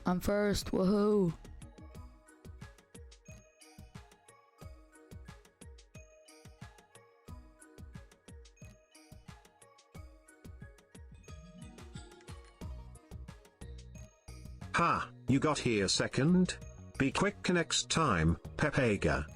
I'm first, woohoo! Ha, you got here second? Be quick next time, Pepega.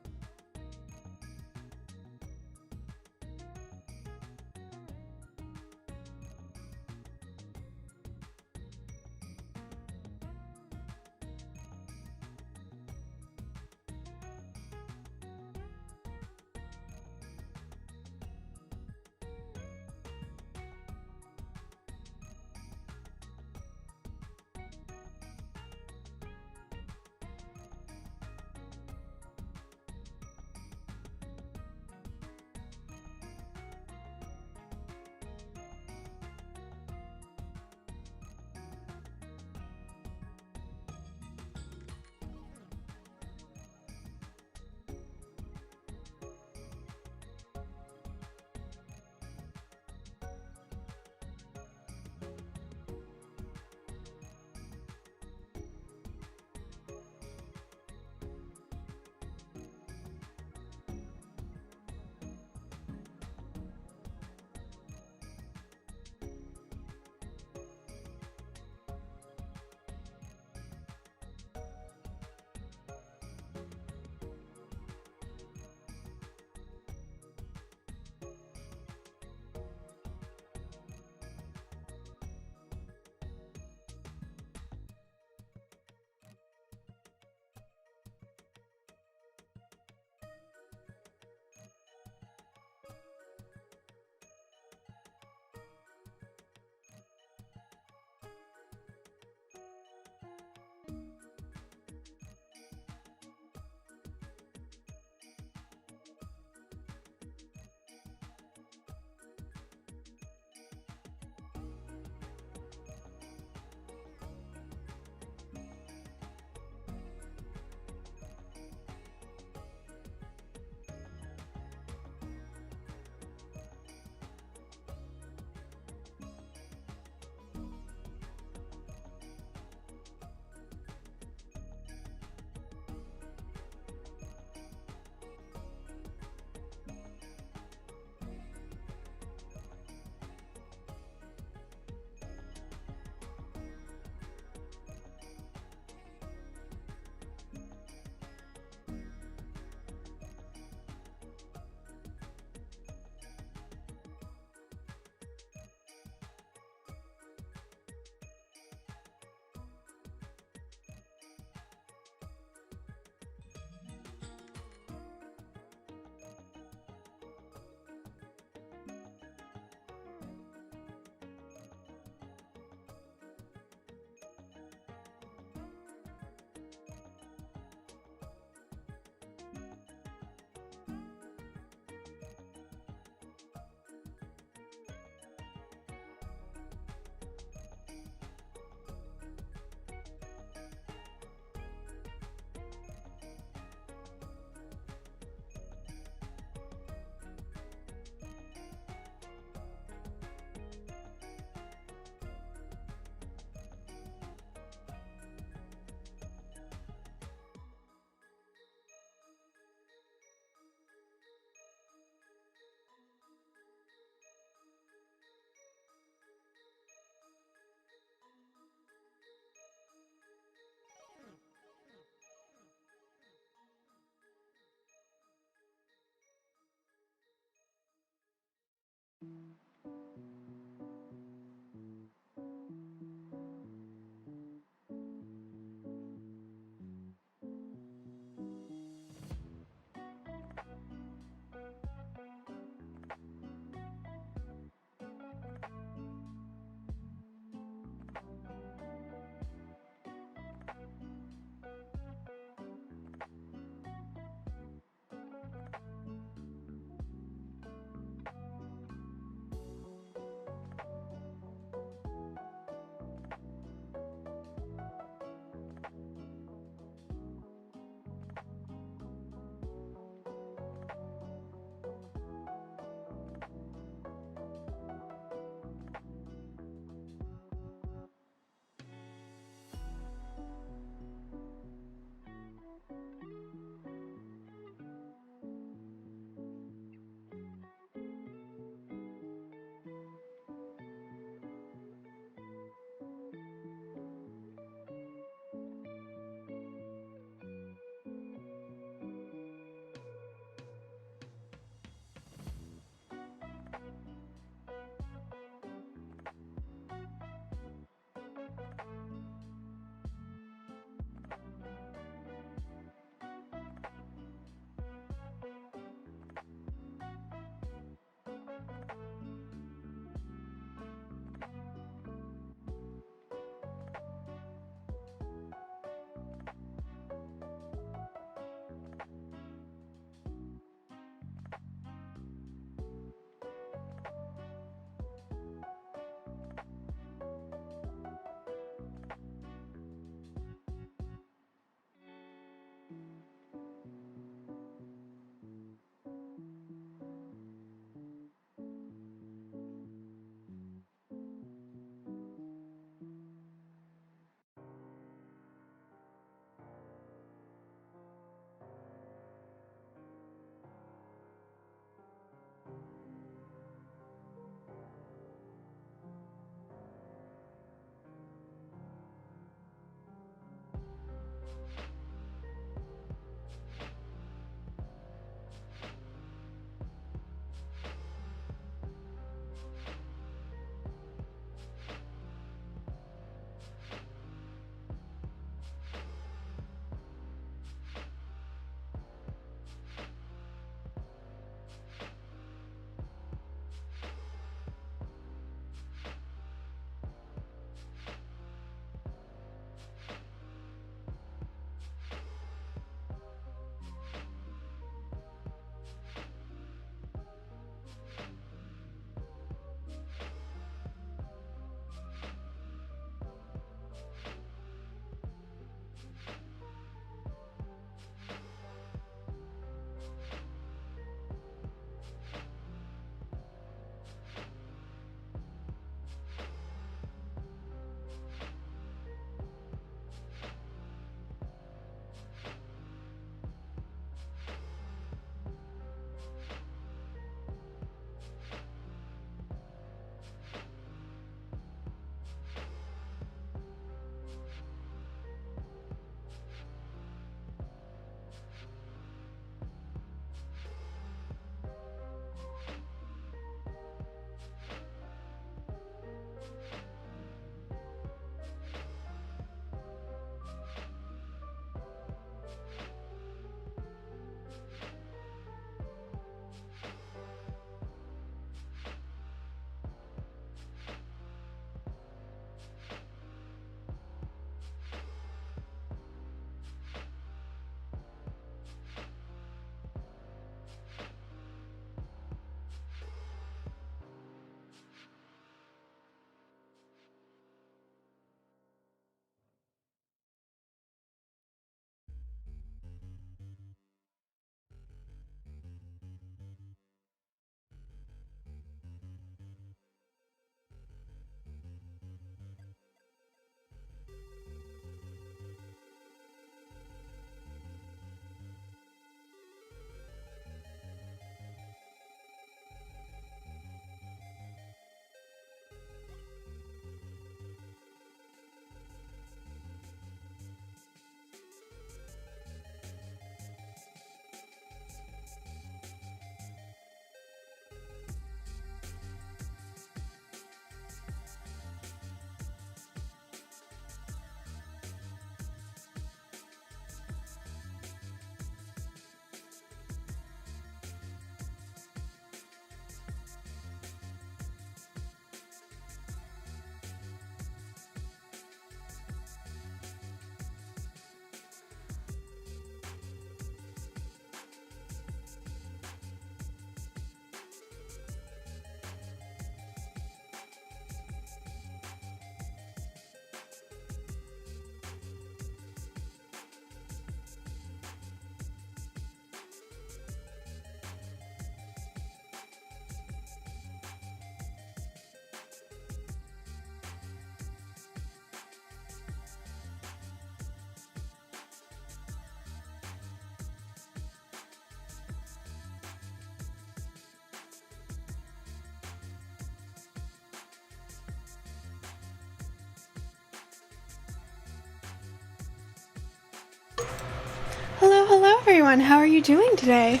everyone. How are you doing today?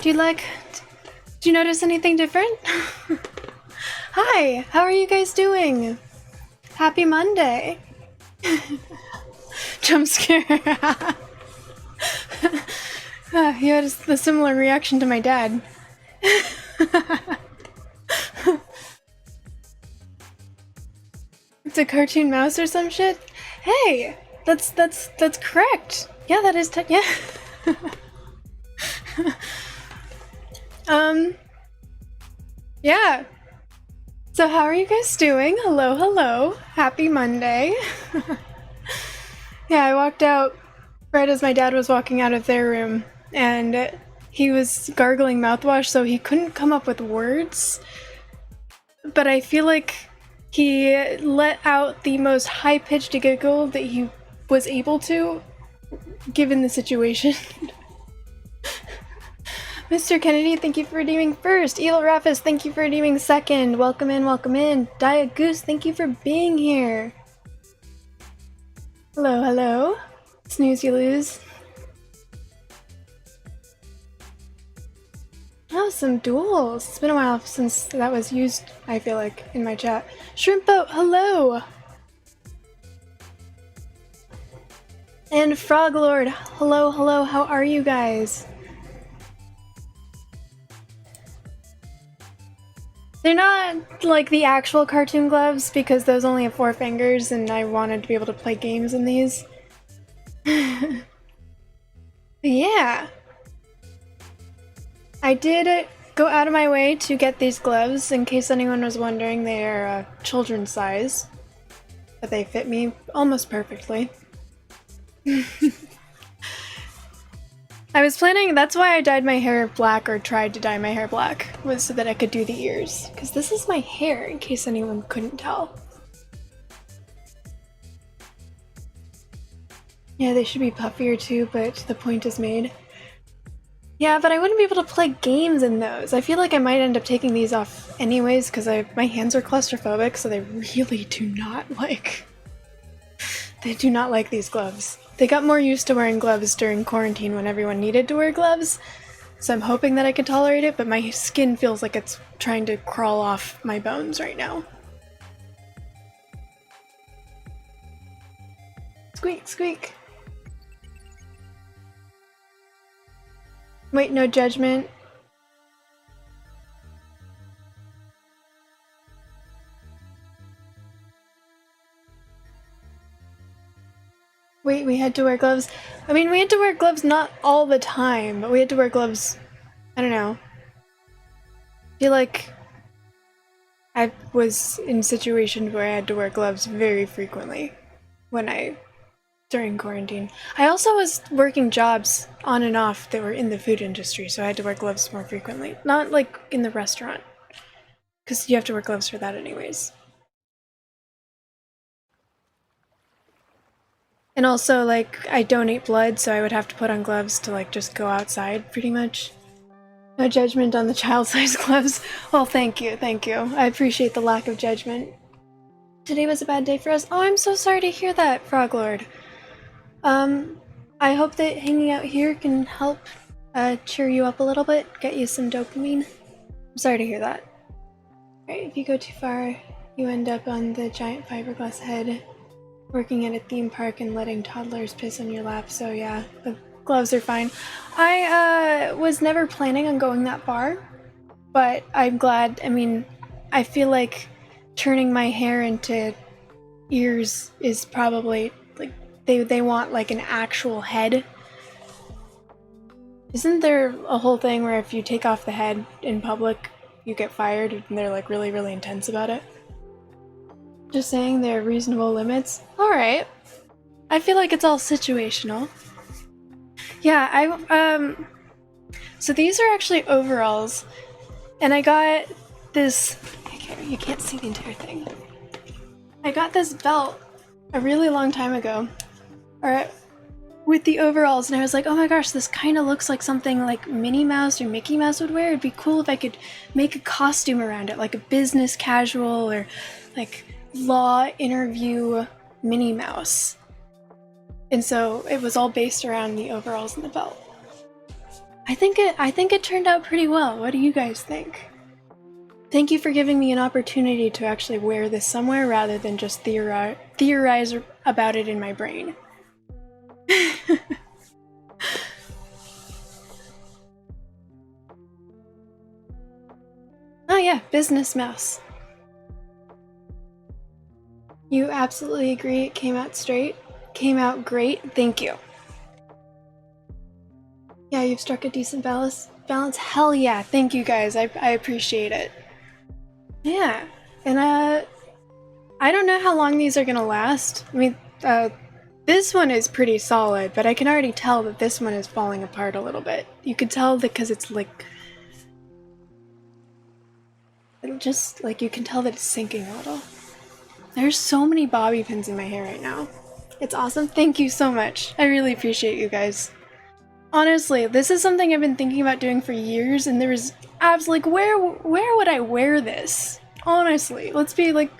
Do you notice anything different? Hi, how are you guys doing? Happy Monday. Jump scare. You had a similar reaction to my dad. It's a cartoon mouse or some shit? Hey, that's correct. Yeah, that is yeah. Yeah. So how are you guys doing? Hello, hello. Happy Monday. Yeah, I walked out right as my dad was walking out of their room, and he was gargling mouthwash, so he couldn't come up with words. But I feel like he let out the most high-pitched giggle that he was able to, given the situation. Mr. Kennedy, thank you for redeeming first. Evil Raphis, thank you for redeeming second. Welcome in, welcome in. Diet Goose, thank you for being here. Hello, hello. Snooze, you lose. Oh, some duels. It's been a while since that was used, I feel like, in my chat. Shrimp Boat, hello! And Frog Lord, hello, hello, how are you guys? They're not like the actual cartoon gloves because those only have 4 fingers and I wanted to be able to play games in these. Yeah. I did go out of my way to get these gloves. In case anyone was wondering, they are children's size. But they fit me almost perfectly. I was planning, that's why I dyed my hair black, or tried to dye my hair black, was so that I could do the ears. Because this is my hair, in case anyone couldn't tell. Yeah, they should be puffier too, but the point is made. Yeah, but I wouldn't be able to play games in those. I feel like I might end up taking these off anyways, because my hands are claustrophobic, so they really do not like... They do not like these gloves. They got more used to wearing gloves during quarantine when everyone needed to wear gloves, so I'm hoping that I can tolerate it, but my skin feels like it's trying to crawl off my bones right now. Squeak, squeak. Wait, no judgment. Wait, we had to wear gloves? I mean, we had to wear gloves not all the time, but we had to wear gloves, I don't know. I feel like I was in situations where I had to wear gloves very frequently during quarantine. I also was working jobs on and off that were in the food industry, so I had to wear gloves more frequently. Not like in the restaurant, because you have to wear gloves for that anyways. And also, like, I donate blood, so I would have to put on gloves to, like, just go outside, pretty much. No judgment on the child-sized gloves. Well, thank you, thank you. I appreciate the lack of judgment. Today was a bad day for us. Oh, I'm so sorry to hear that, Frog Lord. I hope that hanging out here can help cheer you up a little bit, get you some dopamine. I'm sorry to hear that. Alright, if you go too far, you end up on the giant fiberglass head, working at a theme park and letting toddlers piss on your lap, so yeah, the gloves are fine. I was never planning on going that far, but I'm glad. I mean, I feel like turning my hair into ears is probably, like, they want like an actual head. Isn't there a whole thing where if you take off the head in public, you get fired, and they're like really, really intense about it? Just saying there are reasonable limits. Alright. I feel like it's all situational. Yeah, so these are actually overalls, and I got this... You can't see the entire thing. I got this belt a really long time ago, with the overalls, and I was like, oh my gosh, this kind of looks like something like Minnie Mouse or Mickey Mouse would wear. It'd be cool if I could make a costume around it, like a business casual or like law interview Minnie Mouse. And so it was all based around the overalls and the belt. I think it turned out pretty well. What do you guys think? Thank you for giving me an opportunity to actually wear this somewhere rather than just theorize about it in my brain. Oh yeah, business mouse. You absolutely agree it came out straight? Came out great, thank you. Yeah, you've struck a decent balance. Hell yeah, thank you guys, I appreciate it. Yeah, and I don't know how long these are gonna last. I mean, this one is pretty solid, but I can already tell that this one is falling apart a little bit. You could tell because it's like... just like you can tell that it's sinking a little. There's so many bobby pins in my hair right now. It's awesome. Thank you so much. I really appreciate you guys. Honestly, this is something I've been thinking about doing for years, and there was absolutely like, where would I wear this? Honestly, let's be like,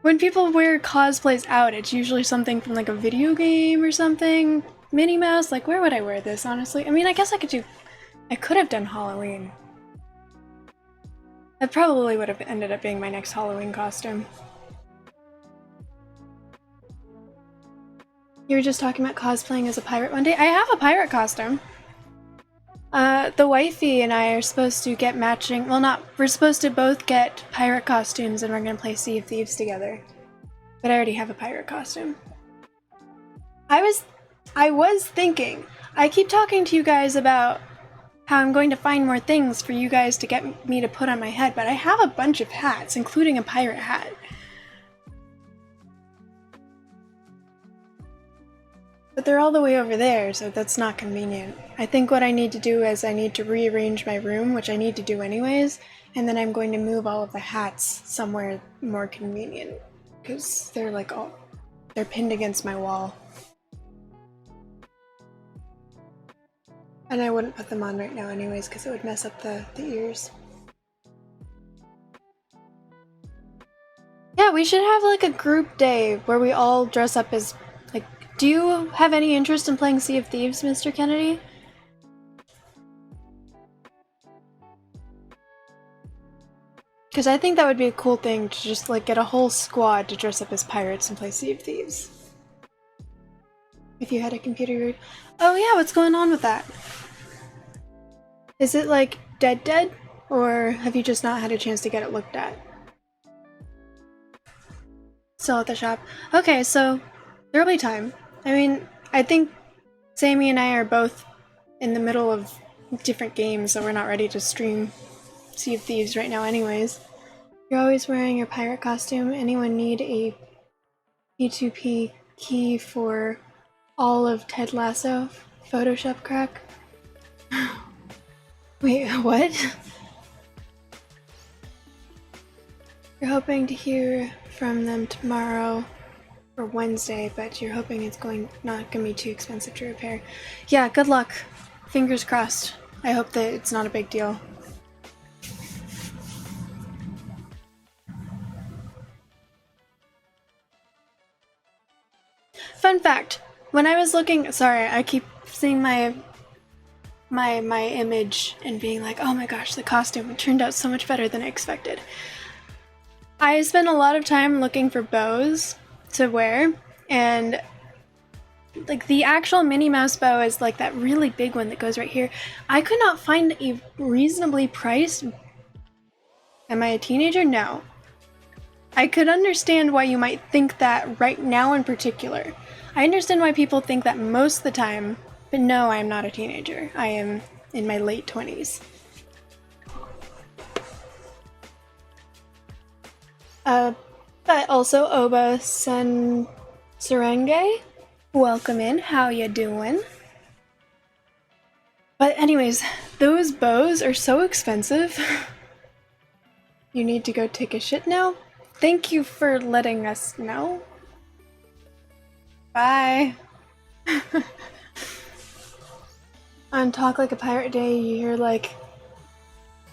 when people wear cosplays out, it's usually something from like a video game or something. Minnie Mouse, like where would I wear this, honestly? I mean, I guess I could have done Halloween. That probably would have ended up being my next Halloween costume. You were just talking about cosplaying as a pirate one day. I have a pirate costume. The wifey and I are supposed to get matching... well, we're supposed to both get pirate costumes and we're gonna play Sea of Thieves together. But I already have a pirate costume. I was thinking... I keep talking to you guys about how I'm going to find more things for you guys to get me to put on my head, but I have a bunch of hats, including a pirate hat. But they're all the way over there, so that's not convenient. I think what I need to do is I need to rearrange my room, which I need to do anyways, and then I'm going to move all of the hats somewhere more convenient, because they're like they're pinned against my wall. And I wouldn't put them on right now anyways, because it would mess up the ears. Yeah, we should have like a group day where we all dress up as, like, do you have any interest in playing Sea of Thieves, Mr. Kennedy? Because I think that would be a cool thing to just like get a whole squad to dress up as pirates and play Sea of Thieves. If you had a computer... Oh yeah, what's going on with that? Is it like dead? Or have you just not had a chance to get it looked at? Still at the shop. Okay, so there'll be time. I mean, I think Sammy and I are both in the middle of different games, so we're not ready to stream Sea of Thieves right now anyways. You're always wearing your pirate costume. Anyone need a P2P key for all of Ted Lasso? Photoshop crack? Wait, what? You're hoping to hear from them tomorrow or Wednesday, but you're hoping it's not gonna be too expensive to repair. Yeah, good luck. Fingers crossed. I hope that it's not a big deal. Fun fact, when I was looking, sorry, I keep seeing my image and being like, oh my gosh, the costume turned out so much better than I expected. I spent a lot of time looking for bows to wear, and like the actual Minnie Mouse bow is like that really big one that goes right here. I could not find a reasonably priced... Am I a teenager? No. I could understand why you might think that right now in particular. I understand why people think that most of the time, but no, I am not a teenager. I am in my late 20s. But also Oba Serenge, welcome in, how ya doing? But anyways, those bows are so expensive. You need to go take a shit now? Thank you for letting us know. Bye. On Talk Like a Pirate Day, you hear like,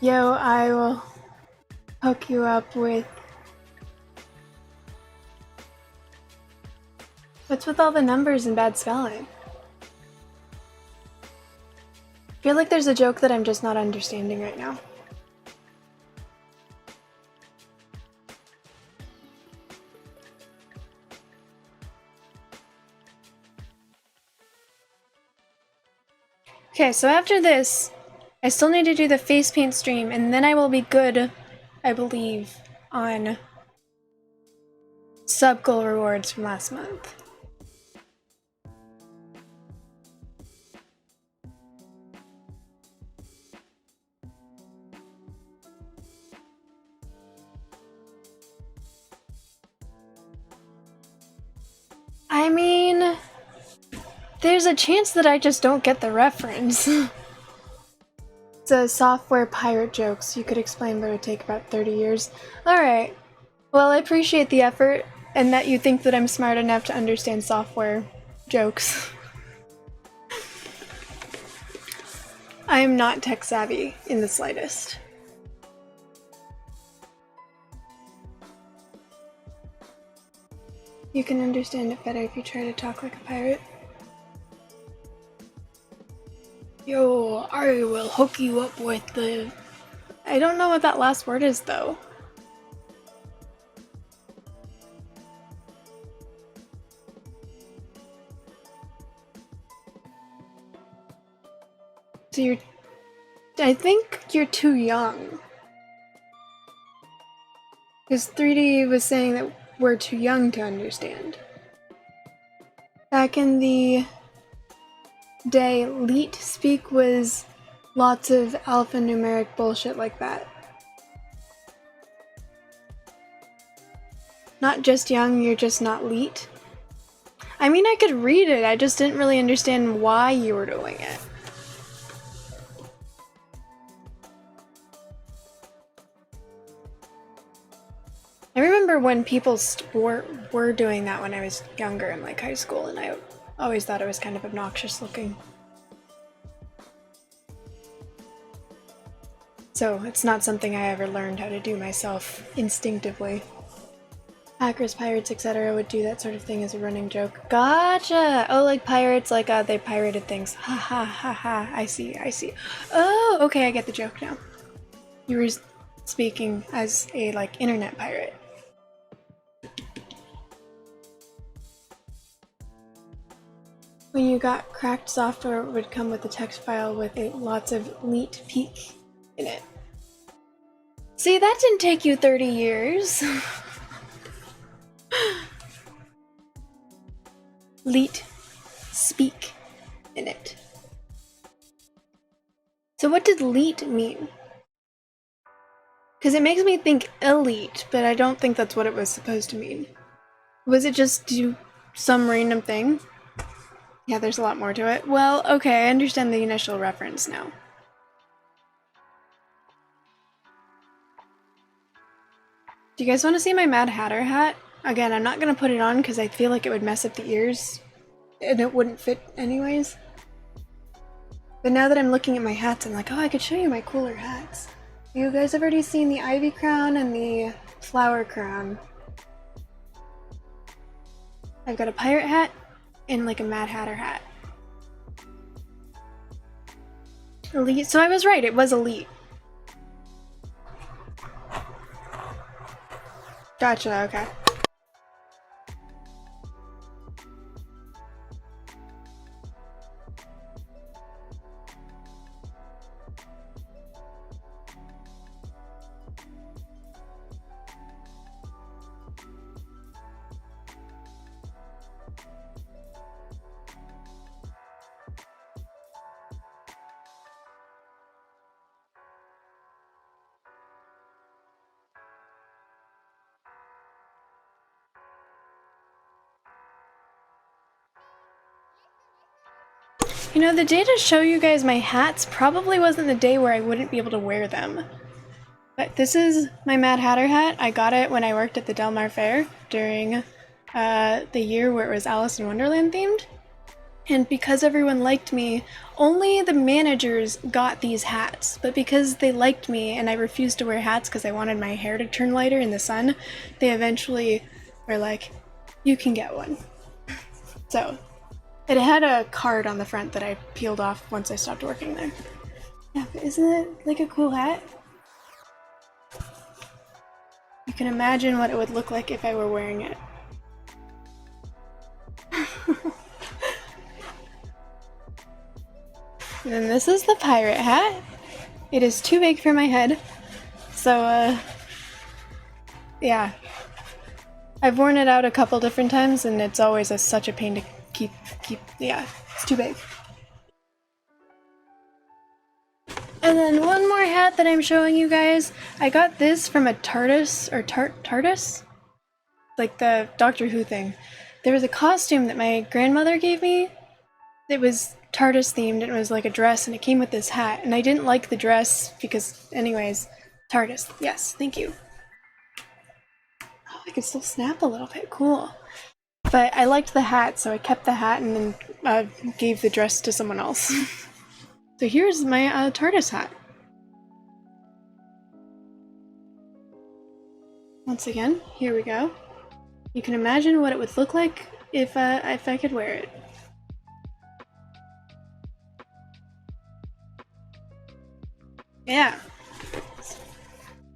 yo, I will hook you up with What's with all the numbers and bad spelling? I feel like there's a joke that I'm just not understanding right now. Okay, so after this, I still need to do the face paint stream, and then I will be good, I believe, on sub-goal rewards from last month. I mean, there's a chance that I just don't get the reference. It's a software pirate jokes you could explain, but it would take about 30 years. Alright. Well, I appreciate the effort, and that you think that I'm smart enough to understand software jokes. I am not tech savvy in the slightest. You can understand it better if you try to talk like a pirate. Yo, I will hook you up with the... I don't know what that last word is, though. So you're... I think you're too young. Because 3D was saying that we're too young to understand. Back in the day, Leet speak was lots of alphanumeric bullshit like that. Not just young, you're just not Leet. I mean, I could read it, I just didn't really understand why you were doing it. I remember when people were doing that when I was younger in like high school, and I always thought it was kind of obnoxious looking. So it's not something I ever learned how to do myself instinctively. Hackers, pirates, etc. would do that sort of thing as a running joke. Gotcha! Oh, like pirates, like they pirated things. Ha ha ha ha, I see, I see. Oh, okay, I get the joke now. You were speaking as a, like, internet pirate. When you got cracked software, it would come with a text file with lots of Leet peek in it. See, that didn't take you 30 years. Leet speak in it. So what did Leet mean? Because it makes me think elite, but I don't think that's what it was supposed to mean. Was it just do some random thing? Yeah, there's a lot more to it. Well, okay, I understand the initial reference now. Do you guys want to see my Mad Hatter hat? Again, I'm not going to put it on because I feel like it would mess up the ears, and it wouldn't fit anyways. But now that I'm looking at my hats, I'm like, oh, I could show you my cooler hats. You guys have already seen the ivy crown and the flower crown. I've got a pirate hat and like a Mad Hatter hat. Elite. So I was right, it was elite. Gotcha, okay. You know, the day to show you guys my hats probably wasn't the day where I wouldn't be able to wear them. But this is my Mad Hatter hat. I got it when I worked at the Del Mar Fair during the year where it was Alice in Wonderland themed. And because everyone liked me, only the managers got these hats. But because they liked me and I refused to wear hats because I wanted my hair to turn lighter in the sun, they eventually were like, you can get one. So, it had a card on the front that I peeled off once I stopped working there. Yeah, but isn't it like a cool hat? You can imagine what it would look like if I were wearing it. And then this is the pirate hat. It is too big for my head. So, yeah. I've worn it out a couple different times and it's always such a pain to keep, yeah, it's too big. And then one more hat that I'm showing you guys. I got this from a TARDIS, or TARDIS? Like the Doctor Who thing. There was a costume that my grandmother gave me. It was TARDIS themed, and it was like a dress, and it came with this hat. And I didn't like the dress because, anyways, TARDIS. Yes, thank you. Oh, I can still snap a little bit. Cool. But I liked the hat, so I kept the hat and then gave the dress to someone else. So here's my TARDIS hat. Once again, here we go. You can imagine what it would look like if I could wear it. Yeah.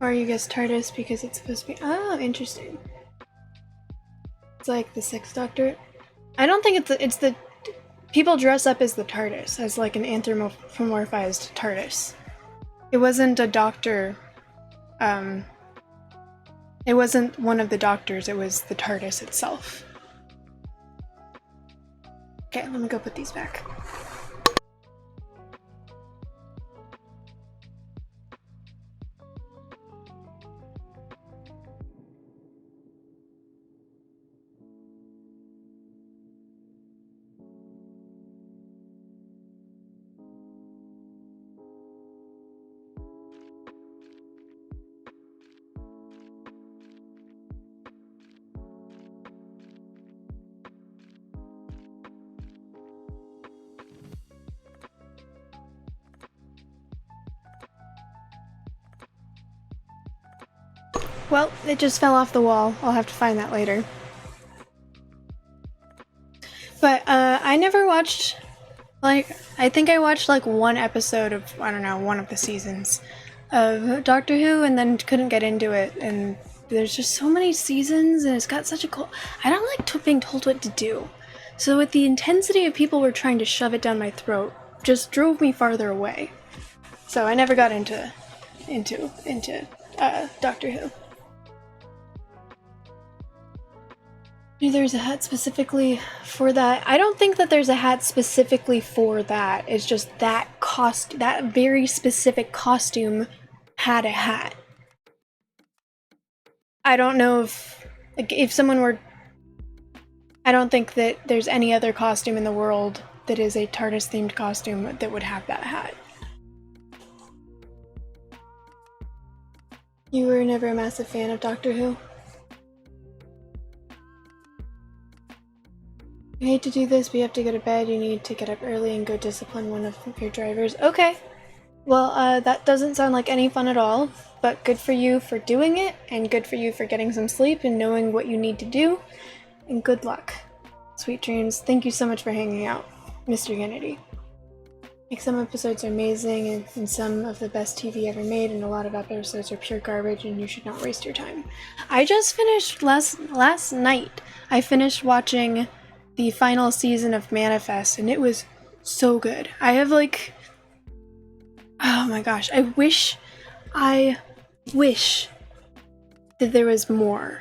Or you guess TARDIS because it's supposed to be. Oh, interesting. It's like the Sixth Doctor. I don't think it's the people dress up as the TARDIS, as like an anthropomorphized TARDIS. It wasn't a doctor. It wasn't one of the doctors. It was the TARDIS itself. Okay, let me go put these back. Well, it just fell off the wall. I'll have to find that later. But I never watched, like, I think I watched like one episode of, I don't know, one of the seasons of Doctor Who and then couldn't get into it. And there's just so many seasons and it's got such a cool, I don't like being told what to do. So with the intensity of people were trying to shove it down my throat, just drove me farther away. So I never got into Doctor Who. There's a hat specifically for that. I don't think that there's a hat specifically for that. It's just that that very specific costume had a hat. I don't know if someone were. I don't think that there's any other costume in the world that is a TARDIS themed costume that would have that hat. You were never a massive fan of Doctor Who? I hate to do this, but you have to go to bed. You need to get up early and go discipline one of your drivers. Okay. Well, that doesn't sound like any fun at all, but good for you for doing it, and good for you for getting some sleep and knowing what you need to do, and good luck. Sweet dreams. Thank you so much for hanging out, Mr. Kennedy. Like, some episodes are amazing, and some of the best TV ever made, and a lot of episodes are pure garbage, and you should not waste your time. I just finished, last night, I finished watching the final season of Manifest, and it was so good. I have like, oh my gosh, I wish that there was more,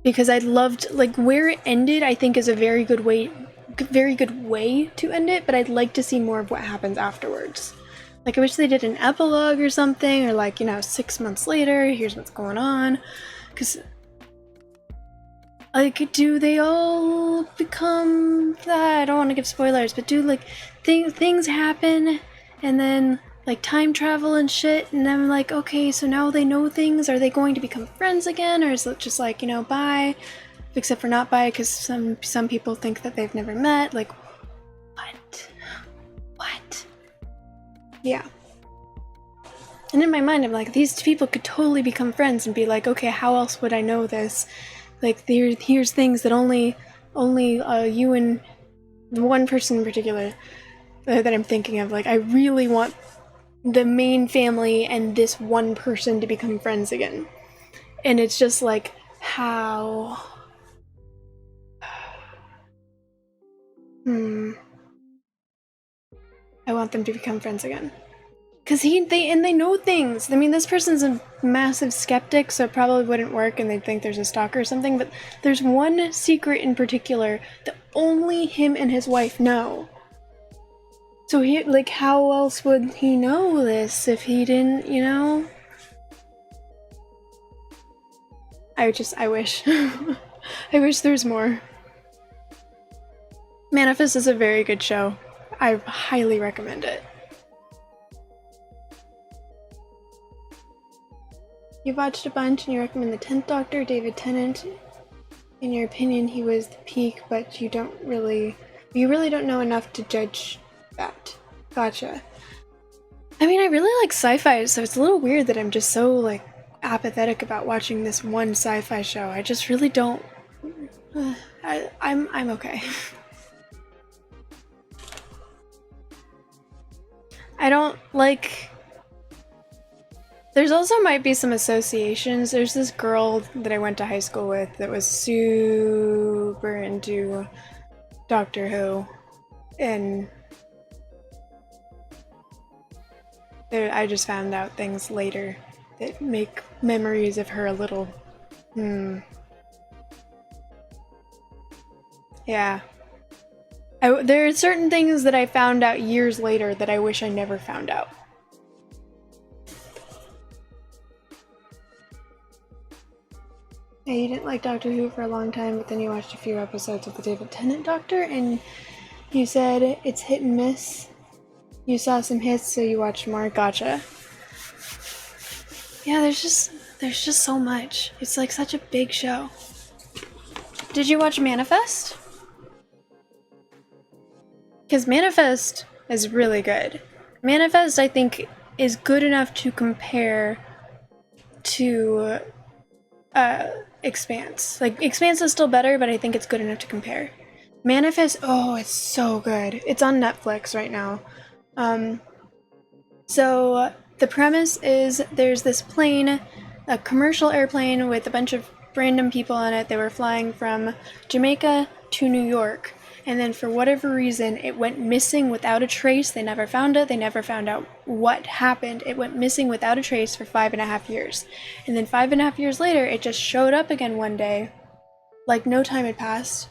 because I loved, like, where it ended. I think is a very good way to end it, but I'd like to see more of what happens afterwards. Like, I wish they did an epilogue or something, or like, 6 months later, here's what's going on, because like, do they all become that? I don't want to give spoilers, but do, like, things happen, and then, like, time travel and shit, and then I'm like, okay, so now they know things, are they going to become friends again, or is it just like, bye? Except for not bye, because some people think that they've never met, like, what? Yeah. And in my mind, I'm like, these people could totally become friends and be like, okay, how else would I know this? Like, here's things that only only you and one person in particular that I'm thinking of. Like, I really want the main family and this one person to become friends again. And it's just like, how? I want them to become friends again. Because they know things. I mean, this person's a massive skeptic, so it probably wouldn't work and they'd think there's a stalker or something, but there's one secret in particular that only him and his wife know. So he, like, how else would he know this if he didn't, you know? I wish. I wish there's more. Manifest is a very good show. I highly recommend it. You've watched a bunch and you recommend the 10th Doctor, David Tennant. In your opinion, he was the peak, but you really don't know enough to judge that. Gotcha. I mean, I really like sci-fi, so it's a little weird that I'm just so, like, apathetic about watching this one sci-fi show. I just really don't... I'm okay. I don't like... There's also might be some associations. There's this girl that I went to high school with that was super into Doctor Who, and I just found out things later that make memories of her a little, Yeah. There are certain things that I found out years later that I wish I never found out. Yeah, you didn't like Doctor Who for a long time, but then you watched a few episodes of the David Tennant Doctor, and you said it's hit and miss. You saw some hits, so you watched more. Gotcha. Yeah, there's just so much. It's like such a big show. Did you watch Manifest? Because Manifest is really good. Manifest, I think, is good enough to compare to Expanse. Like, Expanse is still better, but I think it's good enough to compare. Manifest, oh, it's so good. It's on Netflix right now. So the premise is there's this plane, a commercial airplane with a bunch of random people on it. They were flying from Jamaica to New York. And then for whatever reason, it went missing without a trace. They never found it. They never found out what happened. It went missing without a trace for 5.5 years. And then 5.5 years later, it just showed up again one day. Like no time had passed.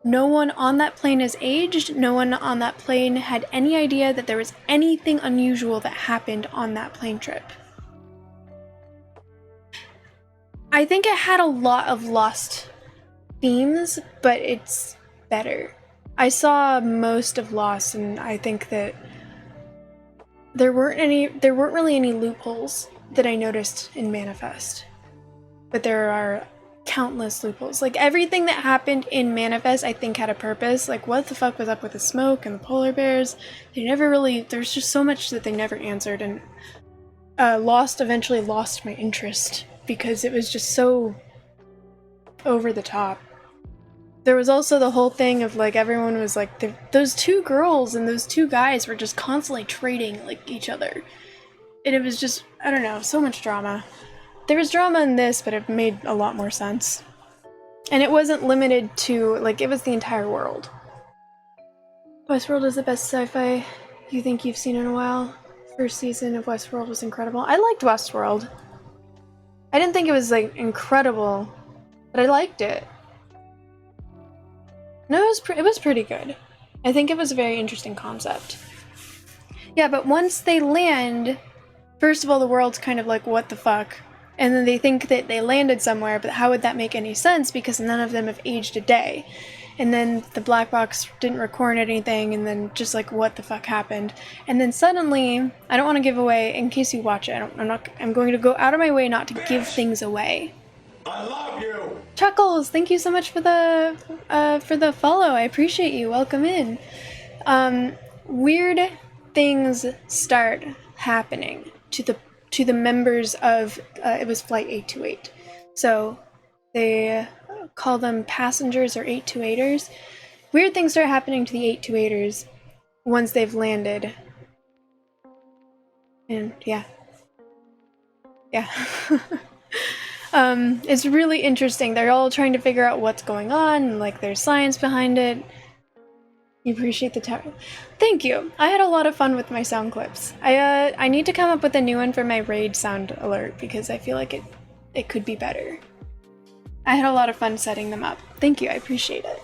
No one on that plane is aged. No one on that plane had any idea that there was anything unusual that happened on that plane trip. I think it had a lot of lost themes, but it's better. I saw most of Lost, and I think that there weren't really any loopholes that I noticed in Manifest. But there are countless loopholes. Like, everything that happened in Manifest, I think, had a purpose. Like, what the fuck was up with the smoke and the polar bears? There's just so much that they never answered, and Lost eventually lost my interest because it was just so over the top. There was also the whole thing of, like, everyone was like, those two girls and those two guys were just constantly trading, like, each other. And it was just, I don't know, so much drama. There was drama in this, but it made a lot more sense. And it wasn't limited to, like, it was the entire world. Westworld is the best sci-fi you think you've seen in a while. First season of Westworld was incredible. I liked Westworld. I didn't think it was, like, incredible, but I liked it. No, it was pretty good. I think it was a very interesting concept. Yeah, but once they land, first of all, the world's kind of like, what the fuck? And then they think that they landed somewhere, but how would that make any sense? Because none of them have aged a day. And then the black box didn't record anything, and then just like, what the fuck happened? And then suddenly, I don't want to give away, in case you watch it, I'm going to go out of my way not to give things away. I love you! Chuckles, thank you so much for the follow. I appreciate you. Welcome in. Weird things start happening to the members of it was Flight 828. So they call them passengers or 828ers. Weird things start happening to the 828ers once they've landed. And yeah. It's really interesting. They're all trying to figure out what's going on, and like there's science behind it. You appreciate the tower. Thank you. I had a lot of fun with my sound clips. I need to come up with a new one for my raid sound alert because I feel like it could be better. I had a lot of fun setting them up. Thank you, I appreciate it.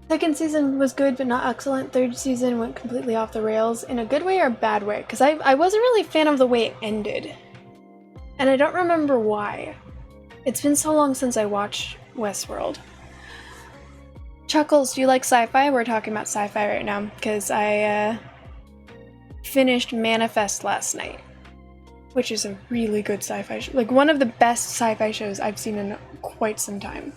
Second season was good but not excellent. Third season went completely off the rails in a good way or a bad way, because I wasn't really a fan of the way it ended. And I don't remember why. It's been so long since I watched Westworld. Chuckles, do you like sci-fi? We're talking about sci-fi right now, because I finished Manifest last night, which is a really good sci-fi show. Like, one of the best sci-fi shows I've seen in quite some time.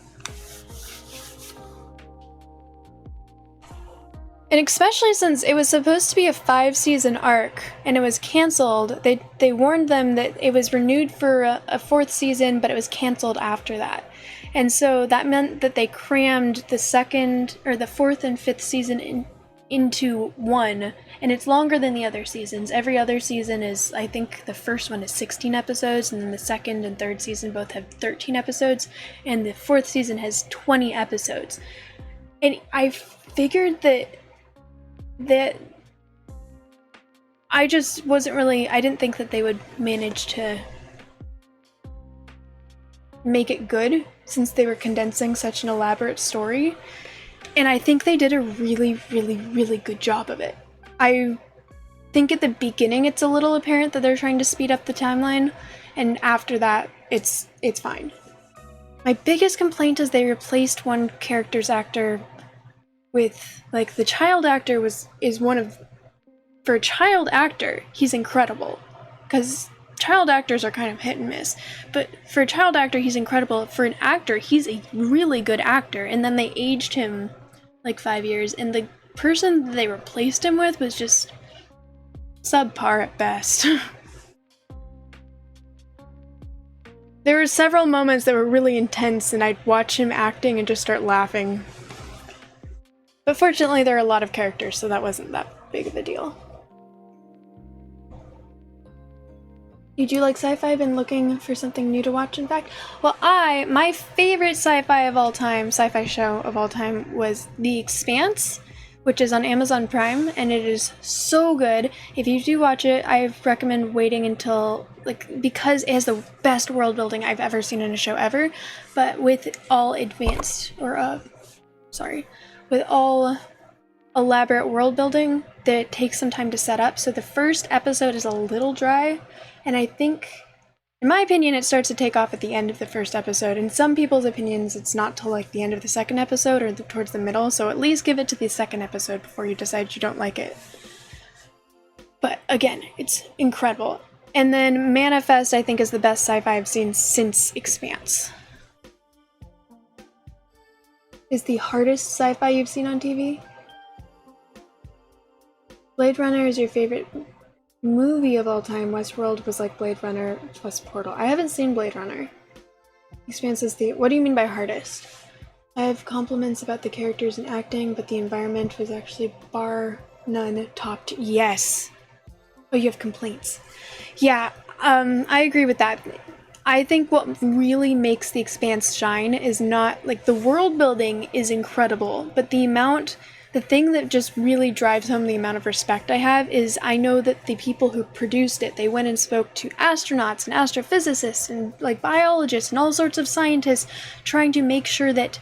And especially since it was supposed to be a 5-season arc, and it was cancelled, they warned them that it was renewed for a 4th season, but it was cancelled after that. And so that meant that they crammed the 2nd, or the 4th and 5th season into one, and it's longer than the other seasons. Every other season is, I think the first one is 16 episodes, and then the 2nd and 3rd season both have 13 episodes, and the 4th season has 20 episodes. And I figured that I just wasn't really, I didn't think that they would manage to make it good since they were condensing such an elaborate story. And I think they did a really, really, really good job of it. I think at the beginning it's a little apparent that they're trying to speed up the timeline, and after that it's fine. My biggest complaint is they replaced one character's actor with, like, the child actor is one of, for a child actor, he's incredible, because child actors are kind of hit and miss, but for a child actor, he's incredible. For an actor, he's a really good actor, and then they aged him like 5 years, and the person that they replaced him with was just subpar at best. There were several moments that were really intense, and I'd watch him acting and just start laughing. But fortunately, there are a lot of characters, so that wasn't that big of a deal. You do like sci-fi? Been looking for something new to watch, in fact? Well, my favorite sci-fi of all time, sci-fi show of all time, was The Expanse, which is on Amazon Prime, and it is so good. If you do watch it, I recommend waiting until, like, because it has the best world building I've ever seen in a show ever, but with all with all elaborate world building that takes some time to set up. So the first episode is a little dry, and I think, in my opinion, it starts to take off at the end of the first episode. In some people's opinions, it's not till like the end of the second episode or towards the middle, so at least give it to the second episode before you decide you don't like it. But again, it's incredible. And then Manifest, I think, is the best sci-fi I've seen since Expanse. Is the hardest sci-fi you've seen on TV? Blade Runner is your favorite movie of all time. Westworld was like Blade Runner plus Portal. I haven't seen Blade Runner. Expanse is the... What do you mean by hardest? I have compliments about the characters and acting, but the environment was actually bar none topped. Yes! Oh, you have complaints. Yeah, I agree with that. I think what really makes The Expanse shine is not, like, the world building is incredible, but the thing that just really drives home the amount of respect I have is I know that the people who produced it, they went and spoke to astronauts and astrophysicists and, like, biologists and all sorts of scientists trying to make sure that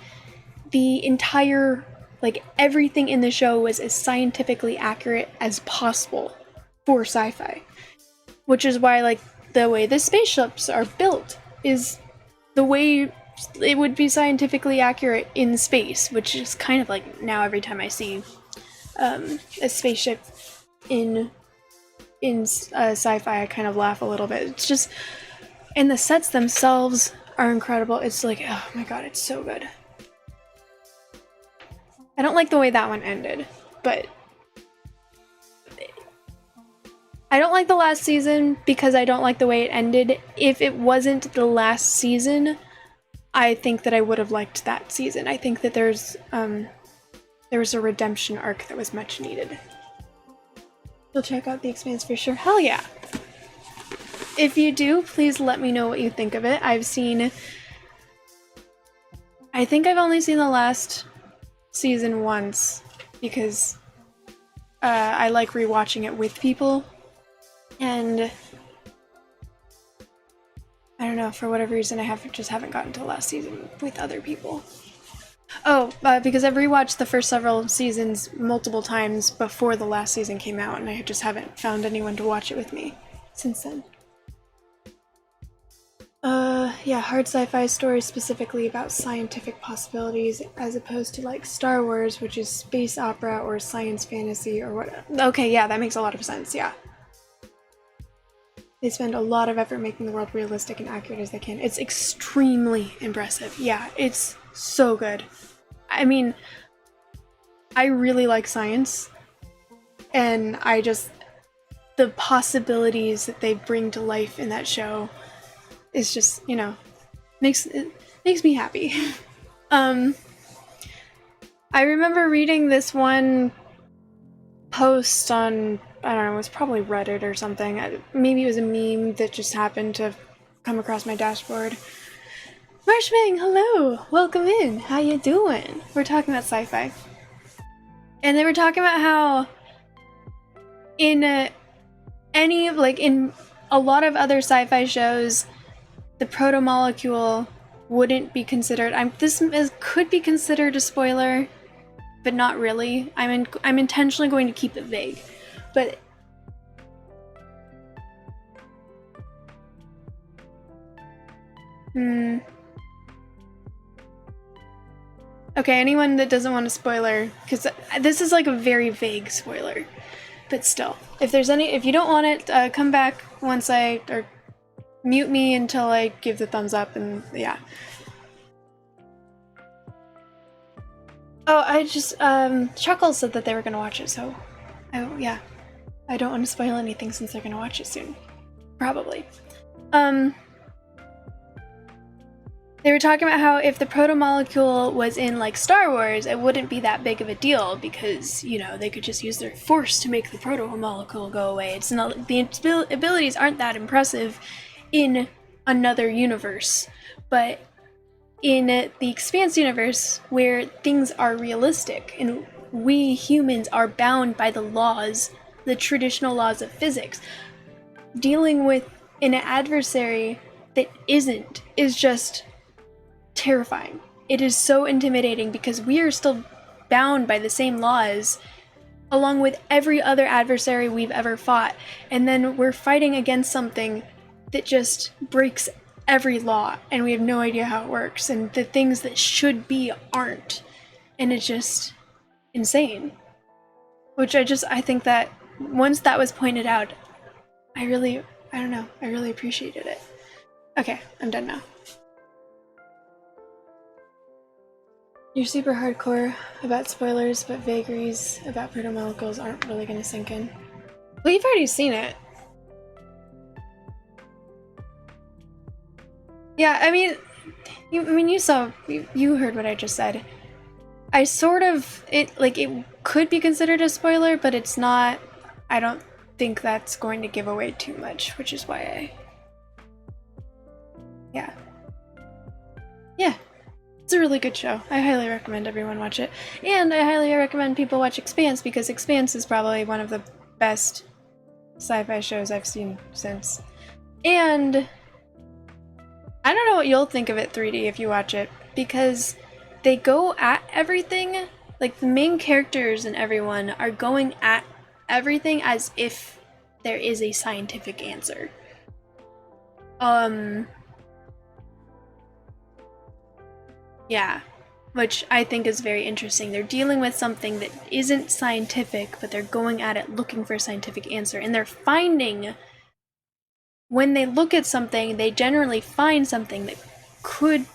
the entire, like, everything in the show was as scientifically accurate as possible for sci-fi. Which is why, like, the way the spaceships are built is the way it would be scientifically accurate in space, which is kind of like now every time I see a spaceship in sci-fi, I kind of laugh a little bit. It's just, and the sets themselves are incredible. It's like, oh my god, it's so good. I don't like the way that one ended, but I don't like the last season because I don't like the way it ended. If it wasn't the last season, I think that I would have liked that season. I think that there was a redemption arc that was much needed. You'll check out The Expanse for sure. Hell yeah! If you do, please let me know what you think of it. I think I've only seen the last season once, because I like rewatching it with people, and I don't know, for whatever reason I just haven't gotten to the last season with other people. Oh, because I've rewatched the first several seasons multiple times before the last season came out, and I just haven't found anyone to watch it with me since then. Yeah, hard sci-fi stories specifically about scientific possibilities, as opposed to like Star Wars, which is space opera or science fantasy or what. Okay, yeah, that makes a lot of sense, yeah. They spend a lot of effort making the world realistic and accurate as they can. It's extremely impressive. Yeah, it's so good. I mean, I really like science, and the possibilities that they bring to life in that show is just, makes me happy. I remember reading this one post on, I don't know, it was probably Reddit or something. Maybe it was a meme that just happened to come across my dashboard. Marshmang, hello! Welcome in! How you doing? We're talking about sci-fi. And they were talking about how in in a lot of other sci-fi shows, the proto-molecule wouldn't be considered. Could be considered a spoiler, but not really. I'm intentionally going to keep it vague. But okay, anyone that doesn't want a spoiler, because this is like a very vague spoiler. But still, if you don't want it, come back or mute me until I give the thumbs up, and yeah. Oh, I just, Chuckles said that they were gonna watch it, so, yeah. I don't want to spoil anything since they're gonna watch it soon. Probably. They were talking about how if the proto-molecule was in, like, Star Wars, it wouldn't be that big of a deal because, they could just use their force to make the proto-molecule go away. It's not, the abilities aren't that impressive in another universe. But in the Expanse universe, where things are realistic, and we humans are bound by the traditional laws of physics, dealing with an adversary that isn't is just terrifying. It is so intimidating because we are still bound by the same laws along with every other adversary we've ever fought, and then we're fighting against something that just breaks every law, and we have no idea how it works, and the things that should be aren't, and it's just insane. Which I think that once that was pointed out, I really appreciated it. Okay, I'm done now. You're super hardcore about spoilers, but vagaries about proto-molecules aren't really gonna sink in. Well, you've already seen it. Yeah, I mean, you heard what I just said. It could be considered a spoiler, but it's not. I don't think that's going to give away too much, which is why yeah. It's a really good show. I highly recommend everyone watch it. And I highly recommend people watch Expanse, because Expanse is probably one of the best sci-fi shows I've seen since. And I don't know what you'll think of it 3D if you watch it, because they go at everything, like the main characters and everyone are going at everything as if there is a scientific answer. Yeah, which I think is very interesting. They're dealing with something that isn't scientific, but they're going at it looking for a scientific answer, and they're finding, when they look at something, they generally find something that could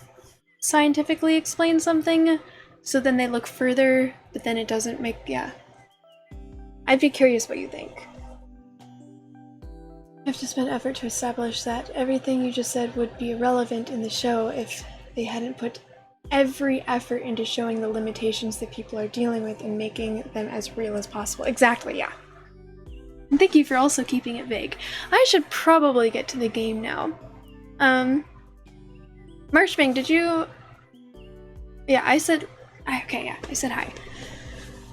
scientifically explain something, so then they look further, but then it doesn't make, yeah. I'd be curious what you think. You have to spend effort to establish that everything you just said would be irrelevant in the show if they hadn't put every effort into showing the limitations that people are dealing with and making them as real as possible. Exactly, yeah. And thank you for also keeping it vague. I should probably get to the game now. Marshbang, did you... Yeah, I said... Okay, yeah, I said hi.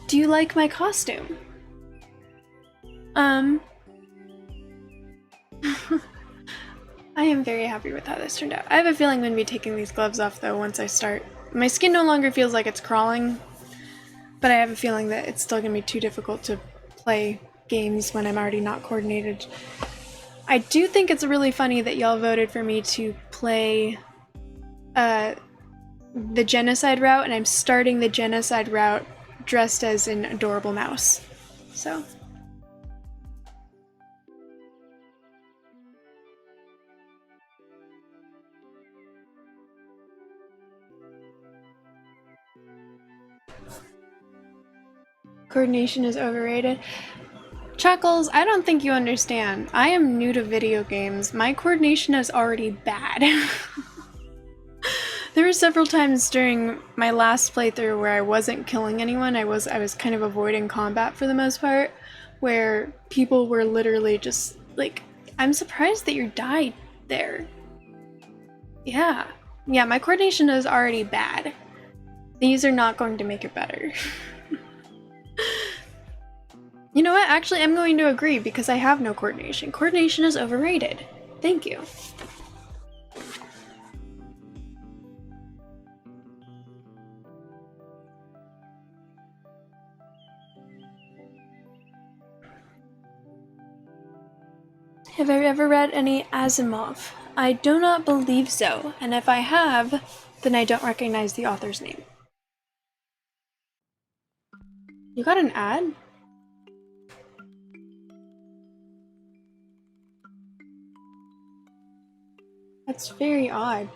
Do you like my costume? I am very happy with how this turned out. I have a feeling I'm going to be taking these gloves off though once I start. My skin no longer feels like it's crawling, but I have a feeling that it's still going to be too difficult to play games when I'm already not coordinated. I do think it's really funny that y'all voted for me to play the genocide route, and I'm starting the genocide route dressed as an adorable mouse. So... Coordination is overrated. Chuckles, I don't think you understand. I am new to video games. My coordination is already bad. There were several times during my last playthrough where I wasn't killing anyone. I was kind of avoiding combat for the most part, where people were literally just like, I'm surprised that you died there. Yeah, my coordination is already bad. These are not going to make it better. You know what? Actually, I'm going to agree because I have no coordination. Coordination is overrated. Thank you. Have I ever read any Asimov? I do not believe so, and if I have, then I don't recognize the author's name. You got an ad? That's very odd.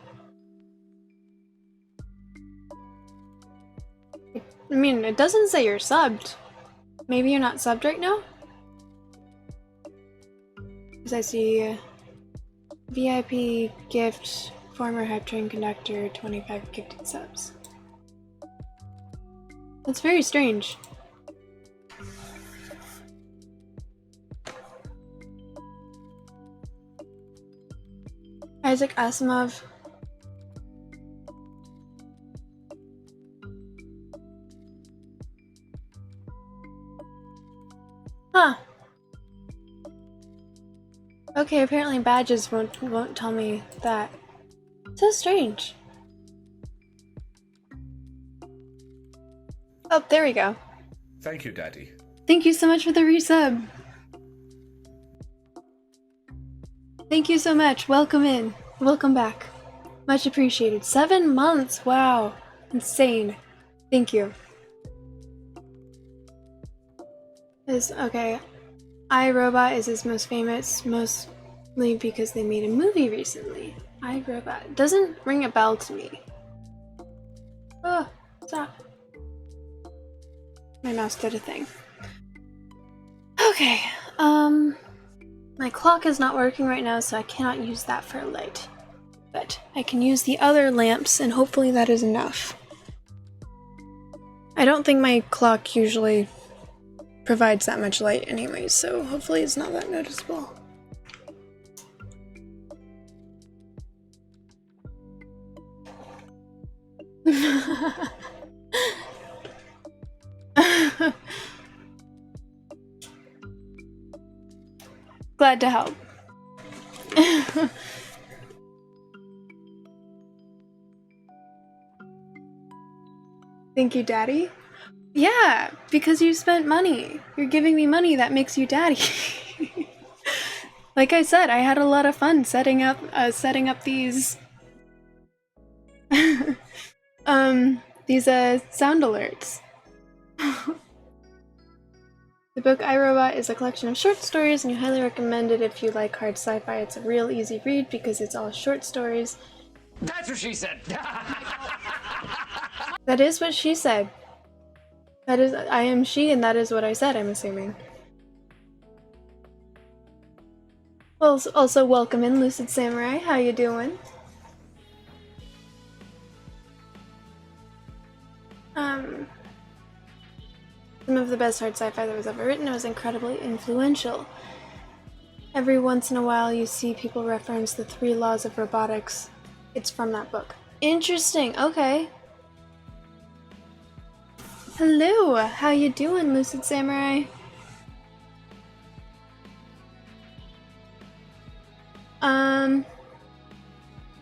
I mean, it doesn't say you're subbed. Maybe you're not subbed right now? Because I see VIP gift, former hype train conductor, 25 gifted subs. That's very strange. Isaac Asimov. Huh. Okay, apparently badges won't tell me that. So strange. Oh, there we go. Thank you, Daddy. Thank you so much for the resub. Thank you so much. Welcome in. Welcome back. Much appreciated. 7 months. Wow. Insane. Thank you. Okay. iRobot is his most famous, mostly because they made a movie recently. iRobot. Doesn't ring a bell to me. Oh, stop. My mouse did a thing. Okay, my clock is not working right now, so I cannot use that for a light. But I can use the other lamps, and hopefully that is enough. I don't think my clock usually provides that much light anyways, so hopefully it's not that noticeable. Glad to help. Thank you, Daddy. Yeah, because you spent money. You're giving me money that makes you Daddy. Like I said, I had a lot of fun setting up these these sound alerts. The book iRobot is a collection of short stories, and you highly recommend it if you like hard sci-fi. It's a real easy read because it's all short stories. That's what she said! That is what she said. That is, I am she, and that is what I said, I'm assuming. Well, also welcome in, Lucid Samurai. How you doing? Some of the best hard sci-fi that was ever written. It was incredibly influential. Every once in a while you see people reference the 3 laws of robotics. It's from that book. Interesting, okay. Hello, how you doing, Lucid Samurai?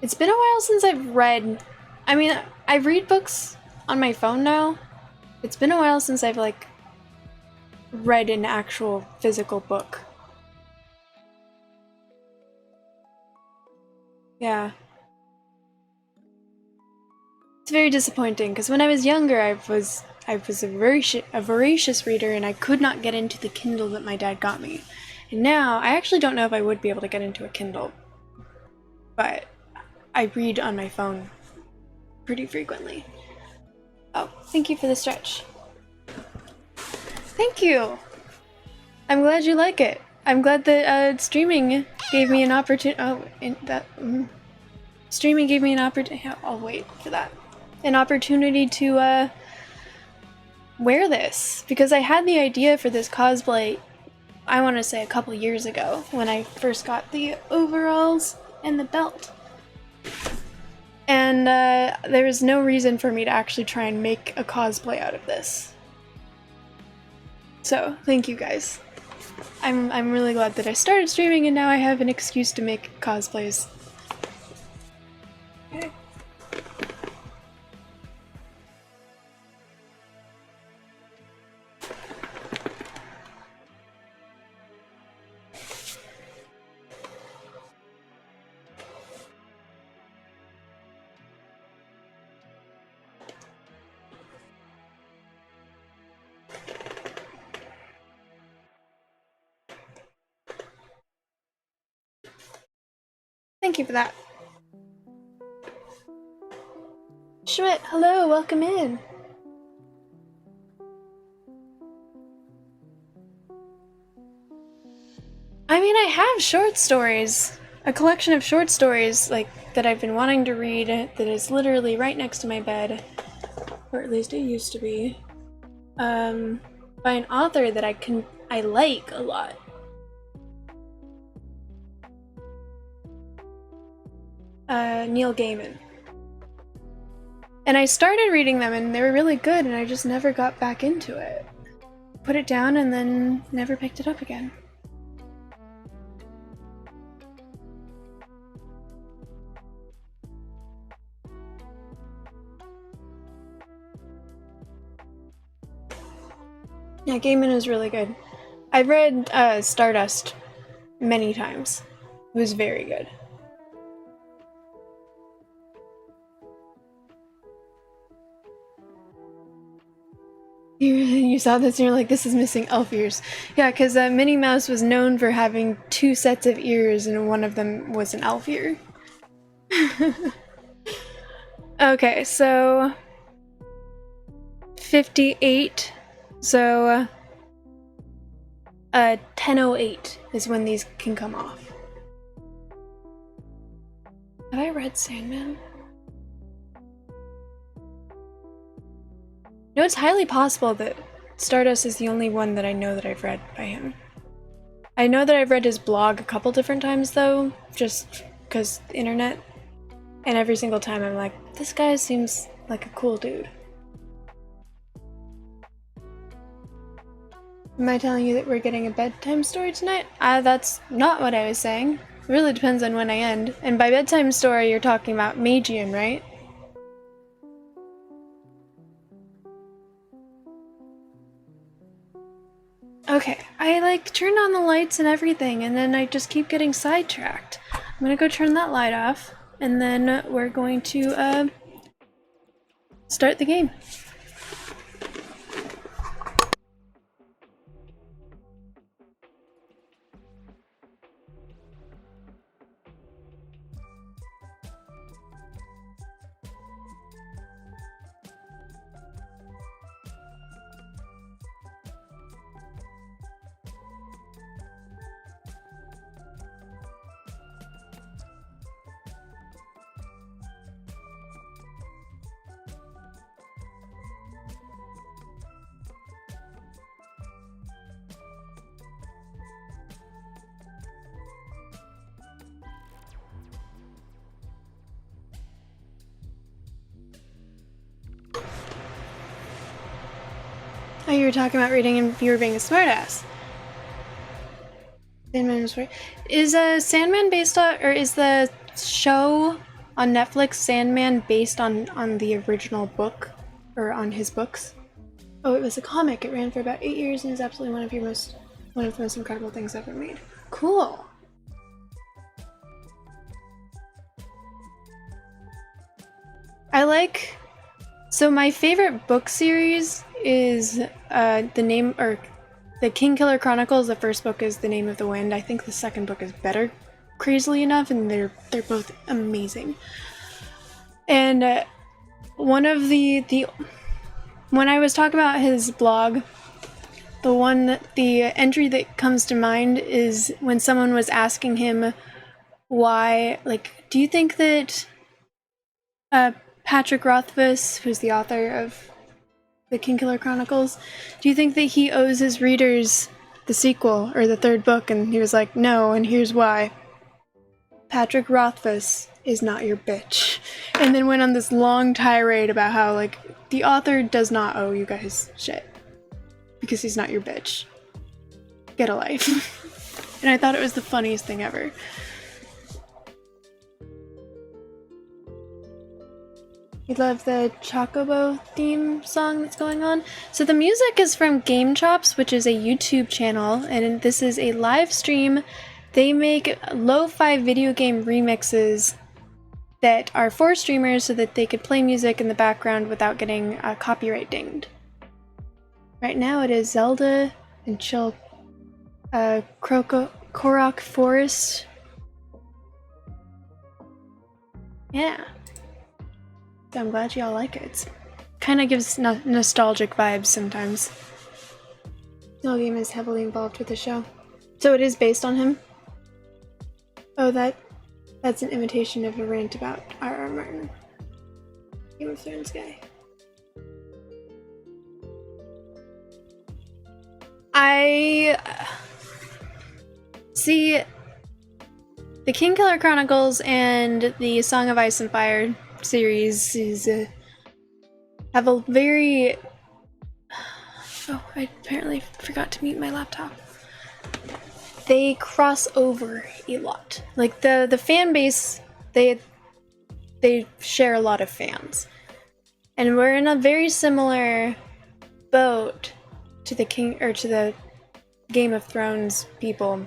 It's been a while since I've read... I mean, I read books on my phone now. It's been a while since I've, like, read an actual physical book. Yeah. It's very disappointing, because when I was younger, I was a voracious reader, and I could not get into the Kindle that my dad got me. And now, I actually don't know if I would be able to get into a Kindle, but I read on my phone pretty frequently. Oh, thank you for the stretch. Thank you! I'm glad you like it. I'm glad that streaming gave me an opportunity. Streaming gave me an opportunity. I'll wait for that. An opportunity to wear this, because I had the idea for this cosplay, I want to say a couple years ago, when I first got the overalls and the belt. And there was no reason for me to actually try and make a cosplay out of this. So, thank you guys. I'm really glad that I started streaming and now I have an excuse to make cosplays. Okay. Thank you for that. Schmidt, hello, welcome in. I mean, I have short stories. A collection of short stories, like, that I've been wanting to read that is literally right next to my bed. Or at least it used to be. By an author that I like a lot. Neil Gaiman. And I started reading them and they were really good and I just never got back into it. Put it down and then never picked it up again. Yeah, Gaiman is really good. I've read Stardust many times. It was very good. You saw this and you're like, this is missing elf ears. Yeah, because Minnie Mouse was known for having 2 sets of ears and one of them was an elf ear. Okay, so 58. So 10:08 is when these can come off. Have I read Sandman? No, it's highly possible that Stardust is the only one that I know that I've read by him. I know that I've read his blog a couple different times though, just because internet. And every single time I'm like, this guy seems like a cool dude. Am I telling you that we're getting a bedtime story tonight? That's not what I was saying. It really depends on when I end. And by bedtime story, you're talking about Magium, right? Okay, I like turn on the lights and everything, and then I just keep getting sidetracked. I'm gonna go turn that light off, and then we're going to start the game. Oh, you were talking about reading and you were being a smartass. Sandman was right. Is Sandman based on, or is the show on Netflix Sandman based on the original book, or on his books? Oh, it was a comic. It ran for about 8 years and is absolutely one of the most incredible things ever made. Cool. So my favorite book series is the Kingkiller Chronicles. The first book is The Name of the Wind. I think the second book is better, crazily enough, and they're both amazing. And one of the when I was talking about his blog, the entry that comes to mind is when someone was asking him why, like, do you think that Patrick Rothfuss, who's the author of the Kingkiller Chronicles, do you think that he owes his readers the sequel or the third book? And he was like, no, and here's why. Patrick Rothfuss is not your bitch. And then went on this long tirade about how, like, the author does not owe you guys shit because he's not your bitch. Get a life. And I thought it was the funniest thing ever. You love the Chocobo theme song that's going on? So the music is from Game Chops, which is a YouTube channel, and this is a live stream. They make lo-fi video game remixes that are for streamers so that they could play music in the background without getting copyright dinged. Right now it is Zelda and Korok Forest. Yeah. So I'm glad y'all like it. It kind of gives nostalgic vibes sometimes. No game is heavily involved with the show. So it is based on him? Oh, that's an imitation of a rant about R.R. Martin. Game of Thrones guy. I see the Kingkiller Chronicles and the Song of Ice and Fire series have a very... Oh, I apparently forgot to mute my laptop. They cross over a lot. Like the fan base, they share a lot of fans. And we're in a very similar boat to the Game of Thrones people.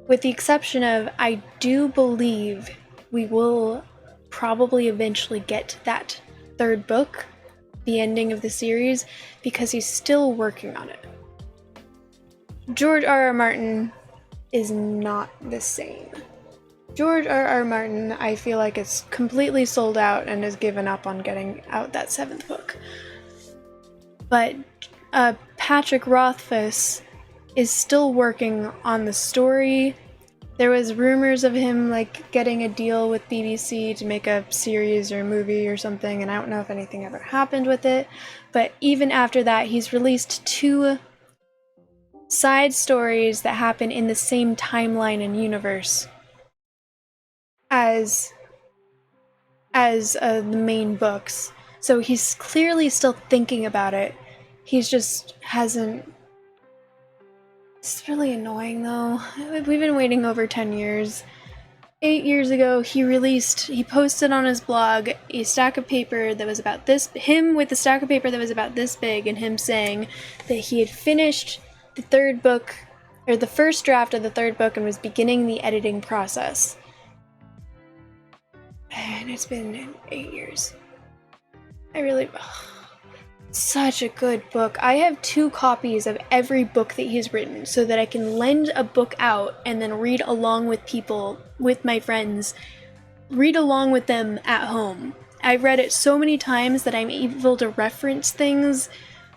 With the exception of, I do believe we will probably eventually get to that third book, the ending of the series, because he's still working on it. George R.R. Martin is not the same. George R.R. Martin, I feel like, is completely sold out and has given up on getting out that seventh book. But Patrick Rothfuss is still working on the story. There was rumors of him, like, getting a deal with BBC to make a series or a movie or something, and I don't know if anything ever happened with it. But even after that, he's released 2 side stories that happen in the same timeline and universe as the main books. So he's clearly still thinking about it. He's just hasn't... It's really annoying, though. We've been waiting over 10 years. 8 years ago, he posted on his blog a stack of paper that was about this, him with a stack of paper that was about this big, and him saying that he had finished the third book, or the first draft of the third book, and was beginning the editing process. And it's been 8 years. Such a good book. I have 2 copies of every book that he's written so that I can lend a book out and then read along with people, with my friends, read along with them at home. I've read it so many times that I'm able to reference things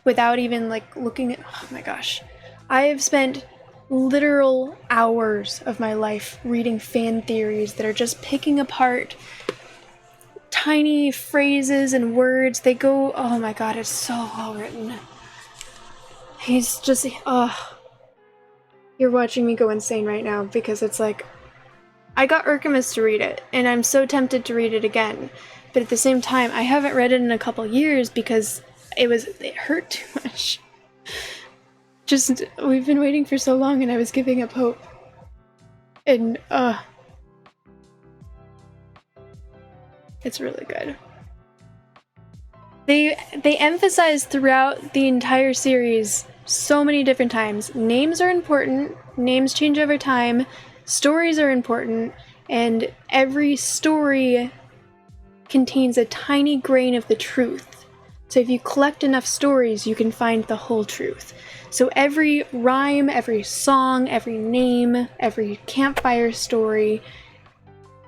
without even, like, looking at... Oh my gosh. I have spent literal hours of my life reading fan theories that are just picking apart tiny phrases and words. They go... Oh my god, it's so well written. He's just... You're watching me go insane right now because it's like... I got Urkamus to read it, and I'm so tempted to read it again. But at the same time, I haven't read it in a couple years because it hurt too much. Just, we've been waiting for so long and I was giving up hope. And, it's really good. They emphasize throughout the entire series so many different times. Names are important, names change over time, stories are important, and every story contains a tiny grain of the truth. So if you collect enough stories, you can find the whole truth. So every rhyme, every song, every name, every campfire story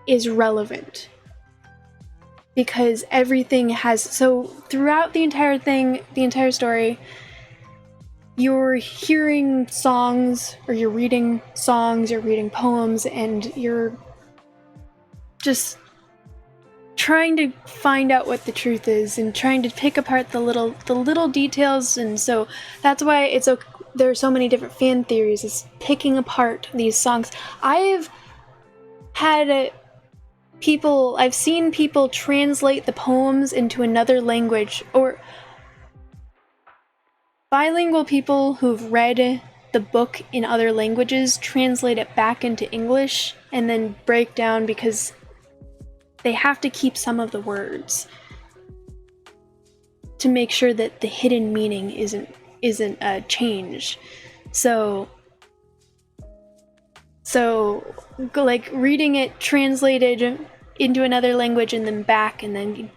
is relevant. Because everything has, so throughout the entire thing, the entire story, you're hearing songs, or you're reading songs, you're reading poems, and you're just trying to find out what the truth is and trying to pick apart the little details. And so that's why there are so many different fan theories, is picking apart these songs. I've seen people translate the poems into another language, or bilingual people who've read the book in other languages translate it back into English and then break down, because they have to keep some of the words to make sure that the hidden meaning isn't changed. So like reading it translated into another language and then back, and then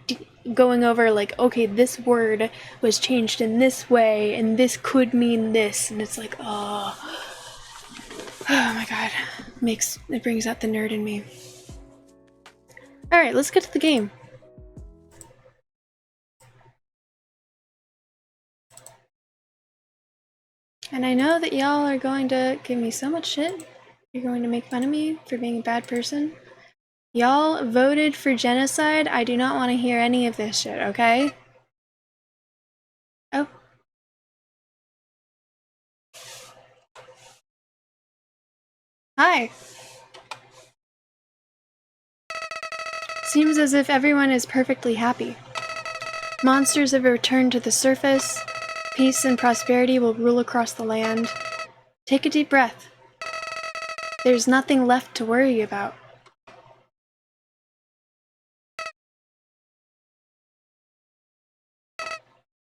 going over like, okay, this word was changed in this way and this could mean this, and it's like, oh my god, it brings out the nerd in me. Alright, let's get to the game. And I know that y'all are going to give me so much shit. You're going to make fun of me for being a bad person. Y'all voted for genocide. I do not want to hear any of this shit, okay? Oh. Hi. Seems as if everyone is perfectly happy. Monsters have returned to the surface. Peace and prosperity will rule across the land. Take a deep breath. There's nothing left to worry about.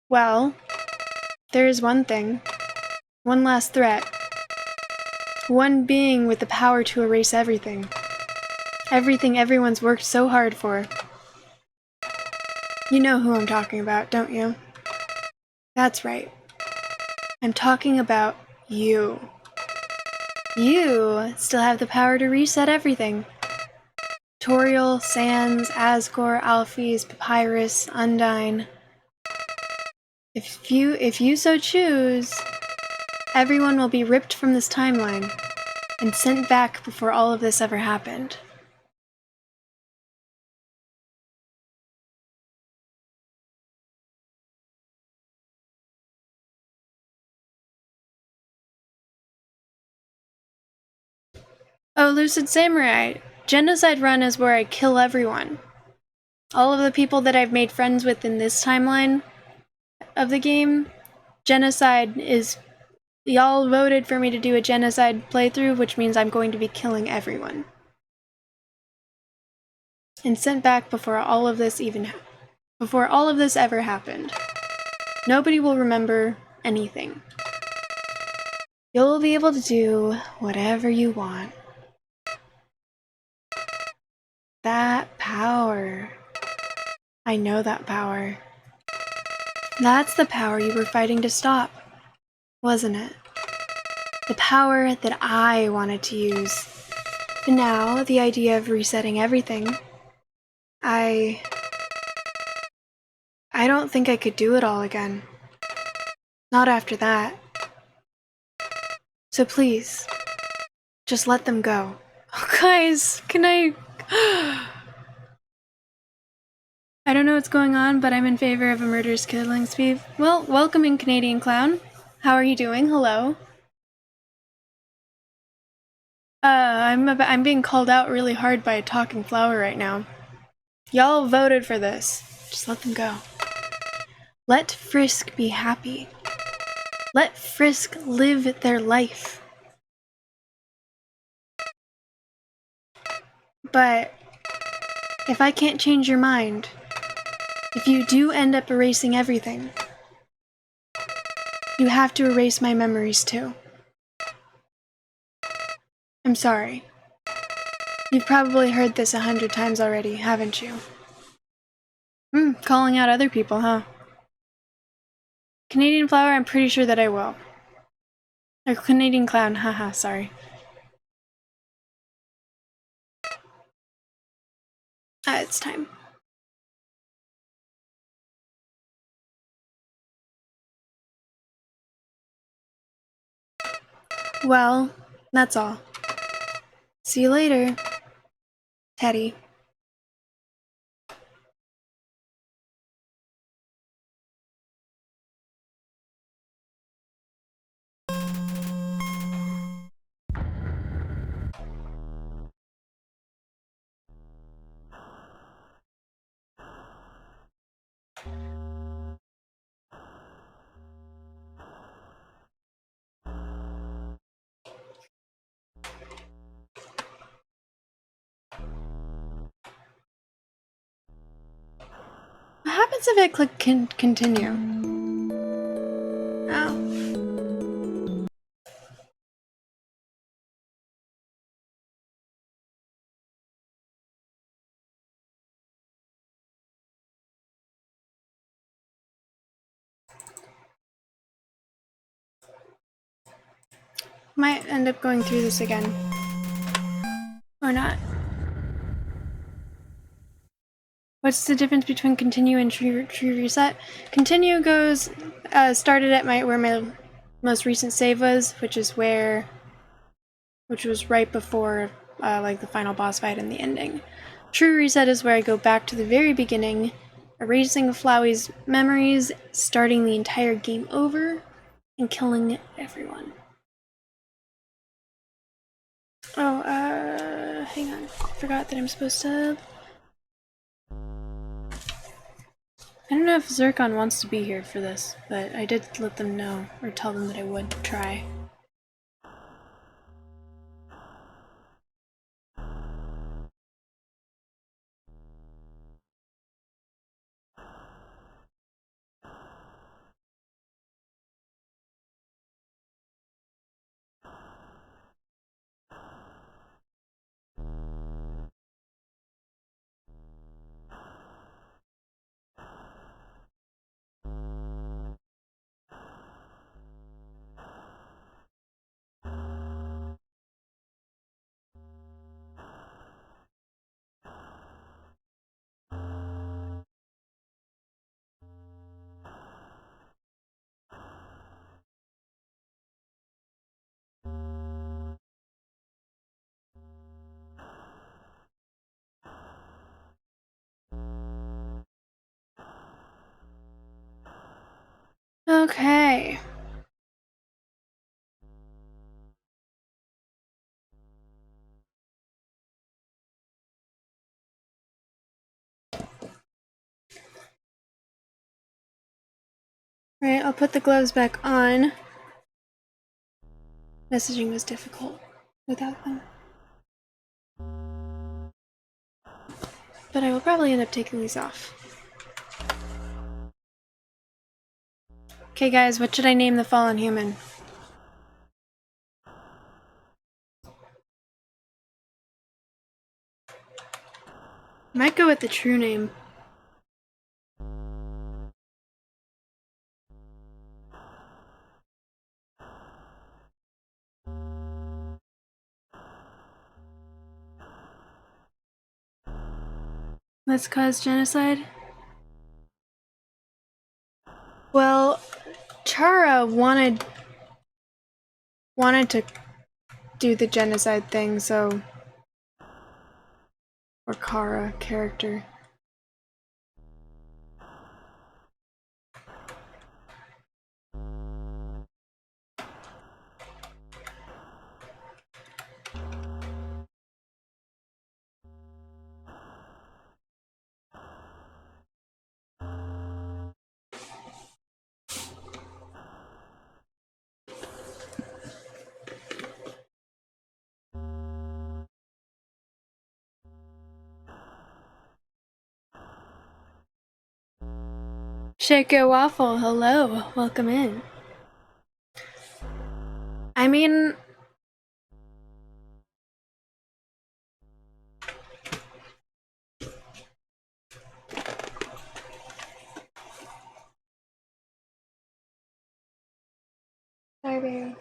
Well, there is one thing. One last threat. One being with the power to erase everything. Everything everyone's worked so hard for. You know who I'm talking about, don't you? That's right. I'm talking about you. You still have the power to reset everything. Toriel, Sans, Asgore, Alphys, Papyrus, Undyne. If you so choose, everyone will be ripped from this timeline and sent back before all of this ever happened. Oh, Lucid Samurai, Genocide Run is where I kill everyone. All of the people that I've made friends with in this timeline of the game, Genocide is... Y'all voted for me to do a Genocide playthrough, which means I'm going to be killing everyone. And sent back before all of this ever happened. Nobody will remember anything. You'll be able to do whatever you want. That power. I know that power. That's the power you were fighting to stop, wasn't it? The power that I wanted to use. But now, the idea of resetting everything, I don't think I could do it all again. Not after that. So please, just let them go. Oh, guys, can I... I don't know what's going on, but I'm in favor of a murderous killing spree. Well, welcome in, Canadian Clown. How are you doing? Hello. I'm being called out really hard by a talking flower right now. Y'all voted for this. Just let them go. Let Frisk be happy. Let Frisk live their life. But if I can't change your mind, if you do end up erasing everything, you have to erase my memories too. I'm sorry. You've probably heard this 100 times already, haven't you? Calling out other people, huh? Canadian flower, I'm pretty sure that I will. Or Canadian clown, haha, sorry. It's time. Well, that's all. See you later, Teddy. What happens if I click continue? Oh. Might end up going through this again. Or not. What's the difference between continue and true reset? Continue goes, started at where my most recent save was, which was right before, like the final boss fight and the ending. True reset is where I go back to the very beginning, erasing Flowey's memories, starting the entire game over, and killing everyone. Oh, hang on. I forgot that I'm supposed to... I don't know if Zircon wants to be here for this, but I did let them know, or tell them that I would try. Okay. Alright, I'll put the gloves back on. Messaging was difficult without them. But I will probably end up taking these off. Okay guys, what should I name the fallen human? Might go with the true name. Let's cause genocide? Well, Chara wanted to do the genocide thing, so... Or Kara character. Shake your waffle, hello, welcome in. I mean... Sorry, baby.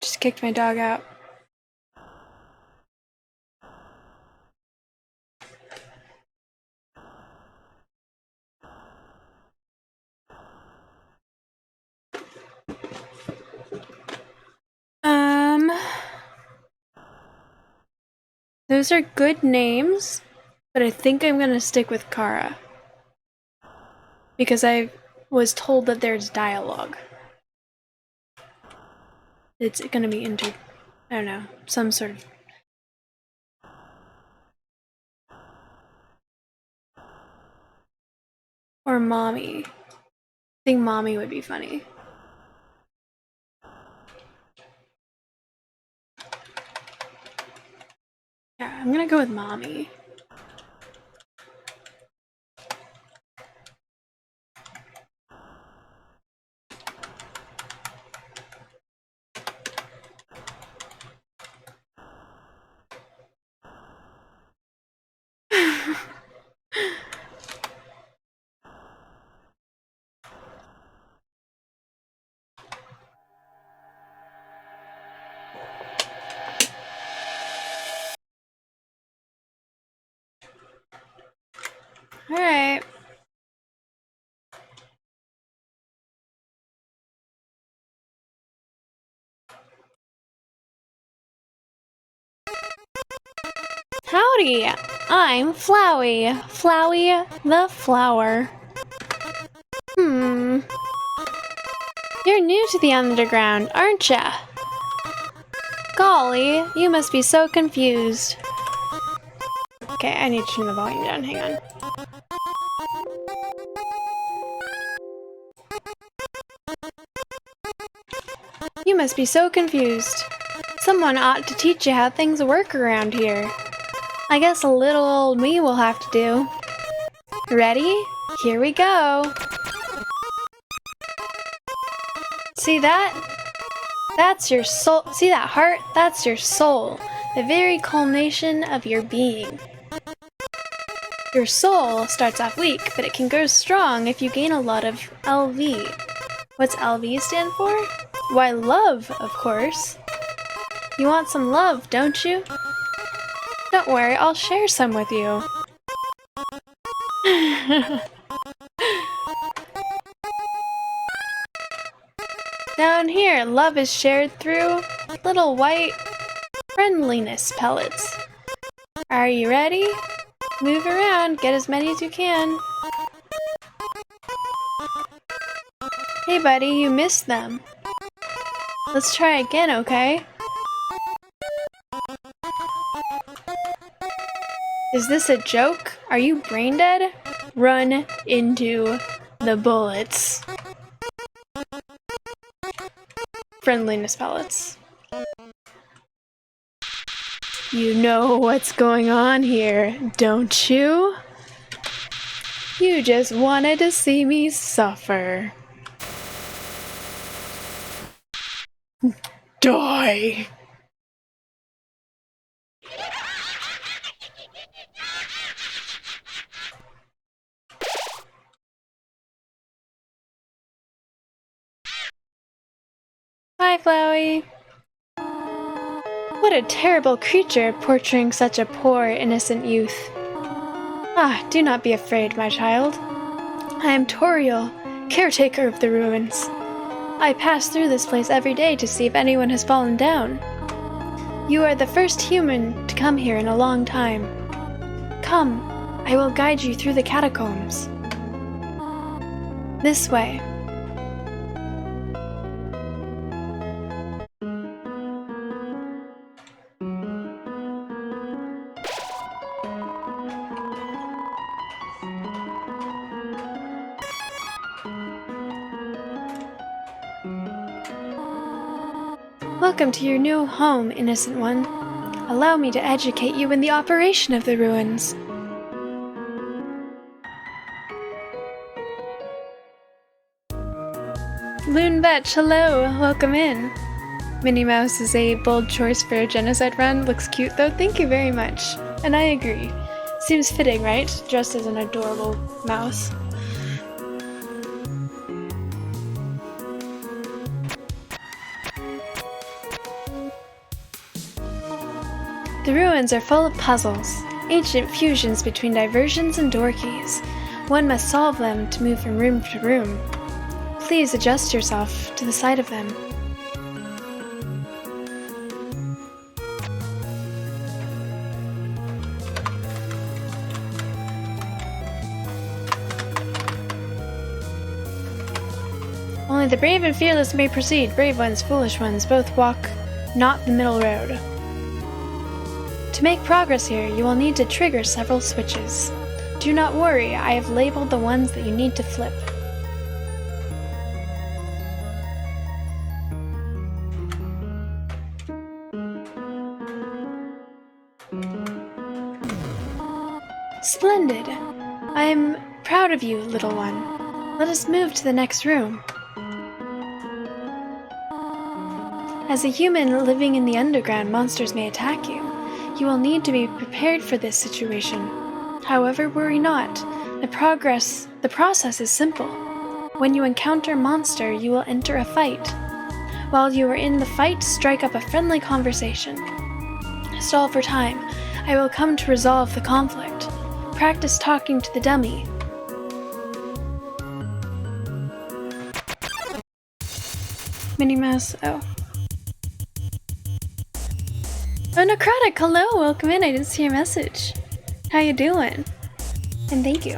Just kicked my dog out. Those are good names, but I think I'm gonna stick with Kara. Because I was told that there's dialogue. It's gonna be I don't know, some sort of... Or Mommy. I think Mommy would be funny. Yeah, I'm gonna go with Mommy. Alright. Howdy! I'm Flowey. Flowey the flower. You're new to the underground, aren't ya? Golly, you must be so confused. Okay, I need to turn the volume down, hang on. You must be so confused. Someone ought to teach you how things work around here. I guess a little old me will have to do. Ready? Here we go. See that? That's your soul. See that heart? That's your soul. The very culmination of your being. Your soul starts off weak, but it can grow strong if you gain a lot of LV. What's LV stand for? Why, love, of course. You want some love, don't you? Don't worry, I'll share some with you. Down here, love is shared through little white friendliness pellets. Are you ready? Move around, get as many as you can. Hey buddy, you missed them. Let's try again, okay? Is this a joke? Are you brain dead? Run into the bullets. Friendliness pellets. You know what's going on here, don't you? You just wanted to see me suffer. Die! Hi, Flowey. What a terrible creature portraying such a poor, innocent youth. Ah, do not be afraid, my child. I am Toriel, caretaker of the ruins. I pass through this place every day to see if anyone has fallen down. You are the first human to come here in a long time. Come, I will guide you through the catacombs. This way. Welcome to your new home, innocent one. Allow me to educate you in the operation of the ruins. Loon Vetch, hello! Welcome in. Minnie Mouse is a bold choice for a genocide run. Looks cute though, thank you very much. And I agree. Seems fitting, right? Dressed as an adorable mouse. The ruins are full of puzzles, ancient fusions between diversions and door keys. One must solve them to move from room to room. Please adjust yourself to the sight of them. Only the brave and fearless may proceed. Brave ones, foolish ones, both walk not the middle road. To make progress here, you will need to trigger several switches. Do not worry, I have labeled the ones that you need to flip. Splendid! I am proud of you, little one. Let us move to the next room. As a human living in the underground, monsters may attack you. You will need to be prepared for this situation. However, worry not. The process is simple. When you encounter a monster, you will enter a fight. While you are in the fight, strike up a friendly conversation. Stall for time. I will come to resolve the conflict. Practice talking to the dummy. Minnie Mouse, oh. Oh, Necrotic, hello, welcome in. I didn't see your message. How you doing? And thank you.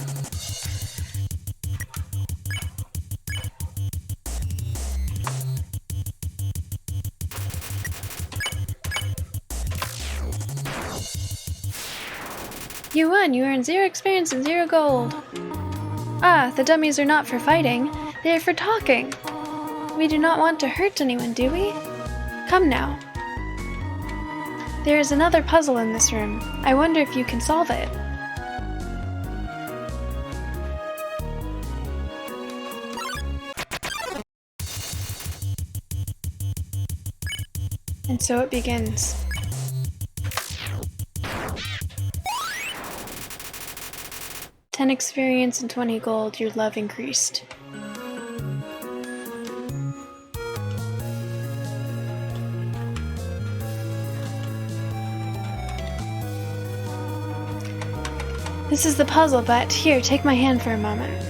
You won. You earned 0 experience and 0 gold. Ah, the dummies are not for fighting. They are for talking. We do not want to hurt anyone, do we? Come now. There is another puzzle in this room. I wonder if you can solve it. And so it begins. $10 experience and 20 gold, your love increased. This is the puzzle, but here, take my hand for a moment.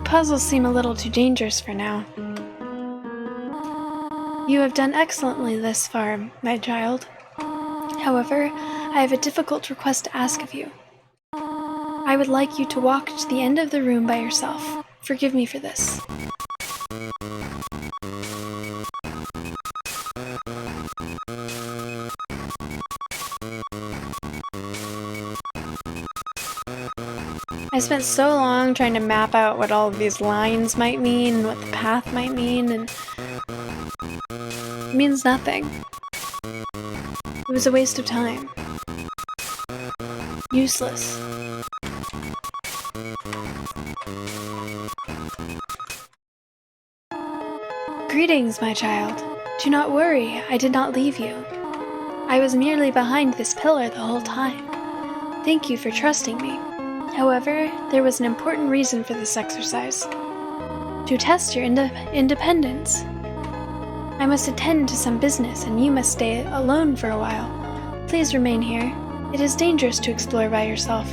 Puzzles seem a little too dangerous for now. You have done excellently thus far, my child. However, I have a difficult request to ask of you. I would like you to walk to the end of the room by yourself. Forgive me for this. I spent so long trying to map out what all of these lines might mean, what the path might mean, and it means nothing. It was a waste of time. Useless. Greetings, my child. Do not worry, I did not leave you. I was merely behind this pillar the whole time. Thank you for trusting me. However, there was an important reason for this exercise. To test your independence. I must attend to some business and you must stay alone for a while. Please remain here. It is dangerous to explore by yourself.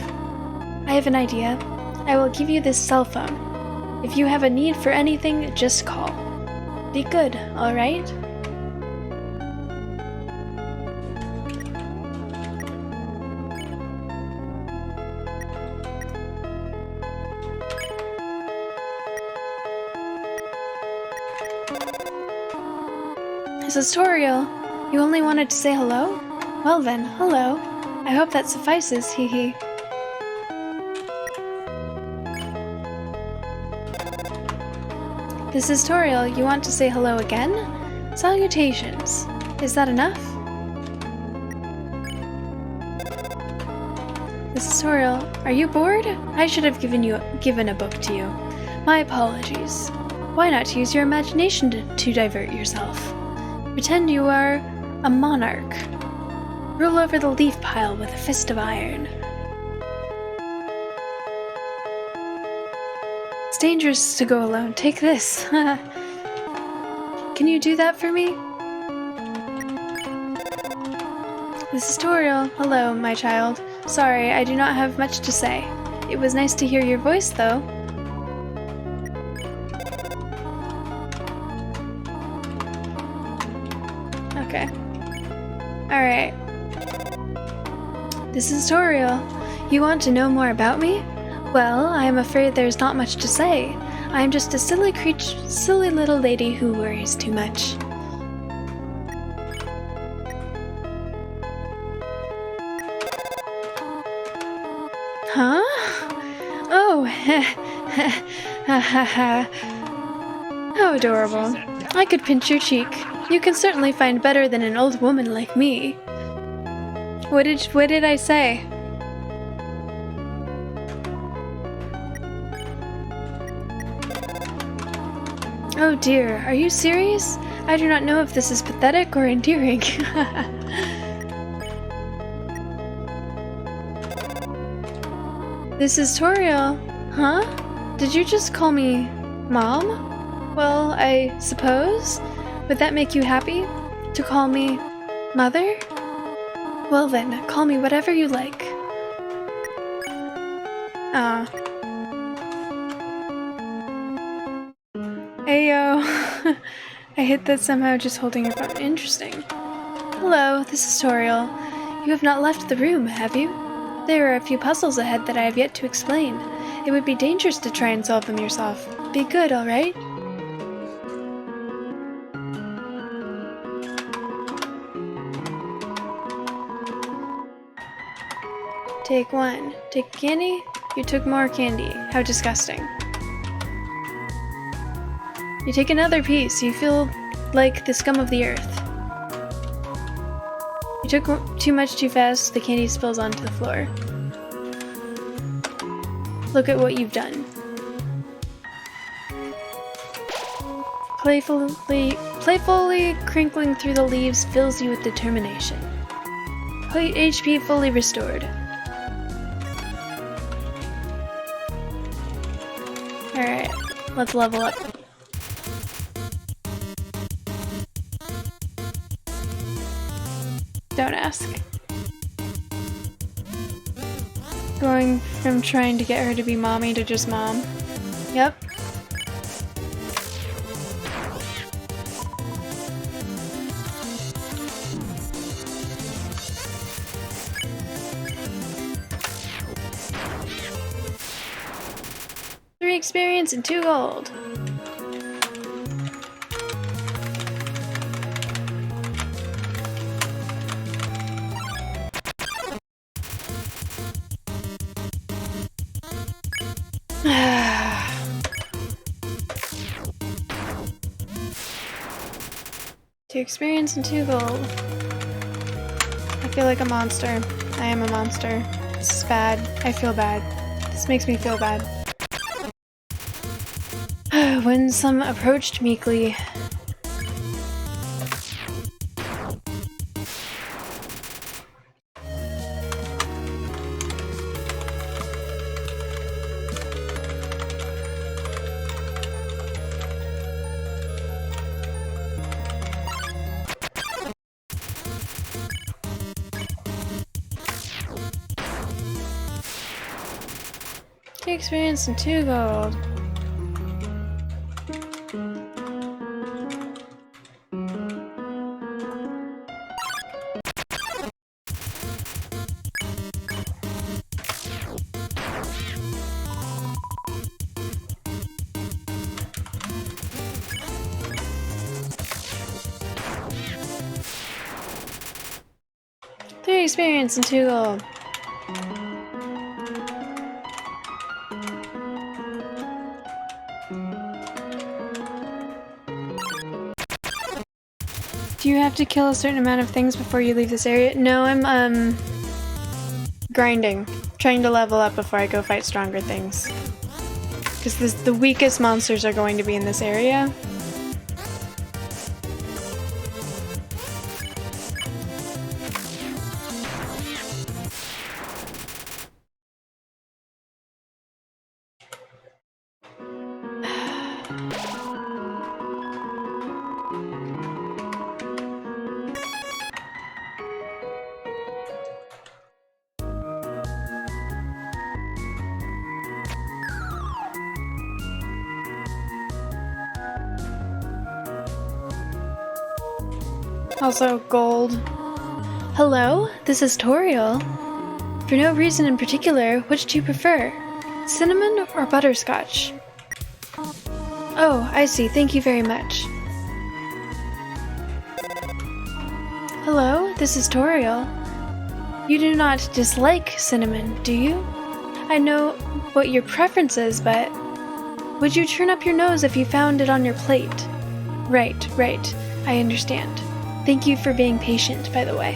I have an idea. I will give you this cell phone. If you have a need for anything, just call. Be good, alright? This tutorial. You only wanted to say hello? Well then, hello. I hope that suffices, hee. This is Toriel. You want to say hello again? Salutations. Is that enough? This is Toriel. Are you bored? I should have given a book to you. My apologies. Why not use your imagination to divert yourself? Pretend you are a monarch. Rule over the leaf pile with a fist of iron. It's dangerous to go alone. Take this. Can you do that for me? This is Toriel. Hello, my child. Sorry, I do not have much to say. It was nice to hear your voice, though. Okay. Alright. This is Toriel. You want to know more about me? Well, I am afraid there's not much to say. I am just a silly little lady who worries too much. Huh? Oh, how adorable. I could pinch your cheek. You can certainly find better than an old woman like me. What did I say? Oh dear, are you serious? I do not know if this is pathetic or endearing. This is Toriel. Huh? Did you just call me Mom? Well, I suppose. Would that make you happy? To call me Mother? Well then, call me whatever you like. Ah. Ayo. I hit that somehow just holding your phone. Interesting. Hello, this is Toriel. You have not left the room, have you? There are a few puzzles ahead that I have yet to explain. It would be dangerous to try and solve them yourself. Be good, alright? Take one. Take candy? You took more candy. How disgusting. You take another piece. You feel like the scum of the earth. You took too much too fast. The candy spills onto the floor. Look at what you've done. Playfully crinkling through the leaves fills you with determination. HP fully restored. Alright, let's level up. Don't ask. Going from trying to get her to be mommy to just mom. Yep. Three experience and 2 gold. Two experience and 2 gold. I feel like a monster. I am a monster. This is bad. I feel bad. This makes me feel bad. When some approached meekly. Two experience and 2 gold. Three experience and 2 gold. Do you have to kill a certain amount of things before you leave this area? No, I'm, grinding. Trying to level up before I go fight stronger things. Because the weakest monsters are going to be in this area. Also, gold. Hello, this is Toriel. For no reason in particular, which do you prefer? Cinnamon or butterscotch? Oh, I see. Thank you very much. Hello, this is Toriel. You do not dislike cinnamon, do you? I know what your preference is, but would you turn up your nose if you found it on your plate? Right, right. I understand. Thank you for being patient, by the way.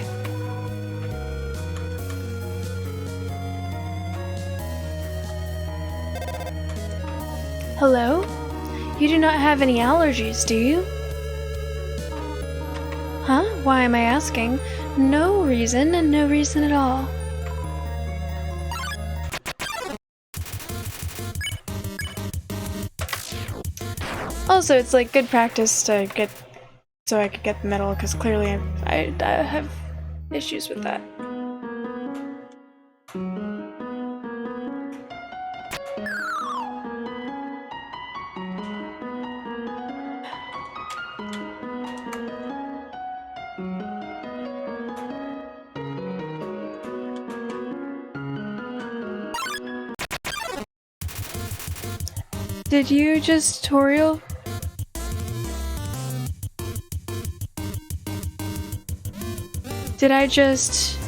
Hello? You do not have any allergies, do you? Huh? Why am I asking? No reason, and no reason at all. Also, it's like good practice to get so I could get the medal, because clearly I have issues with that. Did you just tutorial? Did I just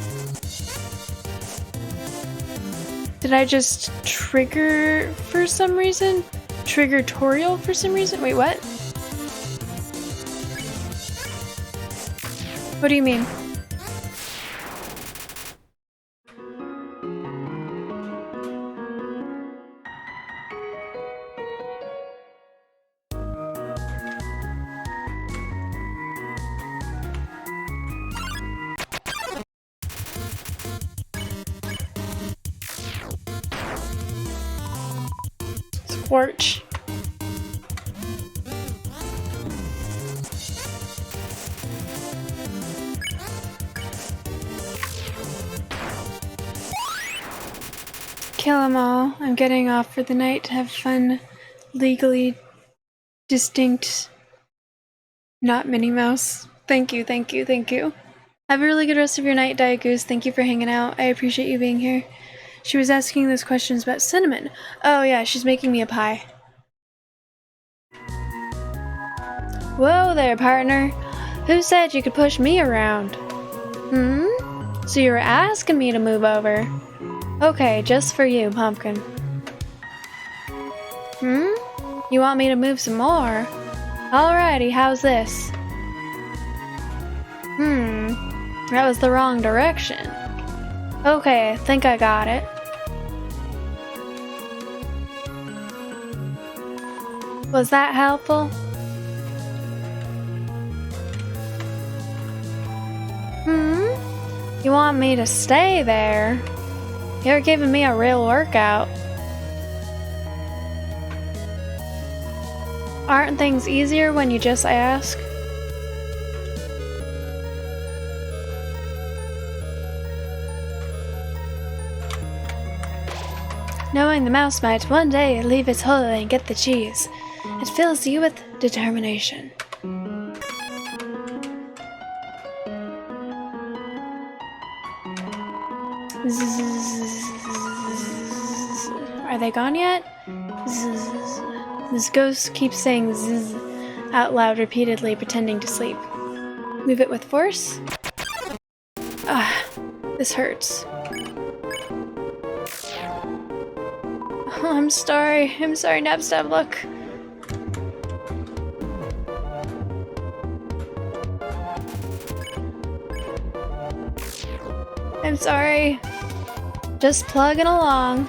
trigger for some reason? Trigger tutorial for some reason? Wait, what? What do you mean? Squarch. Kill them all. I'm getting off for the night to have fun, legally distinct, not Minnie Mouse. Thank you, thank you, thank you. Have a really good rest of your night, Diet Goose. Thank you for hanging out. I appreciate you being here. She was asking those questions about cinnamon. Oh yeah, she's making me a pie. Whoa there, partner. Who said you could push me around? So you were asking me to move over. Okay, just for you, Pumpkin. You want me to move some more? Alrighty, how's this? That was the wrong direction. Okay, I think I got it. Was that helpful? You want me to stay there? You're giving me a real workout. Aren't things easier when you just ask? Knowing the mouse might one day leave its hole and get the cheese, it fills you with determination. Are they gone yet? This ghost keeps saying zzz out loud repeatedly, pretending to sleep. Move it with force? This hurts. Oh, I'm sorry, Nabstab, look. I'm sorry. Just plugging along.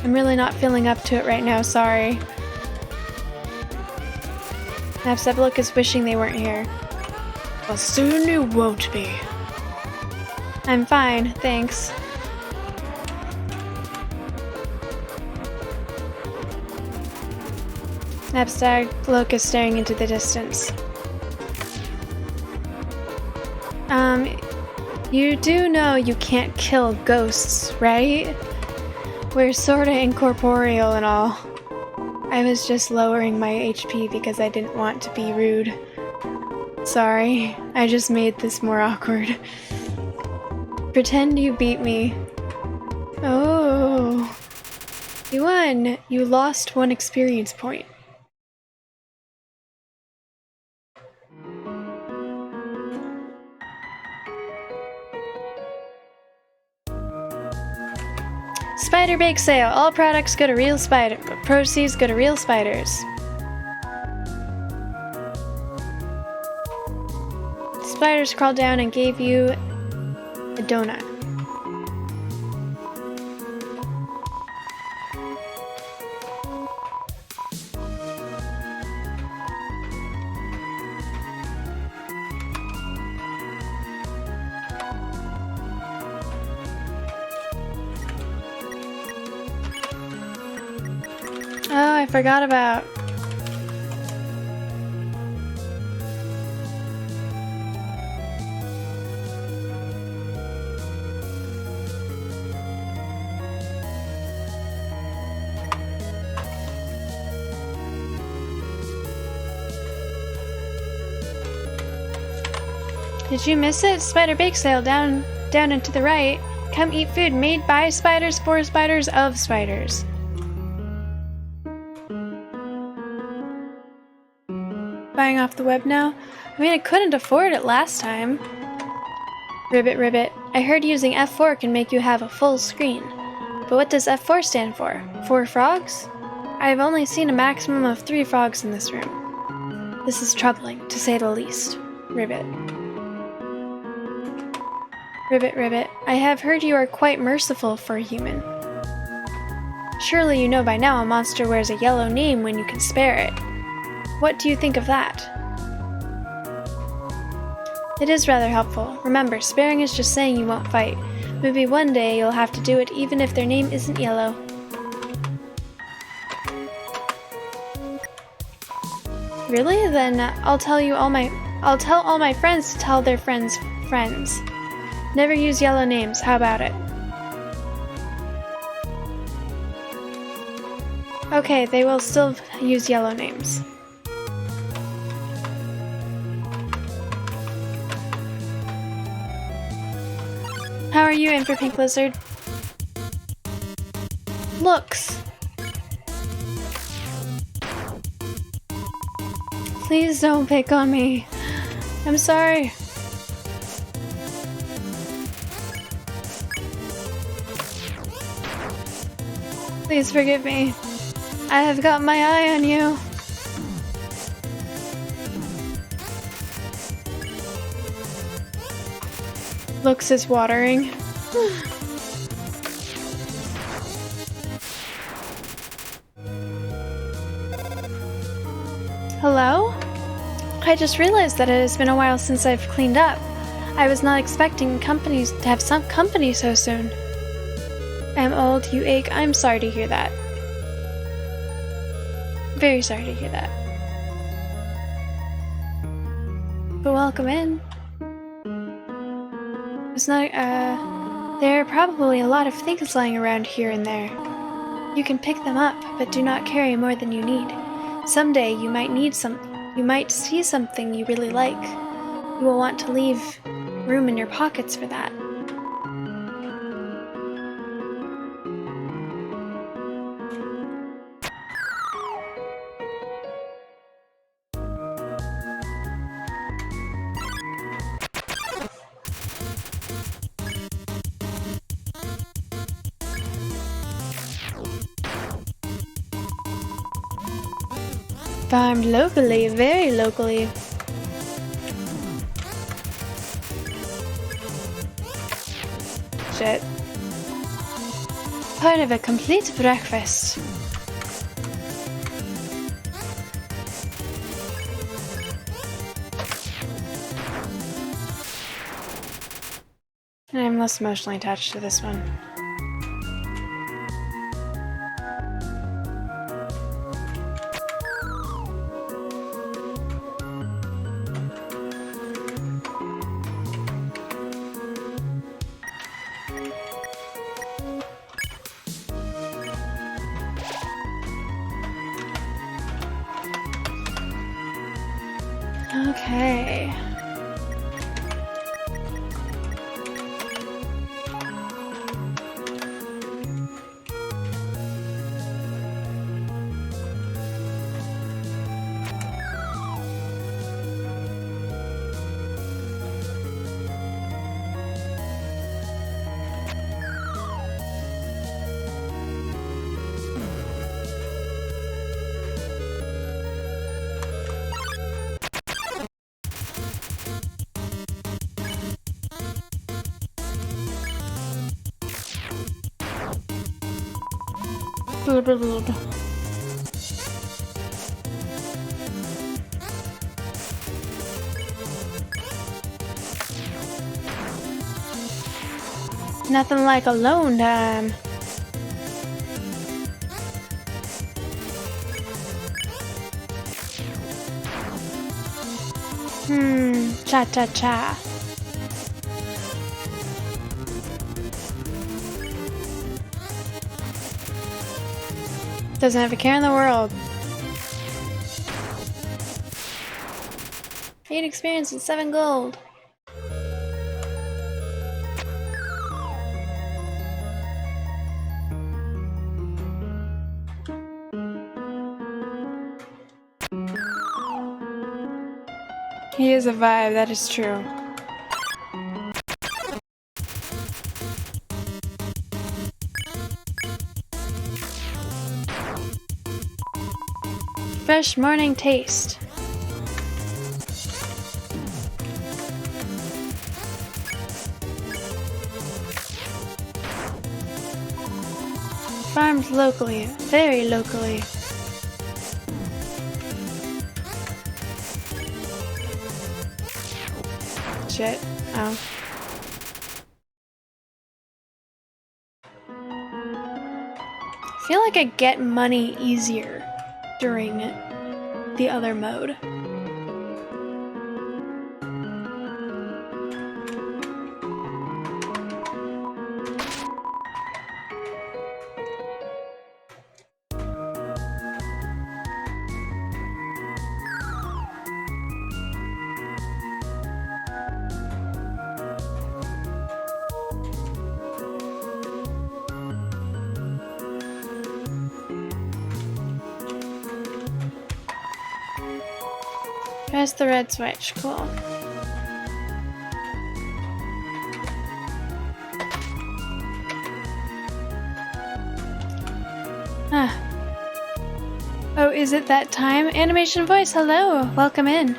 I'm really not feeling up to it right now, sorry. Napstablook is wishing they weren't here. Well, soon you won't be. I'm fine, thanks. Napstablook is staring into the distance. You do know you can't kill ghosts, right? We're sorta incorporeal and all. I was just lowering my HP because I didn't want to be rude. Sorry, I just made this more awkward. Pretend you beat me. Oh. You won. You lost 1 experience point. Spider bake sale. All products go to real spider. Proceeds go to real spiders. Spiders crawled down and gave you a donut. Oh, I forgot about. Did you miss it? Spider bake sale down and to the right. Come eat food made by spiders for spiders of spiders. Buying off the web now? I mean, I couldn't afford it last time. Ribbit, ribbit. I heard using F4 can make you have a full screen. But what does F4 stand for? 4 frogs? I have only seen a maximum of 3 frogs in this room. This is troubling, to say the least. Ribbit. Ribbit, ribbit. I have heard you are quite merciful for a human. Surely you know by now a monster wears a yellow name when you can spare it. What do you think of that? It is rather helpful. Remember, sparing is just saying you won't fight. Maybe one day you'll have to do it even if their name isn't yellow. Really? Then I'll tell all my friends to tell their friends' friends. Never use yellow names. How about it? Okay, they will still use yellow names. How are you, Emperor Pink Lizard? Looks. Please don't pick on me. I'm sorry. Please forgive me. I have got my eye on you. Looks is watering. Hello? I just realized that it has been a while since I've cleaned up. I was not expecting companies to have some company so soon. I'm old, you ache. I'm sorry to hear that. Very sorry to hear that. But welcome in. It's not, there are probably a lot of things lying around here and there. You can pick them up, but do not carry more than you need. Someday you might you might see something you really like. You will want to leave room in your pockets for that. Farmed locally, very locally. Shit. Part of a complete breakfast. And I'm less emotionally attached to this one. Okay. Nothing like alone time. Cha-cha-cha. Doesn't have a care in the world. 8 experience and 7 gold. He is a vibe, that is true. Fresh morning taste. Farmed locally, very locally. Shit. Oh. I feel like I get money easier during the other mode. Press the red switch, cool. Ah. Oh, is it that time? Animation voice, hello! Welcome in.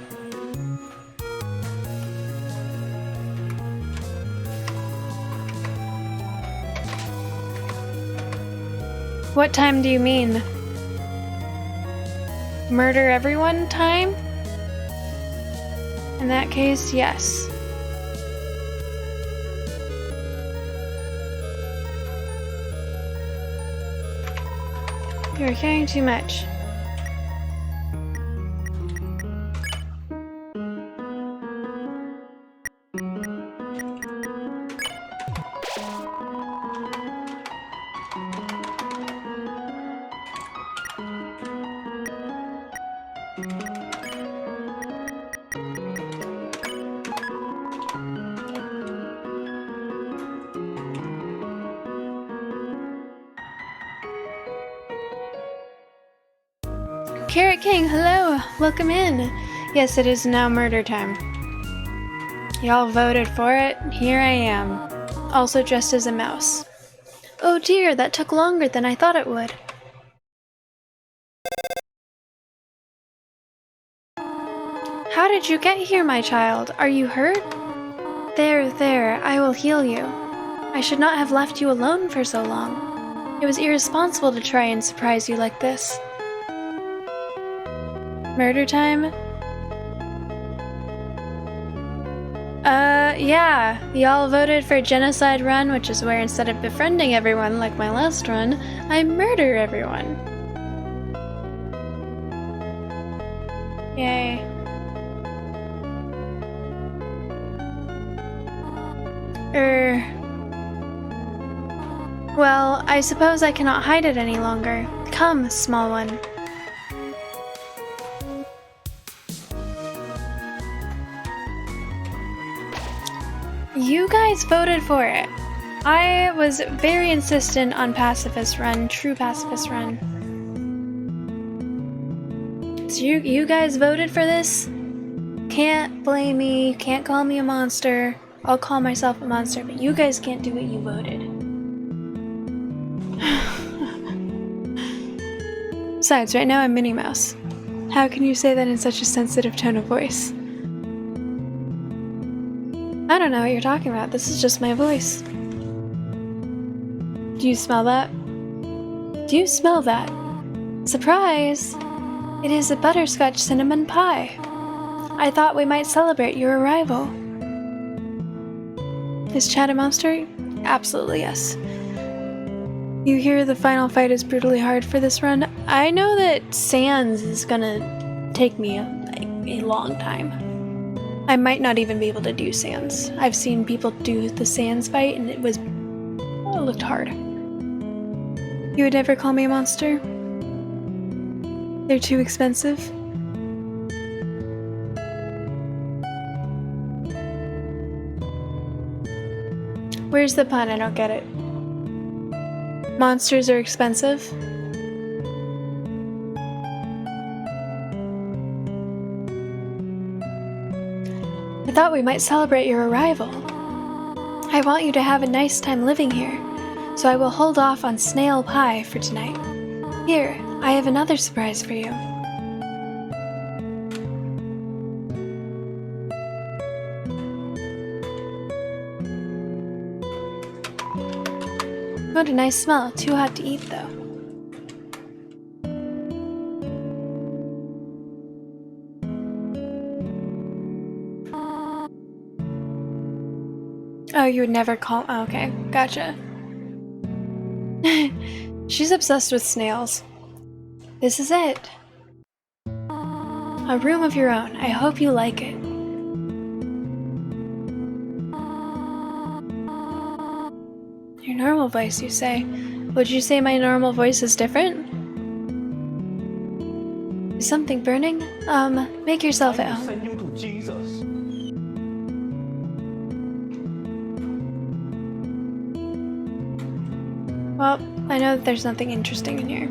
What time do you mean? Murder everyone time? In that case, yes. You're caring too much. Carrot King, hello! Welcome in! Yes, it is now murder time. Y'all voted for it, here I am. Also dressed as a mouse. Oh dear, that took longer than I thought it would. How did you get here, my child? Are you hurt? There, I will heal you. I should not have left you alone for so long. It was irresponsible to try and surprise you like this. Murder time? Yeah. Y'all voted for Genocide Run, which is where instead of befriending everyone like my last run, I murder everyone. Yay. Well, I suppose I cannot hide it any longer. Come, small one. You guys voted for it. I was very insistent on pacifist run, true pacifist run. So you guys voted for this? Can't blame me, can't call me a monster. I'll call myself a monster, but you guys can't do what you voted. Besides, right now I'm Minnie Mouse. How can you say that in such a sensitive tone of voice? I don't know what you're talking about. This is just my voice. Do you smell that? Do you smell that? Surprise! It is a butterscotch cinnamon pie. I thought we might celebrate your arrival. Is Chad a monster? Absolutely yes. You hear the final fight is brutally hard for this run? I know that Sans is gonna take me a long time. I might not even be able to do Sans. I've seen people do the Sans fight and it looked hard. You would never call me a monster? They're too expensive? Where's the pun? I don't get it. Monsters are expensive? I thought we might celebrate your arrival. I want you to have a nice time living here, so I will hold off on snail pie for tonight. Here, I have another surprise for you. What a nice smell. Too hot to eat, though. Oh, you would never call... Oh, okay, gotcha. She's obsessed with snails. This is it. A room of your own. I hope you like it. Your normal voice, you say? Would you say my normal voice is different? Is something burning? Make yourself at home. Send him to Jesus. Well, I know that there's nothing interesting in here.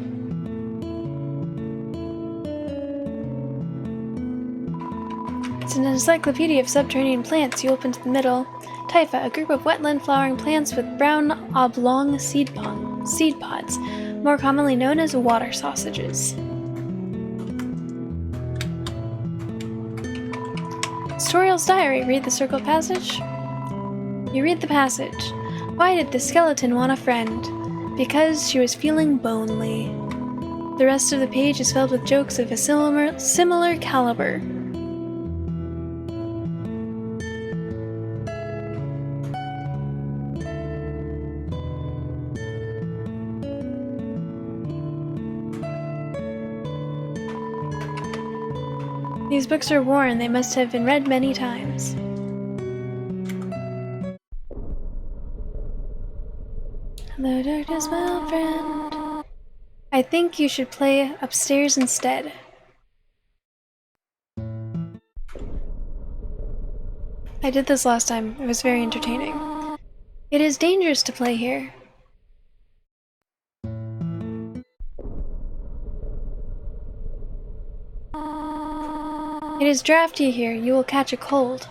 It's an encyclopedia of subterranean plants. You open to the middle. Typha, a group of wetland flowering plants with brown oblong seed pods, more commonly known as water sausages. Tutorial's diary. Read the circle passage. You read the passage. Why did the skeleton want a friend? Because she was feeling bonely. The rest of the page is filled with jokes of a similar caliber. These books are worn. They must have been read many times. Hello, darkness, my old friend. I think you should play upstairs instead. I did this last time. It was very entertaining. It is dangerous to play here. It is drafty here. You will catch a cold.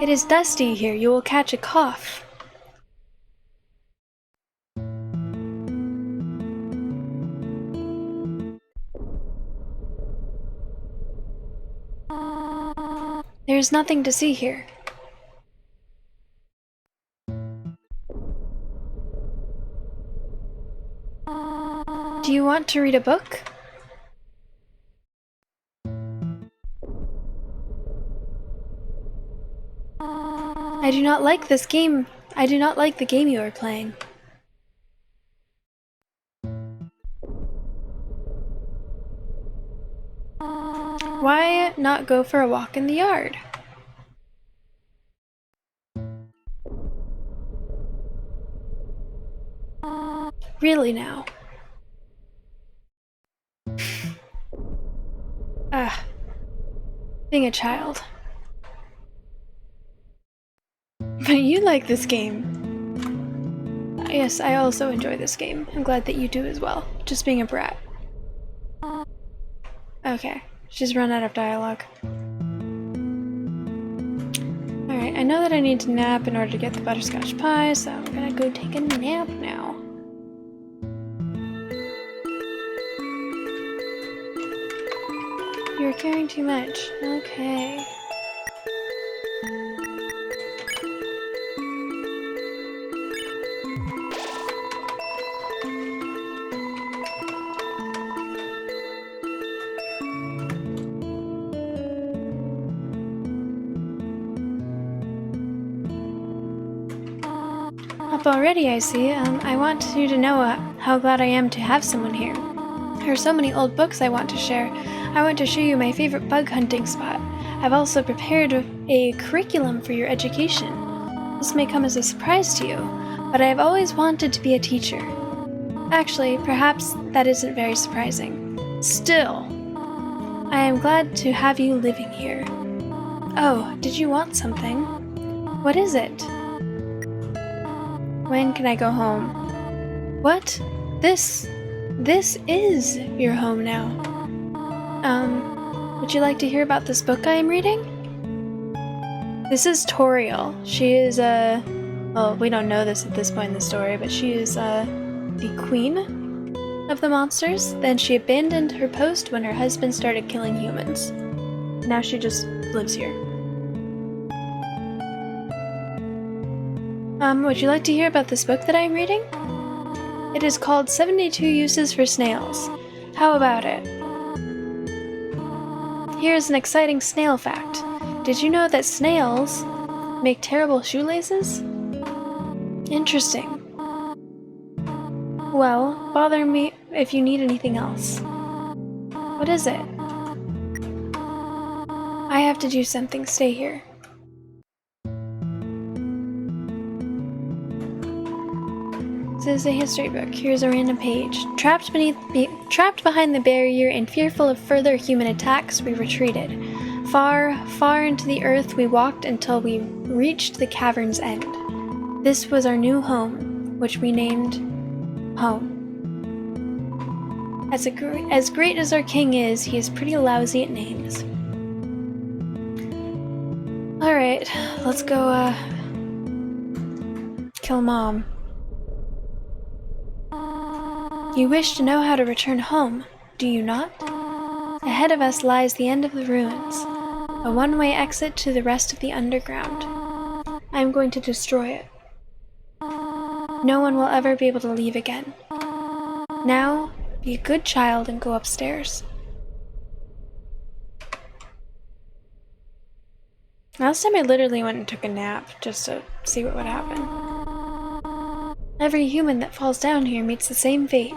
It is dusty here. You will catch a cough. There's nothing to see here. Do you want to read a book? I do not like this game. I do not like the game you are playing. Why not go for a walk in the yard? Really now? Ah, being a child. But you like this game. Yes, I also enjoy this game. I'm glad that you do as well. Just being a brat. Okay, she's run out of dialogue. Alright, I know that I need to nap in order to get the butterscotch pie, so I'm gonna go take a nap now. You're caring too much. Okay. Up already, I see. I want you to know how glad I am to have someone here. There are so many old books I want to share. I want to show you my favorite bug hunting spot. I've also prepared a curriculum for your education. This may come as a surprise to you, but I have always wanted to be a teacher. Actually, perhaps that isn't very surprising. Still, I am glad to have you living here. Oh, did you want something? What is it? When can I go home? What? This is your home now. Would you like to hear about this book I am reading? This is Toriel. She is well, we don't know this at this point in the story, but she is the queen of the monsters. Then she abandoned her post when her husband started killing humans. Now she just lives here. Would you like to hear about this book that I am reading? It is called 72 Uses for Snails. How about it? Here's an exciting snail fact. Did you know that snails make terrible shoelaces? Interesting. Well, bother me if you need anything else. What is it? I have to do something. Stay here. This is a history book. Here's a random page. Trapped behind the barrier and fearful of further human attacks, we retreated. Far, far into the earth we walked until we reached the cavern's end. This was our new home, which we named Home. As great as our king is, he is pretty lousy at names. Alright, let's go, kill Mom. You wish to know how to return home, do you not? Ahead of us lies the end of the ruins, a one-way exit to the rest of the underground. I am going to destroy it. No one will ever be able to leave again. Now, be a good child and go upstairs. Last time I literally went and took a nap just to see what would happen. Every human that falls down here meets the same fate.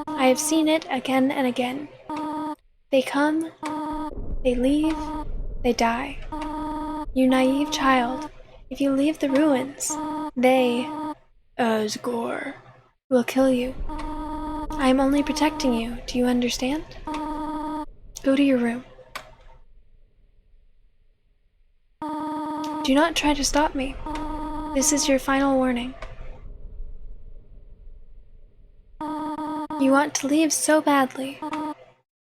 I have seen it again and again. They come, they leave, they die. You naive child, if you leave the ruins, they, Asgore, will kill you. I am only protecting you, do you understand? Go to your room. Do not try to stop me. This is your final warning. You want to leave so badly.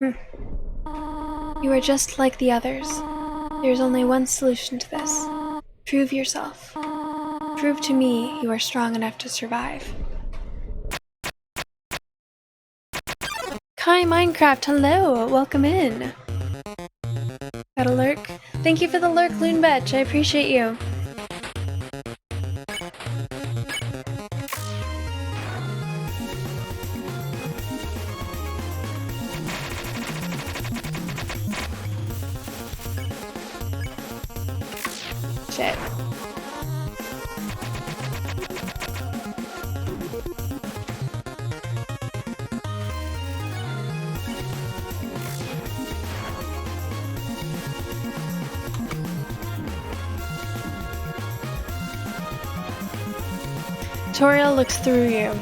You are just like the others. There's only one solution to this. Prove yourself. Prove to me you are strong enough to survive. Kai Minecraft, hello! Welcome in! Gotta lurk Thank you for the lurk, Loon Betch. I appreciate you. Shit. Toriel looks through you.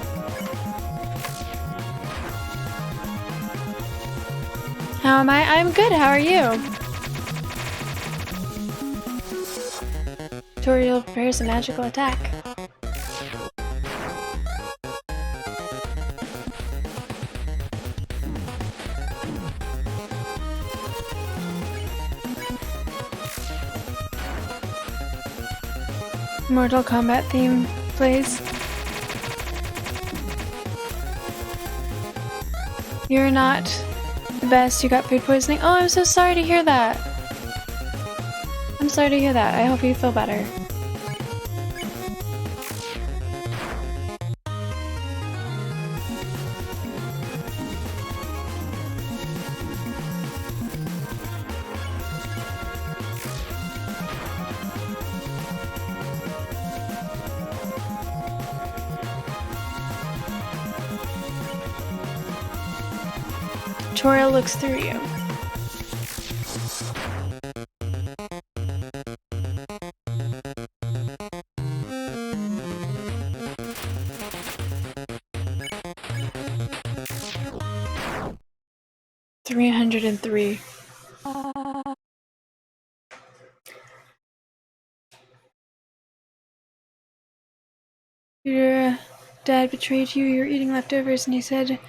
How am I? I'm good, how are you? Toriel prepares a magical attack. Mortal Kombat theme plays. You're not the best, you got food poisoning. Oh, I'm so sorry to hear that. I'm sorry to hear that. I hope you feel better. Toriel looks through you. $303. Your dad betrayed you. You were eating leftovers, and he said it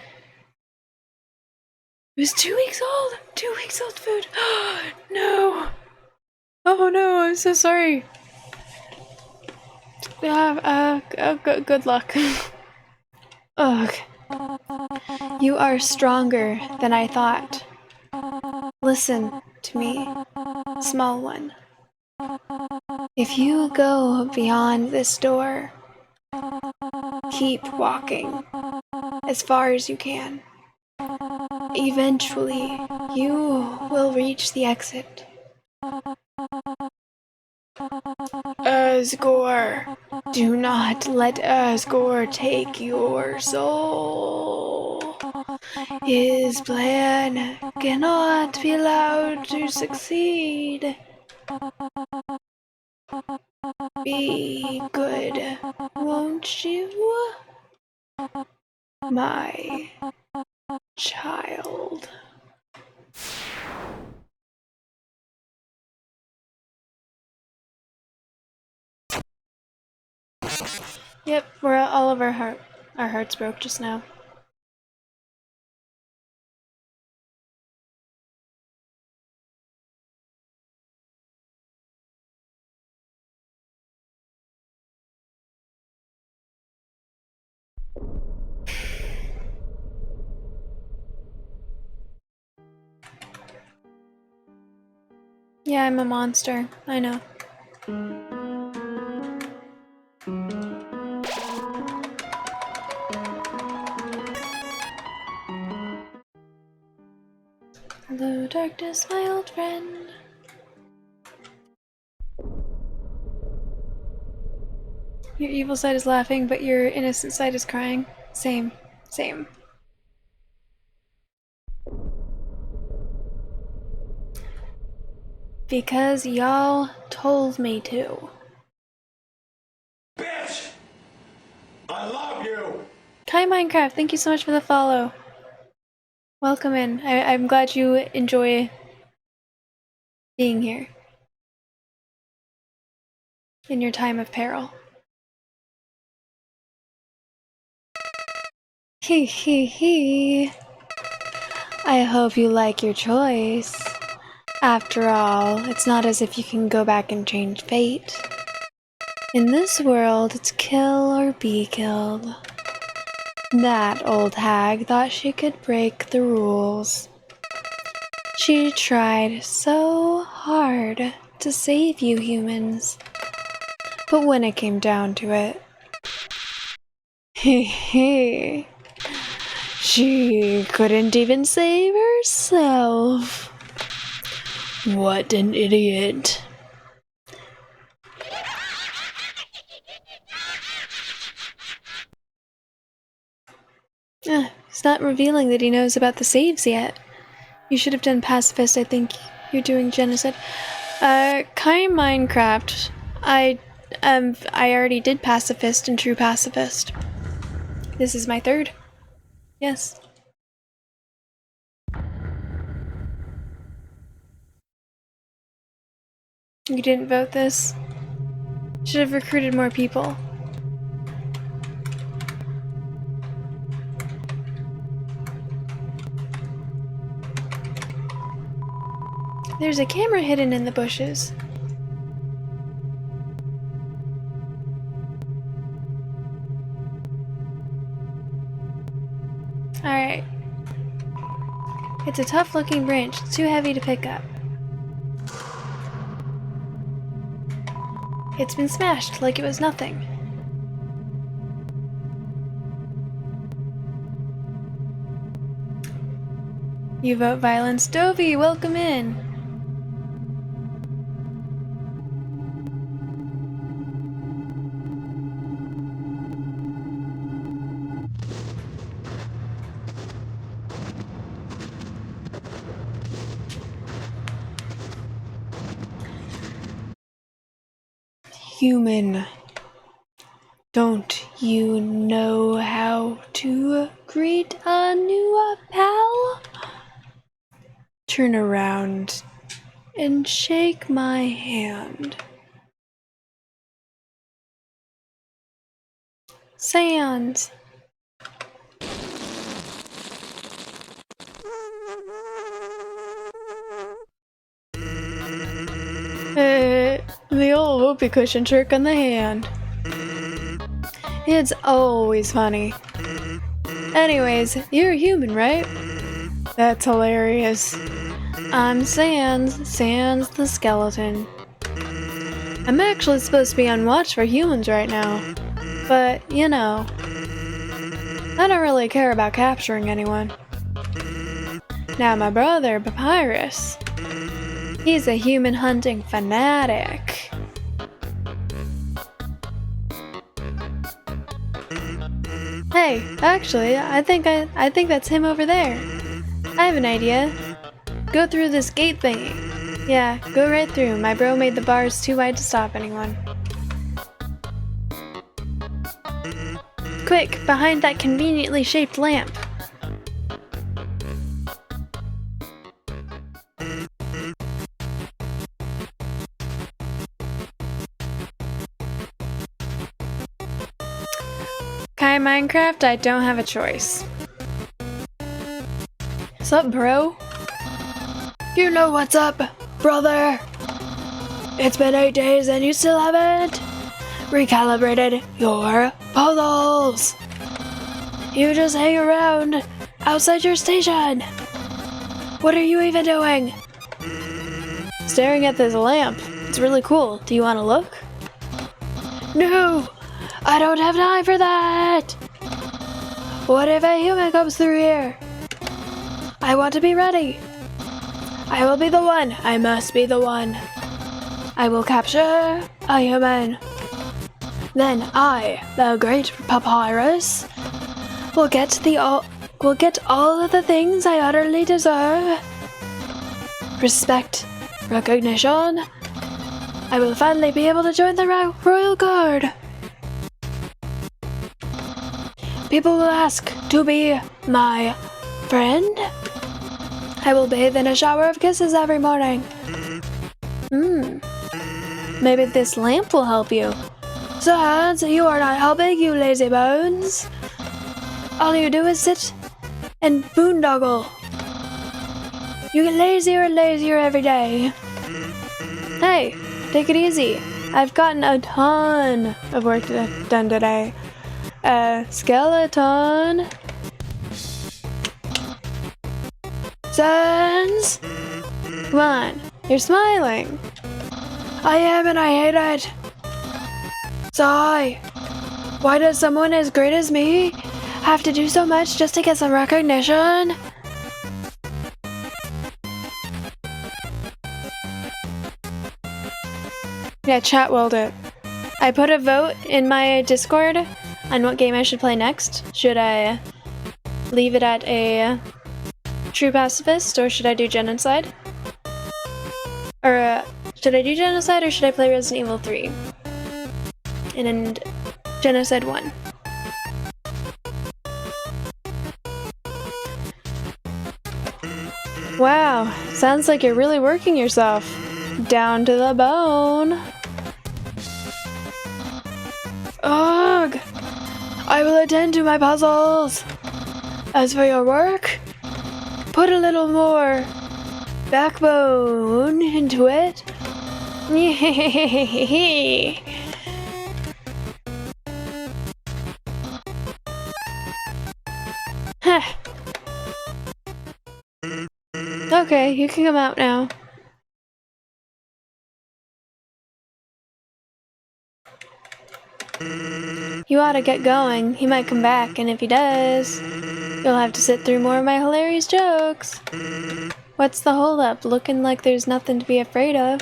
was 2 weeks old. 2 weeks old food. No. Oh no, I'm so sorry. Good luck. Ugh. You are stronger than I thought. Listen to me, small one. If you go beyond this door, keep walking as far as you can. Eventually, you will reach the exit. Asgore, do not let Asgore take your soul. His plan cannot be allowed to succeed. Be good, won't you? My child. Yep, we're all of our hearts broke just now. Yeah, I'm a monster. I know. Hello, darkness, my old friend. Your evil side is laughing, but your innocent side is crying. Same. Same. Because y'all told me to. Bitch! I love you! Kai Minecraft, thank you so much for the follow. Welcome in. I'm glad you enjoy being here. In your time of peril. Hee hee hee. I hope you like your choice. After all, it's not as if you can go back and change fate. In this world, it's kill or be killed. That old hag thought she could break the rules. She tried so hard to save you humans. But when it came down to it, she couldn't even save herself. What an idiot. He's not revealing that he knows about the saves yet. You should have done pacifist. I think you're doing genocide. Kind Minecraft. I already did pacifist and true pacifist. This is my third. Yes. You didn't vote this? Should have recruited more people. There's a camera hidden in the bushes. Alright. It's a tough looking branch. It's too heavy to pick up. It's been smashed like it was nothing. You vote violence. Dovey, welcome in. Human, don't you know how to greet a new pal? Turn around and shake my hand. Sans. The old whoopee cushion trick on the hand. It's always funny. Anyways, you're a human, right? That's hilarious. I'm Sans the skeleton. I'm actually supposed to be on watch for humans right now, but you know, I don't really care about capturing anyone. Now my brother, Papyrus, he's a human hunting fanatic. Hey, actually, I think that's him over there. I have an idea. Go through this gate thingy. Yeah, go right through. My bro made the bars too wide to stop anyone. Quick, behind that conveniently shaped lamp. Kind Minecraft, I don't have a choice. What's up, bro? You know what's up, brother? It's been 8 days and you still haven't recalibrated your puzzles. You just hang around outside your station. What are you even doing? Staring at this lamp. It's really cool. Do you want to look? No! I don't have time for that! What if a human comes through here? I want to be ready. I will be the one. I must be the one. I will capture a human. Then I, the great Papyrus, will get all of the things I utterly deserve. Respect, recognition. I will finally be able to join the Royal Guard. People will ask to be my friend. I will bathe in a shower of kisses every morning. Maybe this lamp will help you. Sans, you are not helping, you lazy bones. All you do is sit and boondoggle. You get lazier and lazier every day. Hey, take it easy. I've gotten a ton of work done today. Skeleton. Sans! Come on, you're smiling. I am and I hate it! Sigh! Why does someone as great as me have to do so much just to get some recognition? Yeah, chat willed it. I put a vote in my Discord on what game I should play next. Should I leave it at a true pacifist, or should I do genocide? Or should I do genocide, or should I play Resident Evil 3? And genocide 1. Wow, sounds like you're really working yourself. Down to the bone. Ugh! I will attend to my puzzles! As for your work, put a little more backbone into it. Heh. Okay, you can come out now. You ought to get going. He might come back, and if he does, you'll have to sit through more of my hilarious jokes. What's the holdup? Looking like there's nothing to be afraid of.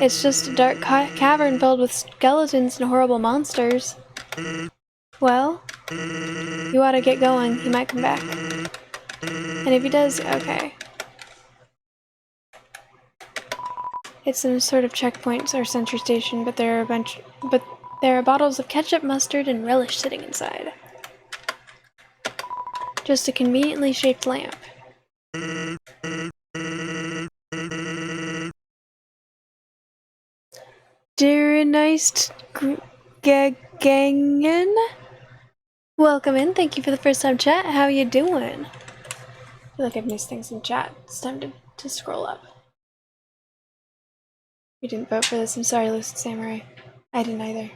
It's just a dark cavern filled with skeletons and horrible monsters. Well, you ought to get going. He might come back. And if he does, okay. It's some sort of checkpoint or sentry station, but there are bottles of ketchup, mustard, and relish sitting inside. Just a conveniently shaped lamp. Dear nice gangen. Welcome in. Thank you for the first time chat. How you doing? I feel like I've missed things in chat. It's time to scroll up. You didn't vote for this. I'm sorry, Lucid Samurai. I didn't either.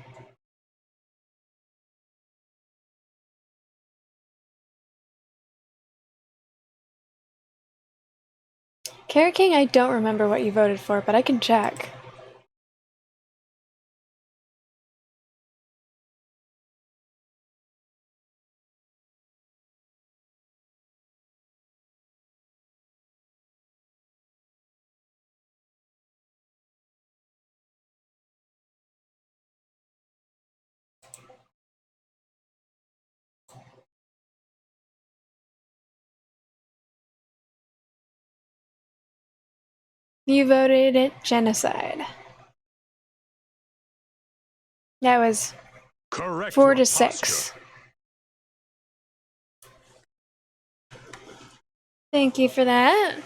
Carrot King, I don't remember what you voted for, but I can check. You voted it genocide. That was Correct 4 your to 6. posture. Thank you for that.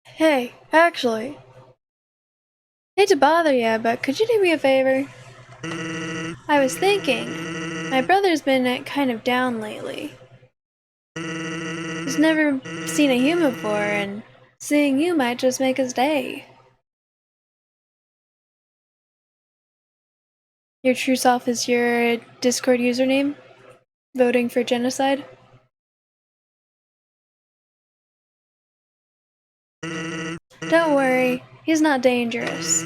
Hey, actually, hate to bother you, but could you do me a favor? I was thinking, my brother's been kind of down lately. He's never seen a human before, and seeing you might just make his day. Your true self is your Discord username? Voting for genocide? Don't worry, he's not dangerous.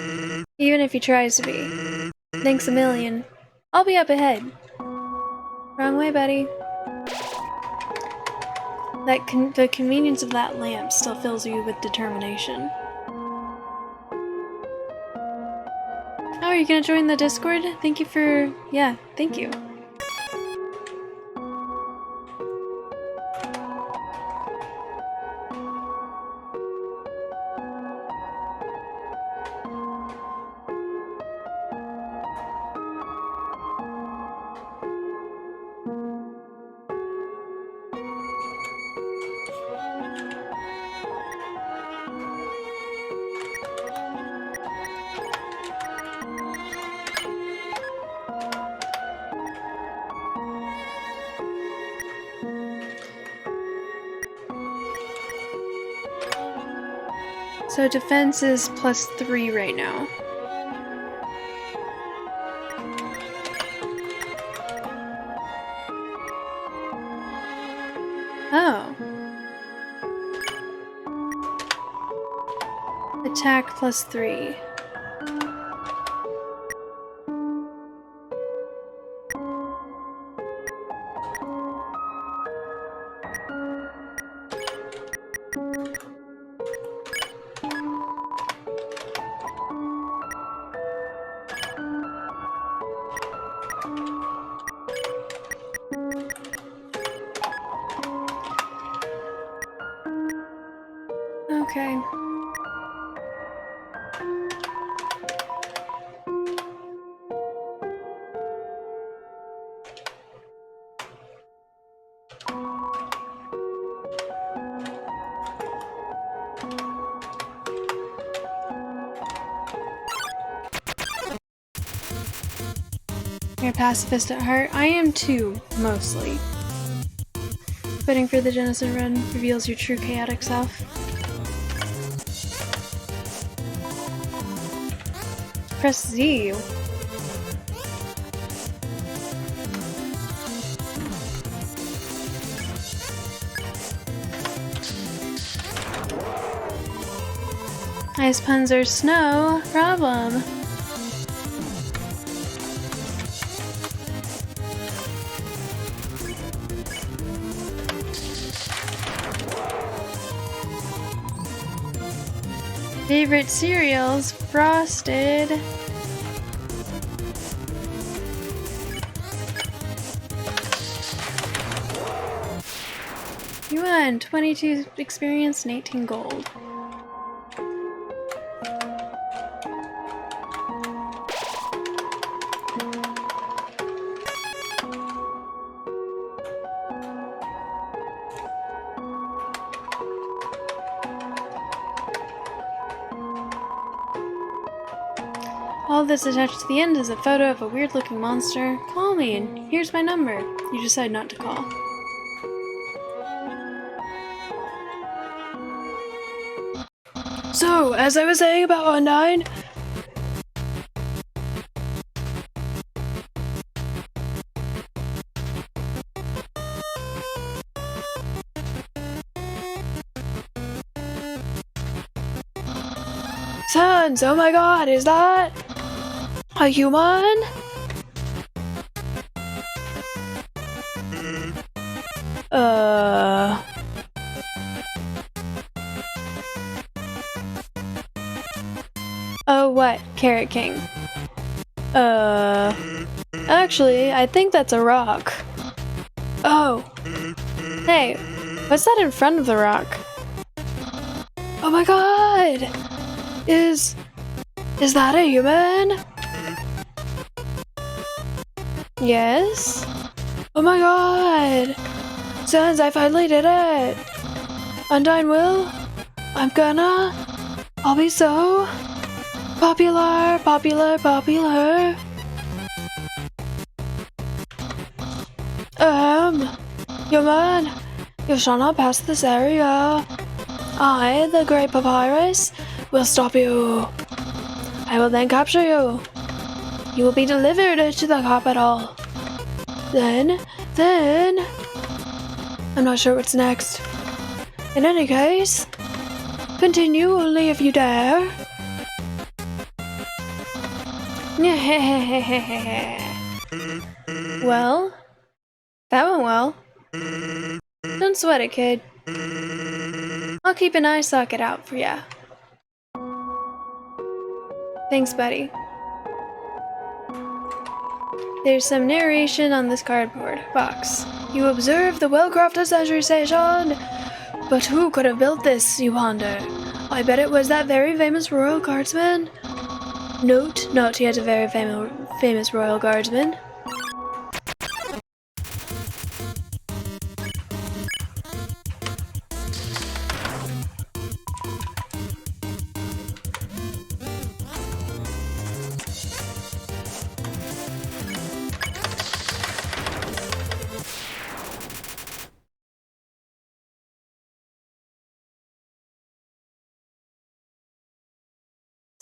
Even if he tries to be. Thanks a million. I'll be up ahead. Wrong way, buddy. The convenience of that lamp still fills you with determination. Oh, are you gonna join the Discord? Thank you for... yeah, thank you. So defense is +3 right now. Attack +3. Okay. You're a pacifist at heart. I am too, mostly. Quitting for the Genocide run reveals your true chaotic self. Press Z. Ice puns are no problem. Favorite cereals? Frosted. You won 22 experience and 18 gold. All this attached to the end is a photo of a weird-looking monster. Call me, and here's my number. You decide not to call. So, as I was saying about Undyne... Sons, oh my god, is that... a human? Oh, what? Carrot King. Actually, I think that's a rock. Oh. Hey, what's that in front of the rock? Oh my god! Is that a human? Yes? Oh my god! Sons, I finally did it! Undyne will? I'll be so popular, popular, popular. Human, you shall not pass this area. I, the Great Papyrus, will stop you. I will then capture you. You will be delivered to the capital. Then, I'm not sure what's next. In any case, continue only if you dare. Well, that went well. Don't sweat it, kid. I'll keep an eye socket out for ya. Thanks, buddy. There's some narration on this cardboard box. You observe the well-crafted treasure station. But who could have built this, you wonder? I bet it was that very famous royal guardsman. Note, not yet a very famous royal guardsman.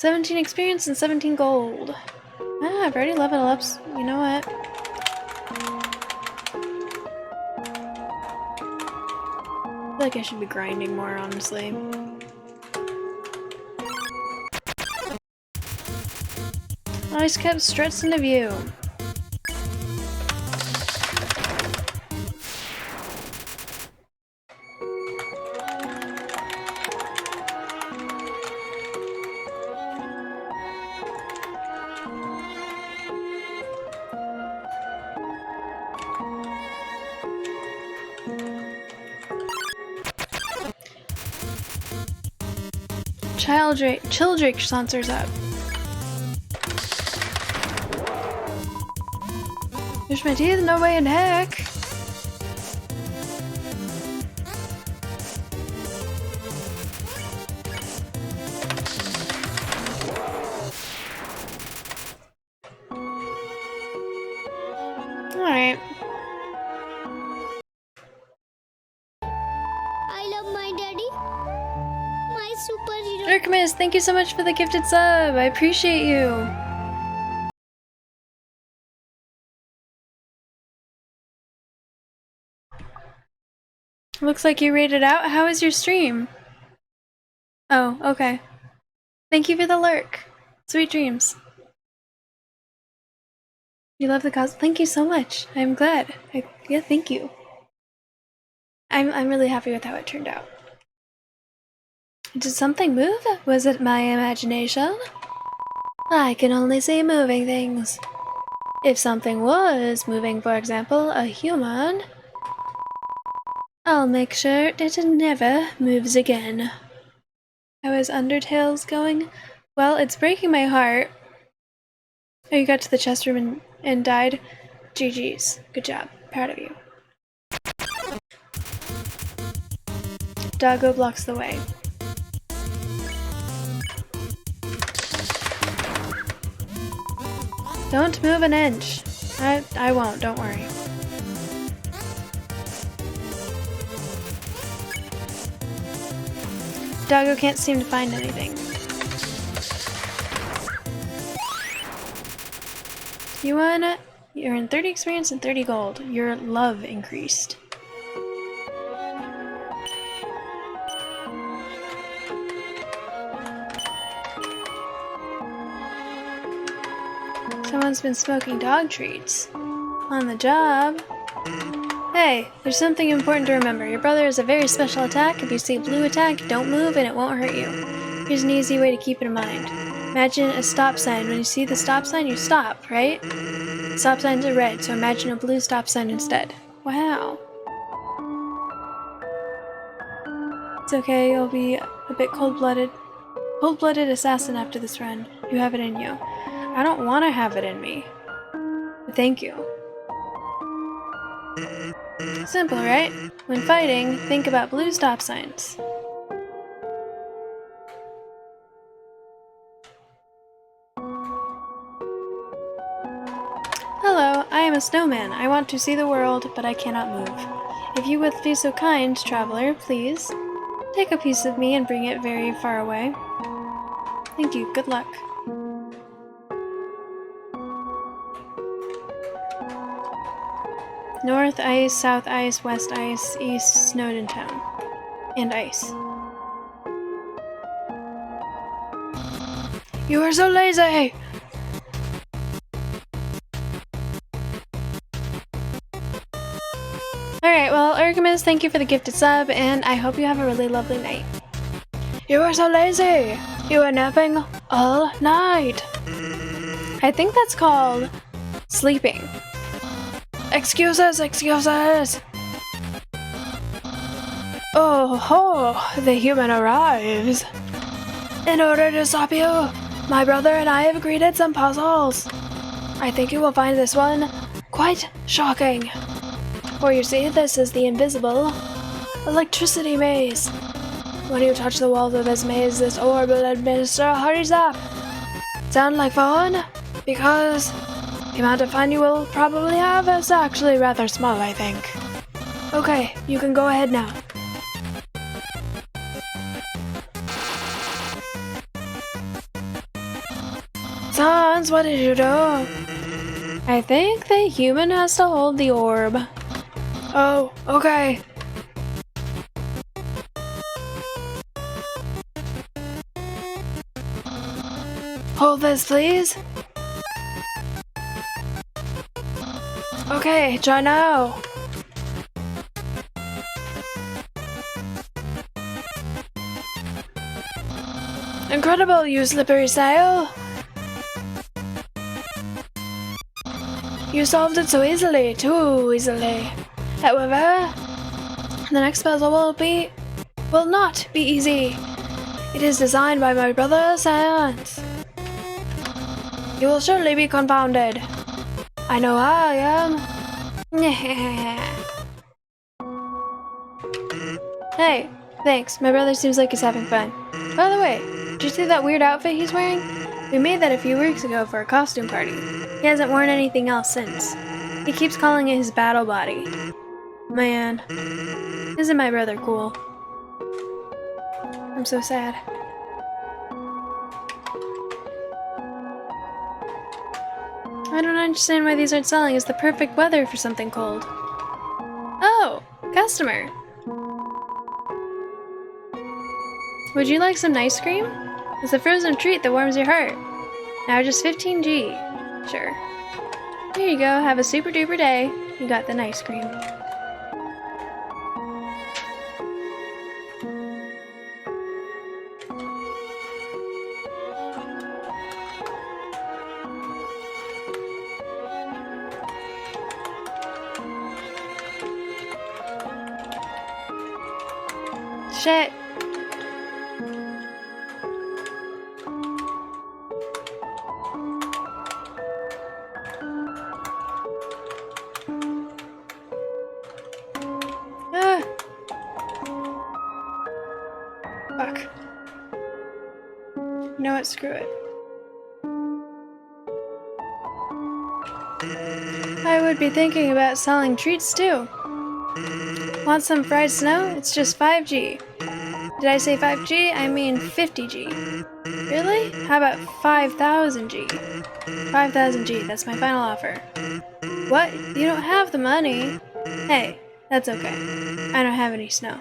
$17 experience and 17 gold. Ah, I've already leveled up. You know what? I feel like I should be grinding more, honestly. Nice kept struts into view. Childrake sensors up. There's my teeth, no way in heck. Alright. I love my daddy. My superhero. Archimedes, thank you so much for the gifted sub. I appreciate you. Looks like you rated out. How is your stream? Oh, okay. Thank you for the lurk. Sweet dreams. You love the cos. Thank you so much. I'm glad. Yeah, thank you. I'm really happy with how it turned out. Did something move? Was it my imagination? I can only see moving things. If something was moving, for example, a human, I'll make sure it never moves again. How is Undertale's going? Well, it's breaking my heart. Oh, you got to the chest room and died? GG's. Good job. Proud of you. Doggo blocks the way. Don't move an inch. I won't, don't worry. Doggo can't seem to find anything. You won. You earned 30 experience and 30 gold. Your love increased. Someone's been smoking dog treats. On the job. Hey, there's something important to remember. Your brother has a very special attack. If you see blue attack, don't move and it won't hurt you. Here's an easy way to keep it in mind. Imagine a stop sign. When you see the stop sign, you stop, right? Stop signs are red, so imagine a blue stop sign instead. Wow. It's okay, you'll be a bit cold-blooded. Cold-blooded assassin after this run. You have it in you. I don't want to have it in me. But thank you. Simple, right? When fighting, think about blue stop signs. Hello, I am a snowman. I want to see the world, but I cannot move. If you would be so kind, traveler, please take a piece of me and bring it very far away. Thank you. Good luck. North ice, south ice, west ice, east Snowden town. And ice. You are so lazy! Alright, well, Archimedes, thank you for the gifted sub, and I hope you have a really lovely night. You are so lazy! You are napping all night! I think that's called sleeping. Excuses, excuses! Oh ho, the human arrives. In order to stop you, my brother and I have created some puzzles. I think you will find this one quite shocking. For you see, this is the invisible electricity maze. When you touch the walls of this maze, this orb will administer a hurry zap. Sound like fun? Because the amount of fun you will probably have is actually rather small, I think. Okay, you can go ahead now. Sans, what did you do? I think the human has to hold the orb. Oh, okay. Hold this, please. Okay, try now. Incredible, you slippery snail. You solved it so easily, too easily. However, the next puzzle will not be easy. It is designed by my brother Science. You will surely be confounded. I know I am. Hey, thanks. My brother seems like he's having fun. By the way, did you see that weird outfit he's wearing? We made that a few weeks ago for a costume party. He hasn't worn anything else since. He keeps calling it his battle body. Man, isn't my brother cool? I'm so sad. I don't understand why these aren't selling. It's the perfect weather for something cold. Oh, customer. Would you like some ice cream? It's a frozen treat that warms your heart. Now just 15G. Sure. Here you go, have a super duper day. You got the ice cream. Shit. Fuck. You know what? Screw it. I would be thinking about selling treats too. Want some fried snow? It's just 5G. Did I say 5G? I mean 50G. Really? How about 5000G? 5000G, that's my final offer. What? You don't have the money? Hey, that's okay. I don't have any snow.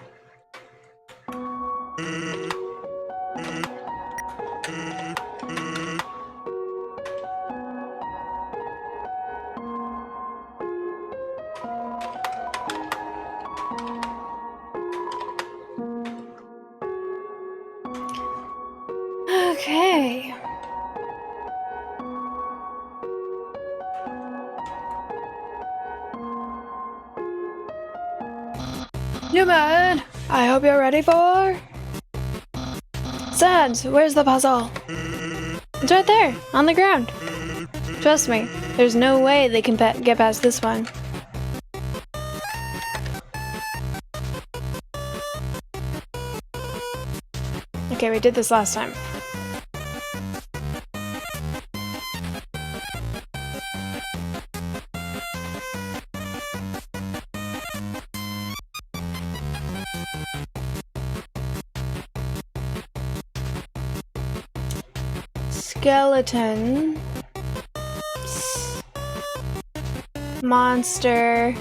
Okay. Newman, I hope you're ready for... Sans, where's the puzzle? It's right there, on the ground. Trust me, there's no way they can get past this one. Okay, we did this last time. Skeleton. Monster.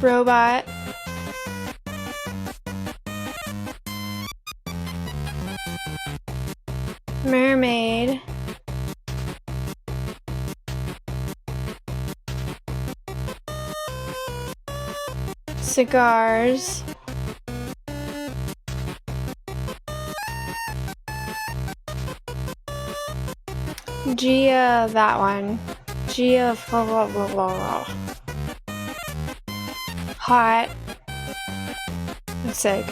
Robot. Mermaid. Cigars. Gia, that one. Gia, blah, blah, blah. Hot. And sick.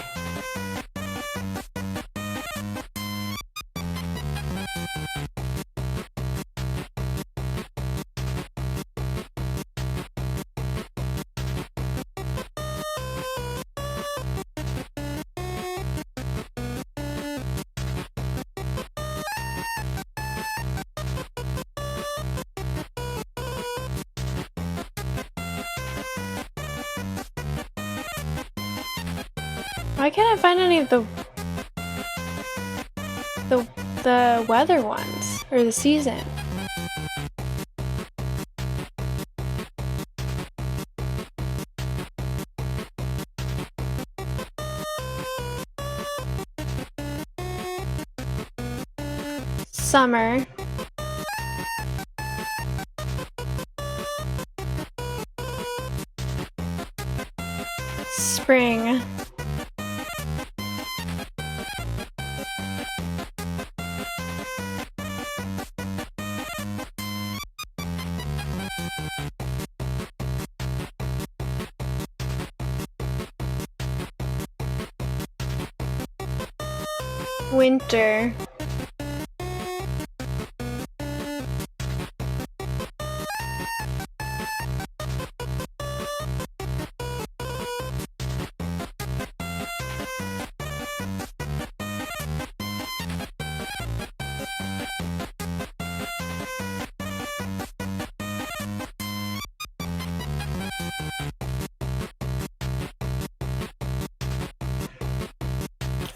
Why can't I find any of the weather ones or the season? Summer. Spring. Winter.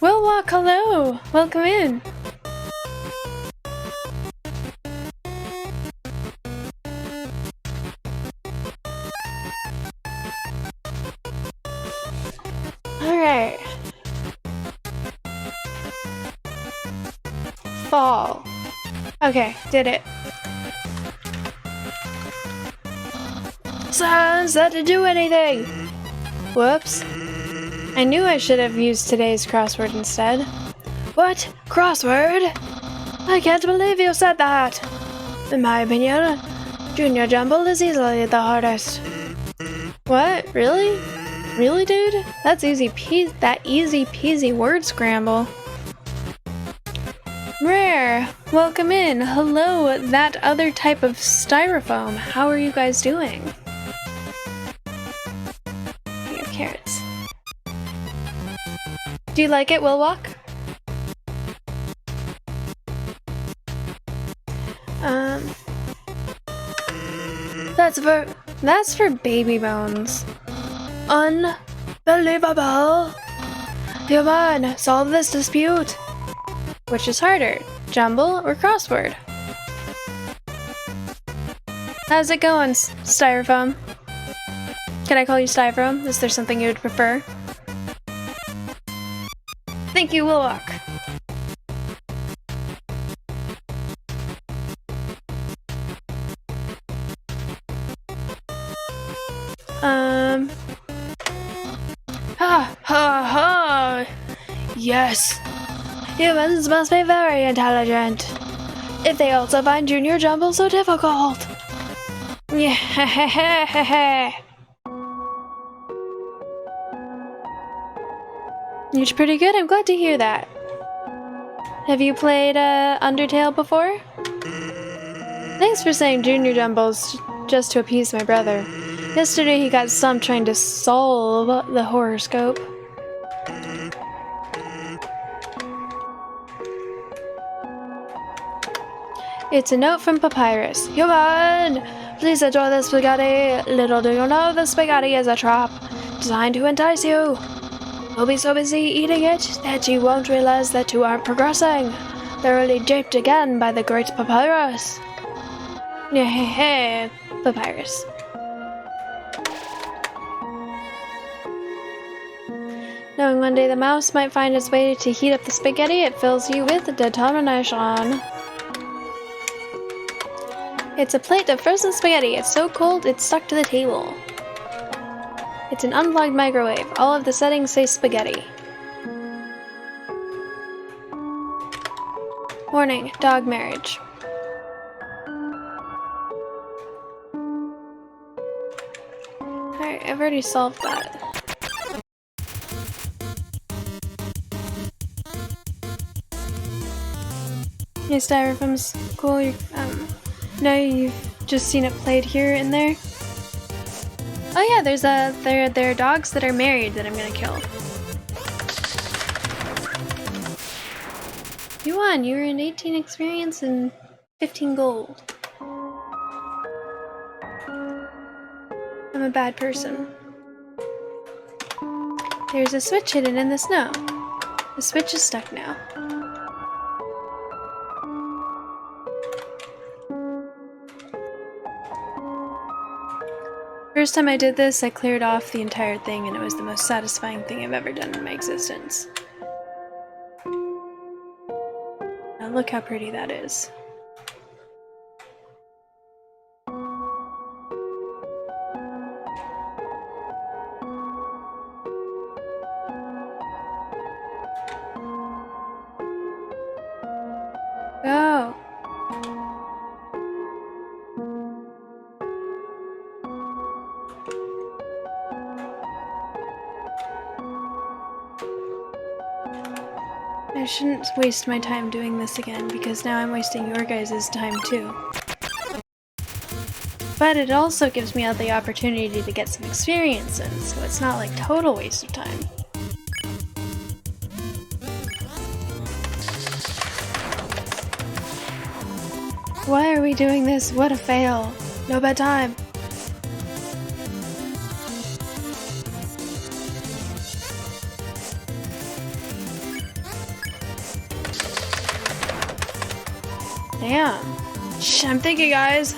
Willock, hello! Welcome in! Alright. Fall. Okay, did it. Sounds that to do anything! Whoops. I knew I should have used today's crossword instead. What? Crossword? I can't believe you said that! In my opinion, Junior Jumble is easily the hardest. What? Really? Really, dude? That's easy peasy word scramble. Rare! Welcome in! Hello, that other type of styrofoam. How are you guys doing? We have carrots. Do you like it, Willock? That's for baby bones. Unbelievable! Human, solve this dispute! Which is harder, jumble or crossword? How's it going, Styrofoam? Can I call you Styrofoam? Is there something you would prefer? Thank you, Willock. Ha ha ha! Yes! Humans must be very intelligent. If they also find Junior Jumble so difficult. Yeah. You're pretty good, I'm glad to hear that. Have you played Undertale before? Thanks for saying Junior Jumbles just to appease my brother. Yesterday he got stumped trying to solve the horoscope. It's a note from Papyrus. Human! Please enjoy the spaghetti. Little do you know the spaghetti is a trap designed to entice you. You'll be so busy eating it that you won't realize that you aren't progressing. Thoroughly japed again by the great Papyrus. Yeah, Papyrus. Knowing one day the mouse might find its way to heat up the spaghetti, it fills you with determination. It's a plate of frozen spaghetti. It's so cold it's stuck to the table. It's an unplugged microwave. All of the settings say spaghetti. Warning, dog marriage. Alright, I've already solved that. Hey, Styrofoam's cool. Now you've just seen it played here and there. Oh yeah, there are dogs that are married that I'm gonna kill. You won. You were in 18 experience and 15 gold. I'm a bad person. There's a switch hidden in the snow. The switch is stuck now. First time I did this, I cleared off the entire thing and it was the most satisfying thing I've ever done in my existence. Now look how pretty that is. Go! I shouldn't waste my time doing this again, because now I'm wasting your guys' time too. But it also gives me the opportunity to get some experience in, so it's not like total waste of time. Why are we doing this? What a fail! No bedtime! Damn. Shh, I'm thinking, guys.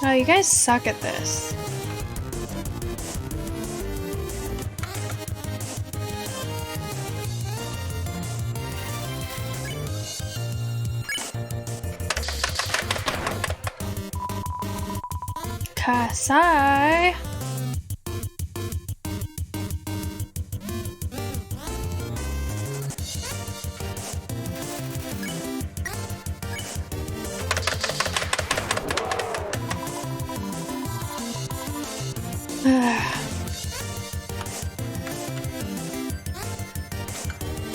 Oh, you guys suck at this. Kasai. I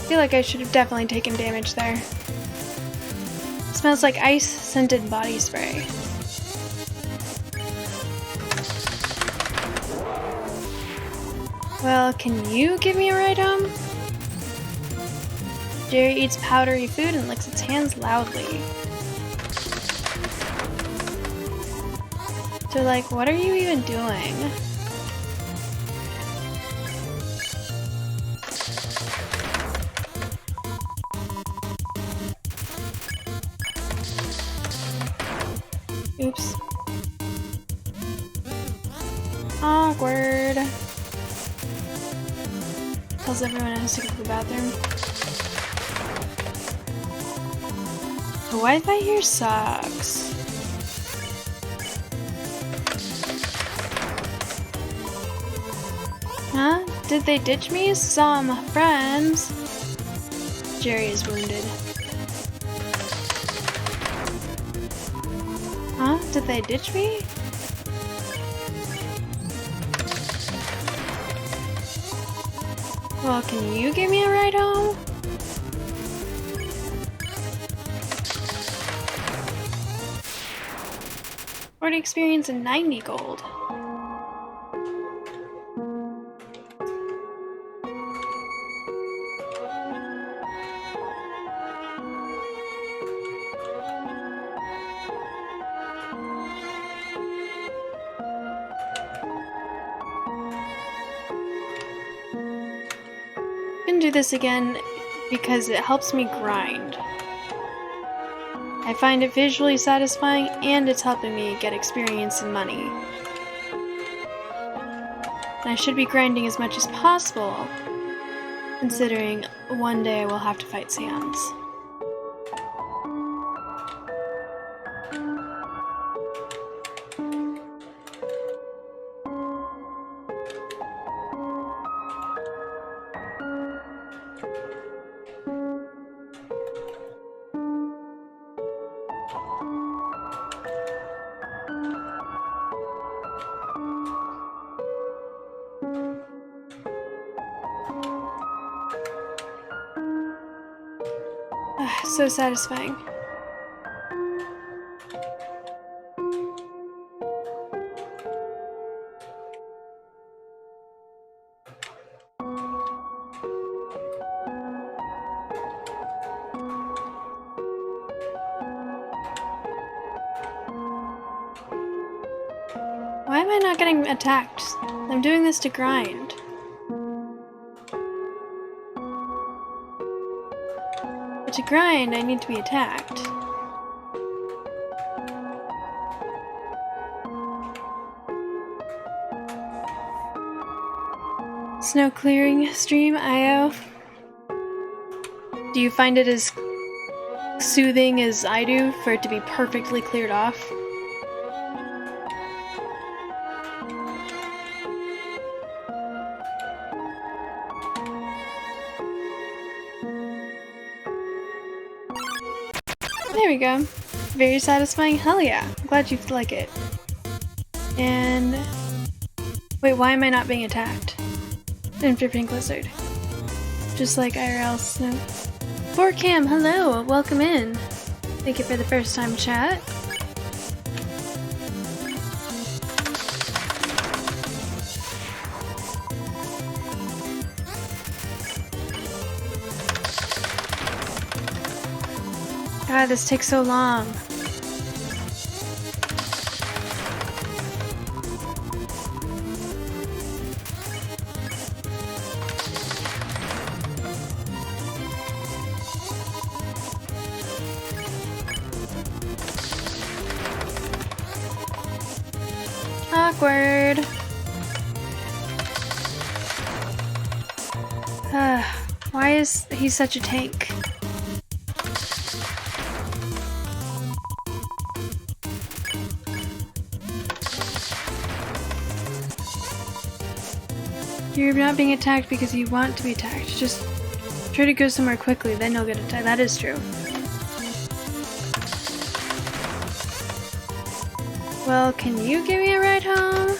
feel like I should have definitely taken damage there. Smells like ice-scented body spray. Well, can you give me a ride home? Jerry eats powdery food and licks its hands loudly. So, like, what are you even doing? Oops. Awkward. Tells everyone else to go to the bathroom. The Wi-Fi here sucks. Huh? Did they ditch me? Some friends. Jerry is wounded. Huh? Did they ditch me? Well, can you give me a ride home? Or experience and 90 gold. Do this again because it helps me grind. I find it visually satisfying and it's helping me get experience and money. And I should be grinding as much as possible, considering one day I will have to fight Sans. So satisfying. Why am I not getting attacked? I'm doing this to grind. But to grind, I need to be attacked. Snow clearing stream, IO. Do you find it as soothing as I do for it to be perfectly cleared off? There we go. Very satisfying. Hell yeah. I'm glad you like it. And wait, why am I not being attacked? In Dripping Blizzard. Just like IRL Snow. 4Cam, hello! Welcome in. Thank you for the first time chat. God, this takes so long. Awkward. Why is he such a tank? You're not being attacked because you want to be attacked. Just try to go somewhere quickly, then you'll get attacked. That is true. Well, can you give me a ride home?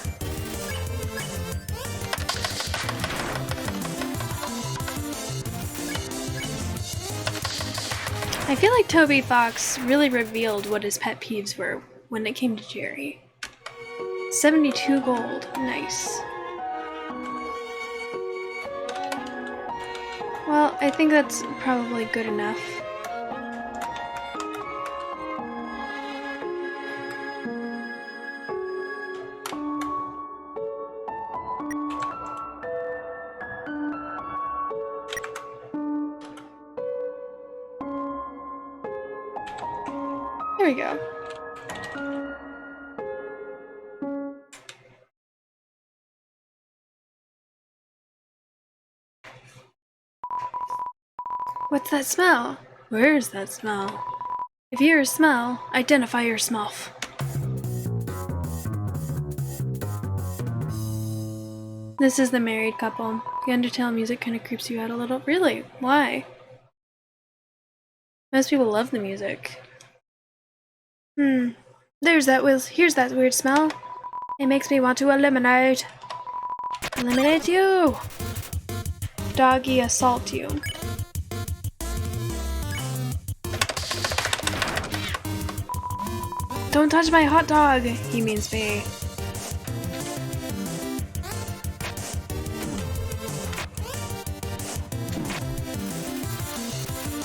I feel like Toby Fox really revealed what his pet peeves were when it came to Jerry. 72 gold. Nice. Well, I think that's probably good enough. There we go. What's that smell? Where is that smell? If you hear a smell, identify your smell. This is the married couple. The Undertale music kind of creeps you out a little. Really? Why? Most people love the music. Here's that weird smell. It makes me want to eliminate. Eliminate you! Doggy assault you. Don't touch my hot dog! He means me.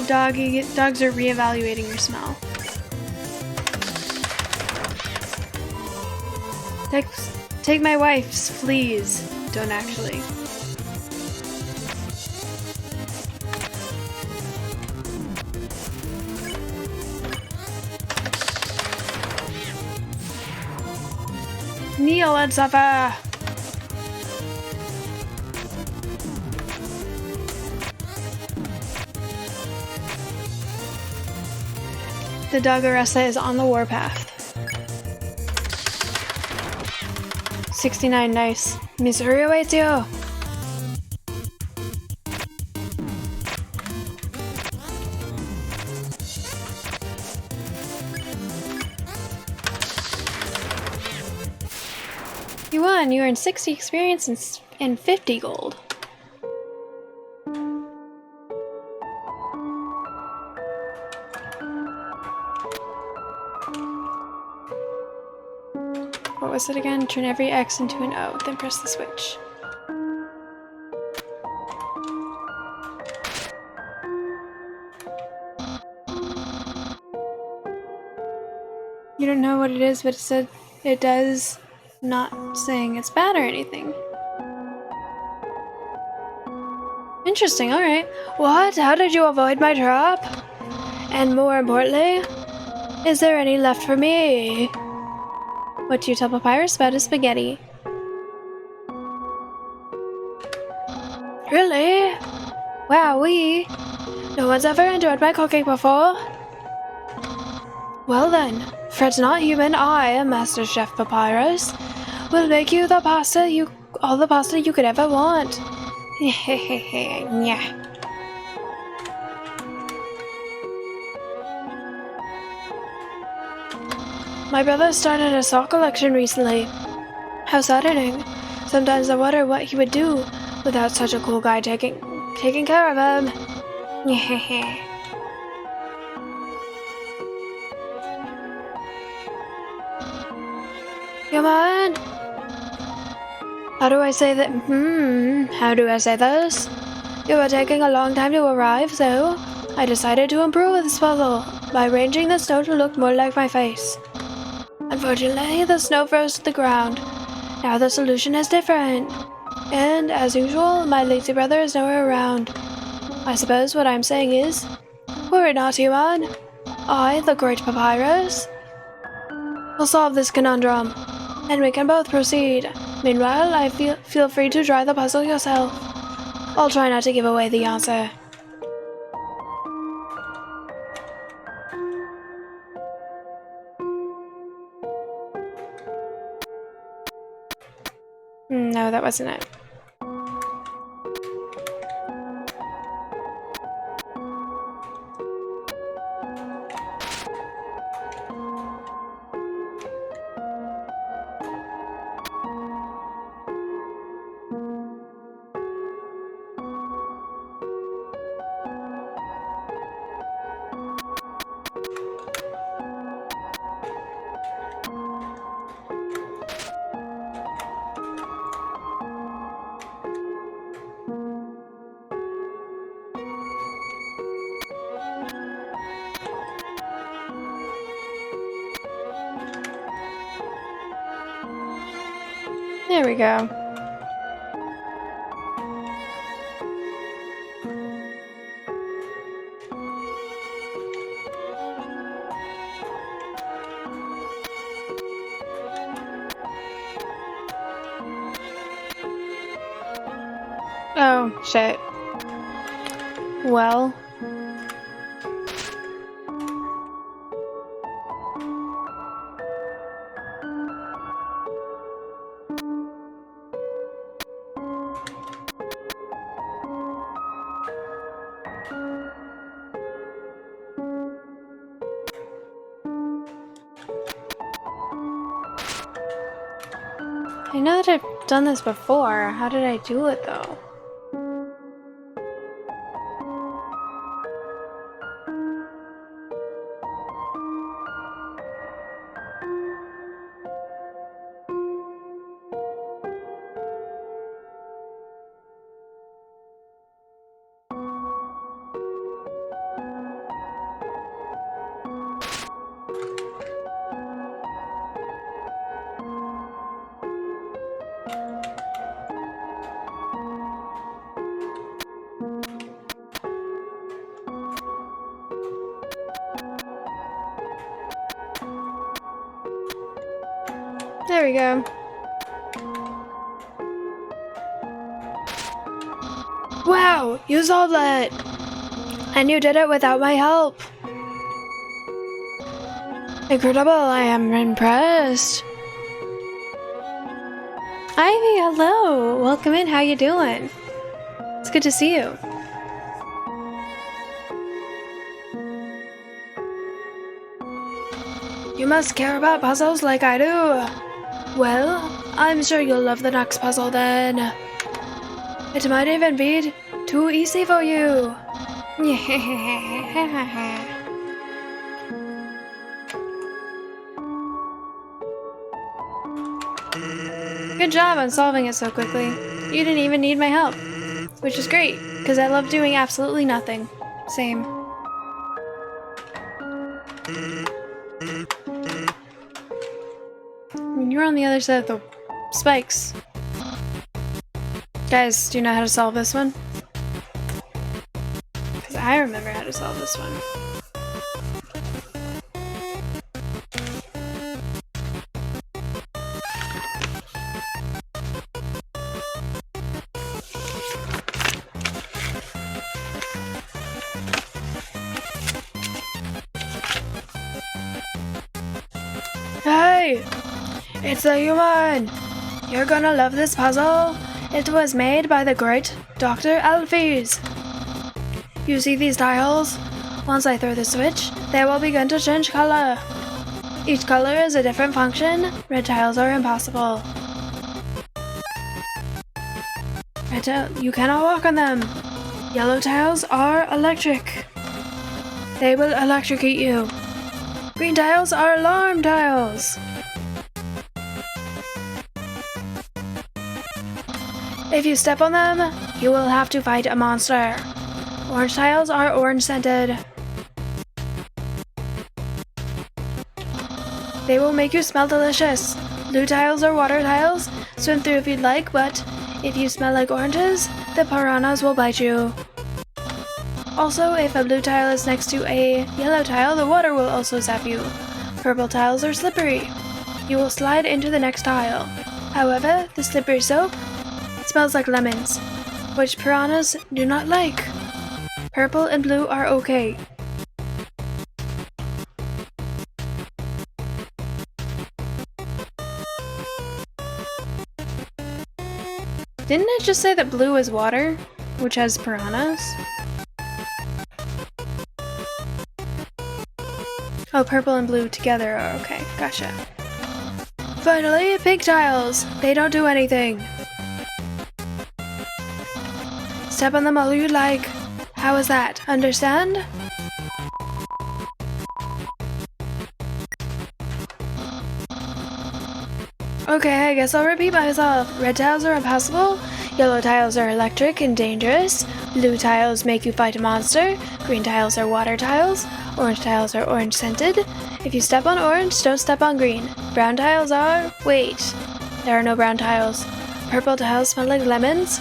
Dogs are reevaluating your smell. Take my wife's fleas. Don't actually. Kneel and suffer! The Doggeressa is on the warpath. 69, nice. Misery awaits you! You won! You earned 60 experience and 50 gold. What was it again? Turn every X into an O, then press the switch. You don't know what it is, but it said it does, not saying it's bad or anything. Interesting, alright. What? How did you avoid my trap? And more importantly, is there any left for me? What do you tell Papyrus about his spaghetti? we? No one's ever enjoyed my cooking before. Well then, fret not, human. I, Master Chef Papyrus, will make you all the pasta you could ever want. Yeah. My brother started a sock collection recently. How saddening. Sometimes I wonder what he would do without such a cool guy taking care of him. Come on. How do I say that? How do I say this? You were taking a long time to arrive, so I decided to improve this puzzle by arranging the snow to look more like my face. Unfortunately, the snow froze to the ground. Now the solution is different. And, as usual, my lazy brother is nowhere around. I suppose what I'm saying is, worry not, human. I, the great Papyrus, will solve this conundrum, and we can both proceed. Meanwhile, feel free to try the puzzle yourself. I'll try not to give away the answer. No, that wasn't it. There we go. Oh, shit. Well. I know that I've done this before. How did I do it, though? There we go. Wow, you solved it! And you did it without my help! Incredible, I am impressed. Ivy, hello! Welcome in, how you doing? It's good to see you. You must care about puzzles like I do. Well, I'm sure you'll love the next puzzle then. It might even be too easy for you. Good job on solving it so quickly. You didn't even need my help. Which is great, because I love doing absolutely nothing. Same. You're on the other side of the spikes. Guys, do you know how to solve this one? Because I remember how to solve this one. Hey! It's a human! You're gonna love this puzzle. It was made by the great Dr. Alphys. You see these tiles? Once I throw the switch, they will begin to change color. Each color is a different function. Red tiles are impossible. You cannot walk on them. Yellow tiles are electric. They will electrocute you. Green tiles are alarm tiles. If you step on them, you will have to fight a monster. Orange tiles are orange scented. They will make you smell delicious. Blue tiles are water tiles. Swim through if you'd like, but if you smell like oranges, the piranhas will bite you. Also, if a blue tile is next to a yellow tile, the water will also zap you. Purple tiles are slippery. You will slide into the next tile. However, the slippery soap smells like lemons, which piranhas do not like. Purple and blue are okay. Didn't it just say that blue is water, which has piranhas? Oh, purple and blue together are okay. Gotcha. Finally, pink tiles. They don't do anything. Step on them all you like. How is that? Understand? Okay, I guess I'll repeat myself. Red tiles are impossible. Yellow tiles are electric and dangerous. Blue tiles make you fight a monster. Green tiles are water tiles. Orange tiles are orange scented. If you step on orange, don't step on green. Brown tiles are... Wait. There are no brown tiles. Purple tiles smell like lemons.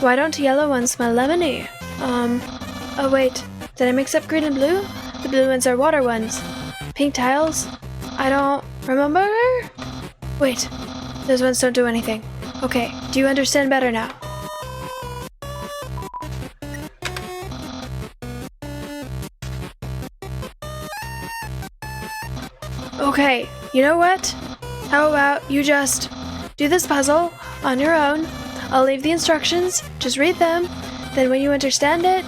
Why don't yellow ones smell lemony? Oh wait. Did I mix up green and blue? The blue ones are water ones. Pink tiles? I don't remember? Wait. Those ones don't do anything. Okay. Do you understand better now? Okay, you know what? How about you just do this puzzle on your own? I'll leave the instructions, just read them, then when you understand it,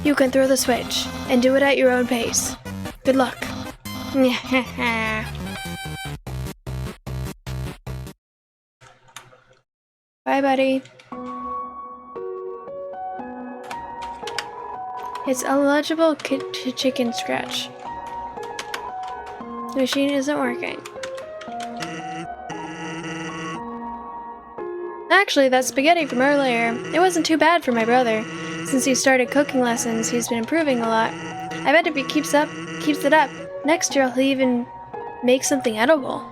you can throw the switch, and do it at your own pace. Good luck. Bye, buddy. It's illegible to chicken scratch. The machine isn't working. Actually, that spaghetti from earlier, it wasn't too bad for my brother. Since he started cooking lessons, he's been improving a lot. I bet if he keeps it up, next year he'll even make something edible.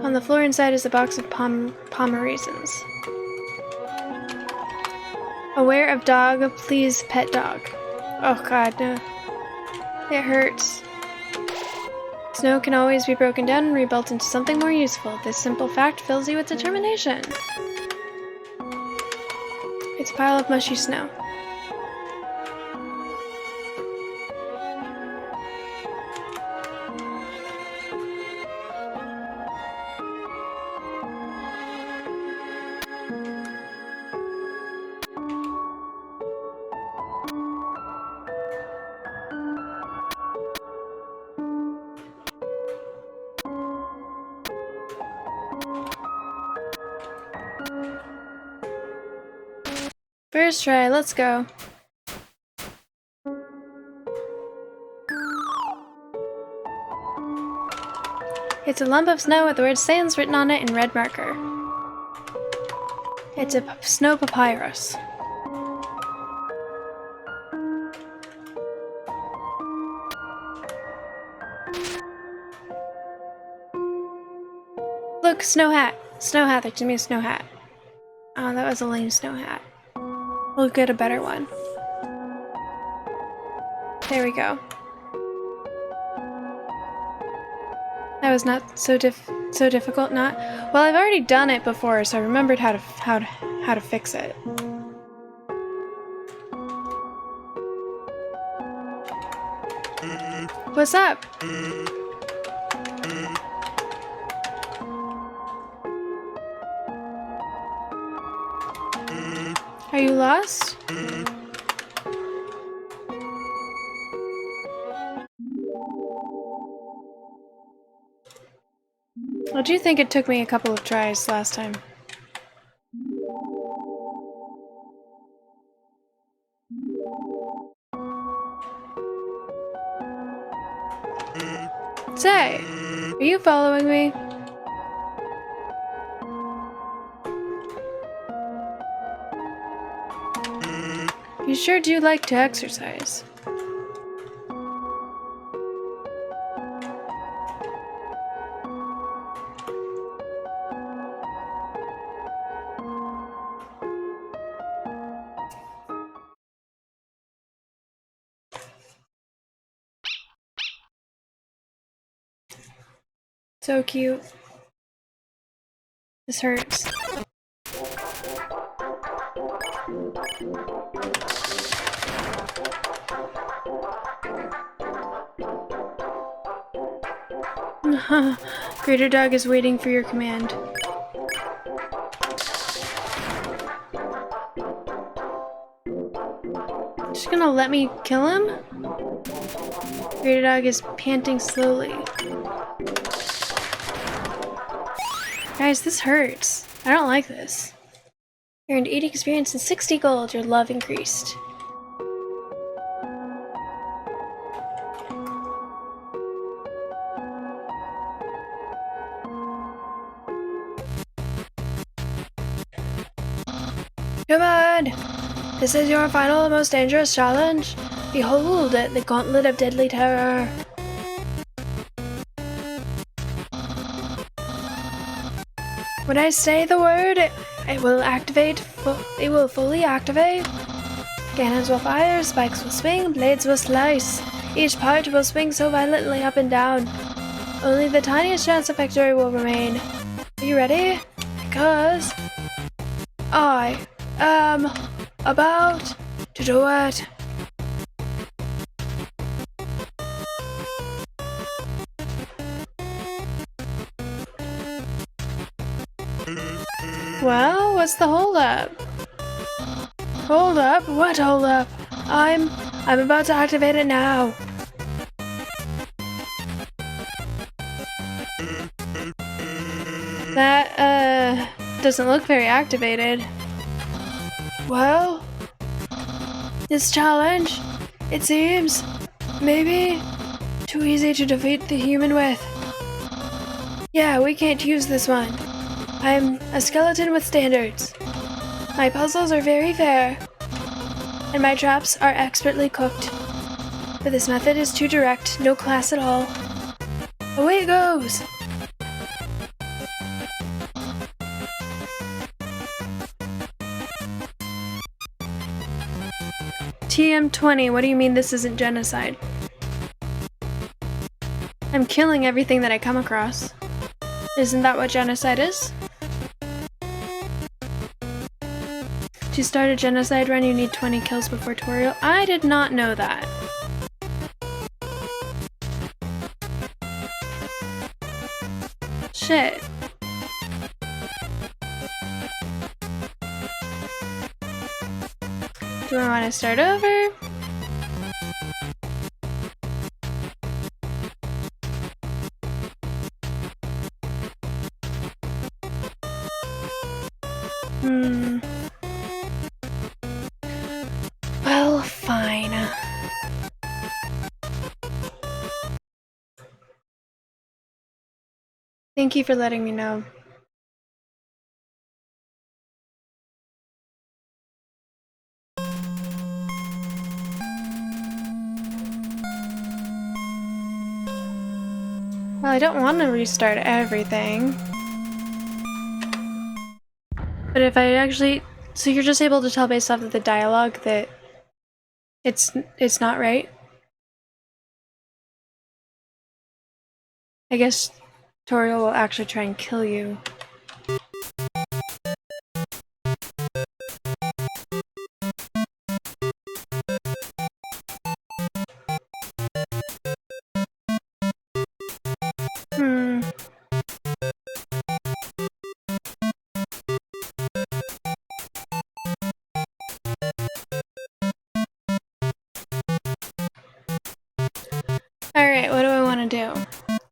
On the floor inside is a box of raisins. Aware of dog, please pet dog. Oh god, no. It hurts. Snow can always be broken down and rebuilt into something more useful. This simple fact fills you with determination. It's a pile of mushy snow. First try, let's go. It's a lump of snow with the word sands written on it in red marker. It's a snow papyrus. Look, snow hat. Snow hat, they give me a snow hat. Oh, that was a lame snow hat. We'll get a better one. There we go. That was not so difficult. Not well. I've already done it before, so I remembered how to fix it. What's up? Are you lost? Well, do you think it took me a couple of tries last time? Say, are you following me? You sure do like to exercise. So cute. This hurts. Greater Dog is waiting for your command. Just gonna let me kill him? Greater Dog is panting slowly. Guys, this hurts. I don't like this. You earned 80 experience and 60 gold. Your love increased. Come on! This is your final and most dangerous challenge. Behold it, the gauntlet of deadly terror. When I say the word, it will activate. It will fully activate. Cannons will fire, spikes will swing, blades will slice. Each part will swing so violently up and down. Only the tiniest chance of victory will remain. Are you ready? Because I am about to do it. Well, what's the holdup? Hold up? What hold up? I'm about to activate it now. That, doesn't look very activated. Well, this challenge, it seems, maybe too easy to defeat the human with. Yeah, we can't use this one. I'm a skeleton with standards. My puzzles are very fair, and my traps are expertly cooked. But this method is too direct, no class at all. Away it goes! TM20, what do you mean this isn't genocide? I'm killing everything that I come across. Isn't that what genocide is? To start a genocide run, you need 20 kills before tutorial. I did not know that. Shit. Do I want to start over? Well, fine. Thank you for letting me know. Well, I don't want to restart everything. But if I actually... So you're just able to tell based off of the dialogue that it's not right? I guess Toriel will actually try and kill you. Alright, what do I want to do?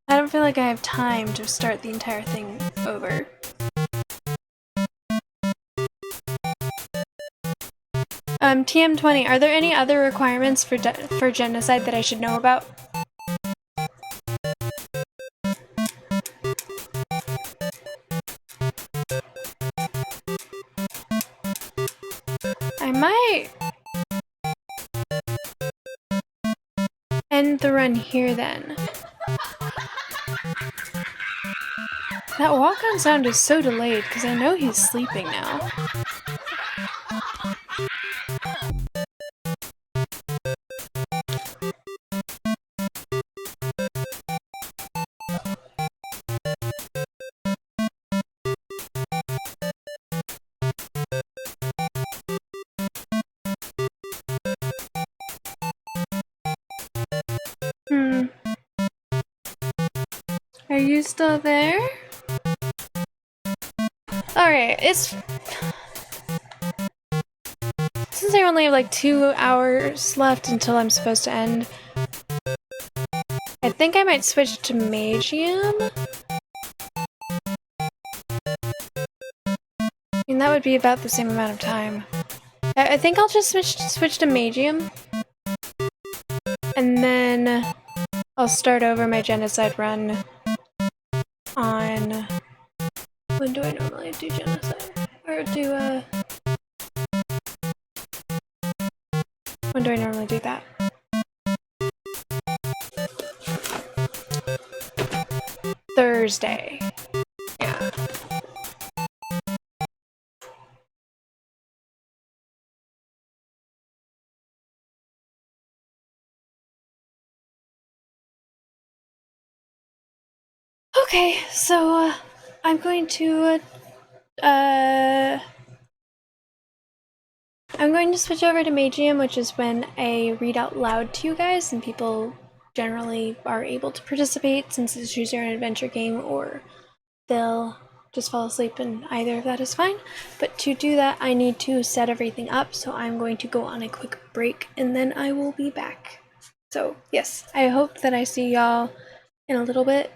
I don't feel like I have time to start the entire thing over. TM20, are there any other requirements for genocide that I should know about? I might end the run here then. That walk-on sound is so delayed because I know he's sleeping now. Are you still there? Alright, it's... Since I only have like 2 hours left until I'm supposed to end, I think I might switch to Magium. I mean, that would be about the same amount of time. I think I'll just switch to Magium. And then I'll start over my genocide run on... When do I normally do genocide? Or do, when do I normally do that? Thursday. Yeah. Okay, so, I'm going to switch over to Magium, which is when I read out loud to you guys, and people generally are able to participate since it's usually an adventure game, or they'll just fall asleep, and either of that is fine. But to do that, I need to set everything up, so I'm going to go on a quick break, and then I will be back. So, yes, I hope that I see y'all in a little bit.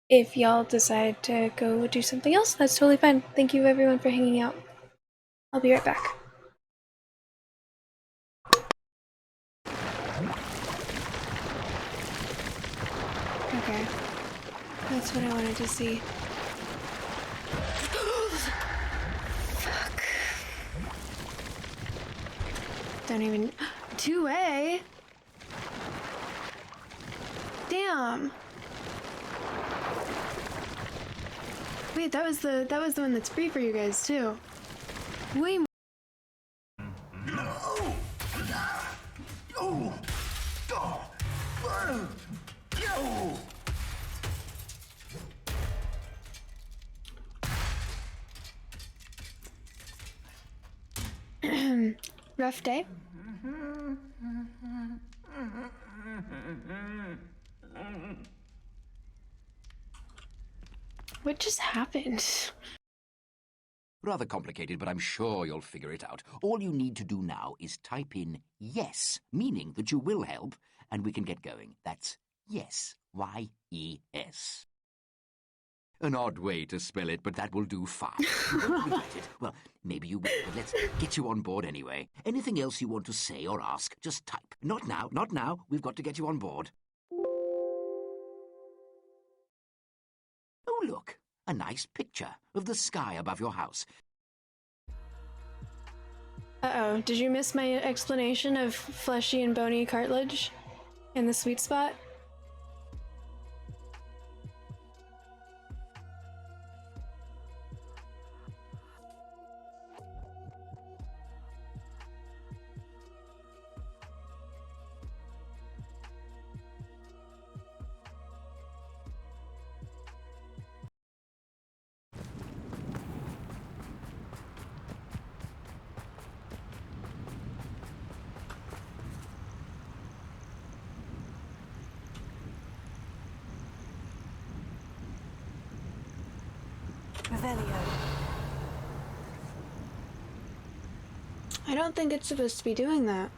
If y'all decide to go do something else, that's totally fine. Thank you everyone for hanging out. I'll be right back. Okay. That's what I wanted to see. Fuck. Don't even... 2A? Damn. Wait, that was the one that's free for you guys too. Way more. Rough day? What just happened? Rather complicated, but I'm sure you'll figure it out. All you need to do now is type in yes, meaning that you will help, and we can get going. That's yes, Y-E-S. An odd way to spell it, but that will do fine. You won't regret it. Well, maybe you will, but let's get you on board anyway. Anything else you want to say or ask, just type. Not now, not now. We've got to get you on board. Oh, look. A nice picture of the sky above your house. Uh-oh, did you miss my explanation of fleshy and bony cartilage in the sweet spot? I don't think it's supposed to be doing that.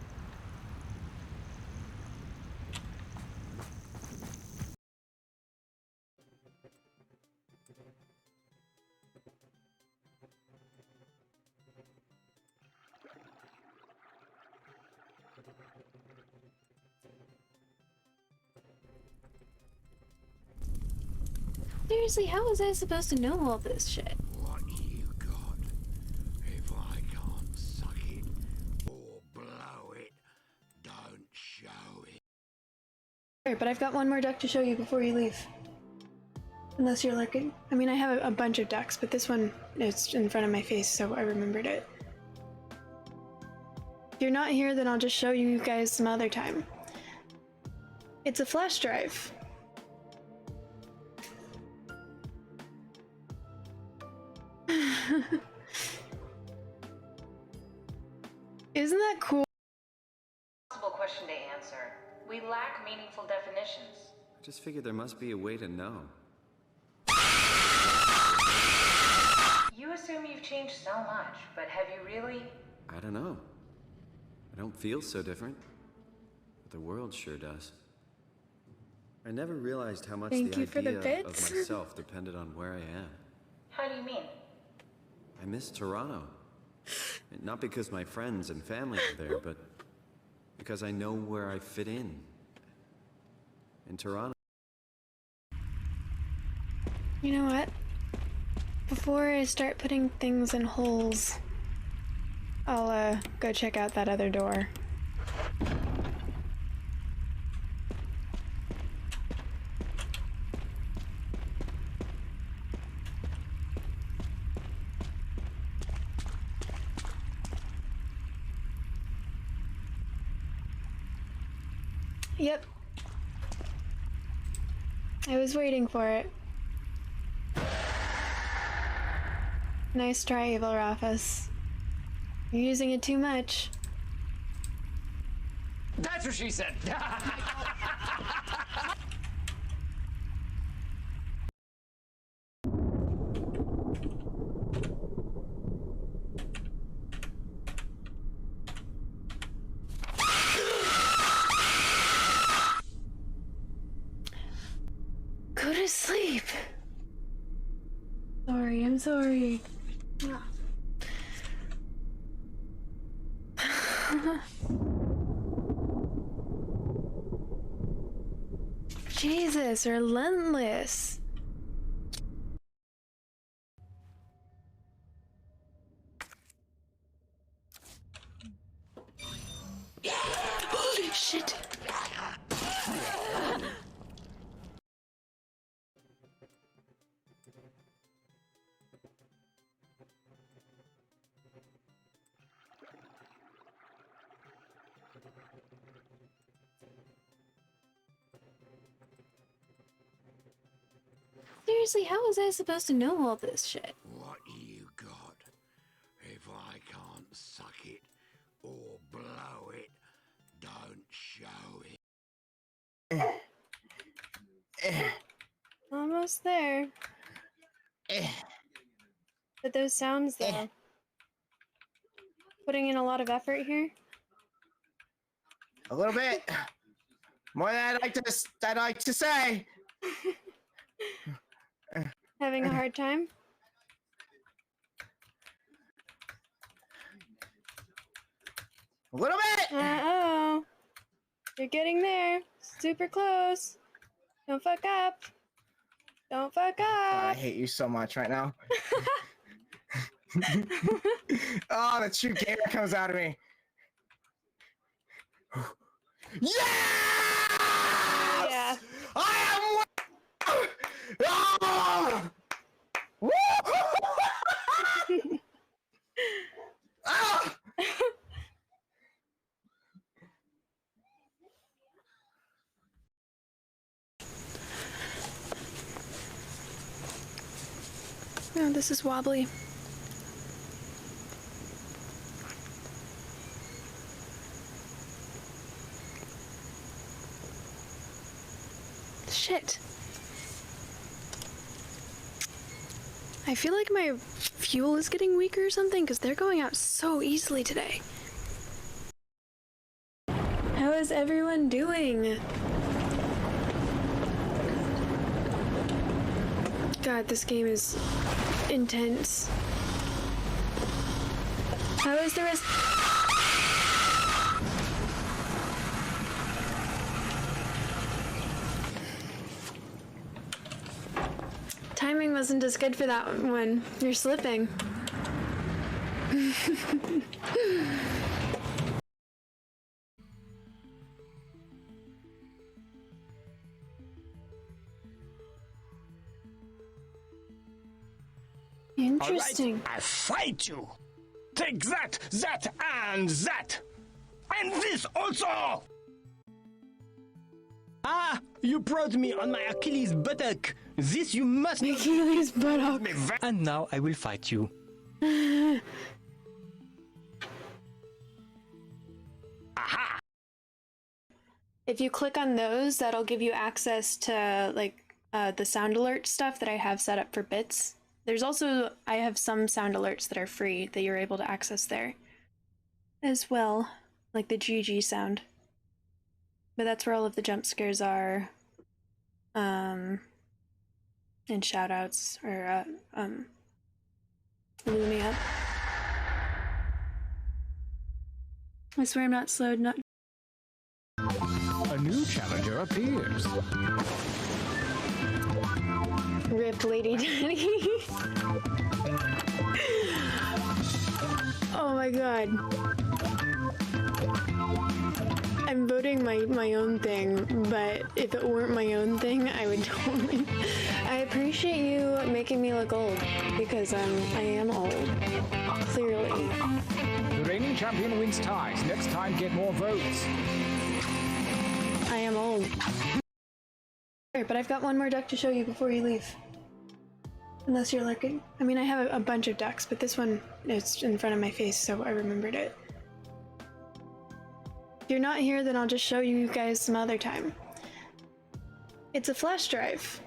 Seriously, how was I supposed to know all this shit? What you got? If I can't suck it or blow it, don't show it. But I've got one more duck to show you before you leave. Unless you're looking. I mean, I have a bunch of ducks, but this one is in front of my face, so I remembered it. If you're not here, then I'll just show you guys some other time. It's a flash drive. Isn't that cool? Impossible question to answer. We lack meaningful definitions. I just figured there must be a way to know. You assume you've changed so much, but have you really? I don't know. I don't feel so different. But the world sure does. I never realized how much Thank the you for the idea of bits. myself depended on where I am. How do you mean? I miss Toronto. Not because my friends and family are there, but because I know where I fit in. In Toronto. You know what? Before I start putting things in holes, I'll go check out that other door. Yep. I was waiting for it. Nice try, Evil Rafus. You're using it too much. That's what she said. Go to sleep. Sorry, I'm sorry. Jesus, relentless. Holy shit. Seriously, how was I supposed to know all this shit? What you got? If I can't suck it or blow it, don't show it. Almost there. But those sounds, though. Putting in a lot of effort here. A little bit more than I'd like to say. Having a hard time? A little bit. Uh-oh. You're getting there. Super close. Don't fuck up. Don't fuck I up. hate you so much right now. Oh, the true gamer comes out of me. Yes! Yeah. I am. Oh! Woo! Ah! Oh, this is wobbly. Shit. I feel like my fuel is getting weaker or something because they're going out so easily today. How is everyone doing? God, this game is intense. How is the rest? wasn't as good for that one. You're slipping. Interesting. I fight you. Take that, and that. And this also! Ah, you brought me on my Achilles buttock. This you must not. Achilles buttock. And now I will fight you. Aha! If you click on those, that'll give you access to like the sound alert stuff that I have set up for bits. There's also, I have some sound alerts that are free that you're able to access there as well, like the GG sound. But that's where all of the jump scares are, and shoutouts, or Lumia. I swear I'm not slowed, not. A new challenger appears. Rip Lady Daddy. Oh my god. I'm voting my own thing, but if it weren't my own thing, I would totally. I appreciate you making me look old, because I am old. Clearly. The reigning champion wins ties. Next time, get more votes. I am old. But I've got one more duck to show you before you leave. Unless you're lurking. I mean, I have a bunch of ducks, but this one is in front of my face, so I remembered it. If you're not here, then I'll just show you guys some other time. It's a flash drive.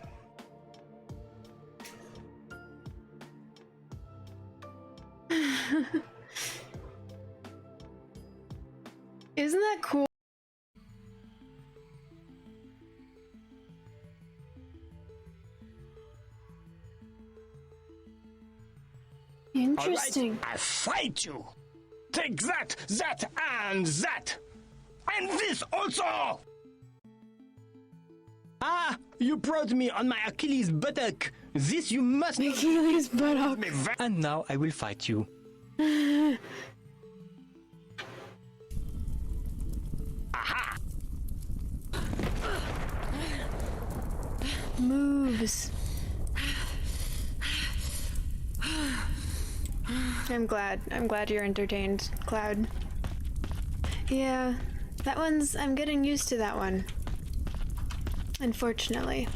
Isn't that cool? Interesting. I fight you. Take that, and that. And this also! Ah, you brought me on my Achilles buttock. This you must not. Achilles buttock. And now I will fight you. Aha! Moves. I'm glad you're entertained, Cloud. Yeah, that one's, I'm getting used to that one. Unfortunately.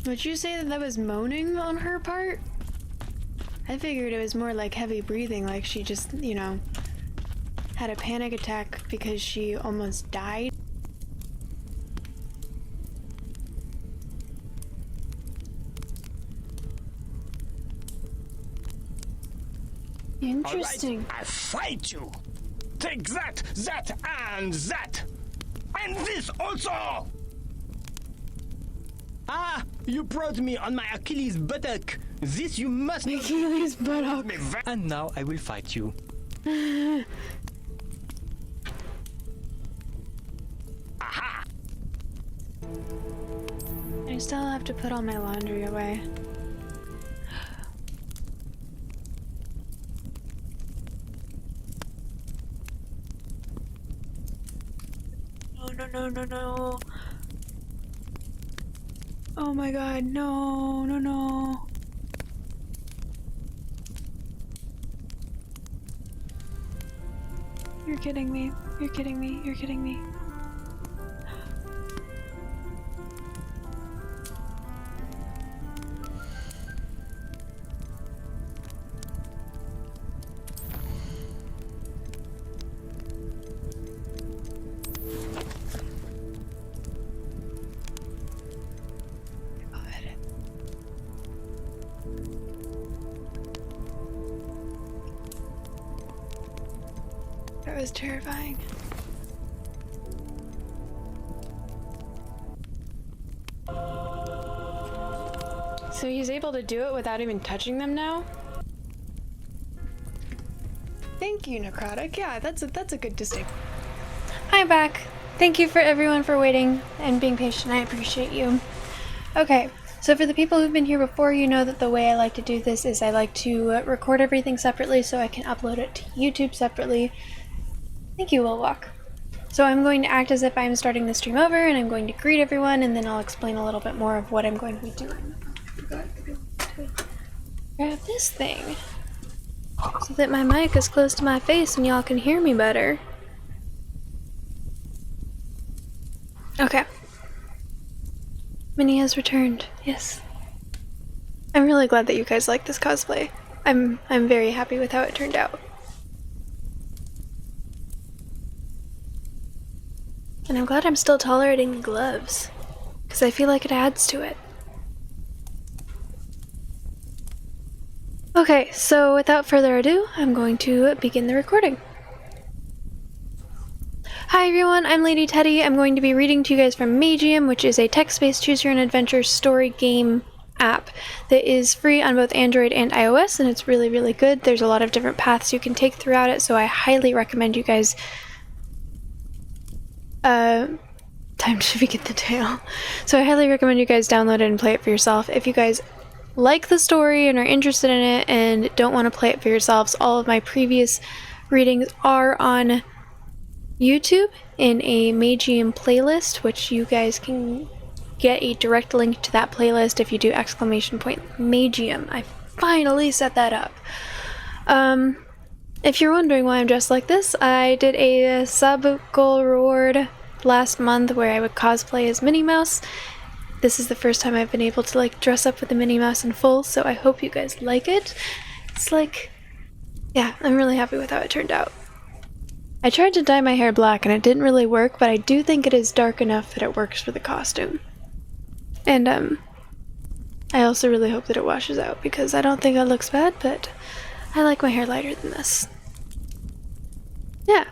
Would you say that was moaning on her part? I figured it was more like heavy breathing, like she just, you know, had a panic attack because she almost died. Interesting. All right, I fight you. Take that, and that. And this also! Ah, you brought me on my Achilles buttock. This you must not. Achilles buttock. And now I will fight you. Aha! I still have to put all my laundry away. No. Oh my god, no. You're kidding me. You're kidding me. You're kidding me. That was terrifying. So he's able to do it without even touching them now? Thank you, Necrotic. Yeah, that's a good distinction. I'm back. Thank you for everyone for waiting and being patient. I appreciate you. Okay, so for the people who've been here before, you know that the way I like to do this is I like to record everything separately so I can upload it to YouTube separately. Thank you, Wilwalk. So I'm going to act as if I'm starting the stream over, and I'm going to greet everyone, and then I'll explain a little bit more of what I'm going to be doing. Grab this thing so that my mic is close to my face and y'all can hear me better. Okay. Minnie has returned. Yes. I'm really glad that you guys like this cosplay. I'm very happy with how it turned out. And I'm glad I'm still tolerating the gloves, because I feel like it adds to it. Okay, so without further ado, I'm going to begin the recording. Hi everyone, I'm Lady Teddy. I'm going to be reading to you guys from Magium, which is a text-based choose-your-own-adventure story game app that is free on both Android and iOS, and it's really, really good. There's a lot of different paths you can take throughout it, so I highly recommend you guys time to begin the tale. So I highly recommend you guys download it and play it for yourself. If you guys like the story and are interested in it and don't want to play it for yourselves, all of my previous readings are on YouTube in a Magium playlist, which you guys can get a direct link to that playlist if you do ! Magium. I finally set that up. If you're wondering why I'm dressed like this, I did a sub goal reward last month where I would cosplay as Minnie Mouse. This is the first time I've been able to like dress up with the Minnie Mouse in full, so I hope you guys like it. It's like, yeah, I'm really happy with how it turned out. I tried to dye my hair black and it didn't really work, but I do think it is dark enough that it works for the costume. And I also really hope that it washes out because I don't think it looks bad, but I like my hair lighter than this. Yeah.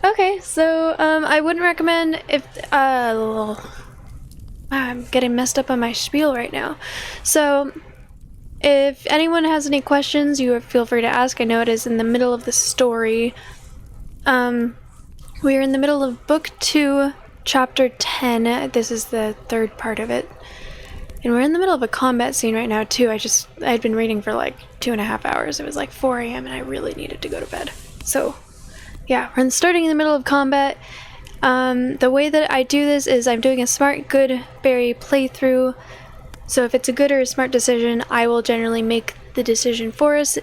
Okay, so I wouldn't recommend if I'm getting messed up on my spiel right now. So if anyone has any questions, you feel free to ask. I know it is in the middle of the story. We are in the middle of book 2, chapter 10. This is the third part of it. And we're in the middle of a combat scene right now too. I'd been reading for like 2.5 hours. It was like 4 a.m. and I really needed to go to bed. So yeah, we're starting in the middle of combat. The way that I do this is I'm doing a smart, good berry playthrough. So if it's a good or a smart decision, I will generally make the decision for us.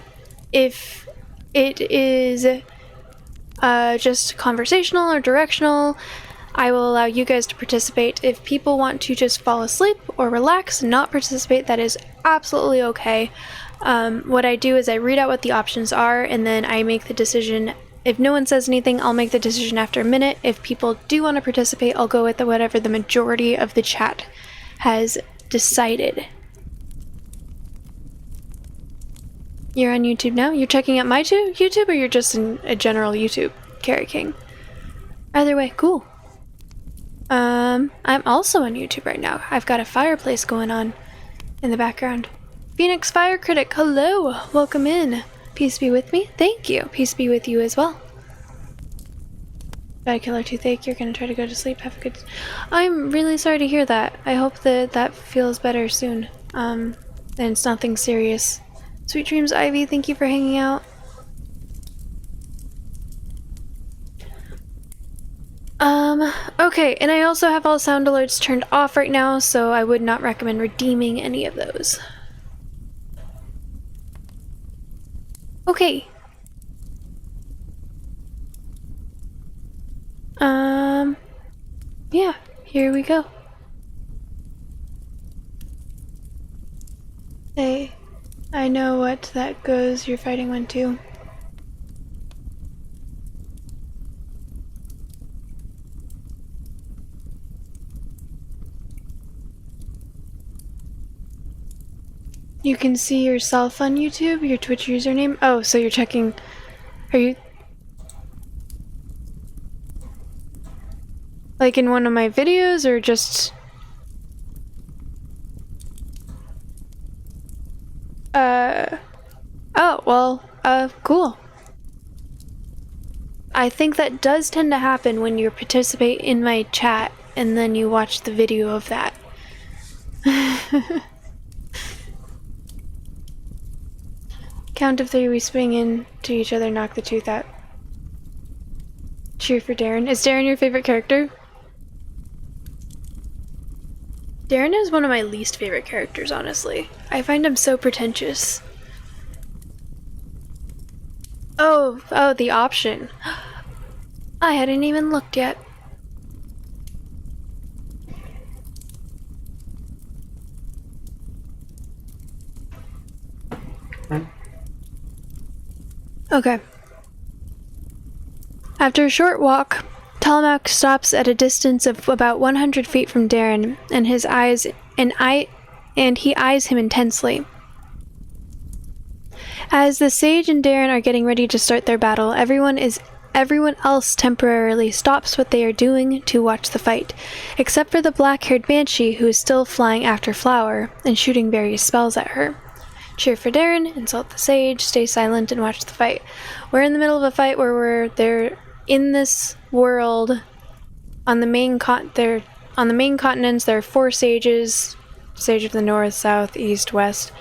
If it is just conversational or directional, I will allow you guys to participate. If people want to just fall asleep or relax and not participate, that is absolutely okay. What I do is I read out what the options are and then I make the decision. If no one says anything, I'll make the decision after a minute. If people do want to participate, I'll go with whatever the majority of the chat has decided. You're on YouTube now? You're checking out my YouTube, or you're just in a general YouTube, Carrie King? Either way, cool. I'm also on YouTube right now. I've got a fireplace going on in the background. Phoenix Fire Critic, hello! Welcome in. Peace be with me. Thank you. Peace be with you as well. Bad killer toothache. You're gonna try to go to sleep. Have a good... I'm really sorry to hear that. I hope that that feels better soon. And it's nothing serious. Sweet dreams, Ivy. Thank you for hanging out. Okay, and I also have all sound alerts turned off right now, so I would not recommend redeeming any of those. Okay. Yeah, here we go. Hey, I know what that goes. You're fighting one too. You can see yourself on YouTube, your Twitch username. Oh, so you're checking. Are you like in one of my videos or just oh, well, cool. I think that does tend to happen when you participate in my chat and then you watch the video of that. Count of 3, we swing into each other, knock the tooth out. Cheer for Darren. Is Darren your favorite character? Darren is one of my least favorite characters, honestly. I find him so pretentious. Oh, the option. I hadn't even looked yet. Okay. After a short walk, Talmak stops at a distance of about 100 feet from Darren, and he eyes him intensely. As the sage and Darren are getting ready to start their battle, everyone else temporarily stops what they are doing to watch the fight, except for the black-haired banshee who is still flying after Flower and shooting various spells at her. Cheer for Darren, insult the sage, stay silent, and watch the fight. We're in the middle of a fight where they're in this world. On the main continents, there are 4 sages: Sage of the North, South, East, West,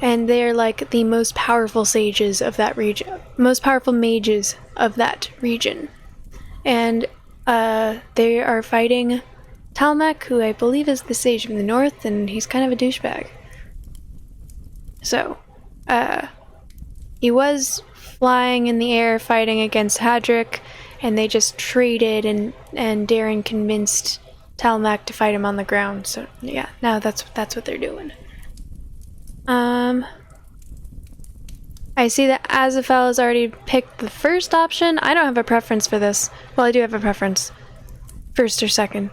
and they are like the most powerful sages of that region, most powerful mages of that region. And they are fighting Talmak, who I believe is the Sage of the North, and he's kind of a douchebag. So, he was flying in the air fighting against Hadric, and they just traded, and Darren convinced Talmak to fight him on the ground. So yeah, now that's what they're doing. I see that Azafel has already picked the first option. I don't have a preference for this. Well, I do have a preference. First or second.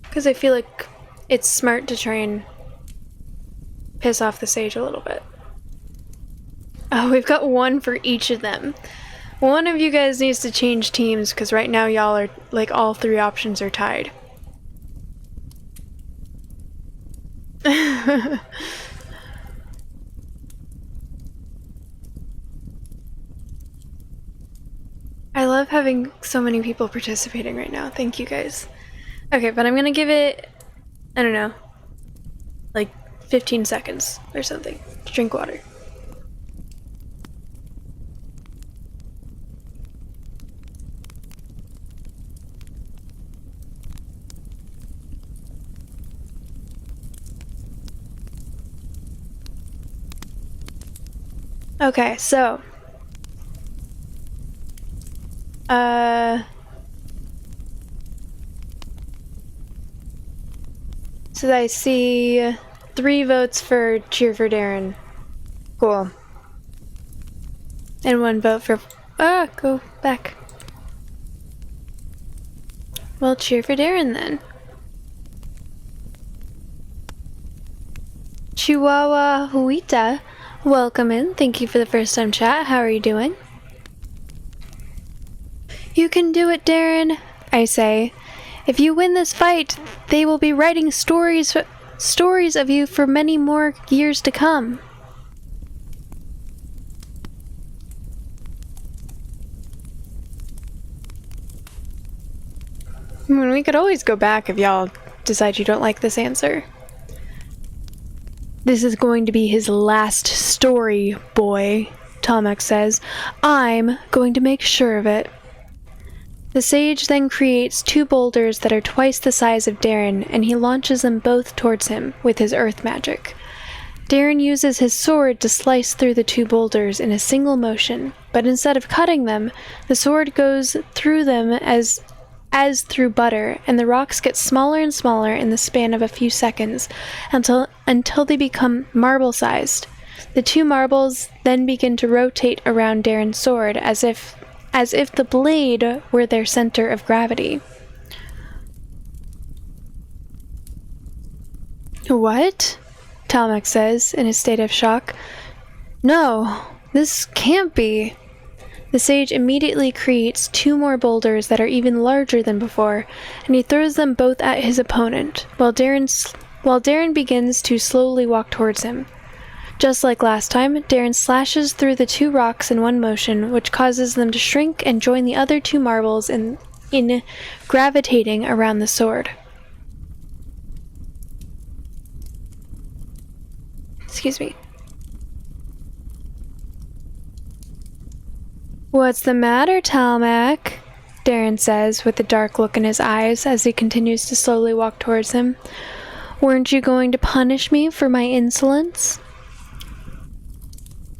Because I feel like it's smart to try and piss off the sage a little bit. Oh, we've got one for each of them. One of you guys needs to change teams, because right now y'all are, like, all 3 options are tied. I love having so many people participating right now. Thank you guys. Okay, but I'm gonna give it, I don't know, like 15 seconds or something to drink water. Okay, so so I see 3 votes for Cheer for Darren. Cool. And 1 vote for go back. Well, Cheer for Darren then. Chihuahua Huita, welcome in. Thank you for the first time chat. How are you doing? You can do it, Darren, I say. If you win this fight, they will be writing stories of you for many more years to come. I mean, we could always go back if y'all decide you don't like this answer. This is going to be his last story, boy, Tomek says. I'm going to make sure of it. The sage then creates 2 boulders that are twice the size of Darren, and he launches them both towards him with his earth magic. Darren uses his sword to slice through the 2 boulders in a single motion, but instead of cutting them, the sword goes through them as through butter, and the rocks get smaller and smaller in the span of a few seconds, until they become marble-sized. The 2 marbles then begin to rotate around Darren's sword as if the blade were their center of gravity. What? Talmak says, in a state of shock. No, this can't be. The sage immediately creates 2 more boulders that are even larger than before, and he throws them both at his opponent, while Darren while Darren begins to slowly walk towards him. Just like last time, Darren slashes through the 2 rocks in one motion, which causes them to shrink and join the other 2 marbles in gravitating around the sword. Excuse me. "What's the matter, Talmac?" Darren says with a dark look in his eyes as he continues to slowly walk towards him. "Weren't you going to punish me for my insolence?"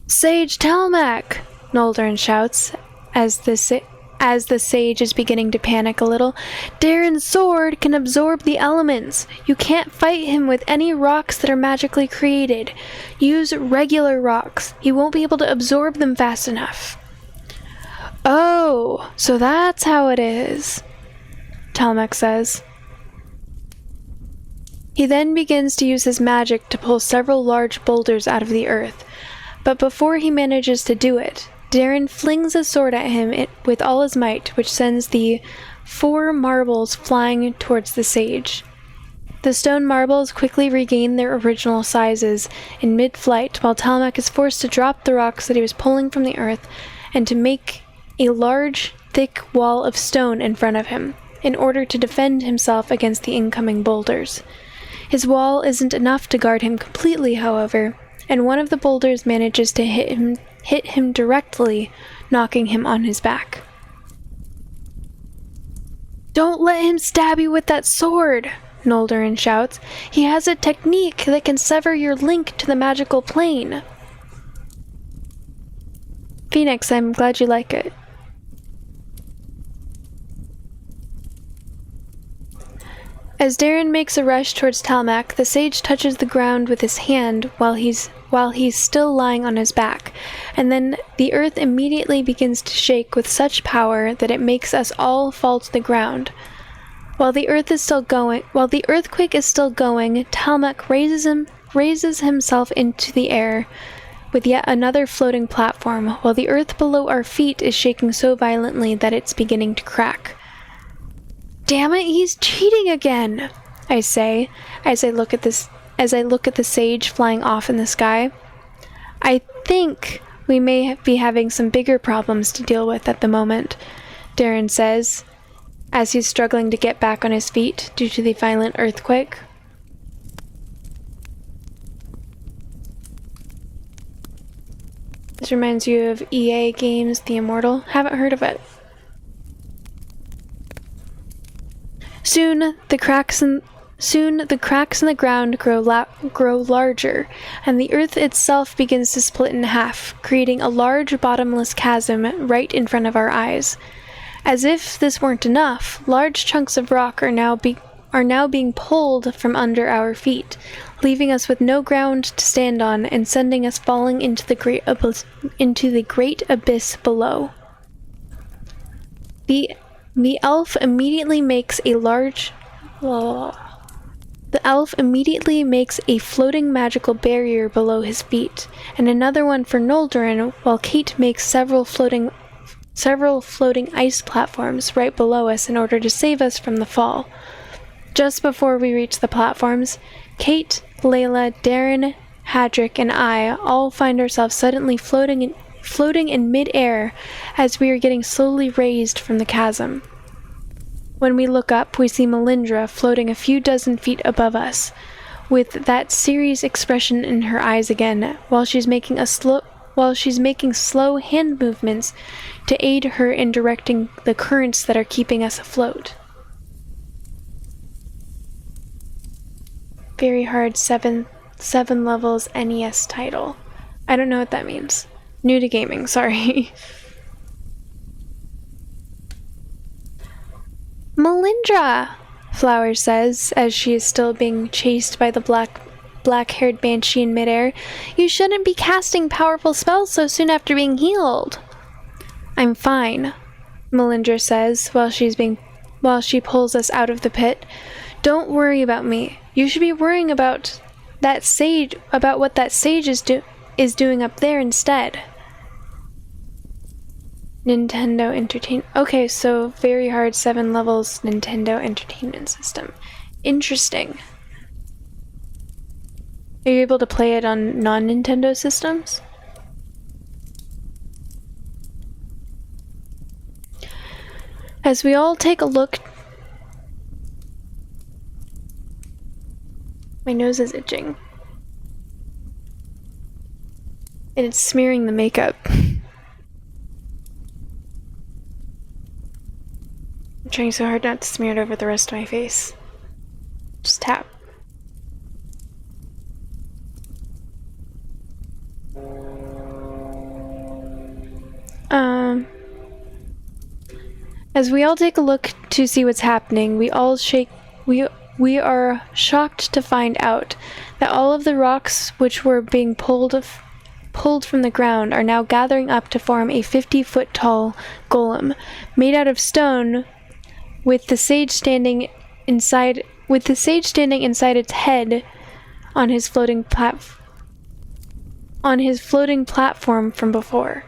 "Sage Talmac!" Noldorin shouts as the sage is beginning to panic a little. "Darren's sword can absorb the elements. You can't fight him with any rocks that are magically created. Use regular rocks. He won't be able to absorb them fast enough." "Oh, so that's how it is," Talmac says. He then begins to use his magic to pull several large boulders out of the earth, but before he manages to do it, Darren flings a sword at him with all his might, which sends the 4 marbles flying towards the sage. The stone marbles quickly regain their original sizes in mid-flight, while Talmac is forced to drop the rocks that he was pulling from the earth and to make a large, thick wall of stone in front of him, in order to defend himself against the incoming boulders. His wall isn't enough to guard him completely, however, and one of the boulders manages to hit him directly, knocking him on his back. "Don't let him stab you with that sword!" Noldorin shouts. "He has a technique that can sever your link to the magical plane." Phoenix, I'm glad you like it. As Darren makes a rush towards Talmac, the sage touches the ground with his hand while he's still lying on his back, and then the earth immediately begins to shake with such power that it makes us all fall to the ground. While the earthquake is still going, Talmac raises himself into the air with yet another floating platform, while the earth below our feet is shaking so violently that it's beginning to crack. "Damn it, he's cheating again!" I say, as I look at the sage flying off in the sky. "I think we may be having some bigger problems to deal with at the moment," Darren says, as he's struggling to get back on his feet due to the violent earthquake. This reminds you of EA games, The Immortal. Haven't heard of it. Soon the cracks in the ground grow larger, and the earth itself begins to split in half, creating a large bottomless chasm right in front of our eyes. As if this weren't enough, large chunks of rock are now being pulled from under our feet, leaving us with no ground to stand on and sending us falling into the great abyss below. The elf immediately makes a floating magical barrier below his feet, and another one for Noldorin, while Kate makes several floating ice platforms right below us in order to save us from the fall. Just before we reach the platforms, Kate, Layla, Darren, Hadrick, and I all find ourselves suddenly floating in mid-air as we are getting slowly raised from the chasm. When we look up, we see Melindra floating a few dozen feet above us, with that serious expression in her eyes again, while she's making slow hand movements to aid her in directing the currents that are keeping us afloat. Very hard 7 levels NES title. I don't know what that means. New to gaming, sorry. "Melindra!" Flower says, as she is still being chased by the black-haired banshee in midair. "You shouldn't be casting powerful spells so soon after being healed." "I'm fine," Melindra says, while she pulls us out of the pit. "Don't worry about me. You should be worrying about what that sage is doing up there instead." Nintendo Entertainment. Okay, so very hard 7 levels Nintendo Entertainment System. Interesting. Are you able to play it on non-Nintendo systems? As we all take a look... My nose is itching. And it's smearing the makeup. I'm trying so hard not to smear it over the rest of my face. Just tap. As we all take a look to see what's happening, we are shocked to find out that all of the rocks which were being pulled from the ground are now gathering up to form a 50-foot tall golem made out of stone, with the sage standing inside its head on his floating platform from before.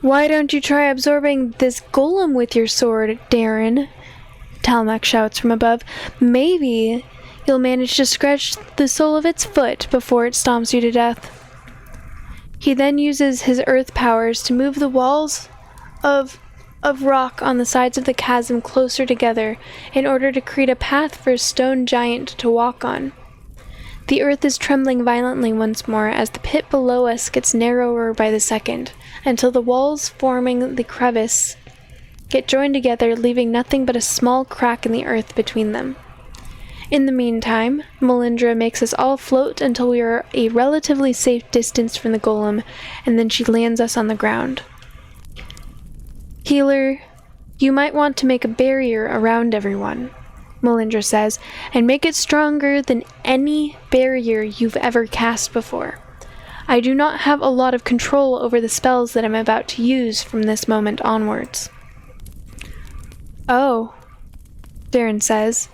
Why don't you try absorbing this golem with your sword, Darren? Talmak shouts from above. Maybe you'll manage to scratch the sole of its foot before it stomps you to death. He then uses his earth powers to move the walls of rock on the sides of the chasm closer together in order to create a path for a stone giant to walk on. The earth is trembling violently once more as the pit below us gets narrower by the second, until the walls forming the crevice get joined together, leaving nothing but a small crack in the earth between them. In the meantime, Melindra makes us all float until we are a relatively safe distance from the golem, and then she lands us on the ground. Healer, you might want to make a barrier around everyone, Melindra says, and make it stronger than any barrier you've ever cast before. I do not have a lot of control over the spells that I'm about to use from this moment onwards. Oh, Darren says.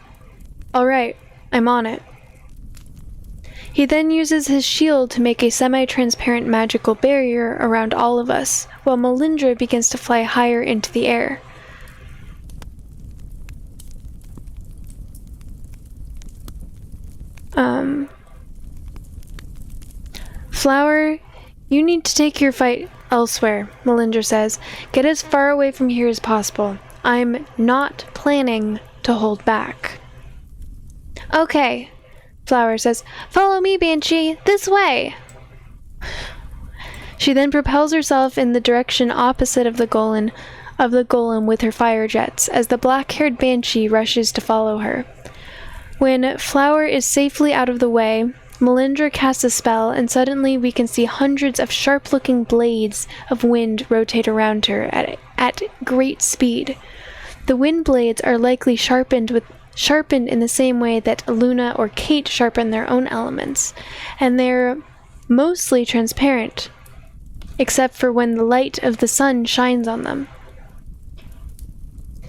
Alright, I'm on it. He then uses his shield to make a semi-transparent magical barrier around all of us, while Melindra begins to fly higher into the air. Flower, you need to take your fight elsewhere, Melindra says. Get as far away from here as possible. I'm not planning to hold back. Okay, Flower says. Follow me, Banshee, this way! She then propels herself in the direction opposite of the golem with her fire jets, as the black-haired Banshee rushes to follow her. When Flower is safely out of the way, Melindra casts a spell, and suddenly we can see hundreds of sharp-looking blades of wind rotate around her at great speed. The wind blades are likely sharpened in the same way that Luna or Kate sharpen their own elements, and they're mostly transparent, except for when the light of the sun shines on them.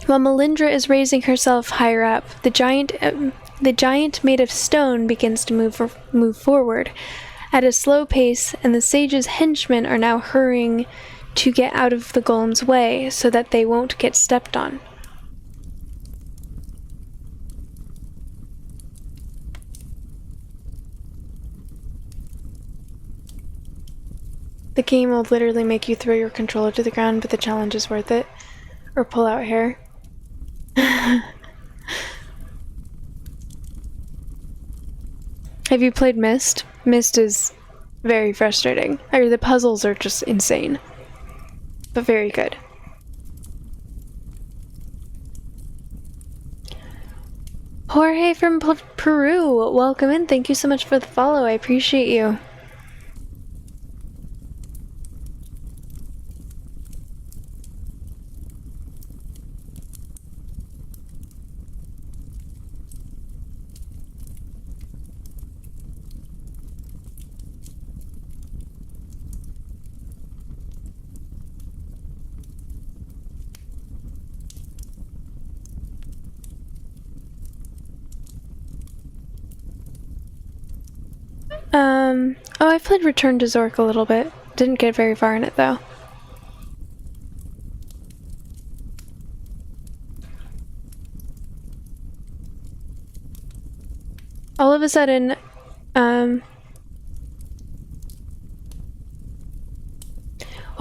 While Melindra is raising herself higher up, the giant made of stone begins to move forward at a slow pace, and the sage's henchmen are now hurrying to get out of the golem's way so that they won't get stepped on. The game will literally make you throw your controller to the ground, but the challenge is worth it. Or pull out hair. Have you played Myst? Myst is very frustrating. The puzzles are just insane. But very good. Jorge from Peru, welcome in. Thank you so much for the follow. I appreciate you. Oh, I played Return to Zork a little bit. Didn't get very far in it, though. of a sudden, while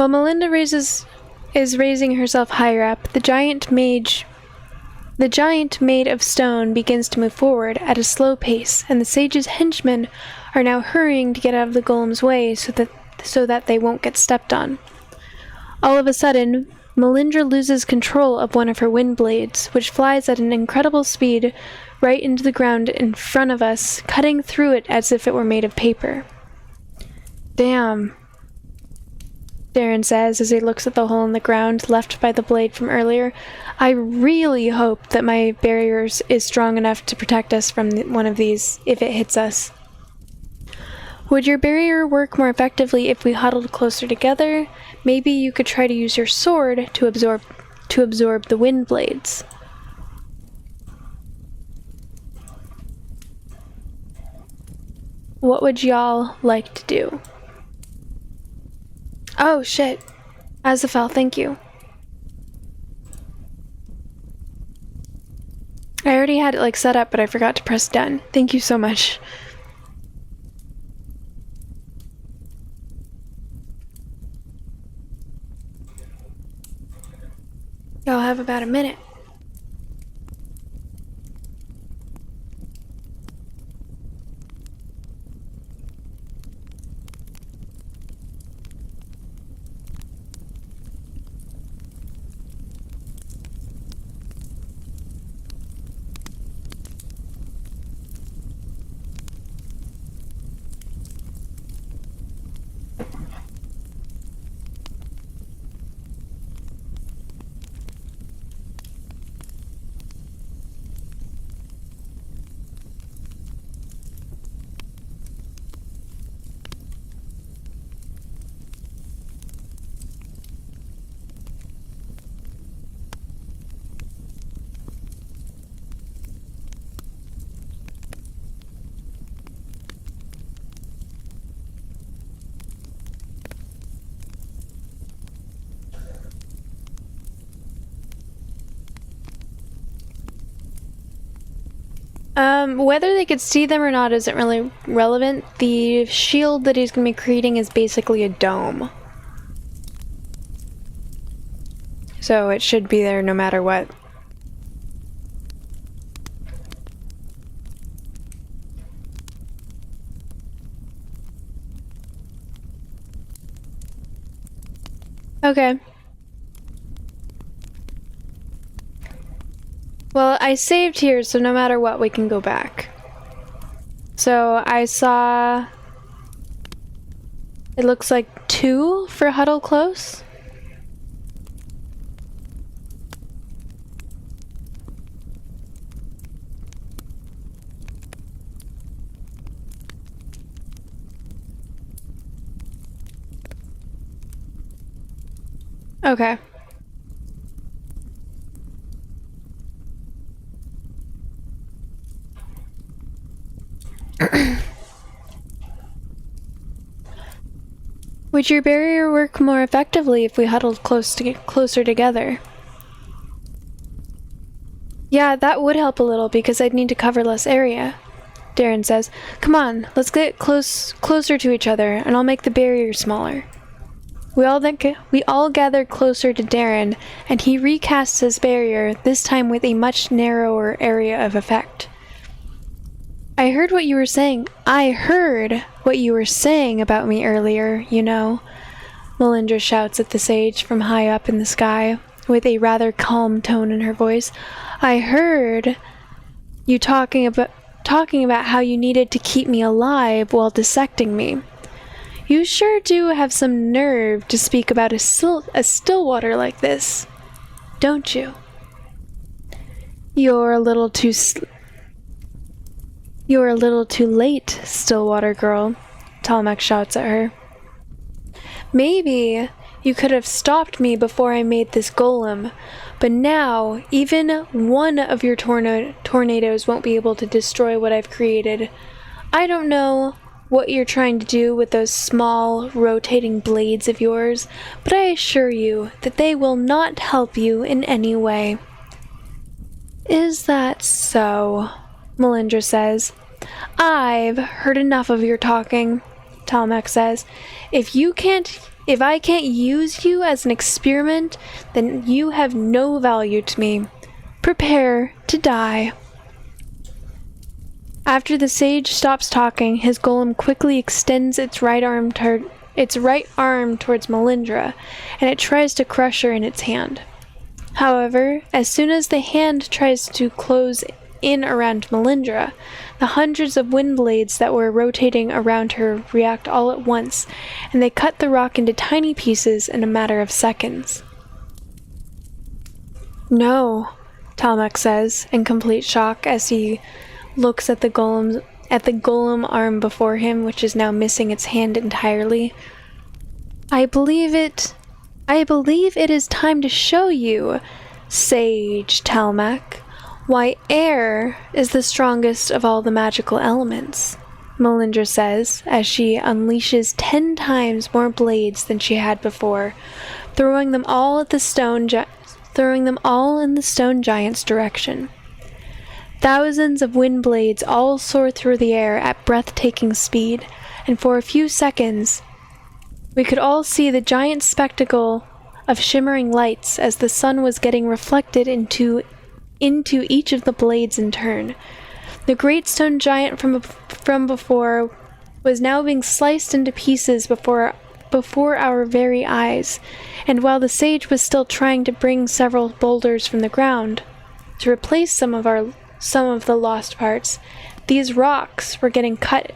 Melinda is raising herself higher up, the giant made of stone begins to move forward at a slow pace, and the sage's henchmen are now hurrying to get out of the golem's way so that they won't get stepped on. All of a sudden, Melindra loses control of one of her wind blades, which flies at an incredible speed right into the ground in front of us, cutting through it as if it were made of paper. Damn, Darren says as he looks at the hole in the ground left by the blade from earlier. I really hope that my barrier is strong enough to protect us from one of these if it hits us. Would your barrier work more effectively if we huddled closer together? Maybe you could try to use your sword to absorb the wind blades. What would y'all like to do? Oh shit. Azafel, thank you. I already had it set up, but I forgot to press done. Thank you so much. Y'all have about a minute. Whether they could see them or not isn't really relevant. The shield that he's going to be creating is basically a dome. So it should be there no matter what. Okay. Well, I saved here, so no matter what, we can go back. So I saw... It looks like 2 for huddle close. Okay. Would your barrier work more effectively if we huddled closer together? Yeah, that would help a little because I'd need to cover less area. Darren says, "Come on, let's get closer to each other, and I'll make the barrier smaller." We all gather closer to Darren, and he recasts his barrier, this time with a much narrower area of effect. I heard what you were saying about me earlier, you know. Melindra shouts at the sage from high up in the sky, with a rather calm tone in her voice. I heard you talking about how you needed to keep me alive while dissecting me. You sure do have some nerve to speak about a Stillwater like this, don't you? You're a little too late, Stillwater girl, Talmak shouts at her. Maybe you could have stopped me before I made this golem, but now even one of your tornadoes won't be able to destroy what I've created. I don't know what you're trying to do with those small, rotating blades of yours, but I assure you that they will not help you in any way. Is that so? Melindra says. I've heard enough of your talking, Talmak says. If I can't use you as an experiment, then you have no value to me. Prepare to die. After the sage stops talking, his golem quickly extends its right arm towards Melindra, and it tries to crush her in its hand. However, as soon as the hand tries to close in around Melindra, the hundreds of wind blades that were rotating around her react all at once, and they cut the rock into tiny pieces in a matter of seconds. No, Talmak says, in complete shock as he looks at the golem arm before him, which is now missing its hand entirely. I believe it is time to show you, Sage Talmak, why air is the strongest of all the magical elements, Melindra says, as she unleashes 10 times more blades than she had before, throwing them all in the stone giant's direction. Thousands of wind blades all soar through the air at breathtaking speed, and for a few seconds, we could all see the giant spectacle of shimmering lights as the sun was getting reflected into each of the blades in turn. The great stone giant from before was now being sliced into pieces before our very eyes, and while the sage was still trying to bring several boulders from the ground to replace some of the lost parts, these rocks were getting cut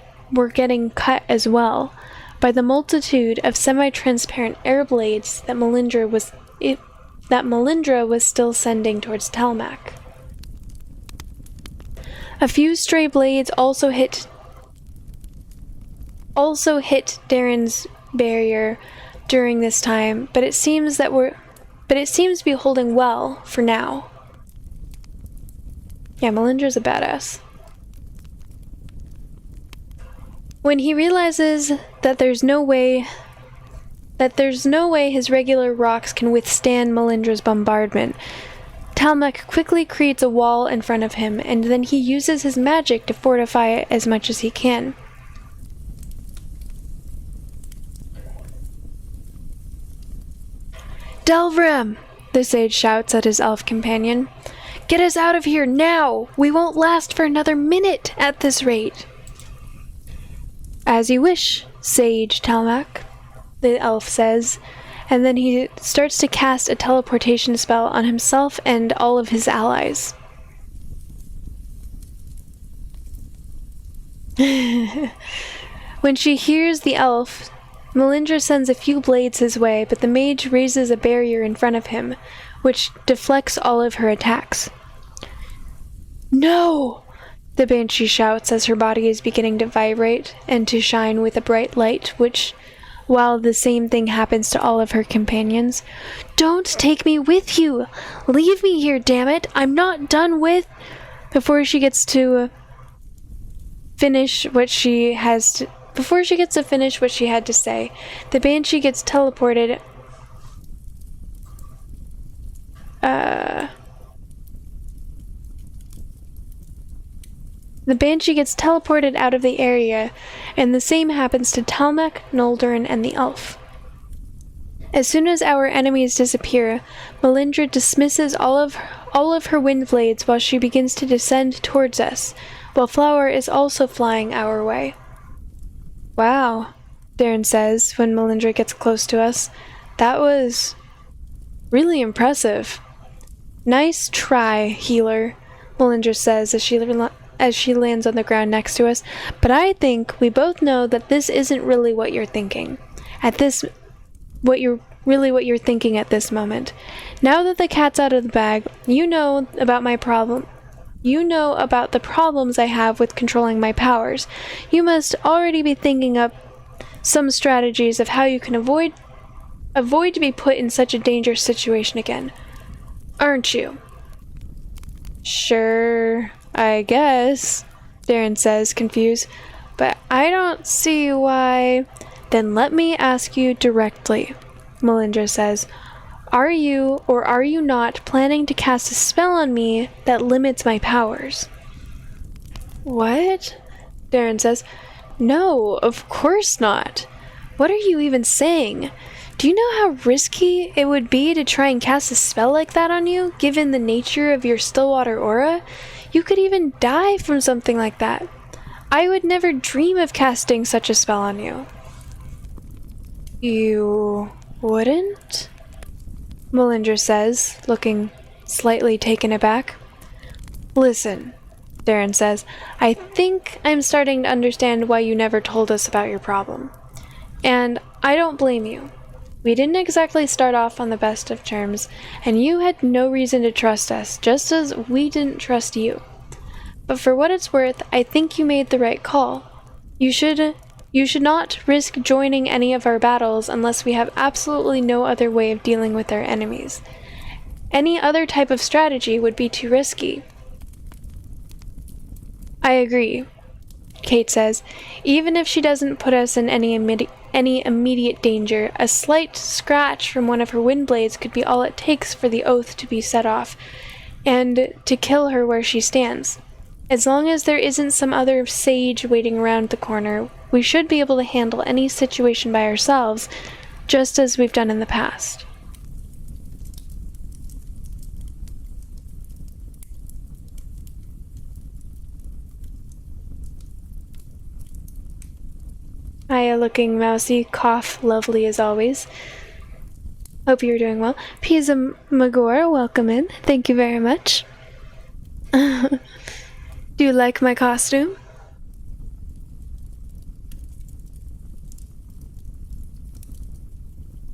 as well by the multitude of semi-transparent air blades that Melindra was still sending towards Talmak. A few stray blades also hit Darren's barrier during this time, but it seems to be holding well for now. Yeah, Melindra's a badass. When he realizes that there's no way his regular rocks can withstand Melindra's bombardment, Talmak quickly creates a wall in front of him, and then he uses his magic to fortify it as much as he can. Delvrim! The sage shouts at his elf companion. Get us out of here now! We won't last for another minute at this rate! As you wish, Sage Talmak, the elf says, and then he starts to cast a teleportation spell on himself and all of his allies. When she hears the elf, Melindra sends a few blades his way, but the mage raises a barrier in front of him, which deflects all of her attacks. No! The banshee shouts as her body is beginning to vibrate and to shine with a bright light, while the same thing happens to all of her companions. Don't take me with you! Leave me here, damn it! I'm not done with... Before she gets to finish what she had to say, the banshee gets teleported out of the area, and the same happens to Talmak, Noldurin, and the elf. As soon as our enemies disappear, Melindra dismisses all of her wind blades while she begins to descend towards us, while Flower is also flying our way. Wow, Darren says when Melindra gets close to us. That was really impressive. Nice try, healer, Melindra says as she lands on the ground next to us, but I think we both know that this isn't really what you're thinking. What you're thinking at this moment. Now that the cat's out of the bag, you know about my problem. You know about the problems I have with controlling my powers. You must already be thinking up some strategies of how you can avoid to be put in such a dangerous situation again. Aren't you? Sure, I guess, Darren says, confused. But I don't see why... Then let me ask you directly, Melindra says. Are you, or are you not, planning to cast a spell on me that limits my powers? What? Darren says, "No, of course not. What are you even saying? Do you know how risky it would be to try and cast a spell like that on you, given the nature of your Stillwater aura? You could even die from something like that. I would never dream of casting such a spell on you." "You wouldn't?" Melindra says, looking slightly taken aback. "Listen," Darren says, "I think I'm starting to understand why you never told us about your problem. And I don't blame you. We didn't exactly start off on the best of terms, and you had no reason to trust us, just as we didn't trust you. But for what it's worth, I think you made the right call. You should not risk joining any of our battles unless we have absolutely no other way of dealing with our enemies. Any other type of strategy would be too risky." "I agree," Kate says. "Even if she doesn't put us in any immediate danger, a slight scratch from one of her wind blades could be all it takes for the oath to be set off, and to kill her where she stands. As long as there isn't some other sage waiting around the corner, we should be able to handle any situation by ourselves, just as we've done in the past." Hiya-looking mousy, cough, lovely as always. Hope you're doing well. Pisa Magor, welcome in. Thank you very much. Do you like my costume?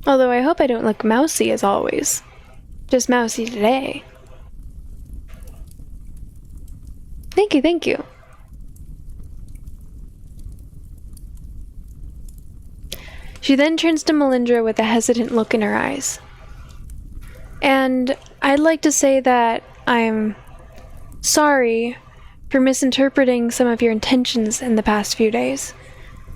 Although I hope I don't look mousy as always. Just mousy today. Thank you, thank you. She then turns to Melindra with a hesitant look in her eyes. "And I'd like to say that I'm sorry for misinterpreting some of your intentions in the past few days."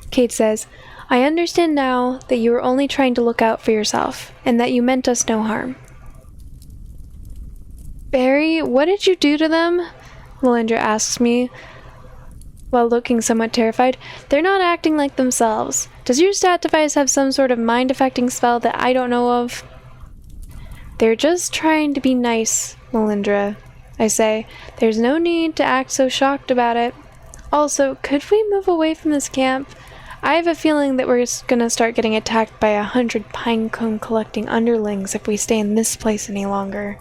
Kate says, "I understand now that you were only trying to look out for yourself, and that you meant us no harm." "Barry, what did you do to them?" Melindra asks me, while looking somewhat terrified. "They're not acting like themselves. Does your stat device have some sort of mind-affecting spell that I don't know of?" "They're just trying to be nice, Melindra," I say. "There's no need to act so shocked about it. Also, could we move away from this camp? I have a feeling that we're gonna start getting attacked by 100 pinecone collecting underlings if we stay in this place any longer."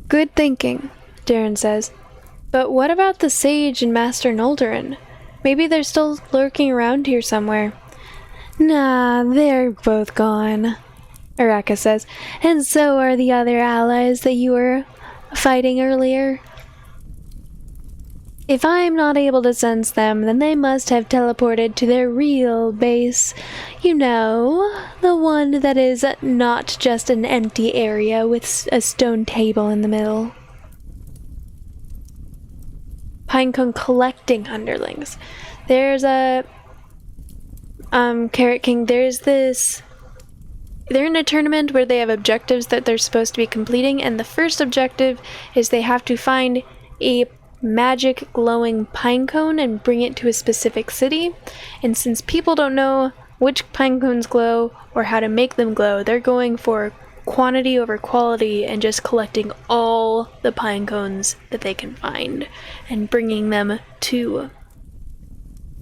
"Good thinking," Darren says. "But what about the Sage and Master Noldorin? Maybe they're still lurking around here somewhere." "Nah, they're both gone," Araka says. "And so are the other allies that you were fighting earlier. If I'm not able to sense them, then they must have teleported to their real base. You know, the one that is not just an empty area with a stone table in the middle." Pinecone collecting underlings. There's a... Carrot King, there's this... They're in a tournament where they have objectives that they're supposed to be completing, and the first objective is they have to find a magic glowing pinecone and bring it to a specific city. And since people don't know which pinecones glow or how to make them glow, they're going for quantity over quality and just collecting all the pinecones that they can find and bringing them to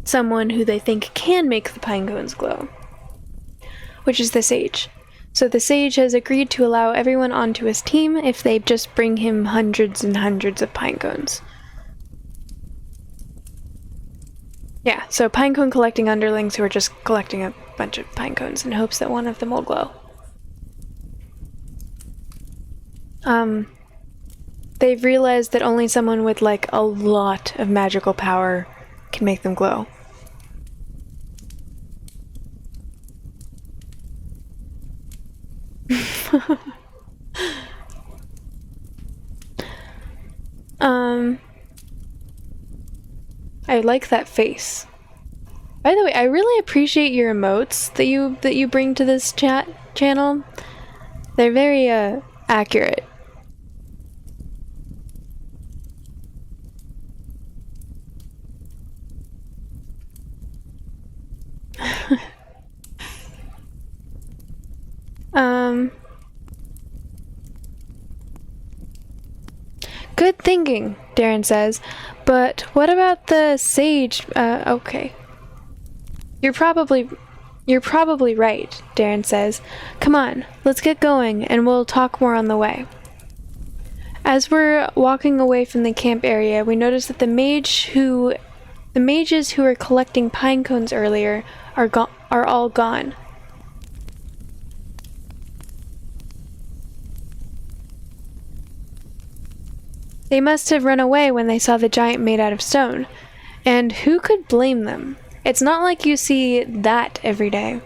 someone who they think can make the pinecones glow, which is the Sage. So the Sage has agreed to allow everyone onto his team if they just bring him hundreds and hundreds of pinecones. Yeah, so pinecone collecting underlings who are just collecting a bunch of pinecones in hopes that one of them will glow. They've realized that only someone with like a lot of magical power can make them glow. I like that face. By the way, I really appreciate your emotes that you bring to this channel. They're very accurate. thinking, Darren says. But what about the sage? Okay. You're probably right, Darren says. Come on, let's get going, and we'll talk more on the way. As we're walking away from the camp area, we notice that the mages who were collecting pine cones earlier are all gone. They must have run away when they saw the giant made out of stone. And who could blame them? It's not like you see that every day.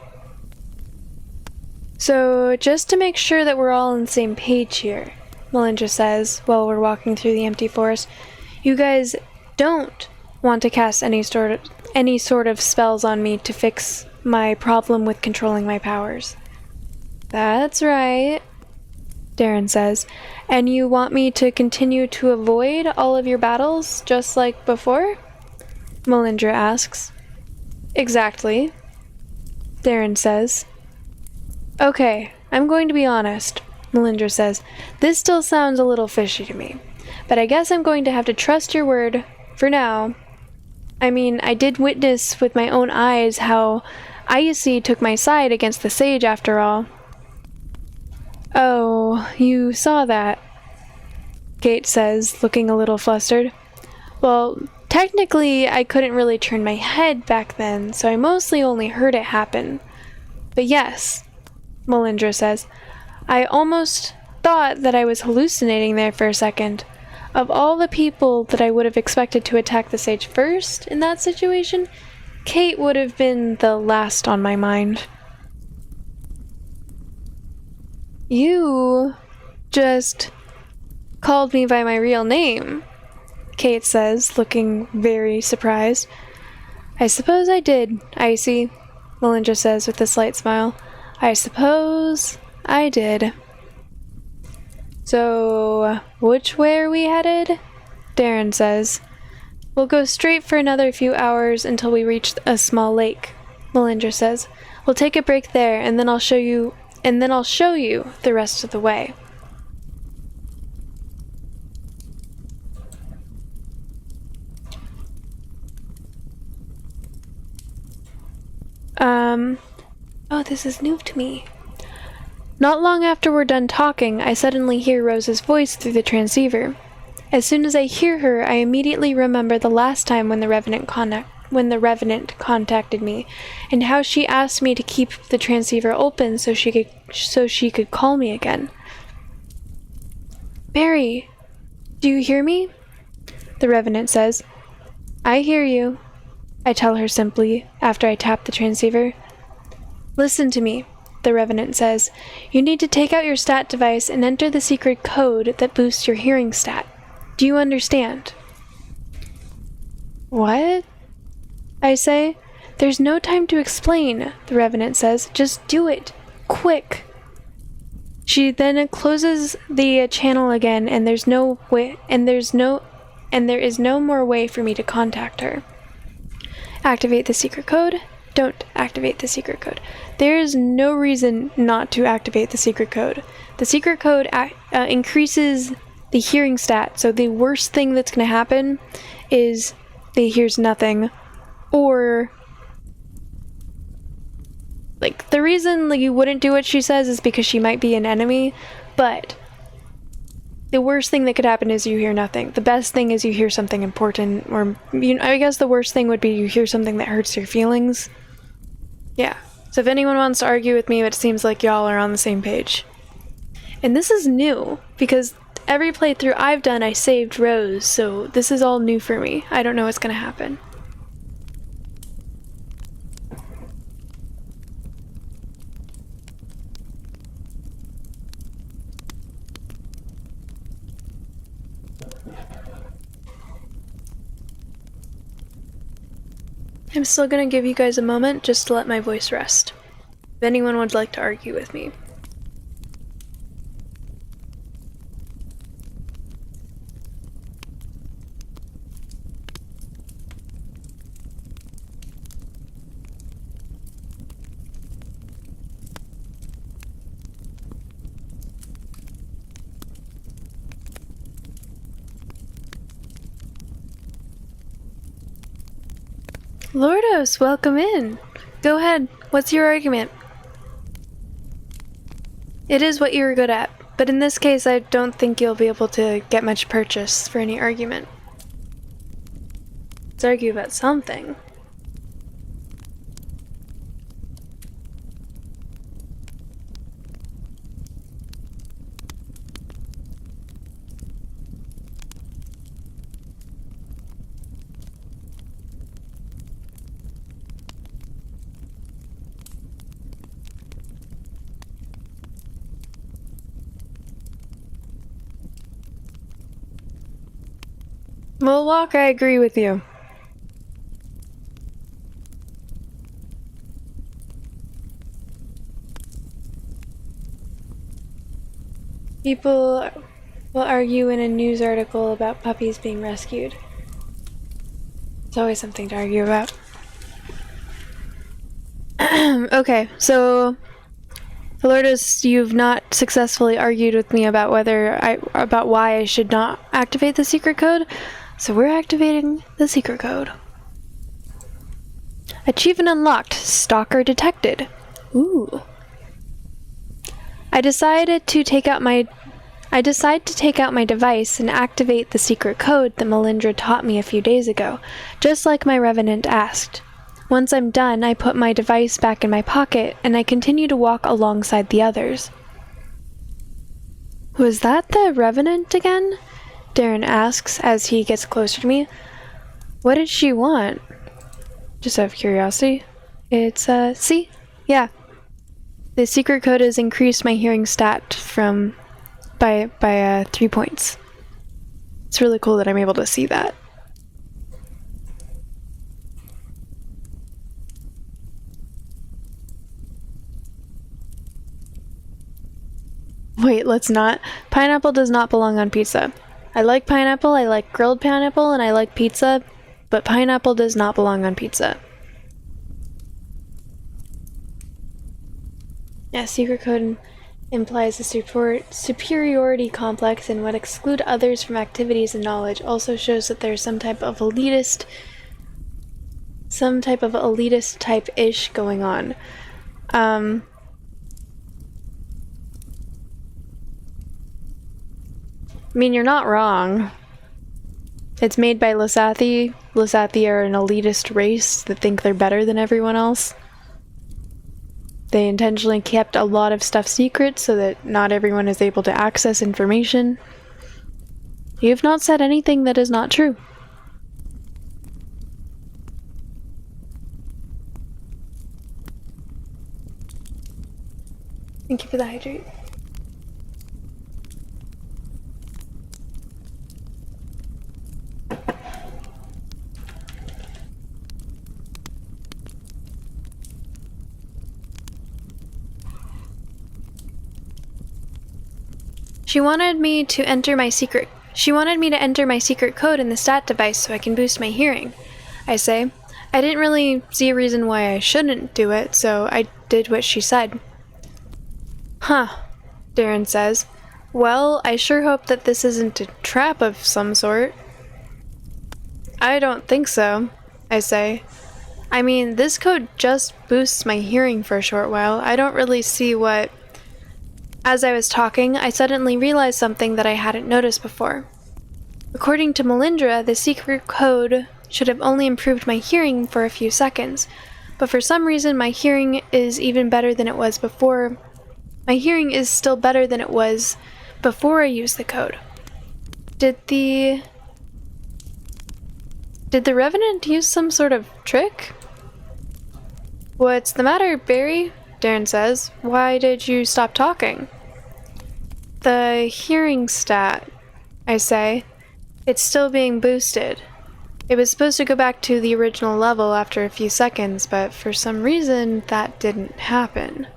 So, just to make sure that we're all on the same page here, Melindra says while we're walking through the empty forest, you guys don't want to cast any sort of spells on me to fix my problem with controlling my powers. That's right, Darren says. And you want me to continue to avoid all of your battles, just like before? Melindra asks. Exactly, Darren says. Okay, I'm going to be honest, Melindra says. This still sounds a little fishy to me, but I guess I'm going to have to trust your word for now. I mean, I did witness with my own eyes how Ayase took my side against the sage after all. Oh, you saw that, Kate says, looking a little flustered. Well, technically, I couldn't really turn my head back then, so I mostly only heard it happen. But yes, Melindra says, I almost thought that I was hallucinating there for a second. Of all the people that I would have expected to attack the sage first in that situation, Kate would have been the last on my mind. You just called me by my real name, Kate says, looking very surprised. I suppose I did, Ayase, Melindra says with a slight smile. I suppose I did. So, which way are we headed? Darren says. We'll go straight for another few hours until we reach a small lake, Melindra says. We'll take a break there, and then I'll show you the rest of the way. Oh, this is new to me. Not long after we're done talking, I suddenly hear Rose's voice through the transceiver. As soon as I hear her, I immediately remember the last time when the Revenant contacted me, and how she asked me to keep the transceiver open so she could call me again. Barry, do you hear me? The Revenant says. I hear you, I tell her simply, after I tap the transceiver. Listen to me, the Revenant says. You need to take out your stat device and enter the secret code that boosts your hearing stat. Do you understand? What? I say. There's no time to explain, the Revenant says. Just do it. Quick. She then closes the channel again, and there is no more way for me to contact her. Activate the secret code. Don't activate the secret code. There is no reason not to activate the secret code. The secret code increases the hearing stat, so the worst thing that's going to happen is they hears nothing, or like the reason you wouldn't do what she says is because she might be an enemy, but the worst thing that could happen is you hear nothing. The best thing is you hear something important, or I guess the worst thing would be you hear something that hurts your feelings. Yeah. So if anyone wants to argue with me, it seems like y'all are on the same page. And this is new, because every playthrough I've done, I saved Rose, so this is all new for me. I don't know what's gonna happen. I'm still gonna give you guys a moment just to let my voice rest. If anyone would like to argue with me. Lordos, welcome in. Go ahead. What's your argument? It is what you're good at, but in this case, I don't think you'll be able to get much purchase for any argument. Let's argue about something. Well, Locke, I agree with you. People will argue in a news article about puppies being rescued. It's always something to argue about. Okay, so Lourdes, you've not successfully argued with me about about why I should not activate the secret code, so we're activating the secret code. Achievement unlocked. Stalker detected. Ooh. I decide to take out my device and activate the secret code that Melindra taught me a few days ago, just like my revenant asked. Once I'm done, I put my device back in my pocket and I continue to walk alongside the others. Was that the revenant again? Darren asks as he gets closer to me. What did she want? Just out of curiosity. It's, see? Yeah. The secret code has increased my hearing stat by 3 points. It's really cool that I'm able to see that. Wait, let's not. Pineapple does not belong on pizza. I like pineapple, I like grilled pineapple, and I like pizza, but pineapple does not belong on pizza. Yeah, secret code implies a superiority complex and would exclude others from activities and knowledge. Also shows that there's some type of elitist type-ish going on. I mean, you're not wrong. It's made by Lusathi. Lusathi are an elitist race that think they're better than everyone else. They intentionally kept a lot of stuff secret so that not everyone is able to access information. You have not said anything that is not true. Thank you for the hydrate. She wanted me to enter my secret code in the stat device so I can boost my hearing. I say. I didn't really see a reason why I shouldn't do it, so I did what she said. Huh, Darren says. Well, I sure hope that this isn't a trap of some sort. I don't think so, I say. I mean, this code just boosts my hearing for a short while. I don't really see what... As I was talking, I suddenly realized something that I hadn't noticed before. According to Melindra, the secret code should have only improved my hearing for a few seconds, but for some reason my hearing is even better than it was before. My hearing is still better than it was before I used the code. Did the Revenant use some sort of trick? What's the matter, Barry? Darren says. Why did you stop talking? The hearing stat, I say. It's still being boosted. It was supposed to go back to the original level after a few seconds, but for some reason that didn't happen.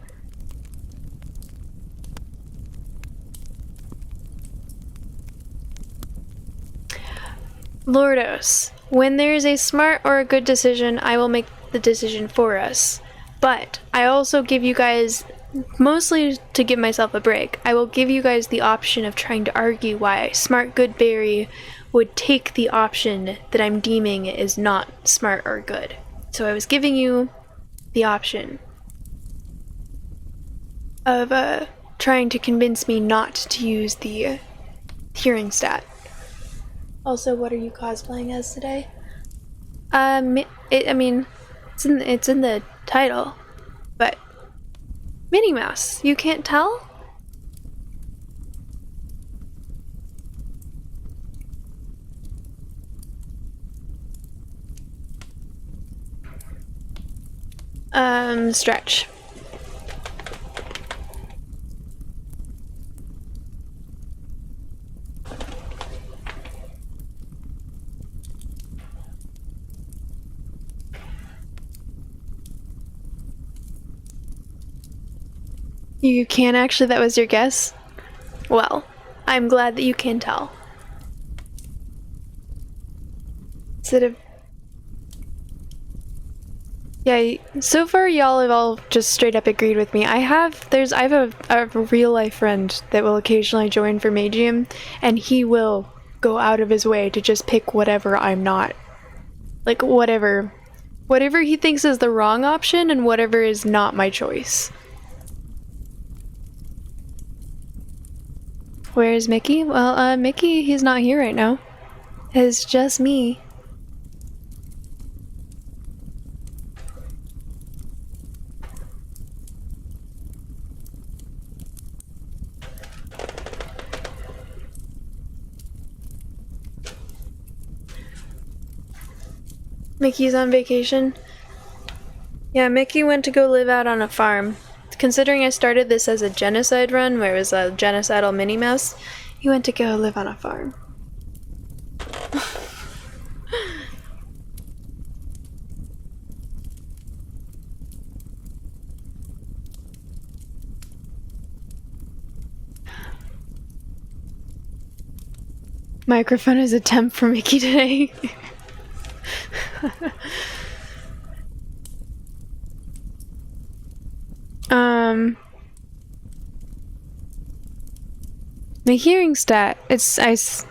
Lordos, when there is a smart or a good decision, I will make the decision for us. But I also give you guys, mostly to give myself a break, I will give you guys the option of trying to argue why smart good Barry would take the option that I'm deeming is not smart or good. So I was giving you the option of trying to convince me not to use the hearing stat. Also, what are you cosplaying as today? I mean, it's in the title, but Minnie Mouse. You can't tell? Stretch. You can actually, that was your guess? Well, I'm glad that you can tell. Instead of... Yeah, so far y'all have all just straight up agreed with me. I have a real life friend that will occasionally join for Magium, and he will go out of his way to just pick whatever I'm not. Like, whatever he thinks is the wrong option and whatever is not my choice. Where's Mickey? Well, Mickey, he's not here right now. It's just me. Mickey's on vacation? Yeah, Mickey went to go live out on a farm. Considering I started this as a genocide run, where it was a Genocidal Minnie Mouse, he went to go live on a farm. Microphone is a temp for Mickey today. The hearing stat. It's ice.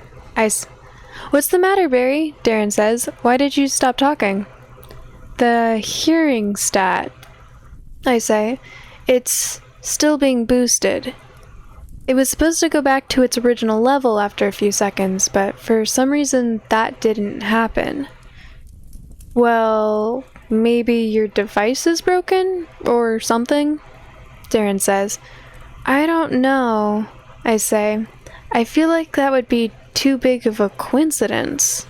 What's the matter, Barry? Darren says. Why did you stop talking? The hearing stat, I say. It's still being boosted. It was supposed to go back to its original level after a few seconds, but for some reason that didn't happen. Well, maybe your device is broken? Or something? Darren says. I don't know, I say. I feel like that would be too big of a coincidence.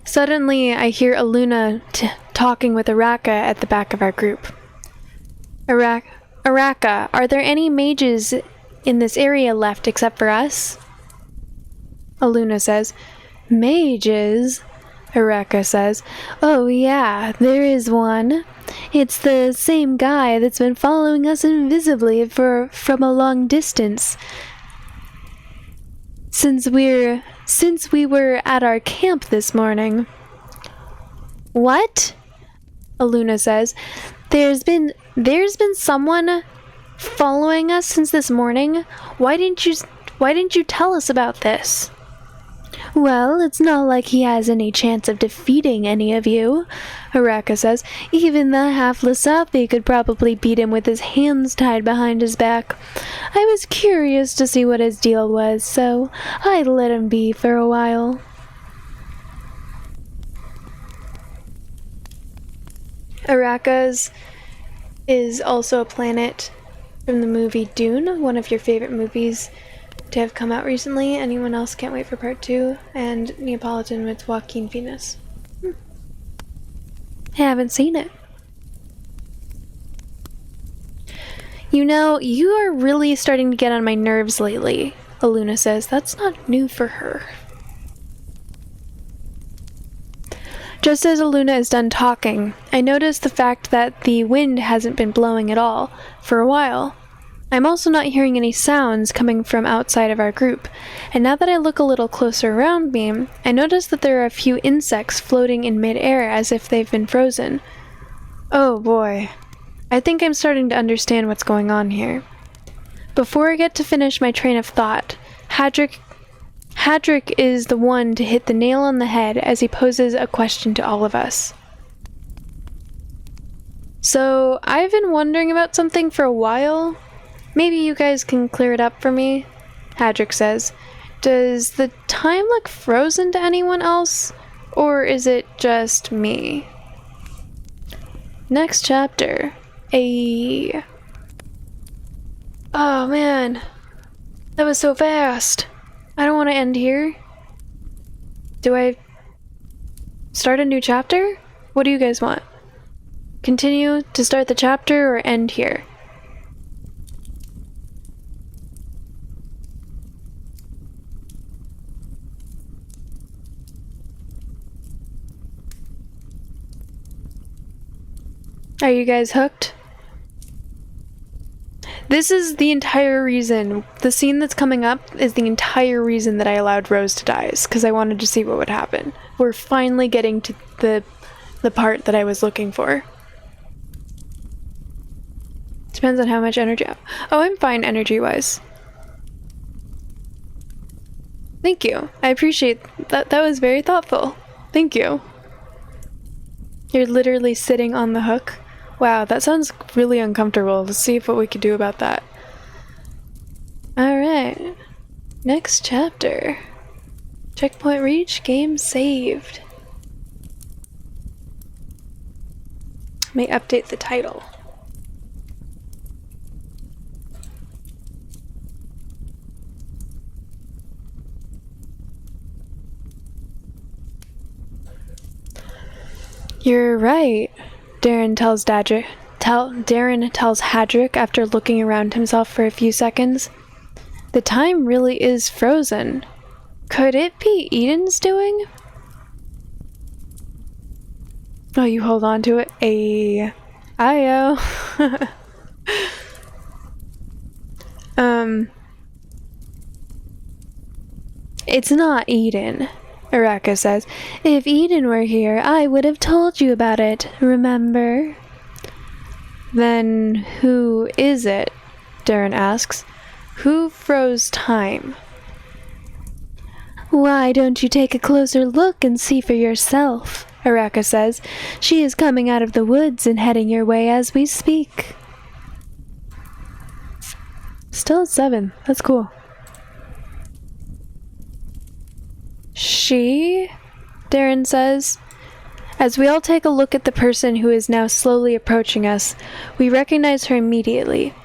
Suddenly, I hear Aluna talking with Araka at the back of our group. Araka, are there any mages in this area left except for us? Aluna says. Mages? Araka says. Oh yeah, there is one. It's the same guy that's been following us invisibly from a long distance. Since we were at our camp this morning. What? Aluna says. There's been someone following us since this morning. Why didn't you tell us about this? Well, it's not like he has any chance of defeating any of you, Araka says. Even the half-less Safi could probably beat him with his hands tied behind his back. I was curious to see what his deal was, so I let him be for a while. Araka's is also a planet from the movie Dune, one of your favorite movies to have come out recently. Anyone else can't wait for part 2, and Neapolitan with Joaquin Phoenix. I haven't seen it. You know, you are really starting to get on my nerves lately, Aluna says. That's not new for her. Just as Aluna is done talking, I notice the fact that the wind hasn't been blowing at all for a while. I'm also not hearing any sounds coming from outside of our group, and now that I look a little closer around me, I notice that there are a few insects floating in mid-air as if they've been frozen. Oh boy. I think I'm starting to understand what's going on here. Before I get to finish my train of thought, Hadric Hadrick is the one to hit the nail on the head as he poses a question to all of us. So, I've been wondering about something for a while. Maybe you guys can clear it up for me, Hadrick says. Does the time look frozen to anyone else? Or is it just me? Next chapter. Oh man. That was so fast. I don't want to end here. Do I start a new chapter? What do you guys want? Continue to start the chapter or end here? Are you guys hooked? This is the entire reason, the scene that's coming up is the entire reason that I allowed Rose to die, because I wanted to see what would happen. We're finally getting to the part that I was looking for. Depends on how much energy I have. Oh, I'm fine energy-wise. Thank you. I appreciate that. That was very thoughtful. Thank you. You're literally sitting on the hook. Wow, that sounds really uncomfortable. Let's see what we can do about that. Alright. Next chapter. Checkpoint reached, game saved. May update the title. You're right, Darren tells Hadrick after looking around himself for a few seconds. The time really is frozen. Could it be Eden's doing? Oh, you hold on to it. Ayo. It's not Eden, Araka says. If Eden were here, I would have told you about it, remember? Then who is it? Darren asks. Who froze time? Why don't you take a closer look and see for yourself? Araka says. She is coming out of the woods and heading your way as we speak. Still at 7. That's cool. She? Darren says. As we all take a look at the person who is now slowly approaching us, we recognize her immediately.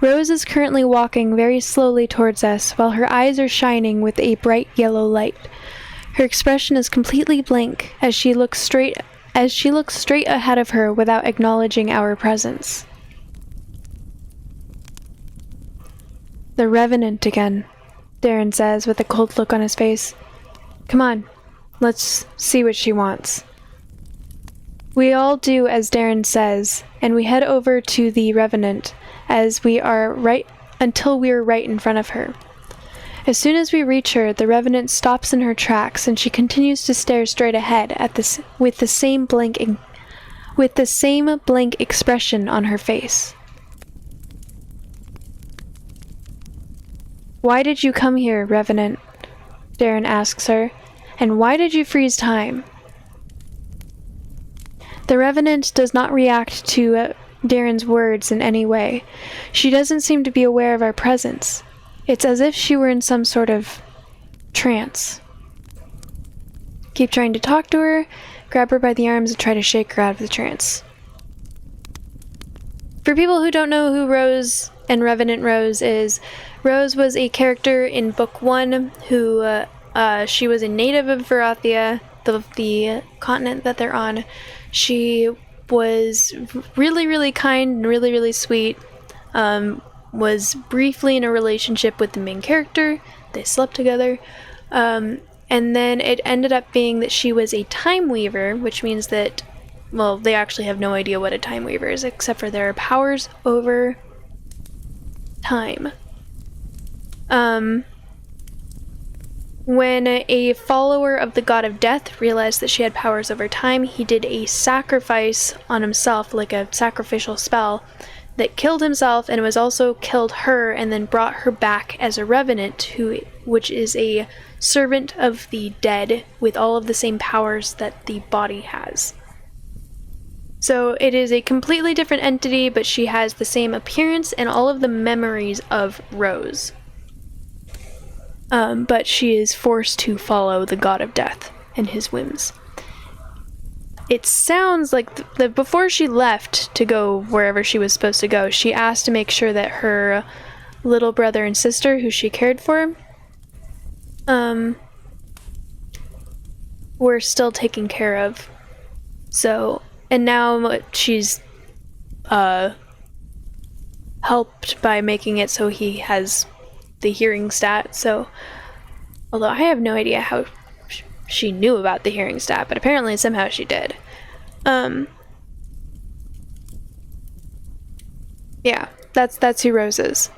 Rose is currently walking very slowly towards us, while her eyes are shining with a bright yellow light. Her expression is completely blank as she looks straight ahead of her without acknowledging our presence. The Revenant again, Darren says with a cold look on his face. Come on, let's see what she wants. We all do as Darren says, and we head over to the Revenant until we are right in front of her. As soon as we reach her, the Revenant stops in her tracks and she continues to stare straight ahead with the same blank expression on her face. Why did you come here, Revenant? Darren asks her. And why did you freeze time? The Revenant does not react to Darren's words in any way. She doesn't seem to be aware of our presence. It's as if she were in some sort of trance. Keep trying to talk to her, grab her by the arms, and try to shake her out of the trance. For people who don't know who Rose and Revenant Rose is, Rose was a character in Book 1 who, she was a native of Varathia, the continent that they're on. She was really, really kind and really, really sweet. Was briefly in a relationship with the main character. They slept together. And then it ended up being that she was a time weaver, which means that, well, they actually have no idea what a time weaver is, except for their powers over time. When a follower of the god of death realized that she had powers over time, he did a sacrifice on himself, like a sacrificial spell, that killed himself and was also killed her and then brought her back as a revenant, which is a servant of the dead with all of the same powers that the body has. So it is a completely different entity, but she has the same appearance and all of the memories of Rose. But she is forced to follow the god of death and his whims. It sounds like before she left to go wherever she was supposed to go, she asked to make sure that her little brother and sister, who she cared for, were still taken care of. So, and now she's helped by making it so he has the hearing stat. So, although I have no idea how she knew about the hearing stat, but apparently somehow she did. Yeah, that's who Rose is.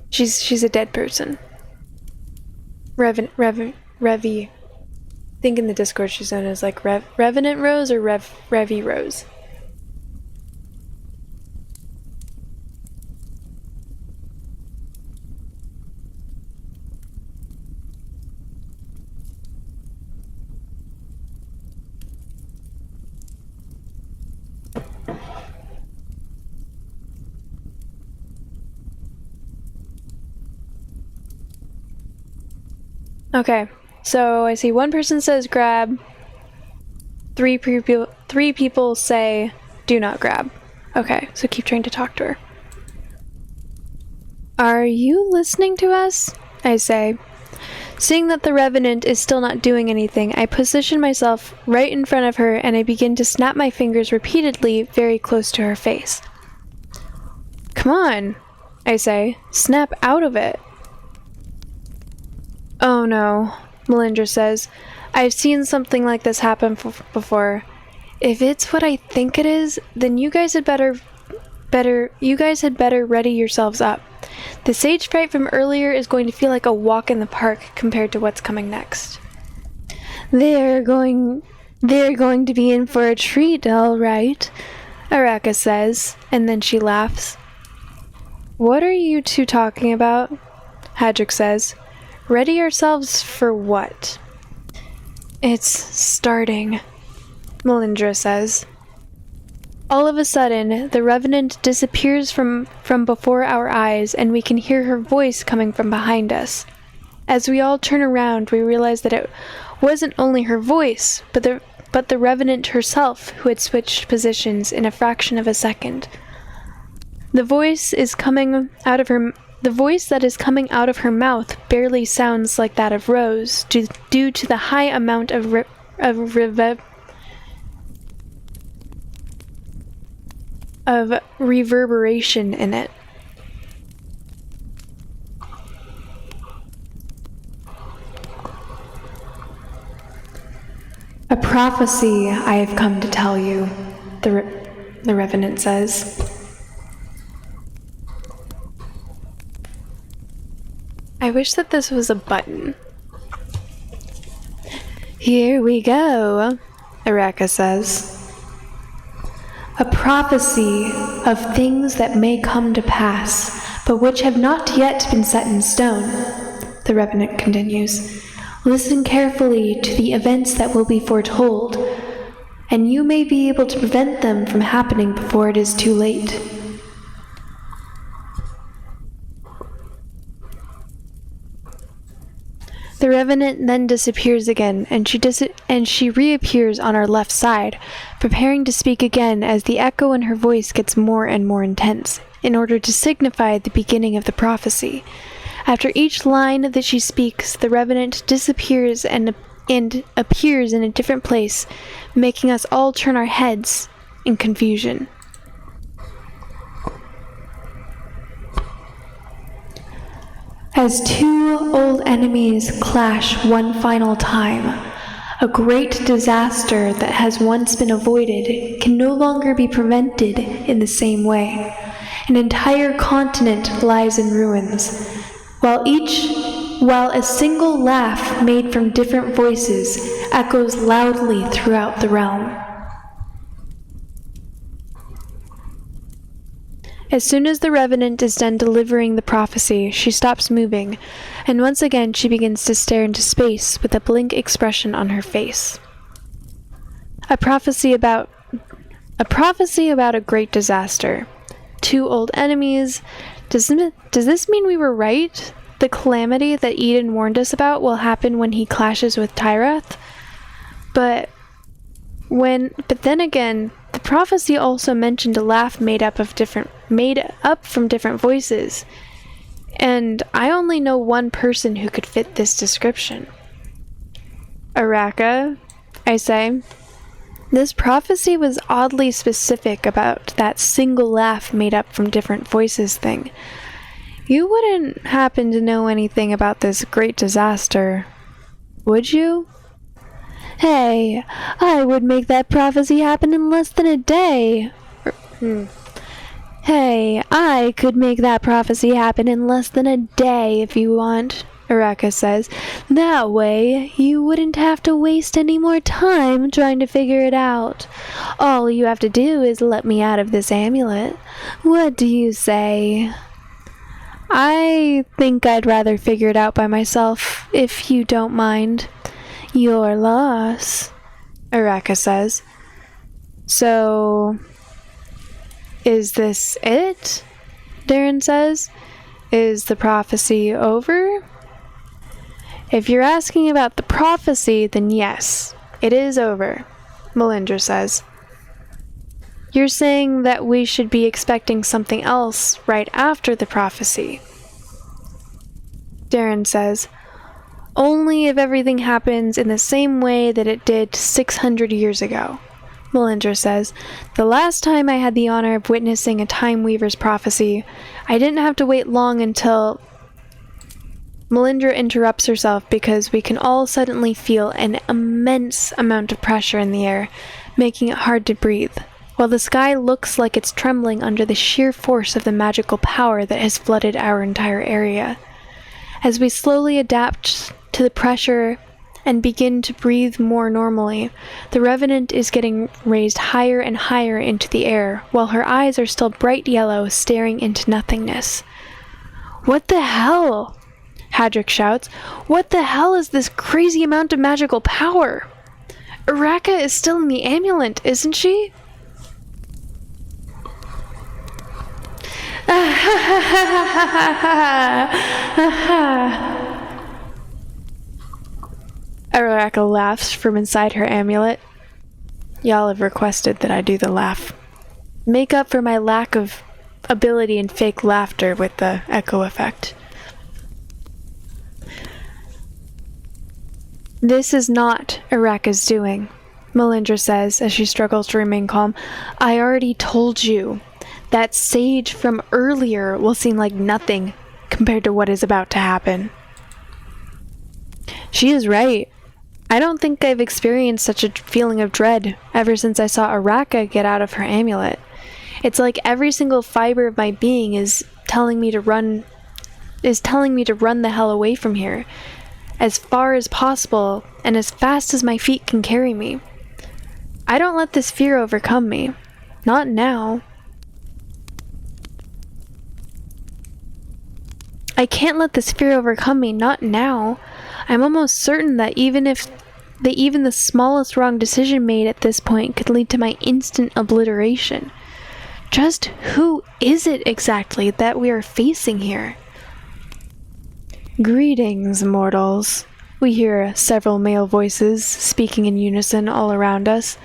She's a dead person. Revi. I think in the Discord she's known as like Revenant Rose or Revi Rose. Okay, so I see one person says grab, three people say do not grab. Okay, so keep trying to talk to her. Are you listening to us? I say. Seeing that the Revenant is still not doing anything, I position myself right in front of her and I begin to snap my fingers repeatedly very close to her face. Come on, I say. Snap out of it. Oh no, Melindra says. I've seen something like this happen before. If it's what I think it is, then you guys had better ready yourselves up. The sage fright from earlier is going to feel like a walk in the park compared to what's coming next. They're going to be in for a treat, all right, Araka says, and then she laughs. What are you two talking about? Hadrick says. Ready ourselves for what? It's starting, Melindra says. All of a sudden, the Revenant disappears from before our eyes, and we can hear her voice coming from behind us. As we all turn around, we realize that it wasn't only her voice, but the Revenant herself who had switched positions in a fraction of a second. The voice that is coming out of her mouth barely sounds like that of Rose, due to the high amount of reverberation in it. A prophecy I have come to tell you, the Revenant says. I wish that this was a button. Here we go, Araka says. A prophecy of things that may come to pass, but which have not yet been set in stone, the Revenant continues. Listen carefully to the events that will be foretold, and you may be able to prevent them from happening before it is too late. The Revenant then disappears again, and she reappears on our left side, preparing to speak again as the echo in her voice gets more and more intense, in order to signify the beginning of the prophecy. After each line that she speaks, the Revenant disappears and appears in a different place, making us all turn our heads in confusion. As two old enemies clash one final time, a great disaster that has once been avoided can no longer be prevented in the same way. An entire continent lies in ruins, while a single laugh made from different voices echoes loudly throughout the realm. As soon as the Revenant is done delivering the prophecy, she stops moving, and once again she begins to stare into space with a blank expression on her face. A prophecy about a great disaster. 2 old enemies. Does this mean we were right? The calamity that Eden warned us about will happen when he clashes with Tyrath? But then again, the prophecy also mentioned a laugh made up from different voices. And I only know one person who could fit this description. Araka, I say. This prophecy was oddly specific about that single laugh made up from different voices thing. You wouldn't happen to know anything about this great disaster, would you? Hey, I would make that prophecy happen in less than a day. Hey, I could make that prophecy happen in less than a day if you want, Araka says. That way, you wouldn't have to waste any more time trying to figure it out. All you have to do is let me out of this amulet. What do you say? I think I'd rather figure it out by myself, if you don't mind. Your loss, Araka says. So, is this it? Darren says. Is the prophecy over? If you're asking about the prophecy, then yes, it is over, Melindra says. You're saying that we should be expecting something else right after the prophecy. Darren says, only if everything happens in the same way that it did 600 years ago. Melindra says, the last time I had the honor of witnessing a Time Weaver's prophecy, I didn't have to wait long until... Melindra interrupts herself because we can all suddenly feel an immense amount of pressure in the air, making it hard to breathe, while the sky looks like it's trembling under the sheer force of the magical power that has flooded our entire area. As we slowly adapt to the pressure and begin to breathe more normally, the Revenant is getting raised higher and higher into the air, while her eyes are still bright yellow, staring into nothingness. What the hell? Hadrick shouts. What the hell is this crazy amount of magical power? Araka is still in the amulet, isn't she? Araka laughs from inside her amulet. Y'all have requested that I do the laugh. Make up for my lack of ability in fake laughter with the echo effect. This is not Araka's doing, Melindra says as she struggles to remain calm. I already told you. That sage from earlier will seem like nothing compared to what is about to happen. She is right. I don't think I've experienced such a feeling of dread ever since I saw Araka get out of her amulet. It's like every single fiber of my being is telling me to run the hell away from here, as far as possible and as fast as my feet can carry me. I don't let this fear overcome me. Not now. I can't let this fear overcome me, not now. I'm almost certain that even the smallest wrong decision made at this point could lead to my instant obliteration. Just who is it exactly that we are facing here? Greetings, mortals. We hear several male voices speaking in unison all around us.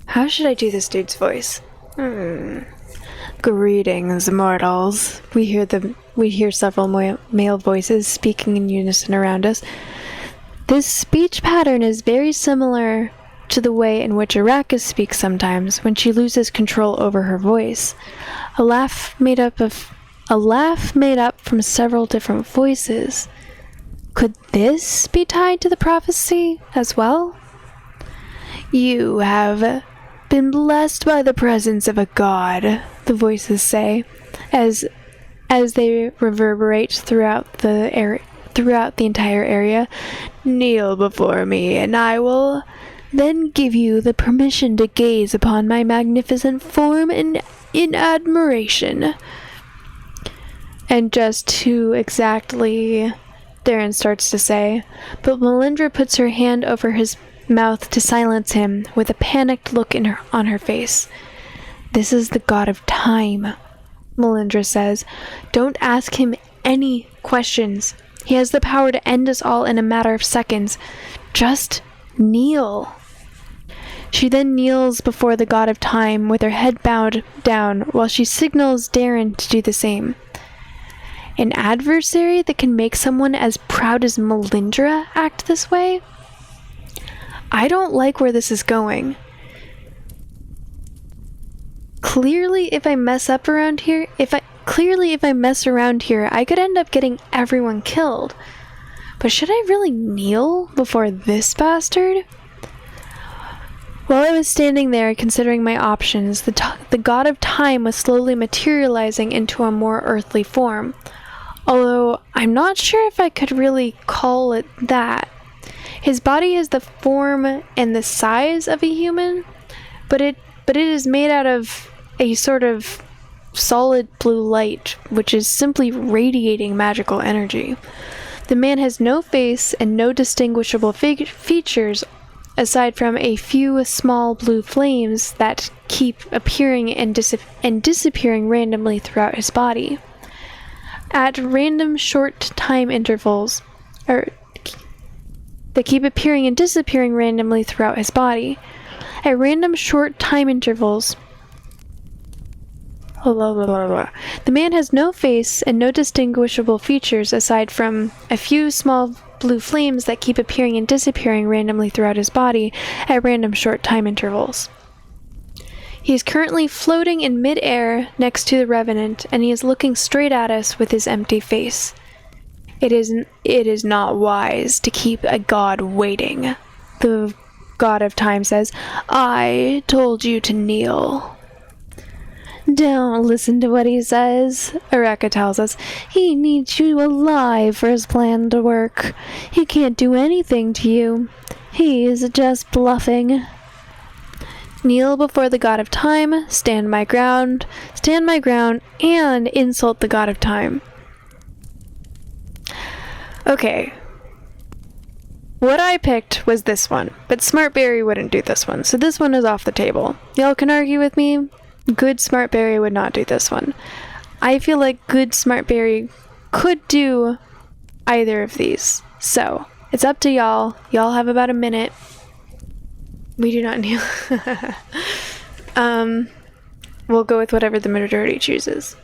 How should I do this dude's voice? Greetings, mortals. We hear several male voices speaking in unison around us. This speech pattern is very similar to the way in which Araka speaks sometimes when she loses control over her voice. A laugh made up from several different voices. Could this be tied to the prophecy as well? You have been blessed by the presence of a god, the voices say, as they reverberate throughout the throughout the entire area. "Kneel before me, and I will then give you the permission to gaze upon my magnificent form in admiration." And just to exactly, Darren starts to say, but Melindra puts her hand over his mouth to silence him with a panicked look on her face. "This is the god of time," Melindra says. "Don't ask him any questions. He has the power to end us all in a matter of seconds. Just kneel." She then kneels before the god of time with her head bowed down while she signals Darren to do the same. An adversary that can make someone as proud as Melindra act this way? I don't like where this is going. Clearly, if I mess around here, I could end up getting everyone killed. But should I really kneel before this bastard? While I was standing there considering my options, the god of time was slowly materializing into a more earthly form. Although I'm not sure if I could really call it that. His body is the form and the size of a human, but it is made out of a sort of solid blue light, which is simply radiating magical energy. The man has no face and no distinguishable features aside from a few small blue flames that keep appearing and disappearing randomly throughout his body. At random short time intervals, that keep appearing and disappearing randomly throughout his body. At random short time intervals, the man has no face and no distinguishable features aside from a few small blue flames that keep appearing and disappearing randomly throughout his body at random short time intervals. He is currently floating in mid-air next to the Revenant, and he is looking straight at us with his empty face. It is not wise to keep a god waiting," the god of time says. "I told you to kneel." "Don't listen to what he says," Areka tells us. "He needs you alive for his plan to work. He can't do anything to you. He is just bluffing." Kneel before the god of time, stand my ground, and insult the god of time. Okay. What I picked was this one, but Smartberry wouldn't do this one, so this one is off the table. Y'all can argue with me. Good Smartberry would not do this one. I feel like good Smartberry could do either of these. So, it's up to y'all. Y'all have about a minute. We do not kneel. We'll go with whatever the majority chooses.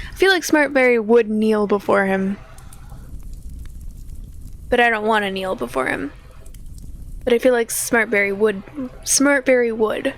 I feel like Smartberry would kneel before him. But I don't want to kneel before him. But I feel like Smartberry would. Smartberry would.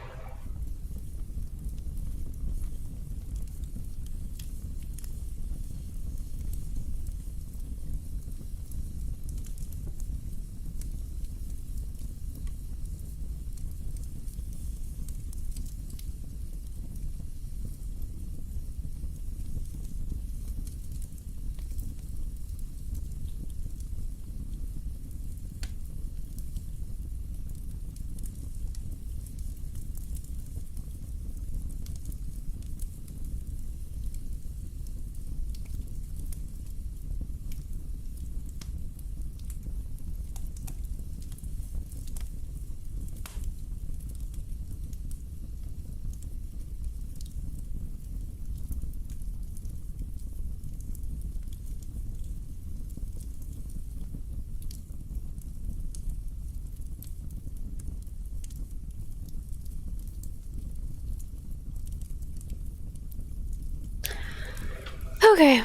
Okay.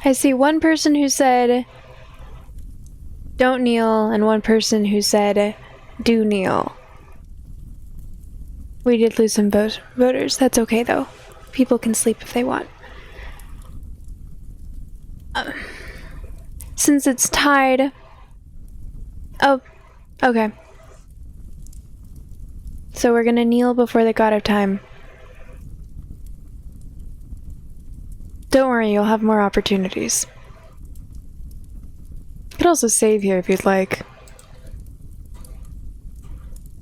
I see one person who said don't kneel and one person who said do kneel. We did lose some voters. That's okay, though. People can sleep if they want. Since it's tied... Oh, okay. So we're gonna kneel before the god of time. Don't worry, you'll have more opportunities. You could also save here if you'd like.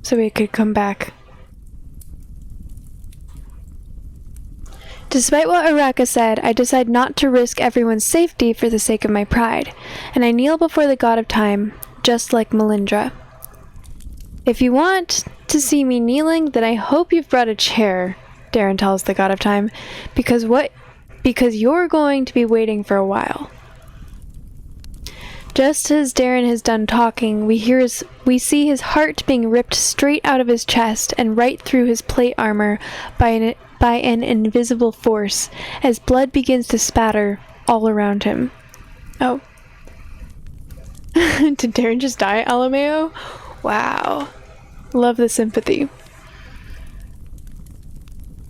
So we could come back. Despite what Araka said, I decide not to risk everyone's safety for the sake of my pride, and I kneel before the god of time, just like Melindra. If you want to see me kneeling, then I hope you've brought a chair, Darren tells the god of time, because you're going to be waiting for a while. Just as Darren has done talking, we see his heart being ripped straight out of his chest and right through his plate armor by an invisible force, as blood begins to spatter all around him. Oh. Did Darren just die, Alameo? Wow. Love the sympathy.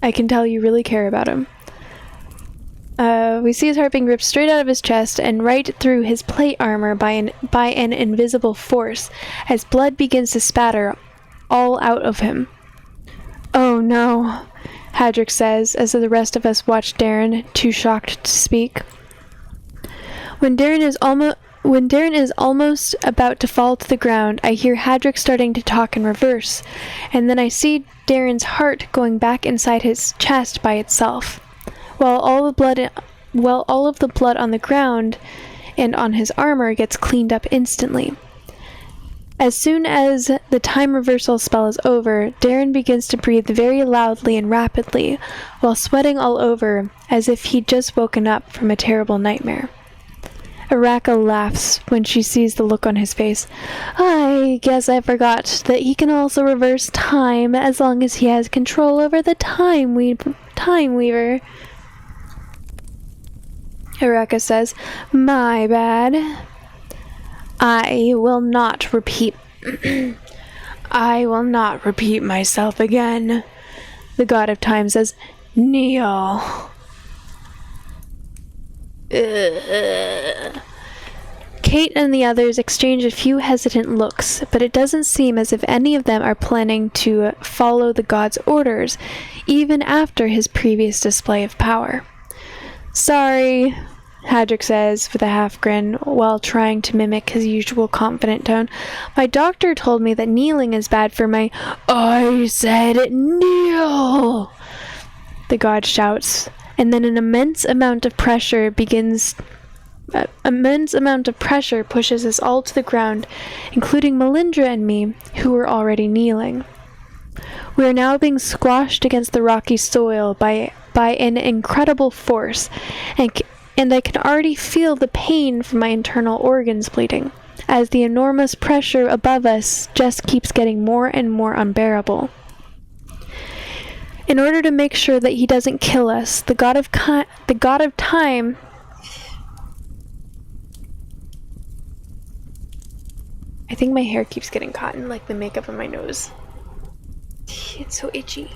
I can tell you really care about him. We see his heart being ripped straight out of his chest and right through his plate armor by an invisible force, as blood begins to spatter all out of him. Oh no, Hadrick says, as the rest of us watch Darren, too shocked to speak. When Darren is almost about to fall to the ground, I hear Hadrick starting to talk in reverse, and then I see Darren's heart going back inside his chest by itself, while all of the blood on the ground and on his armor gets cleaned up instantly. As soon as the time reversal spell is over, Darren begins to breathe very loudly and rapidly, while sweating all over as if he'd just woken up from a terrible nightmare. Araka laughs when she sees the look on his face. I guess I forgot that he can also reverse time as long as he has control over the Time Weaver. Araka says, my bad. I will not repeat myself again. The god of time says, kneel. Kate and the others exchange a few hesitant looks, but it doesn't seem as if any of them are planning to follow the god's orders, even after his previous display of power. Sorry, Hadrick says with a half grin, while trying to mimic his usual confident tone. My doctor told me that kneeling is bad for my... I said kneel! The god shouts, and then an immense amount of pressure pushes us all to the ground, including Melindra and me, who were already kneeling. We are now being squashed against the rocky soil by an incredible force, and I can already feel the pain from my internal organs bleeding, as the enormous pressure above us just keeps getting more and more unbearable. In order to make sure that he doesn't kill us, the god of time... I think my hair keeps getting caught in, like, the makeup on my nose. It's so itchy.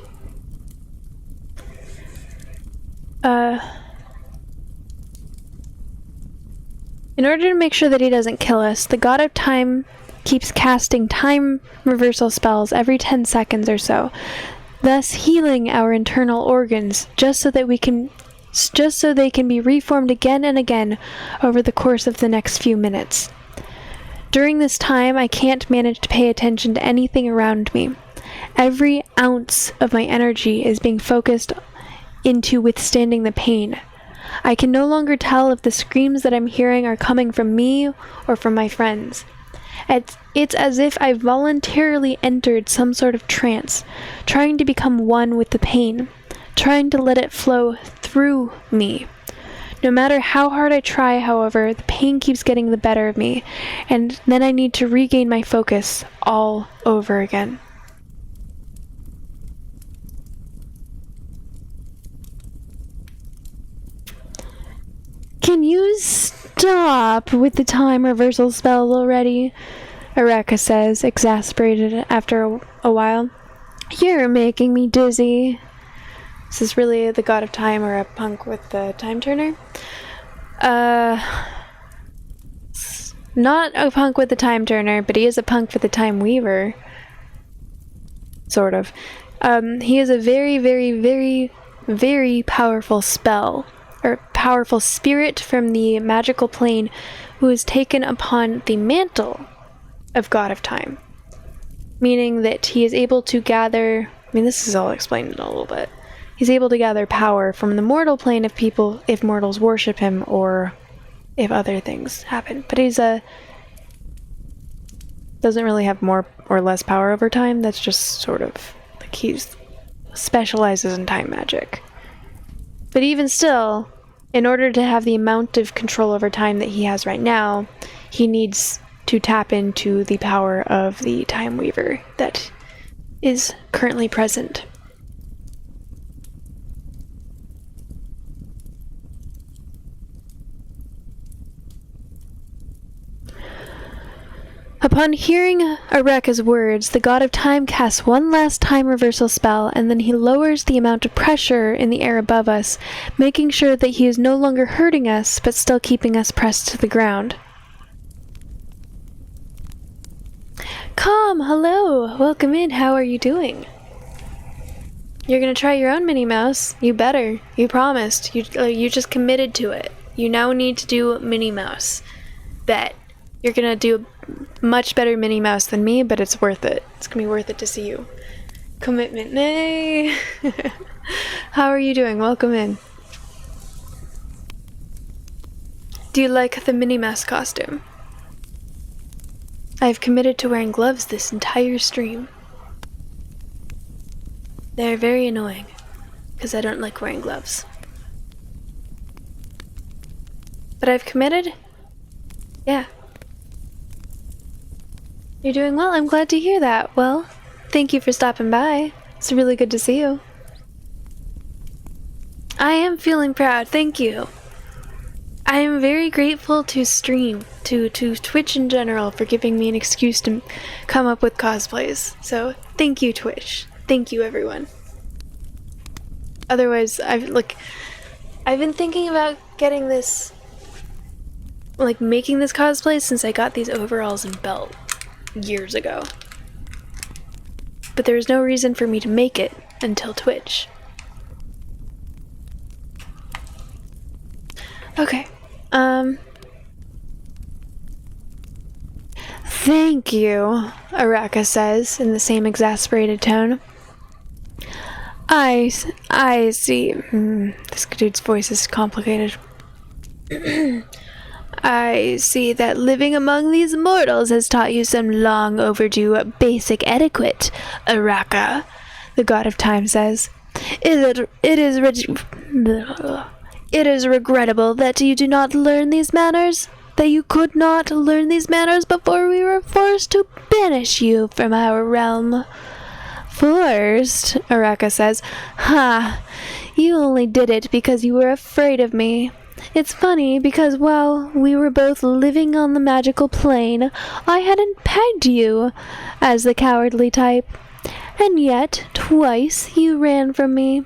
In order to make sure that he doesn't kill us, the god of time keeps casting time reversal spells every 10 seconds or so, thus healing our internal organs just so they can be reformed again and again over the course of the next few minutes. During this time, I can't manage to pay attention to anything around me. Every ounce of my energy is being focused into withstanding the pain. I can no longer tell if the screams that I'm hearing are coming from me or from my friends. It's as if I voluntarily entered some sort of trance, trying to become one with the pain, trying to let it flow through me. No matter how hard I try, however, the pain keeps getting the better of me, and then I need to regain my focus all over again. Can you stop with the time reversal spell already? Araka says, exasperated after a while. You're making me dizzy. This is really the god of time, or a punk with the time turner. Not a punk with the time turner, but he is a punk with the time weaver. Sort of. He is a very, very, very, very powerful spell, or powerful spirit from the magical plane who has taken upon the mantle of God of Time. Meaning that he is able to gather, I mean, this is all explained in a little bit. He's able to gather power from the mortal plane of people if mortals worship him or if other things happen. But he's doesn't really have more or less power over time. That's just sort of like he specializes in time magic. But even still, in order to have the amount of control over time that he has right now, he needs to tap into the power of the Time Weaver that is currently present. Upon hearing Areka's words, the god of time casts one last time reversal spell, and then he lowers the amount of pressure in the air above us, making sure that he is no longer hurting us, but still keeping us pressed to the ground. Calm, hello, welcome in, how are you doing? You're gonna try your own Minnie Mouse? You better, you promised, you just committed to it. You now need to do Minnie Mouse. Bet. You're gonna do a much better Minnie Mouse than me, but it's worth it. It's gonna be worth it to see you. Commitment, nay. How are you doing? Welcome in. Do you like the Minnie Mouse costume? I've committed to wearing gloves this entire stream. They're very annoying, because I don't like wearing gloves. But I've committed? Yeah. You're doing well, I'm glad to hear that. Well, thank you for stopping by. It's really good to see you. I am feeling proud, thank you. I am very grateful to stream, to Twitch in general, for giving me an excuse to come up with cosplays. So, thank you, Twitch. Thank you, everyone. Otherwise, I've been thinking about getting this, making this cosplay since I got these overalls and belt years ago. But there was no reason for me to make it until Twitch. Okay. Thank you, Araka says in the same exasperated tone. I see. This dude's voice is complicated. I see that living among these mortals has taught you some long overdue basic etiquette, Araka, the god of time says. It is regrettable that you do not learn these manners, that you could not learn these manners before we were forced to banish you from our realm. Forced, Araka says. Ha! You only did it because you were afraid of me. It's funny because while we were both living on the magical plane, I hadn't pegged you as the cowardly type. And yet, twice you ran from me.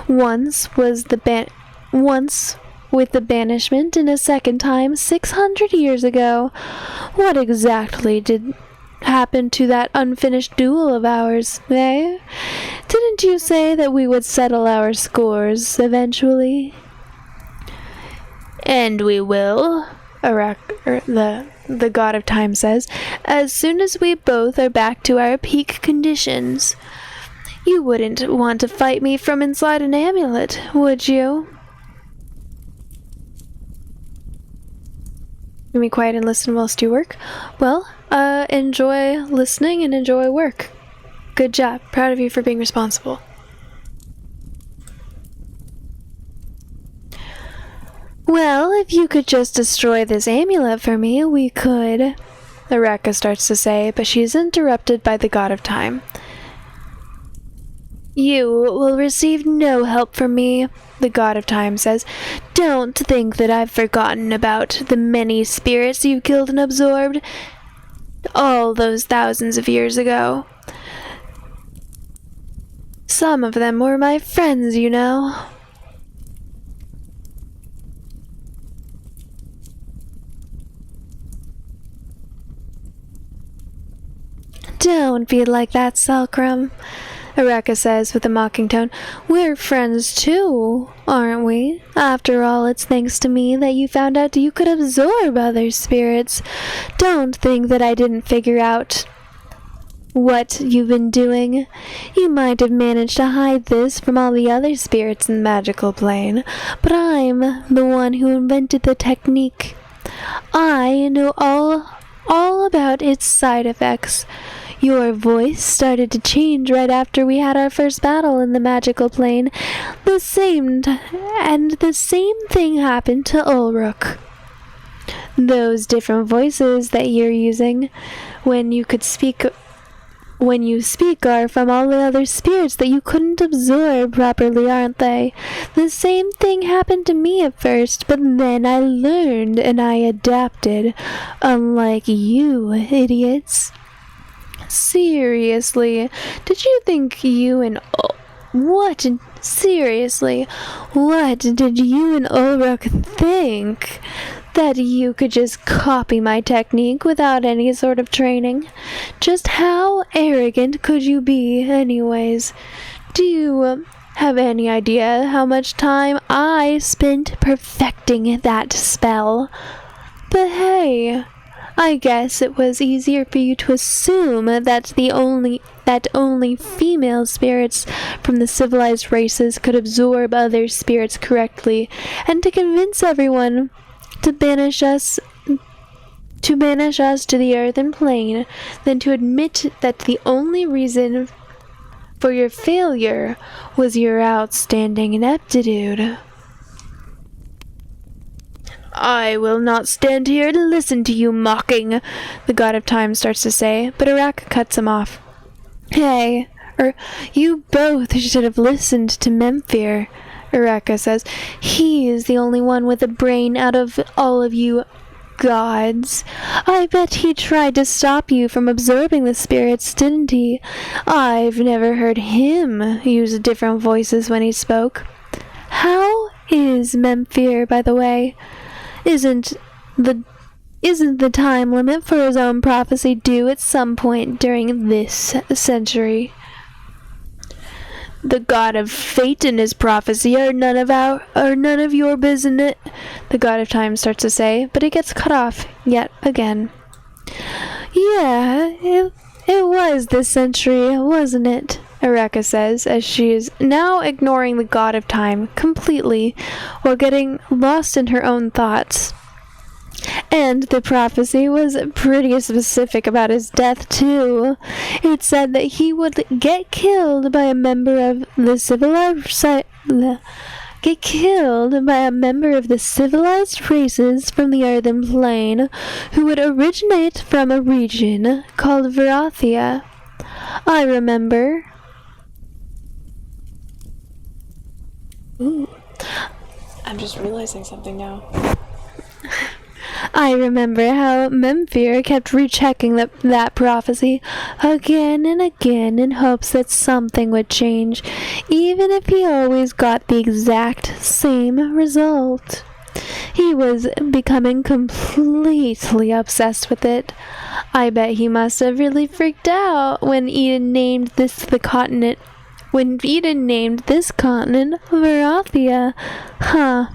Once with the banishment, and a second time 600 years ago. What exactly did happen to that unfinished duel of ours, eh? Didn't you say that we would settle our scores eventually? And we will, the god of time says, as soon as we both are back to our peak conditions. You wouldn't want to fight me from inside an amulet, would you? Be quiet and listen whilst you work? Well, enjoy listening and enjoy work. Good job. Proud of you for being responsible. Well, if you could just destroy this amulet for me, we could, Araka starts to say, but she is interrupted by the god of time. You will receive no help from me, the god of time says. Don't think that I've forgotten about the many spirits you killed and absorbed all those thousands of years ago. Some of them were my friends, you know. Don't be like that, Salcrum, Areka says with a mocking tone. We're friends too, aren't we? After all, it's thanks to me that you found out you could absorb other spirits. Don't think that I didn't figure out what you've been doing. You might have managed to hide this from all the other spirits in the magical plane, but I'm the one who invented the technique. I know all about its side effects. Your voice started to change right after we had our first battle in the magical plane. The same thing happened to Ulruk. Those different voices that you're using when you speak are from all the other spirits that you couldn't absorb properly, aren't they? The same thing happened to me at first, but then I learned and I adapted, unlike you idiots. Seriously, did you think you and what did you and Ulrich think? That you could just copy my technique without any sort of training? Just how arrogant could you be, anyways? Do you have any idea how much time I spent perfecting that spell? But hey, I guess it was easier for you to assume that only female spirits from the civilized races could absorb other spirits correctly, and to convince everyone to banish us to the earthen plane than to admit that the only reason for your failure was your outstanding ineptitude. I will not stand here to listen to you mocking, the god of time starts to say, but Arak cuts him off. Hey, you both should have listened to Memphir, Areka says. He is the only one with a brain out of all of you gods. I bet he tried to stop you from absorbing the spirits, didn't he? I've never heard him use different voices when he spoke. How is Memphir, by the way? Isn't the time limit for his own prophecy due at some point during this century? The god of fate and his prophecy are none of your business, the god of time starts to say, but he gets cut off yet again. Yeah, it was this century, wasn't it? Areka says, as she is now ignoring the god of time completely while getting lost in her own thoughts. And the prophecy was pretty specific about his death, too. It said that he would get killed by a member of the civilized races from the earthen plane who would originate from a region called Varathia. I remember. Ooh. I'm just realizing something now. I remember how Memphir kept rechecking that prophecy again and again in hopes that something would change, even if he always got the exact same result. He was becoming completely obsessed with it. I bet he must have really freaked out when Eden named this continent Varathia. Huh.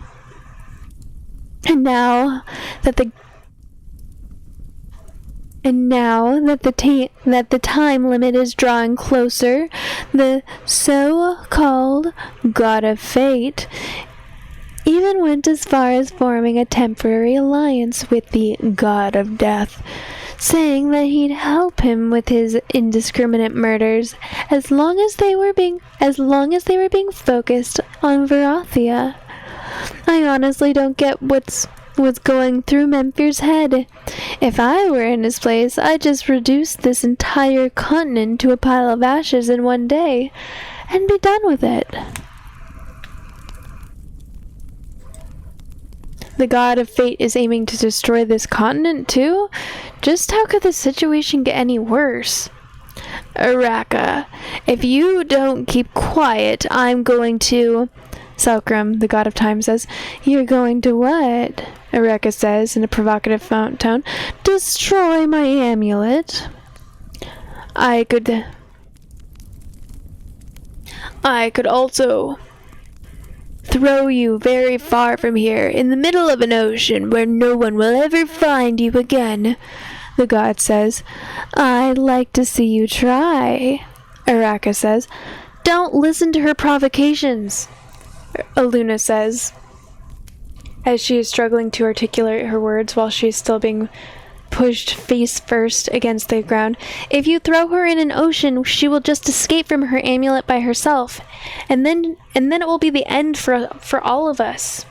And now that the time limit is drawing closer, the so-called God of Fate even went as far as forming a temporary alliance with the God of Death, saying that he'd help him with his indiscriminate murders as long as they were being focused on Varathia. I honestly don't get what's going through Memphir's head. If I were in his place, I'd just reduce this entire continent to a pile of ashes in one day and be done with it. The god of fate is aiming to destroy this continent too? Just how could the situation get any worse? Araka, if you don't keep quiet, I'm going to... Selkram, the god of time, says. You're going to what? Araka says in a provocative tone. Destroy my amulet. I could also throw you very far from here, in the middle of an ocean where no one will ever find you again, the god says. I'd like to see you try, Araka says. Don't listen to her provocations, Aluna says, as she is struggling to articulate her words while she is still being pushed face first against the ground. If you throw her in an ocean, she will just escape from her amulet by herself, and then it will be the end for all of us.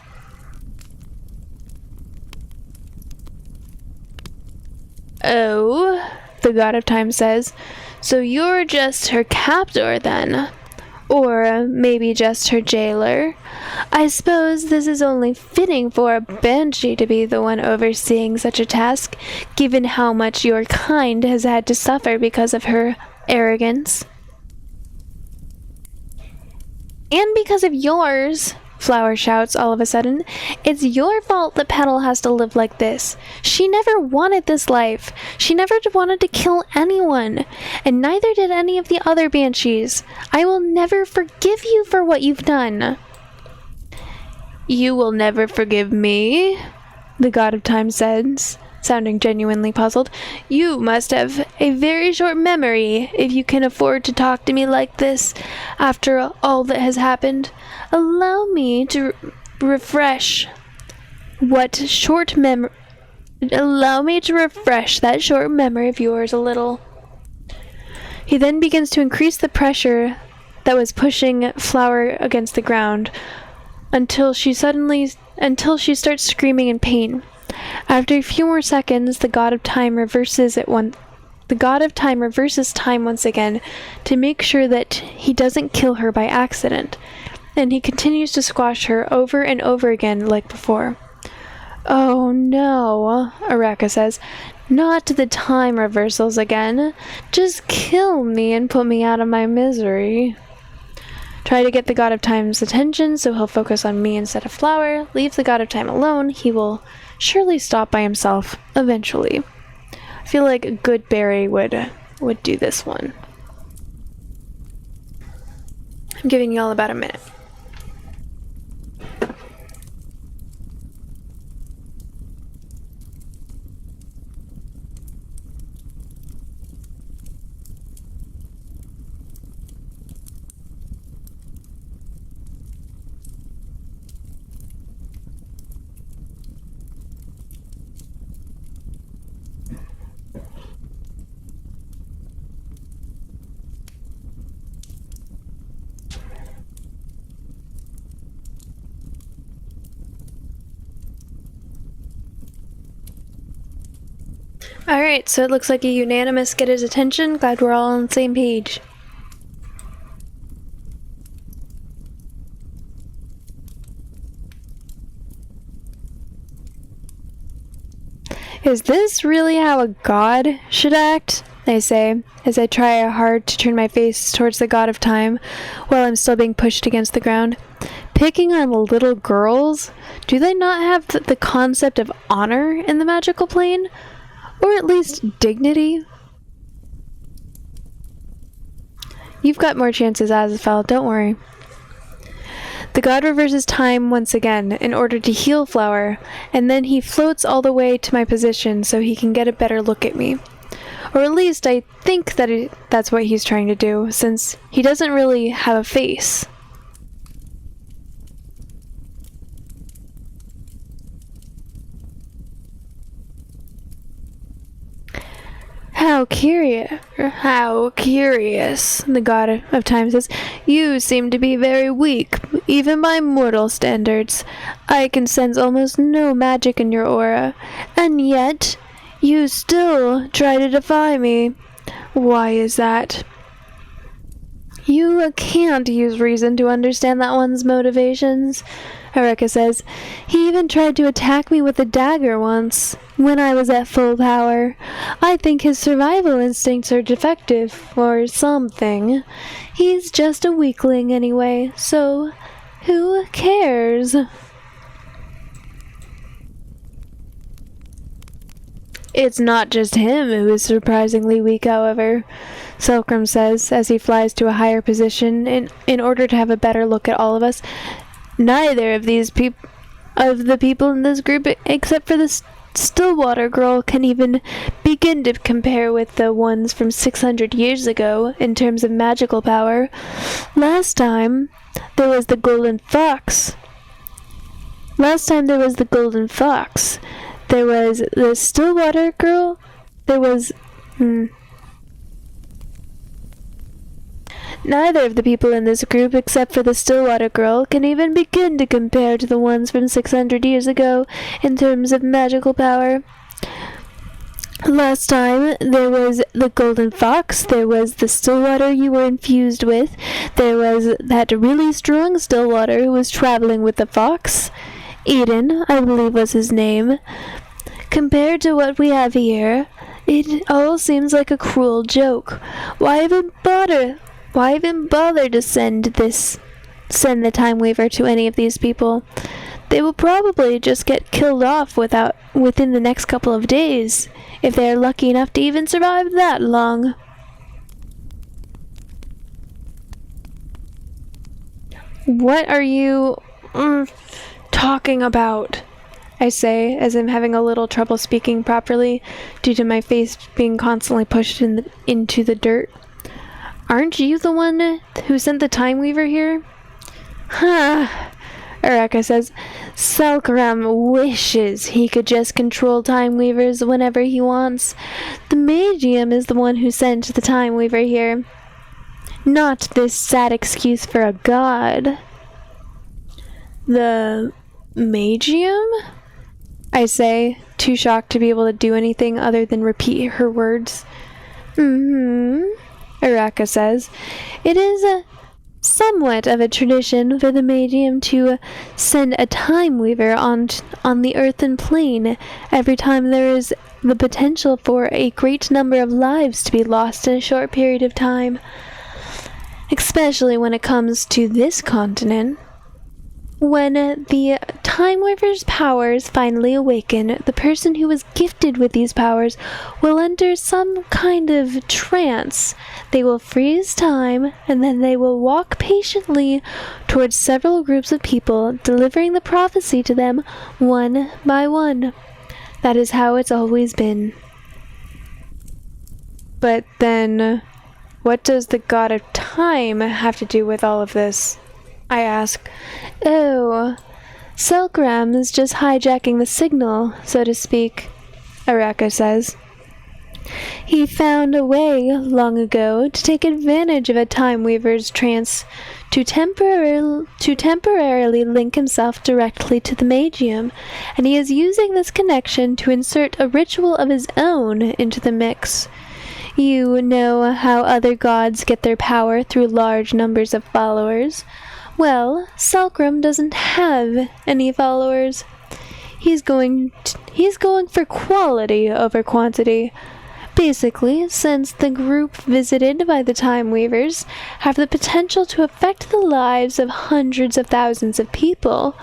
Oh, the god of time says. So you're just her captor then? Or maybe just her jailer. I suppose this is only fitting for a banshee to be the one overseeing such a task, given how much your kind has had to suffer because of her arrogance. And because of yours, Flower shouts all of a sudden. It's your fault that Petal has to live like this. She never wanted this life. She never wanted to kill anyone. And neither did any of the other banshees. I will never forgive you for what you've done. You will never forgive me, the god of time says, sounding genuinely puzzled. You must have a very short memory if you can afford to talk to me like this after all that has happened. Allow me to refresh that short memory of yours a little. He then begins to increase the pressure that was pushing Flower against the ground until she starts screaming in pain. After a few more seconds, the god of time reverses time once again to make sure that he doesn't kill her by accident, and he continues to squash her over and over again like before. Oh no, Araka says. Not the time reversals again. Just kill me and put me out of my misery. Try to get the god of time's attention so he'll focus on me instead of Flower. Leave the god of time alone. He will surely stop by himself eventually. I feel like good Barry would do this one. I'm giving you all about a minute. Alright, so it looks like a unanimous get his attention. Glad we're all on the same page. Is this really how a god should act? I say, as I try hard to turn my face towards the god of time while I'm still being pushed against the ground. Picking on little girls? Do they not have the concept of honor in the magical plane? Or at least dignity? You've got more chances, Azafel, don't worry. The god reverses time once again in order to heal Flower, and then he floats all the way to my position so he can get a better look at me. Or at least I think that that's what he's trying to do, since he doesn't really have a face. How curious, the god of time says. You seem to be very weak, even by mortal standards. I can sense almost no magic in your aura, and yet you still try to defy me. Why is that? You can't use reason to understand that one's motivations. Eureka says. He even tried to attack me with a dagger once, when I was at full power. I think his survival instincts are defective, or something. He's just a weakling anyway, so who cares? It's not just him who is surprisingly weak, however, Selkram says as he flies to a higher position in order to have a better look at all of us. Neither of the people in this group, except for the Stillwater girl, can even begin to compare with the ones from 600 years ago in terms of magical power. Last time there was the Golden Fox. There was the Stillwater girl. There was... Neither of the people in this group, except for the Stillwater girl, can even begin to compare to the ones from 600 years ago in terms of magical power. Last time, there was the Golden Fox, there was the Stillwater you were infused with, there was that really strong Stillwater who was traveling with the fox. Eden, I believe was his name. Compared to what we have here, it all seems like a cruel joke. Why even bother to send the Time Weaver to any of these people? They will probably just get killed off within the next couple of days, if they are lucky enough to even survive that long. What are you talking about? I say, as I'm having a little trouble speaking properly due to my face being constantly pushed into the dirt. Aren't you the one who sent the Time Weaver here? Huh. Eureka says, Selkram wishes he could just control Time Weavers whenever he wants. The Magium is the one who sent the Time Weaver here. Not this sad excuse for a god. The Magium? I say, too shocked to be able to do anything other than repeat her words. Eureka says. It is somewhat of a tradition for the Magium to send a Time Weaver on the earthen plane every time there is the potential for a great number of lives to be lost in a short period of time. Especially when it comes to this continent. When the Time Weaver's powers finally awaken, the person who was gifted with these powers will enter some kind of trance. They will freeze time, and then they will walk patiently towards several groups of people, delivering the prophecy to them one by one. That is how it's always been. But then, what does the God of Time have to do with all of this? I ask. Oh, Selkram is just hijacking the signal, so to speak, Eureka says. He found a way, long ago, to take advantage of a Time Weaver's trance to temporarily link himself directly to the Magium, and he is using this connection to insert a ritual of his own into the mix. You know how other gods get their power through large numbers of followers. Well, Selkram doesn't have any followers. He's going for quality over quantity. Basically, since the group visited by the Time Weavers have the potential to affect the lives of hundreds of thousands of people,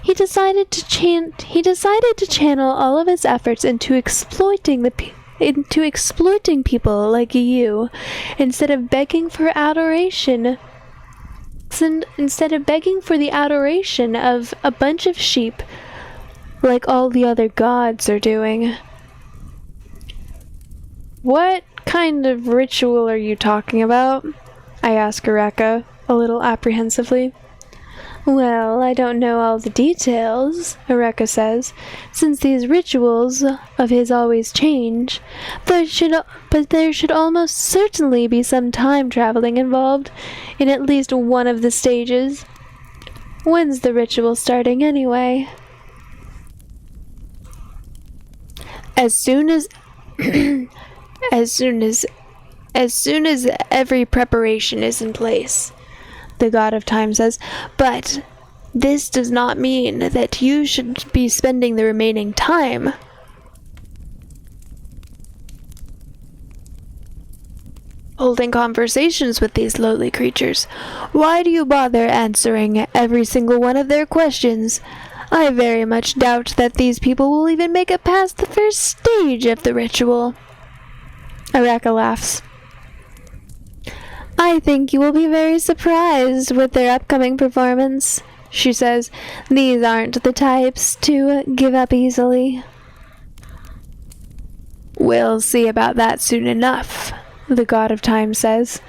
he decided to channel all of his efforts into exploiting people like you, instead of begging for adoration. Instead of begging for the adoration of a bunch of sheep, like all the other gods are doing. What kind of ritual are you talking about? I ask Eureka, a little apprehensively. Well, I don't know all the details, Eureka says, since these rituals of his always change, but there should almost certainly be some time traveling involved in at least one of the stages. When's the ritual starting anyway? As soon as every preparation is in place, the God of Time says, but This does not mean that you should be spending the remaining time holding conversations with these lowly creatures. Why do you bother answering every single one of their questions? I very much doubt that these people will even make it past the first stage of the ritual. Araka laughs. I think you will be very surprised with their upcoming performance, she says. These aren't the types to give up easily. We'll see about that soon enough, the god of time says.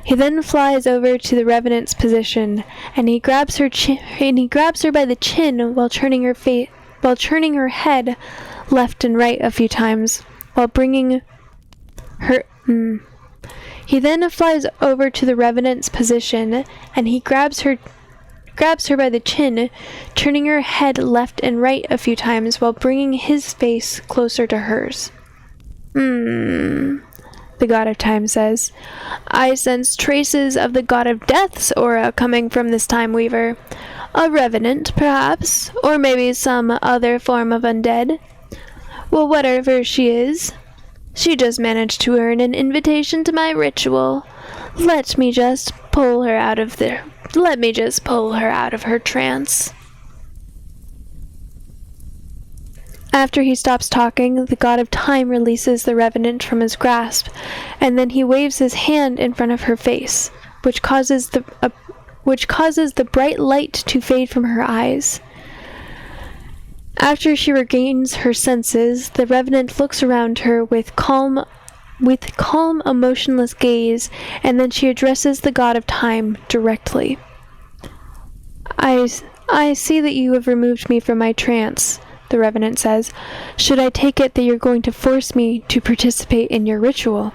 He then flies over to the revenant's position, and he grabs her by the chin while turning her head left and right a few times, while bringing her. He then flies over to the revenant's position, and he grabs her by the chin, turning her head left and right a few times while bringing his face closer to hers. The god of time says. I sense traces of the god of death's aura coming from this time weaver. A revenant, perhaps, or maybe some other form of undead. Well, whatever she is, she just managed to earn an invitation to my ritual. Let me just pull her out of her trance. After he stops talking, the god of time releases the revenant from his grasp, and then he waves his hand in front of her face, which causes the bright light to fade from her eyes. After she regains her senses, the revenant looks around her with calm, emotionless gaze, and then she addresses the god of time directly. I see that you have removed me from my trance, the revenant says. Should I take it that you're going to force me to participate in your ritual?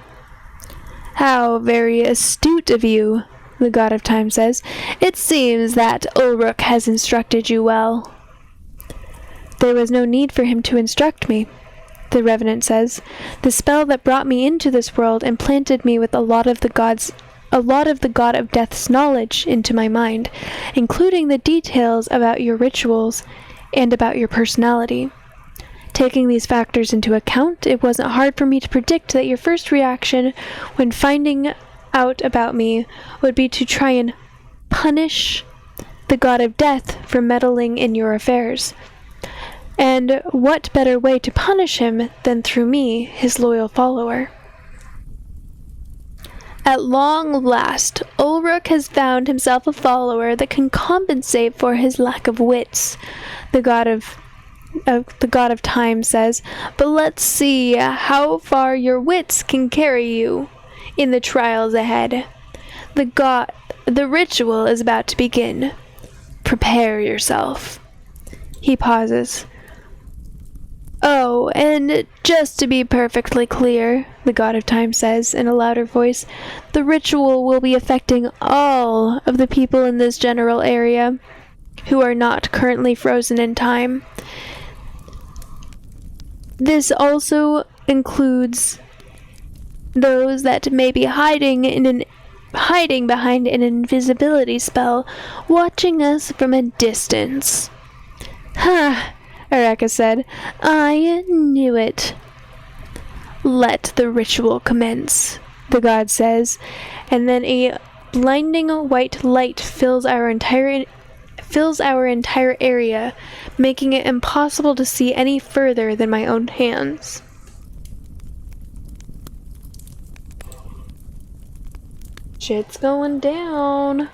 How very astute of you, the god of time says. It seems that Ulrich has instructed you well. There was no need for him to instruct me, the revenant says. The spell that brought me into this world implanted me with a lot of the god of death's knowledge into my mind, including the details about your rituals and about your personality. Taking these factors into account, it wasn't hard for me to predict that your first reaction when finding out about me would be to try and punish the god of death for meddling in your affairs. And what better way to punish him than through me, his loyal follower? At long last, Ulrich has found himself a follower that can compensate for his lack of wits, the god of time says. But let's see how far your wits can carry you in the trials ahead. The ritual is about to begin. Prepare yourself. He pauses. Oh, and just to be perfectly clear, the god of time says in a louder voice, the ritual will be affecting all of the people in this general area who are not currently frozen in time. This also includes those that may be hiding behind an invisibility spell, watching us from a distance. Ha! Araka said. I knew it. Let the ritual commence, the god says, and then a blinding white light fills our entire area, making it impossible to see any further than my own hands. Shit's going down.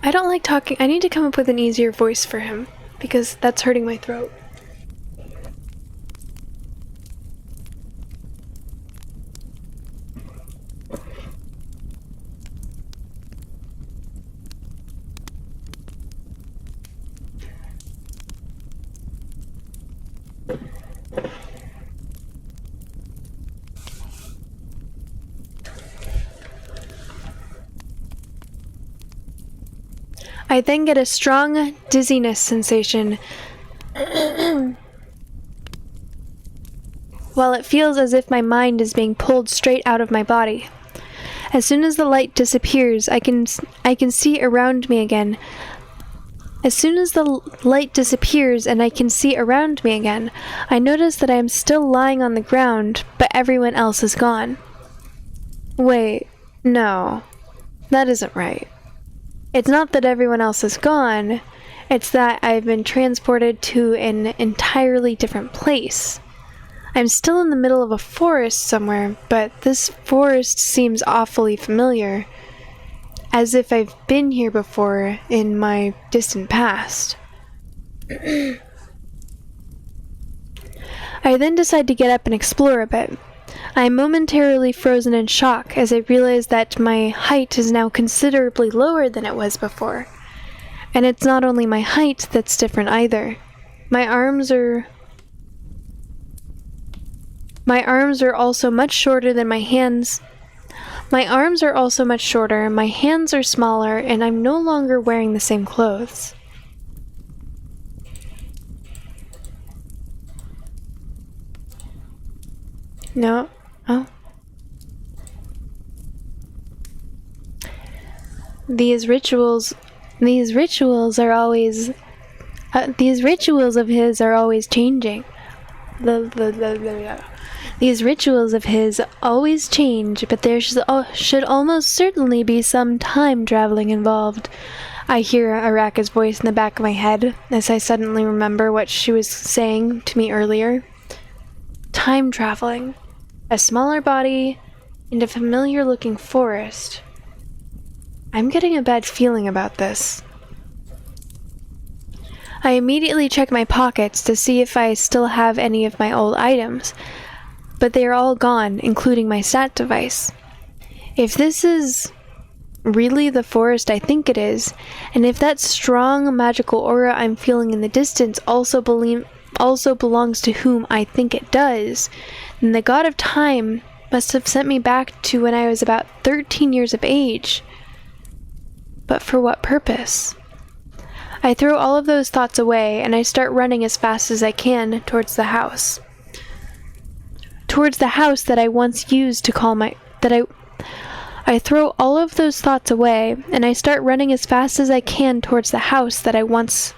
I don't like talking. I need to come up with an easier voice for him, because that's hurting my throat. I then get a strong dizziness sensation, while it feels as if my mind is being pulled straight out of my body. As soon as the light disappears, I can see around me again. As soon as the light disappears and I can see around me again, I notice that I am still lying on the ground, but everyone else is gone. Wait, no, that isn't right. It's not that everyone else is gone, it's that I've been transported to an entirely different place. I'm still in the middle of a forest somewhere, but this forest seems awfully familiar, as if I've been here before in my distant past. I then decide to get up and explore a bit. I am momentarily frozen in shock as I realize that my height is now considerably lower than it was before. And it's not only my height that's different either. My arms are also much shorter than my hands. My arms are also much shorter, my hands are smaller, and I'm no longer wearing the same clothes. No. Oh. These rituals of his are always changing. These rituals of his always change, but there should almost certainly be some time traveling involved. I hear Araka's voice in the back of my head as I suddenly remember what she was saying to me earlier. Time traveling. A smaller body and a familiar-looking forest. I'm getting a bad feeling about this. I immediately check my pockets to see if I still have any of my old items, but they are all gone, including my stat device. If this is really the forest I think it is, and if that strong magical aura I'm feeling in the distance also belongs to whom I think it does, then the god of time must have sent me back to when I was about 13 years of age. But for what purpose? I throw all of those thoughts away, and I start running as fast as I can towards the house. Towards the house that I once used to call my... I throw all of those thoughts away, and I start running as fast as I can towards the house that I once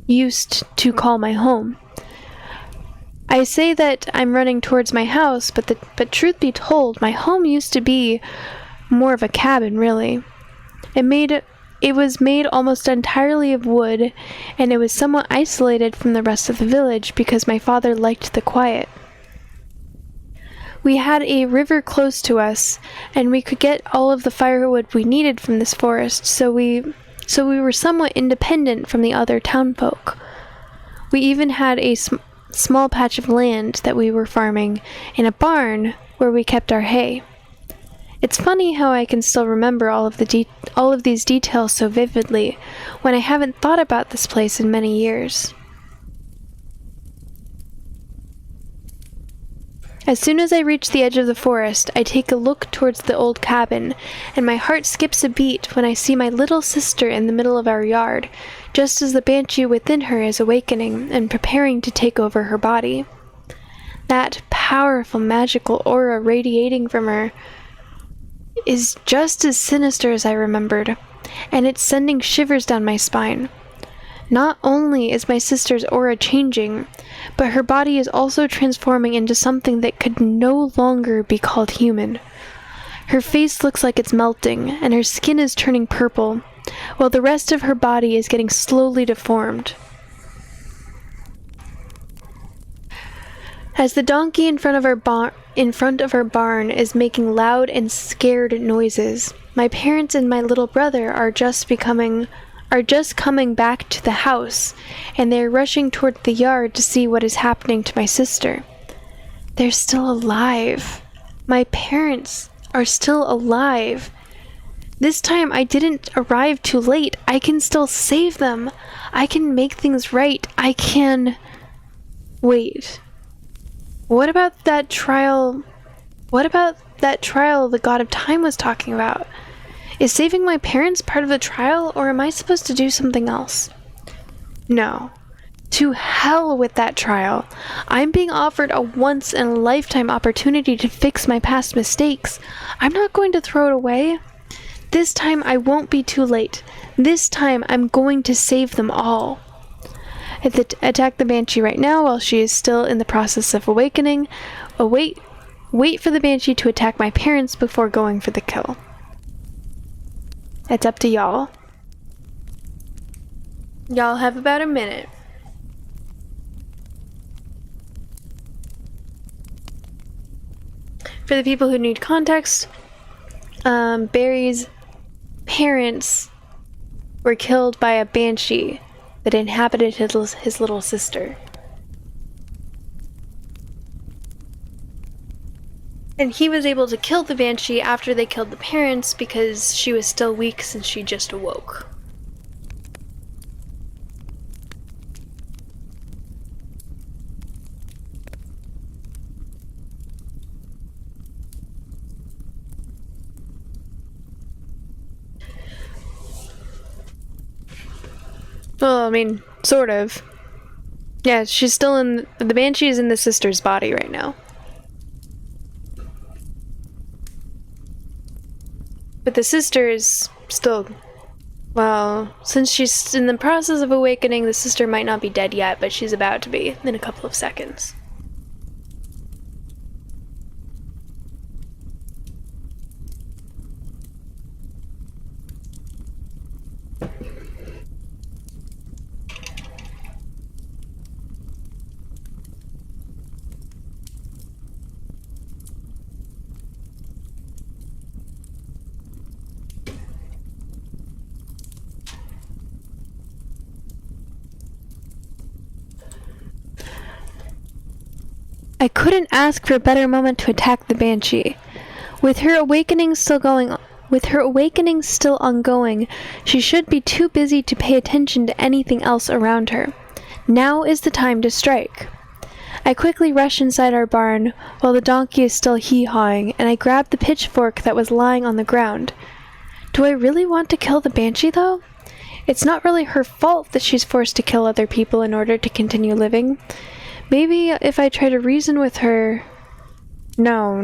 used to call my home. I say that I'm running towards my house, but truth be told, my home used to be more of a cabin, really. It was made almost entirely of wood, and it was somewhat isolated from the rest of the village because my father liked the quiet. We had a river close to us, and we could get all of the firewood we needed from this forest, so we were somewhat independent from the other townfolk. We even had a small patch of land that we were farming in a barn where we kept our hay. It's funny how I can still remember all of these details so vividly when I haven't thought about this place in many years. As soon as I reach the edge of the forest, I take a look towards the old cabin, and my heart skips a beat when I see my little sister in the middle of our yard, just as the banshee within her is awakening and preparing to take over her body. That powerful magical aura radiating from her is just as sinister as I remembered, and it's sending shivers down my spine. Not only is my sister's aura changing, but her body is also transforming into something that could no longer be called human. Her face looks like it's melting, and her skin is turning purple, while the rest of her body is getting slowly deformed. As the donkey in front of our barn is making loud and scared noises, my parents and my little brother are just coming back to the house, and they are rushing toward the yard to see what is happening to my sister. They're still alive. My parents are still alive. This time I didn't arrive too late. I can still save them. I can make things right. I can... Wait. What about that trial the god of time was talking about? Is saving my parents part of the trial, or am I supposed to do something else? No. To hell with that trial. I'm being offered a once-in-a-lifetime opportunity to fix my past mistakes. I'm not going to throw it away. This time I won't be too late. This time I'm going to save them all. Attack the Banshee right now while she is still in the process of awakening. Wait for the Banshee to attack my parents before going for the kill. It's up to y'all. Y'all have about a minute. For the people who need context, Barry's parents were killed by a banshee that inhabited his little sister. And he was able to kill the banshee after they killed the parents because she was still weak since she just awoke. Well, I mean, sort of. Yeah, she's still in... The Banshee is in the sister's body right now. But the sister is still... Well, since she's in the process of awakening, the sister might not be dead yet, but she's about to be in a couple of seconds. I couldn't ask for a better moment to attack the Banshee. With her awakening still ongoing, she should be too busy to pay attention to anything else around her. Now is the time to strike. I quickly rush inside our barn while the donkey is still hee-hawing, and I grab the pitchfork that was lying on the ground. Do I really want to kill the Banshee, though? It's not really her fault that she's forced to kill other people in order to continue living. Maybe if I try to reason with her... No.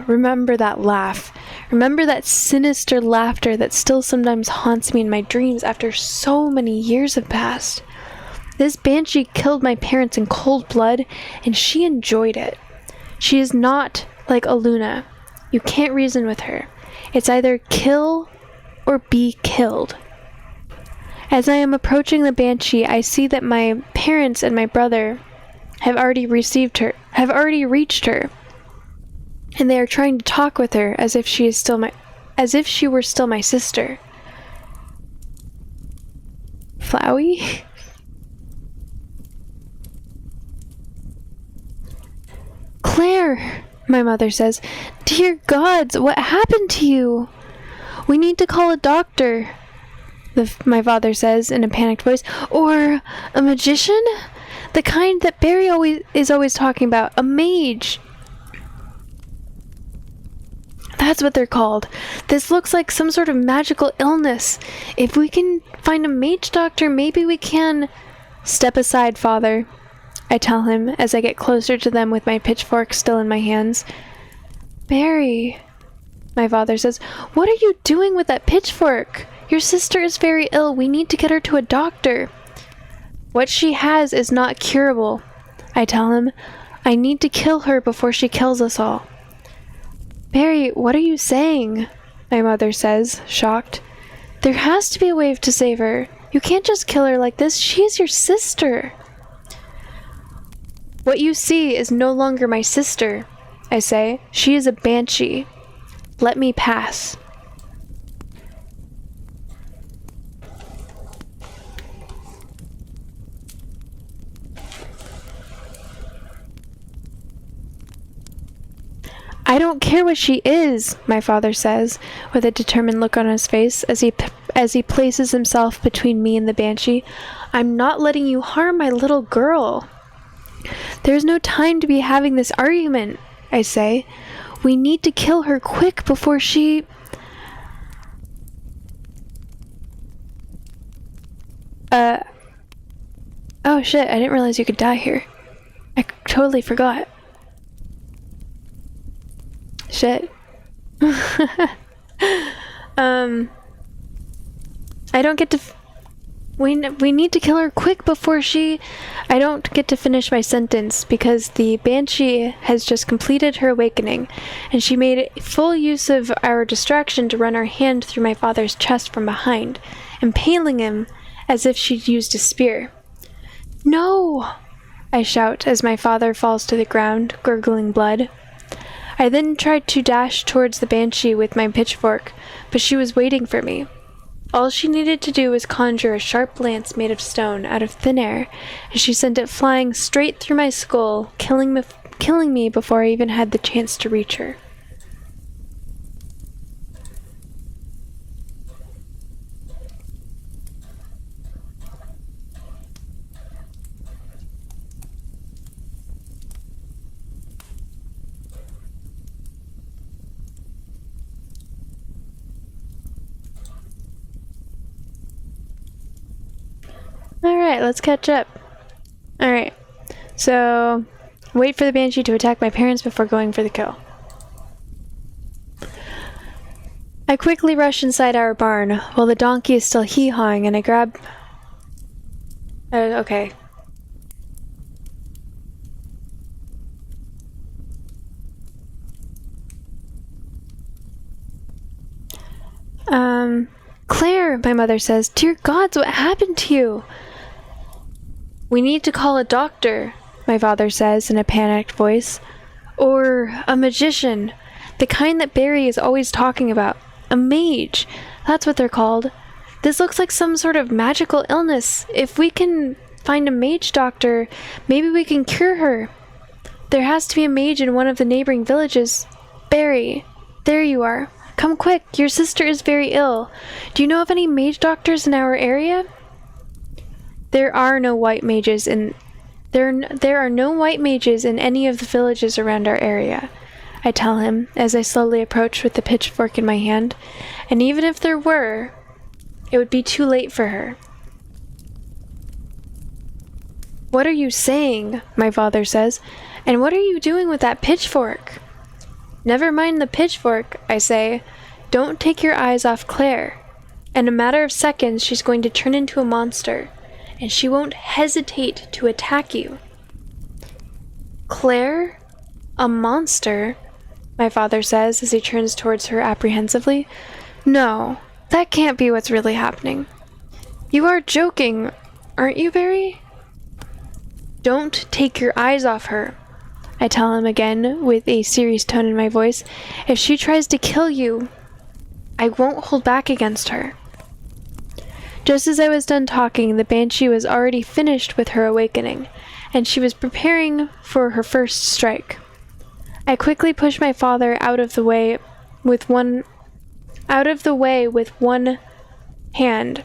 Remember that laugh. Remember that sinister laughter that still sometimes haunts me in my dreams after so many years have passed. This Banshee killed my parents in cold blood, and she enjoyed it. She is not like Aluna. You can't reason with her. It's either kill or be killed. As I am approaching the Banshee, I see that my parents and my brother have already reached her, and they are trying to talk with her as if she were still my sister. Flowey? Claire, my mother says, dear gods, what happened to you? We need to call a doctor, my father says in a panicked voice, or a magician? The kind that Barry is always talking about. A mage. That's what they're called. This looks like some sort of magical illness. If we can find a mage doctor, maybe we can... Step aside, father, I tell him as I get closer to them with my pitchfork still in my hands. Barry, my father says, what are you doing with that pitchfork? Your sister is very ill. We need to get her to a doctor. What she has is not curable, I tell him. I need to kill her before she kills us all. Barry, what are you saying? My mother says, shocked. There has to be a way to save her. You can't just kill her like this. She is your sister. What you see is no longer my sister, I say. She is a banshee. Let me pass. I don't care what she is, my father says, with a determined look on his face as he places himself between me and the banshee. I'm not letting you harm my little girl. There's no time to be having this argument, I say. We need to kill her quick before she... Oh shit, I didn't realize you could die here. I totally forgot. Shit. I don't get to... We need to kill her quick before she... I don't get to finish my sentence because the Banshee has just completed her awakening, and she made full use of our distraction to run her hand through my father's chest from behind, impaling him as if she'd used a spear. No! I shout as my father falls to the ground, gurgling blood. I then tried to dash towards the Banshee with my pitchfork, but she was waiting for me. All she needed to do was conjure a sharp lance made of stone out of thin air, and she sent it flying straight through my skull, killing me before I even had the chance to reach her. Alright, let's catch up. Alright, so wait for the Banshee to attack my parents before going for the kill. I quickly rush inside our barn while the donkey is still hee-hawing, and I grab... okay. Claire, my mother says, "Dear gods, what happened to you?" "We need to call a doctor," my father says in a panicked voice. "Or a magician. The kind that Barry is always talking about. A mage. That's what they're called. This looks like some sort of magical illness. If we can find a mage doctor, maybe we can cure her. There has to be a mage in one of the neighboring villages. Barry, there you are. Come quick, your sister is very ill. Do you know of any mage doctors in our area?" There are no white mages in any of the villages around our area, I tell him as I slowly approach with the pitchfork in my hand. And even if there were, it would be too late for her. "What are you saying?" my father says. "And what are you doing with that pitchfork?" "Never mind the pitchfork," I say. "Don't take your eyes off Claire. In a matter of seconds, she's going to turn into a monster, and she won't hesitate to attack you." "Claire? A monster?" my father says as he turns towards her apprehensively. "No, that can't be what's really happening. You are joking, aren't you, Barry?" "Don't take your eyes off her," I tell him again with a serious tone in my voice. "If she tries to kill you, I won't hold back against her." Just as I was done talking, the Banshee was already finished with her awakening, and she was preparing for her first strike. I quickly push my father out of the way with one hand.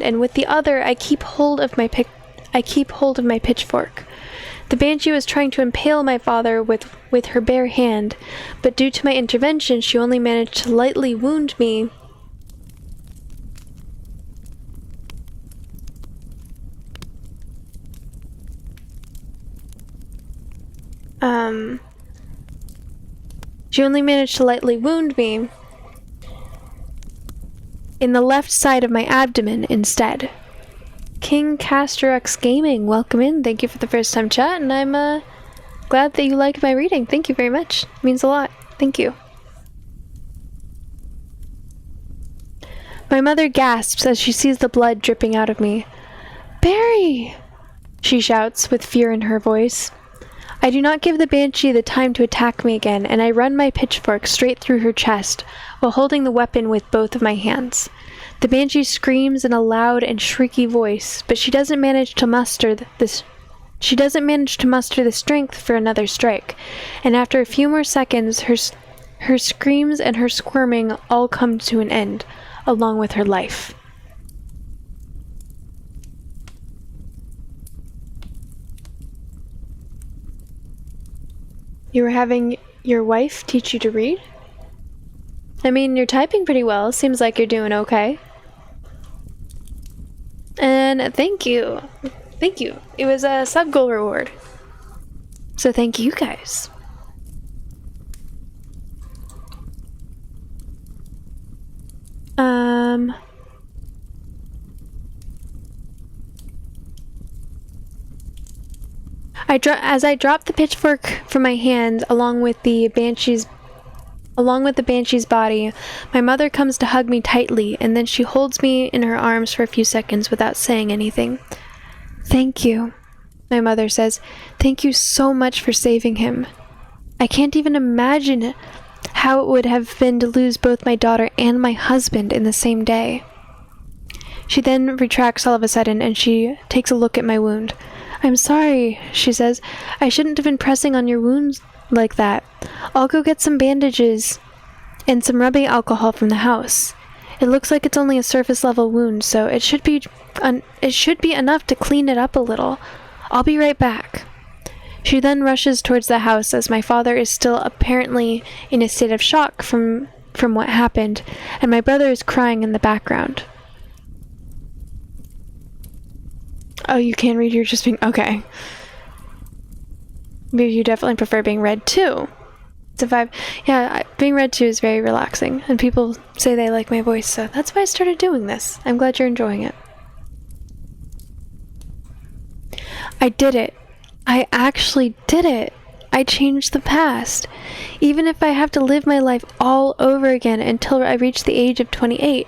And with the other, I keep hold of my pitchfork. The Banshee was trying to impale my father with her bare hand, but due to my intervention, she only managed to lightly wound me. In the left side of my abdomen instead. King Casterux Gaming, welcome in. Thank you for the first time chat, and I'm glad that you like my reading. Thank you very much. It means a lot. Thank you. My mother gasps as she sees the blood dripping out of me. "Barry!" she shouts with fear in her voice. I do not give the Banshee the time to attack me again, and I run my pitchfork straight through her chest while holding the weapon with both of my hands. The Banshee screams in a loud and shrieky voice, but she doesn't manage to muster the strength for another strike, and after a few more seconds, her screams and her squirming all come to an end, along with her life. You were having your wife teach you to read? I mean, you're typing pretty well. Seems like you're doing okay. And thank you. Thank you. It was a sub goal reward. So thank you guys. As I drop the pitchfork from my hand along with the banshee's body, my mother comes to hug me tightly, and then she holds me in her arms for a few seconds without saying anything. Thank you, my mother says. Thank you so much for saving him. I can't even imagine how it would have been to lose both my daughter and my husband in the same day. She then retracts all of a sudden, and she takes a look at my wound. I'm sorry, she says. I shouldn't have been pressing on your wounds like that. I'll go get some bandages and some rubbing alcohol from the house. It looks like it's only a surface level wound, so it should be enough to clean it up a little. I'll be right back. She then rushes towards the house as my father is still apparently in a state of shock from what happened, and my brother is crying in the background. Oh, you can read, you're just being... Okay. Maybe you definitely prefer being read too. It's a vibe. Yeah, being read to is very relaxing, and people say they like my voice, so that's why I started doing this. I'm glad you're enjoying it. I did it. I actually did it. I changed the past. Even if I have to live my life all over again until I reach the age of 28,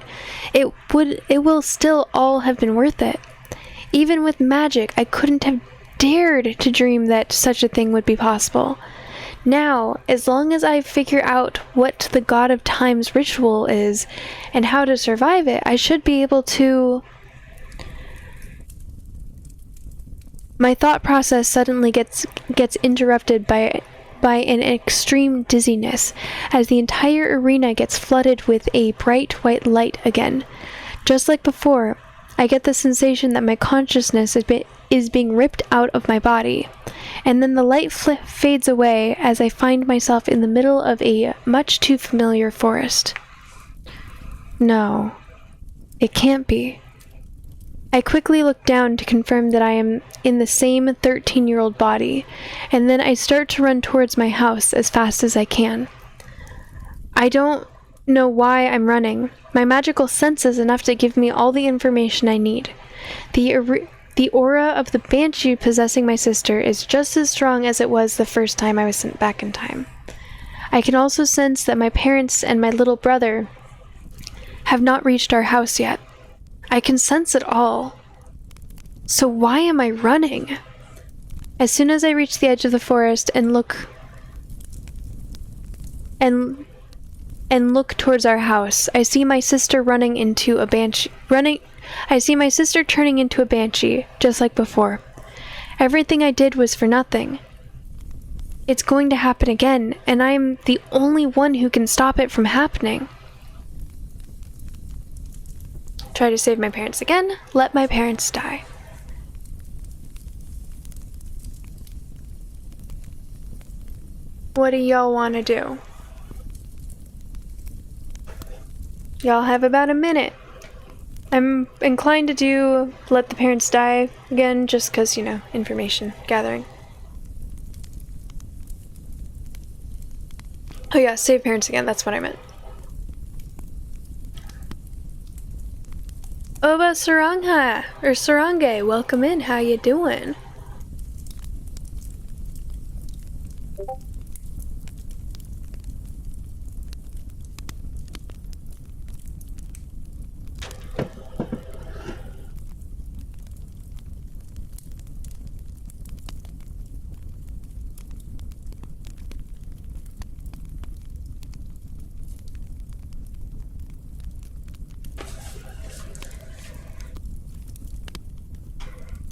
it will still all have been worth it. Even with magic, I couldn't have dared to dream that such a thing would be possible. Now, as long as I figure out what the God of Time's ritual is and how to survive it, I should be able to... My thought process suddenly gets interrupted by an extreme dizziness as the entire arena gets flooded with a bright white light again. Just like before, I get the sensation that my consciousness is being ripped out of my body, and then the light fades away as I find myself in the middle of a much too familiar forest. No, it can't be. I quickly look down to confirm that I am in the same 13-year-old body, and then I start to run towards my house as fast as I can. I don't know why I'm running. My magical sense is enough to give me all the information I need. The aura of the banshee possessing my sister is just as strong as it was the first time I was sent back in time. I can also sense that my parents and my little brother have not reached our house yet. I can sense it all. So why am I running? As soon as I reach the edge of the forest and look towards our house, I see my sister turning into a banshee, just like before. Everything I did was for nothing. It's going to happen again, and I'm the only one who can stop it from happening. Try to save my parents again. Let my parents die. What do y'all want to do? Y'all have about a minute. I'm inclined to do let the parents die again, just because, you know, information gathering. Oh yeah, save parents again, that's what I meant. Oba Sarangha, or Sarange, welcome in, how you doing?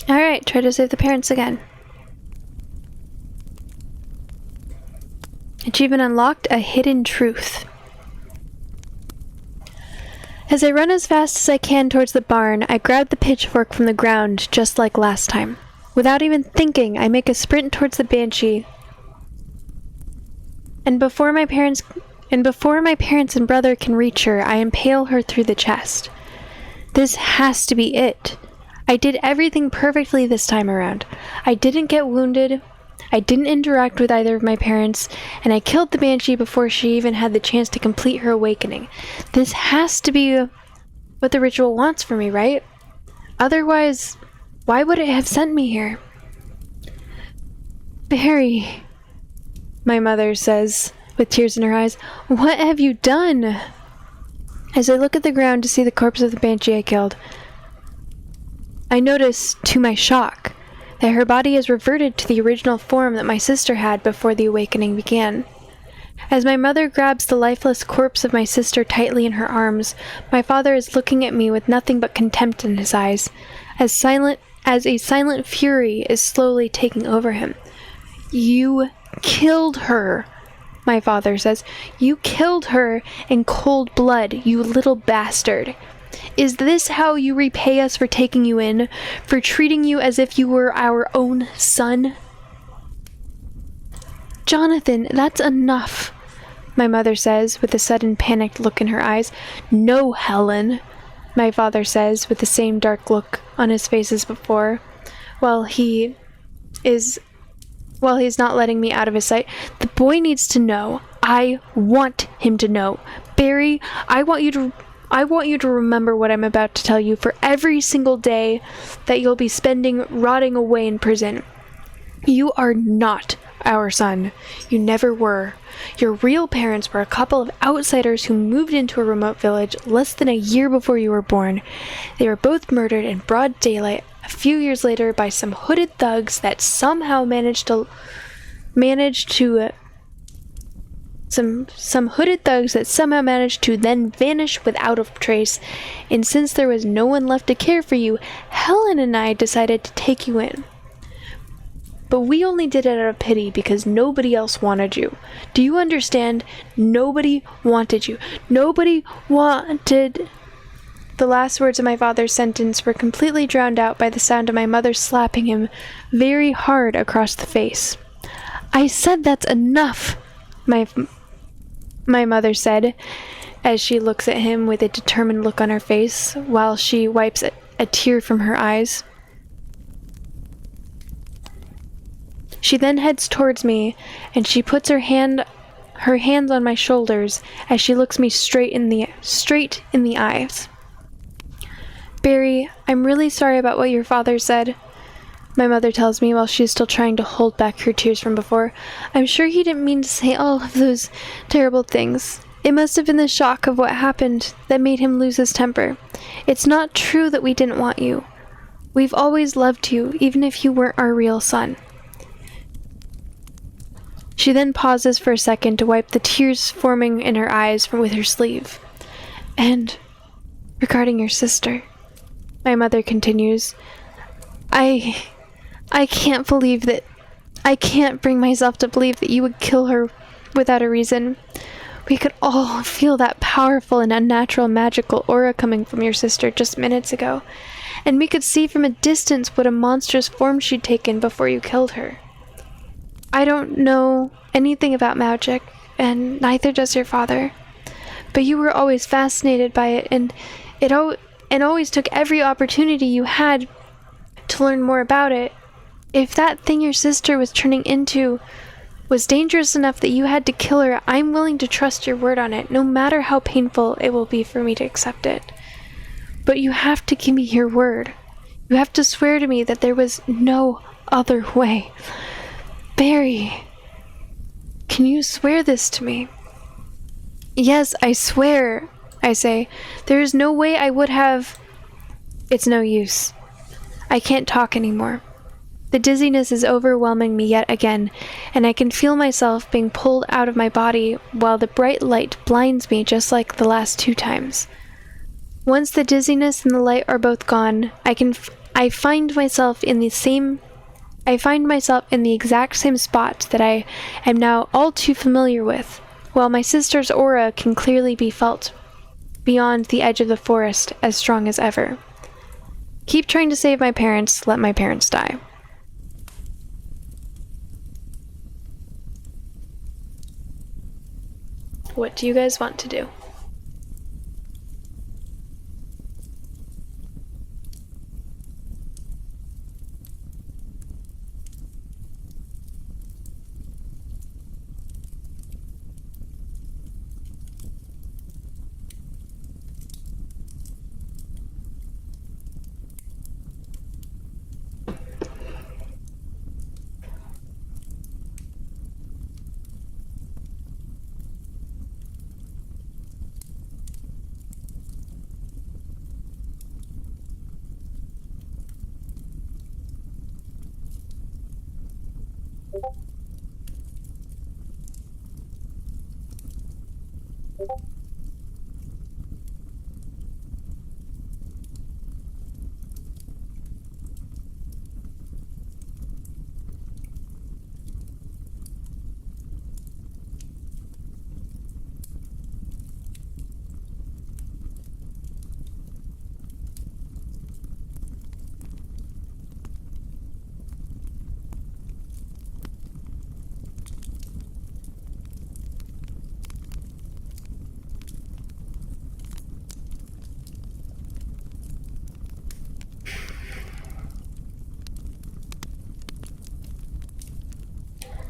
Alright, try to save the parents again. Achievement unlocked, a hidden truth. As I run as fast as I can towards the barn, I grab the pitchfork from the ground just like last time. Without even thinking, I make a sprint towards the banshee. And before my parents and brother can reach her, I impale her through the chest. This has to be it. I did everything perfectly this time around. I didn't get wounded, I didn't interact with either of my parents, and I killed the Banshee before she even had the chance to complete her awakening. This has to be what the ritual wants for me, right? Otherwise, why would it have sent me here? Barry, my mother says, with tears in her eyes, what have you done? As I look at the ground to see the corpse of the Banshee I killed, I notice, to my shock, that her body has reverted to the original form that my sister had before the awakening began. As my mother grabs the lifeless corpse of my sister tightly in her arms, my father is looking at me with nothing but contempt in his eyes, as a silent fury is slowly taking over him. You killed her, my father says. You killed her in cold blood, you little bastard. Is this how you repay us for taking you in, for treating you as if you were our own son? Jonathan, that's enough, my mother says, with a sudden panicked look in her eyes. No, Helen, my father says, with the same dark look on his face as before, while he's not letting me out of his sight. The boy needs to know. I want him to know. Barry, I want you to remember what I'm about to tell you for every single day that you'll be spending rotting away in prison. You are not our son. You never were. Your real parents were a couple of outsiders who moved into a remote village less than a year before you were born. They were both murdered in broad daylight a few years later by some hooded thugs that somehow managed to then vanish without a trace. And since there was no one left to care for you, Helen and I decided to take you in. But we only did it out of pity because nobody else wanted you. Do you understand? Nobody wanted you. Nobody wanted... The last words of my father's sentence were completely drowned out by the sound of my mother slapping him very hard across the face. I said that's enough, my mother said, as she looks at him with a determined look on her face, while she wipes a tear from her eyes. She then heads towards me, and she puts her hands on my shoulders as she looks me straight in the eyes. Barry, I'm really sorry about what your father said, my mother tells me while she is still trying to hold back her tears from before. I'm sure he didn't mean to say all of those terrible things. It must have been the shock of what happened that made him lose his temper. It's not true that we didn't want you. We've always loved you, even if you weren't our real son. She then pauses for a second to wipe the tears forming in her eyes with her sleeve. And regarding your sister, my mother continues, I can't bring myself to believe that you would kill her without a reason. We could all feel that powerful and unnatural magical aura coming from your sister just minutes ago, and we could see from a distance what a monstrous form she'd taken before you killed her. I don't know anything about magic, and neither does your father, but you were always fascinated by it, and always took every opportunity you had to learn more about it. If that thing your sister was turning into was dangerous enough that you had to kill her, I'm willing to trust your word on it, no matter how painful it will be for me to accept it. But you have to give me your word. You have to swear to me that there was no other way. Barry, can you swear this to me? Yes, I swear, I say. There is no way I would have... It's no use. I can't talk anymore. The dizziness is overwhelming me yet again, and I can feel myself being pulled out of my body while the bright light blinds me just like the last 2 times. Once the dizziness and the light are both gone, I find myself in the exact same spot that I am now all too familiar with, while my sister's aura can clearly be felt beyond the edge of the forest as strong as ever. Keep trying to save my parents, let my parents die. What do you guys want to do?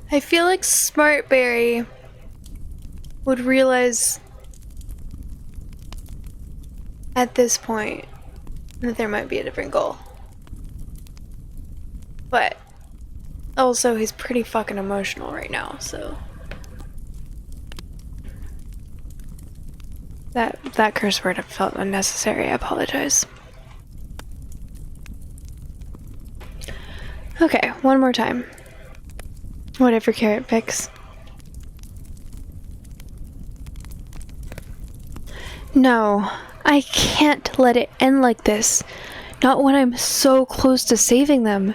I feel like Smartberry would realize at this point that there might be a different goal. But also, he's pretty fucking emotional right now, so that curse word felt unnecessary. I apologize. Okay, one more time. Whatever Carrot picks. No, I can't let it end like this. Not when I'm so close to saving them.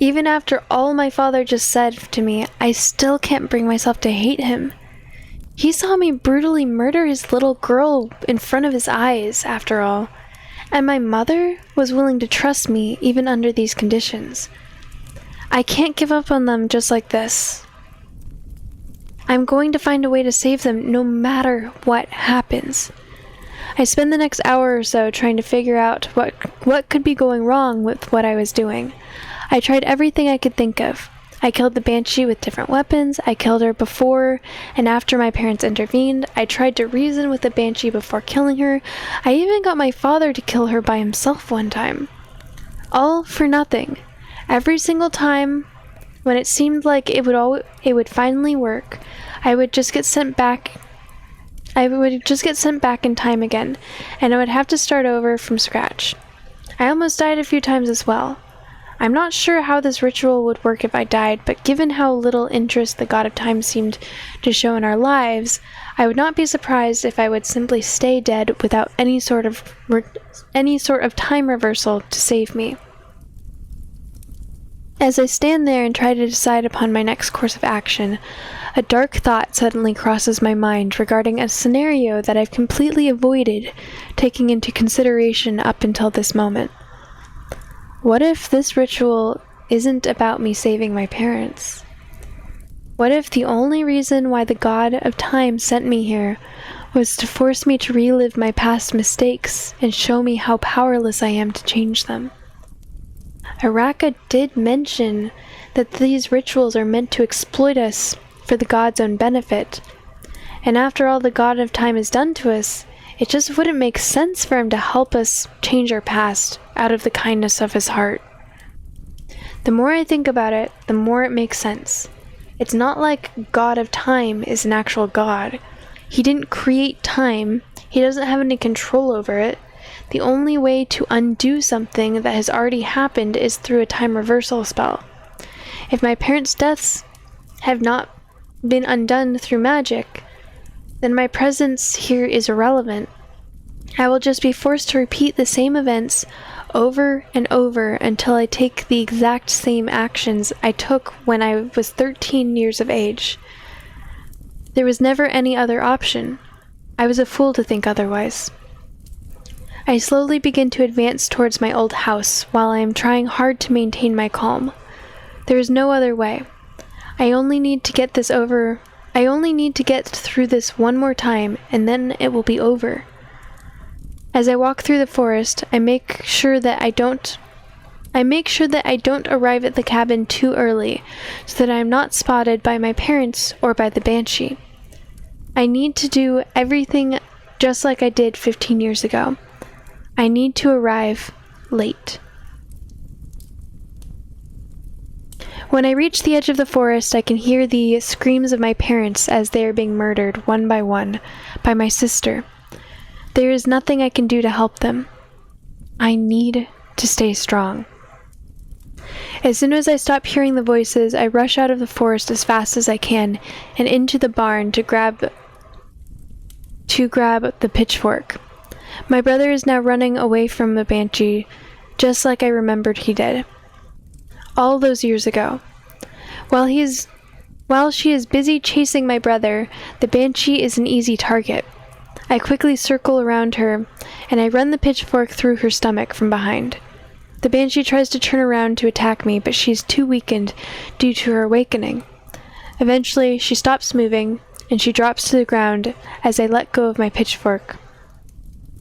Even after all my father just said to me, I still can't bring myself to hate him. He saw me brutally murder his little girl in front of his eyes, after all. And my mother was willing to trust me even under these conditions. I can't give up on them just like this. I'm going to find a way to save them no matter what happens. I spend the next hour or so trying to figure out what could be going wrong with what I was doing. I tried everything I could think of. I killed the Banshee with different weapons. I killed her before and after my parents intervened. I tried to reason with the Banshee before killing her. I even got my father to kill her by himself one time. All for nothing. Every single time when it seemed like it would finally work, I would just get sent back in time again, and I would have to start over from scratch. I almost died a few times as well. I'm not sure how this ritual would work if I died, but given how little interest the God of Time seemed to show in our lives, I would not be surprised if I would simply stay dead without any sort of time reversal to save me. As I stand there and try to decide upon my next course of action, a dark thought suddenly crosses my mind regarding a scenario that I've completely avoided taking into consideration up until this moment. What if this ritual isn't about me saving my parents? What if the only reason why the God of Time sent me here was to force me to relive my past mistakes and show me how powerless I am to change them? Araka did mention that these rituals are meant to exploit us for the God's own benefit, and after all the God of Time has done to us, it just wouldn't make sense for him to help us change our past out of the kindness of his heart. The more I think about it, the more it makes sense. It's not like God of Time is an actual god. He didn't create time. He doesn't have any control over it. The only way to undo something that has already happened is through a time reversal spell. If my parents' deaths have not been undone through magic, then my presence here is irrelevant. I will just be forced to repeat the same events over and over until I take the exact same actions I took when I was 13 years of age. There was never any other option. I was a fool to think otherwise. I slowly begin to advance towards my old house while I am trying hard to maintain my calm. There is no other way. I only need to get through this one more time, and then it will be over. As I walk through the forest, I make sure that I don't arrive at the cabin too early, so that I am not spotted by my parents or by the Banshee. I need to do everything just like I did 15 years ago. I need to arrive late. When I reach the edge of the forest, I can hear the screams of my parents as they are being murdered one by one by my sister. There is nothing I can do to help them. I need to stay strong. As soon as I stop hearing the voices, I rush out of the forest as fast as I can and into the barn to grab the pitchfork. My brother is now running away from the banshee, just like I remembered he did. All those years ago. While she is busy chasing my brother, the banshee is an easy target. I quickly circle around her, and I run the pitchfork through her stomach from behind. The banshee tries to turn around to attack me, but she's too weakened due to her awakening. Eventually, she stops moving, and she drops to the ground as I let go of my pitchfork,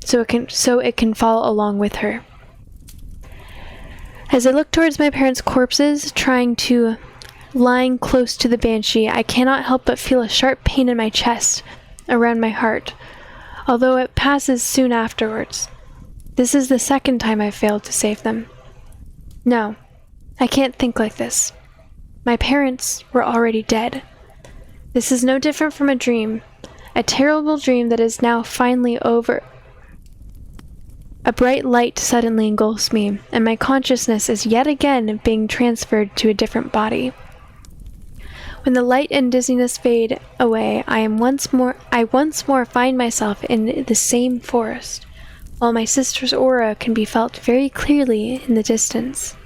so it can fall along with her. As I look towards my parents' corpses, lying close to the banshee, I cannot help but feel a sharp pain in my chest, around my heart, although it passes soon afterwards. This is the second time I've failed to save them. No, I can't think like this. My parents were already dead. This is no different from a dream, a terrible dream that is now finally over. A bright light suddenly engulfs me, and my consciousness is yet again being transferred to a different body. When the light and dizziness fade away, I once more find myself in the same forest, while my sister's aura can be felt very clearly in the distance.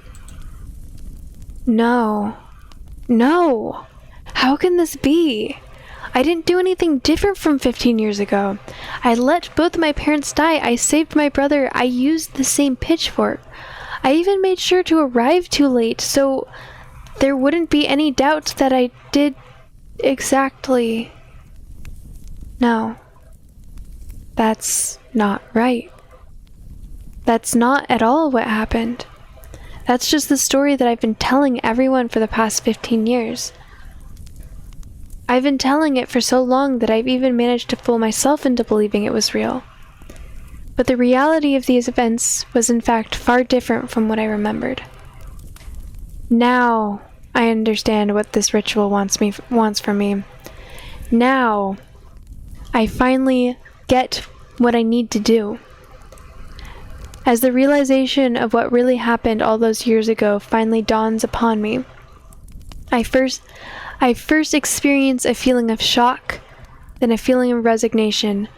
No. How can this be? I didn't do anything different from 15 years ago. I let both my parents die. I saved my brother. I used the same pitchfork. I even made sure to arrive too late, so there wouldn't be any doubt that I did exactly. No. That's not right. That's not at all what happened. That's just the story that I've been telling everyone for the past 15 years. I've been telling it for so long that I've even managed to fool myself into believing it was real. But the reality of these events was in fact far different from what I remembered. Now I understand what this ritual wants from me. Now I finally get what I need to do. As the realization of what really happened all those years ago finally dawns upon me, I first experience a feeling of shock, then a feeling of resignation,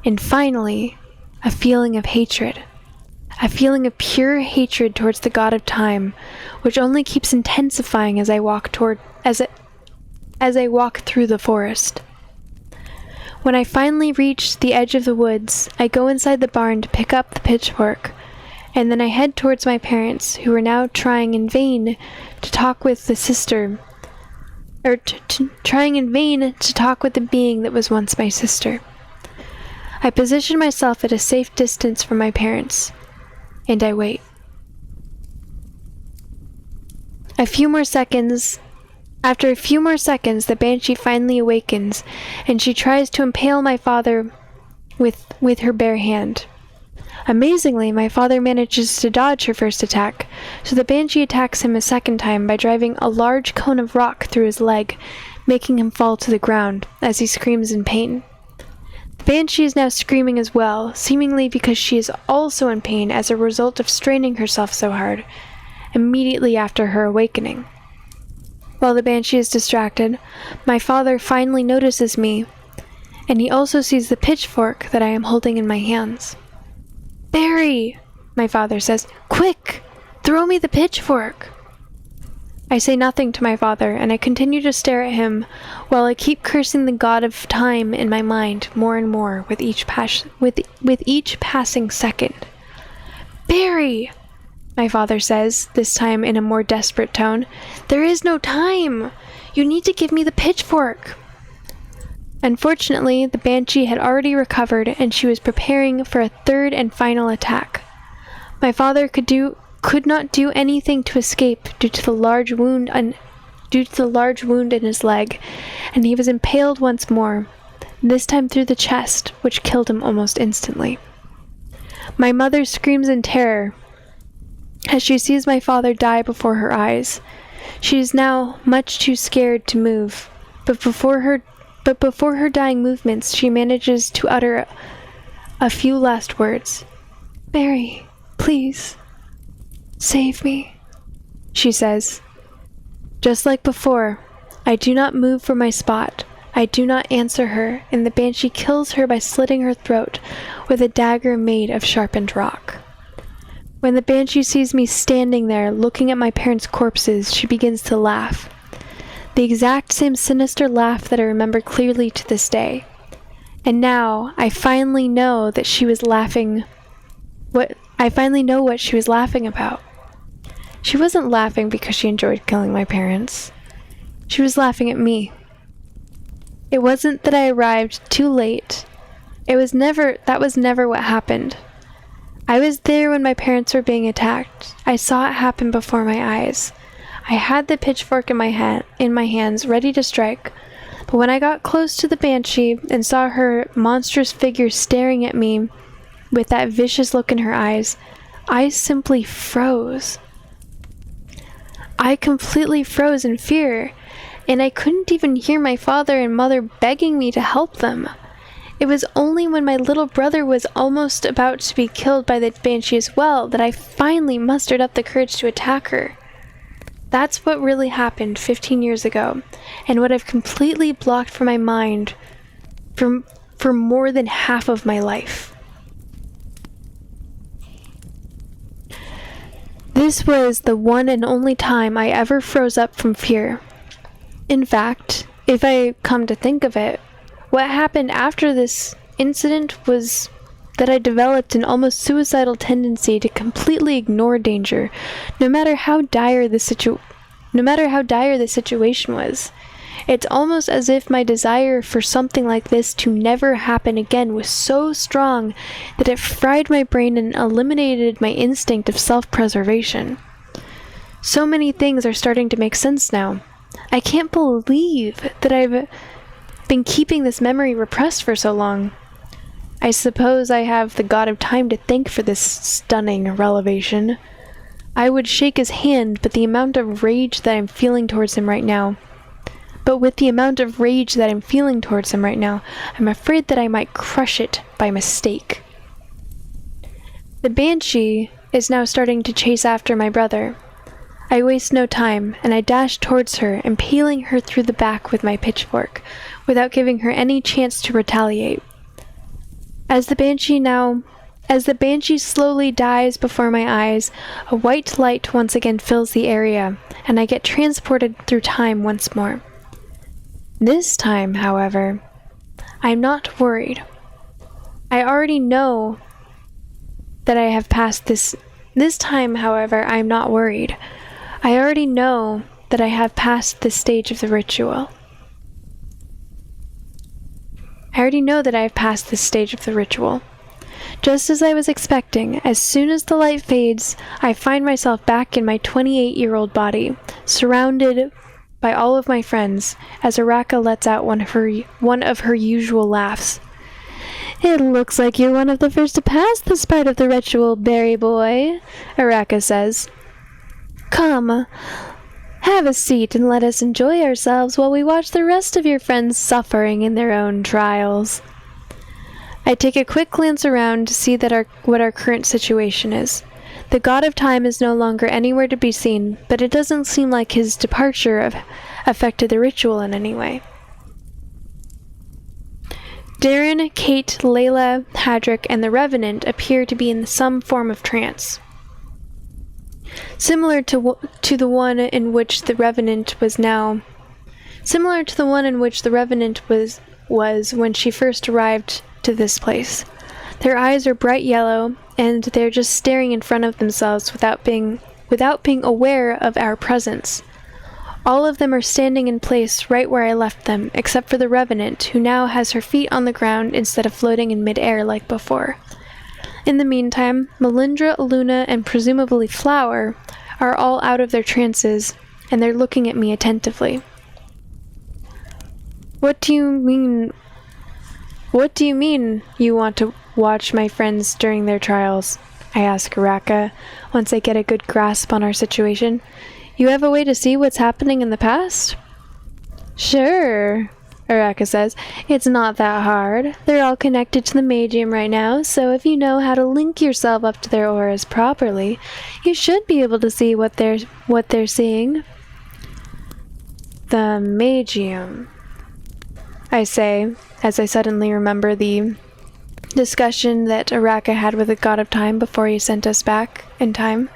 and finally, a feeling of hatred. A feeling of pure hatred towards the god of time, which only keeps intensifying as I walk through the forest. When I finally reach the edge of the woods, I go inside the barn to pick up the pitchfork, and then I head towards my parents, who are now trying in vain to talk with the sister, or trying in vain to talk with the being that was once my sister. I position myself at a safe distance from my parents, and I wait. After a few more seconds, the banshee finally awakens, and she tries to impale my father with her bare hand. Amazingly, my father manages to dodge her first attack, so the banshee attacks him a second time by driving a large cone of rock through his leg, making him fall to the ground as he screams in pain. The banshee is now screaming as well, seemingly because she is also in pain as a result of straining herself so hard, immediately after her awakening. While the banshee is distracted, my father finally notices me, and he also sees the pitchfork that I am holding in my hands. "Barry," my father says, "quick! Throw me the pitchfork!" I say nothing to my father, and I continue to stare at him while I keep cursing the god of time in my mind more and more with each passing second. "Barry," my father says, this time in a more desperate tone, "there is no time! You need to give me the pitchfork!" Unfortunately, the banshee had already recovered, and she was preparing for a third and final attack. My father could not do anything to escape due to the large wound in his leg, and he was impaled once more, this time through the chest, which killed him almost instantly. My mother screams in terror as she sees my father die before her eyes. She is now much too scared to move, but before her dying movements, she manages to utter a few last words. "Barry, please, save me." she says. Just like before, I do not move from my spot. I do not answer her, and the banshee kills her by slitting her throat with a dagger made of sharpened rock. When the banshee sees me standing there looking at my parents' corpses, she begins to laugh. The exact same sinister laugh that I remember clearly to this day. And now, I finally know that she was laughing. I finally know what she was laughing about. She wasn't laughing because she enjoyed killing my parents. She was laughing at me. It wasn't that I arrived too late. That was never what happened. I was there when my parents were being attacked. I saw it happen before my eyes. I had the pitchfork in my hands, ready to strike. But when I got close to the banshee and saw her monstrous figure staring at me with that vicious look in her eyes, I simply froze. I completely froze in fear, and I couldn't even hear my father and mother begging me to help them. It was only when my little brother was almost about to be killed by the banshee as well that I finally mustered up the courage to attack her. That's what really happened 15 years ago, and what I've completely blocked from my mind for more than half of my life. This was the one and only time I ever froze up from fear. In fact, if I come to think of it, what happened after this incident was that I developed an almost suicidal tendency to completely ignore danger, no matter how dire the situation was. It's almost as if my desire for something like this to never happen again was so strong that it fried my brain and eliminated my instinct of self-preservation. So many things are starting to make sense now. I can't believe that I've been keeping this memory repressed for so long. I suppose I have the god of time to thank for this stunning revelation. I would shake his hand, but with the amount of rage that I'm feeling towards him right now, I'm afraid that I might crush it by mistake. The banshee is now starting to chase after my brother. I waste no time, and I dash towards her, impaling her through the back with my pitchfork, without giving her any chance to retaliate. As the banshee slowly dies before my eyes, a white light once again fills the area, and I get transported through time once more. This time, however, I'm not worried. I already know that I have passed this. This time, however, I'm not worried. I already know that I have passed this stage of the ritual. Just as I was expecting, as soon as the light fades, I find myself back in my 28-year-old body, surrounded by all of my friends, as Araka lets out one of her usual laughs. "It looks like you're one of the first to pass this part of the ritual, Berry Boy," Araka says. "Come, have a seat and let us enjoy ourselves while we watch the rest of your friends suffering in their own trials." I take a quick glance around to see what our current situation is. The god of time is no longer anywhere to be seen, but it doesn't seem like his departure affected the ritual in any way. Darren, Kate, Layla, Hadrick, and the Revenant appear to be in some form of trance. Similar to the one in which the Revenant was when she first arrived to this place. Their eyes are bright yellow, and they're just staring in front of themselves without being aware of our presence. All of them are standing in place right where I left them, except for the Revenant, who now has her feet on the ground instead of floating in mid-air like before. In the meantime, Melindra, Luna, and presumably Flower are all out of their trances, and they're looking at me attentively. What do you mean you want to watch my friends during their trials?" I ask Araka, once I get a good grasp on our situation. "You have a way to see what's happening in the past?" "Sure," Araka says. It's not that hard. They're all connected to the Magium right now, so if you know how to link yourself up to their auras properly, you should be able to see what they're seeing. The Magium, I say, as I suddenly remember the discussion that Araka had with the God of Time before he sent us back in time.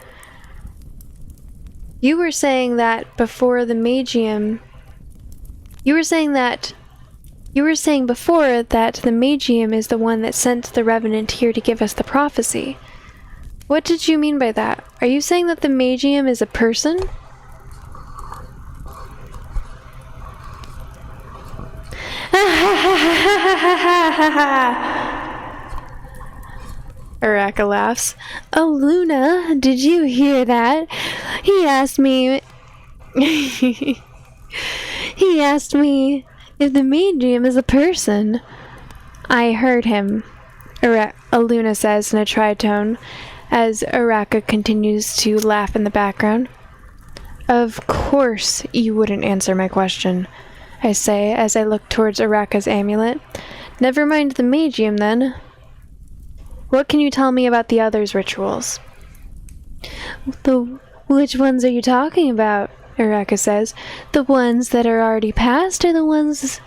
You were saying that before the Magium... You were saying before that the Magium is the one that sent the Revenant here to give us the prophecy. What did you mean by that? Are you saying that the Magium is a person? Araka laughs. Oh, Luna, did you hear that? He asked me... He asked me if the medium is a person. I heard him, Luna says in a tritone, as Araka continues to laugh in the background. Of course you wouldn't answer my question, I say as I look towards Araka's amulet. Never mind the Magium, then. What can you tell me about the others' rituals? Which ones are you talking about? Araka says. The ones that are already past, or the ones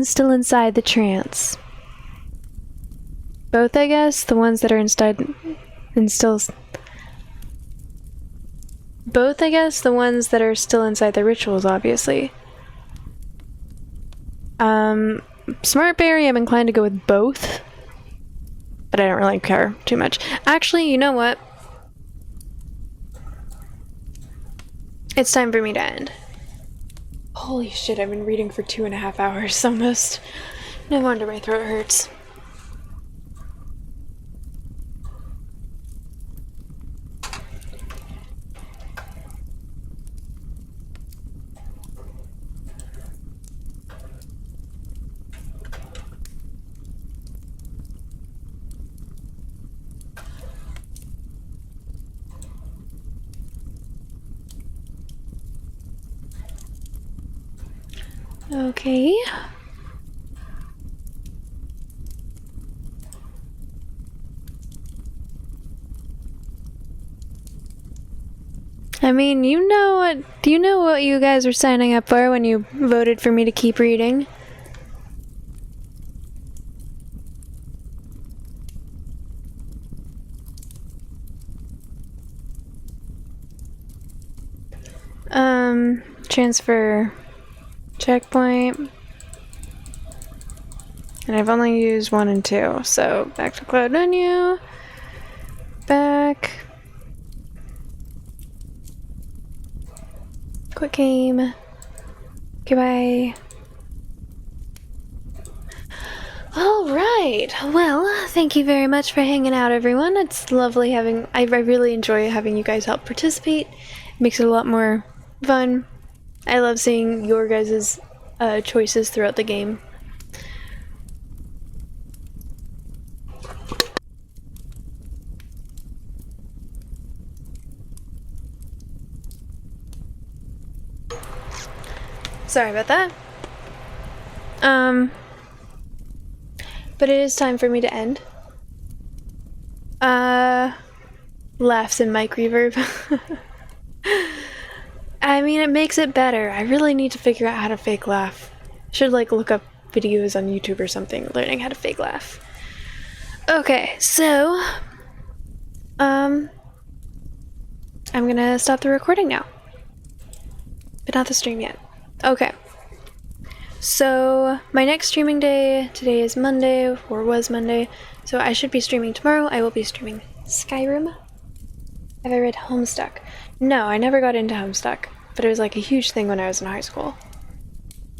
still inside the trance? Both, I guess. The ones that are Both, I guess. The ones that are still inside the rituals, obviously. Smart Berry, I'm inclined to go with both. But I don't really care too much. Actually, you know what? It's time for me to end. Holy shit, I've been reading for 2.5 hours almost. No wonder my throat hurts. Okay. I mean, do you know what you guys are signing up for when you voted for me to keep reading? Transfer checkpoint. And I've only used 1 and 2, so back to cloud menu. Back. Quick game. Goodbye. Alright, well, thank you very much for hanging out, everyone. It's lovely having... I really enjoy having you guys help participate. It makes it a lot more fun. I love seeing your guys' choices throughout the game. Sorry about that. But it is time for me to end. Laughs and mic reverb. I mean, it makes it better. I really need to figure out how to fake laugh. Should, like, look up videos on YouTube or something, learning how to fake laugh. Okay, so, I'm gonna stop the recording now. But not the stream yet. Okay. So, my next streaming day, today is Monday, or was Monday, so I should be streaming tomorrow. I will be streaming Skyrim. Have I read Homestuck? No, I never got into Homestuck, but it was like a huge thing when I was in high school.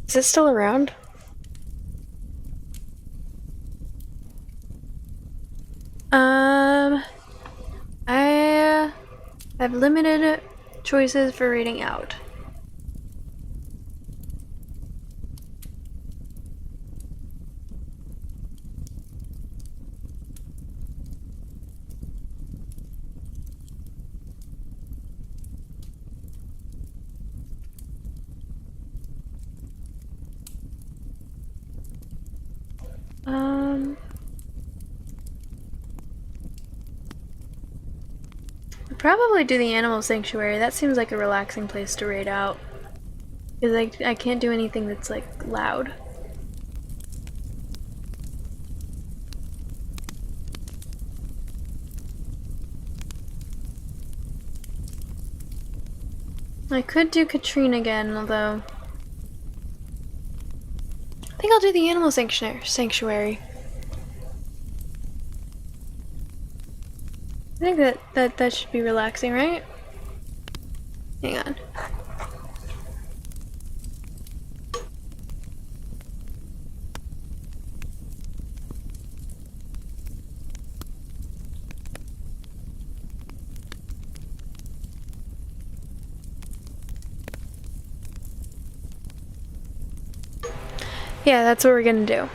Is it still around? I have limited choices for reading out. probably do the animal sanctuary. That seems like a relaxing place to raid out. Because I can't do anything that's like loud. I could do Katrine again, although I think I'll do the animal sanctuary. I think that should be relaxing, right? Hang on. Yeah, that's what we're gonna do.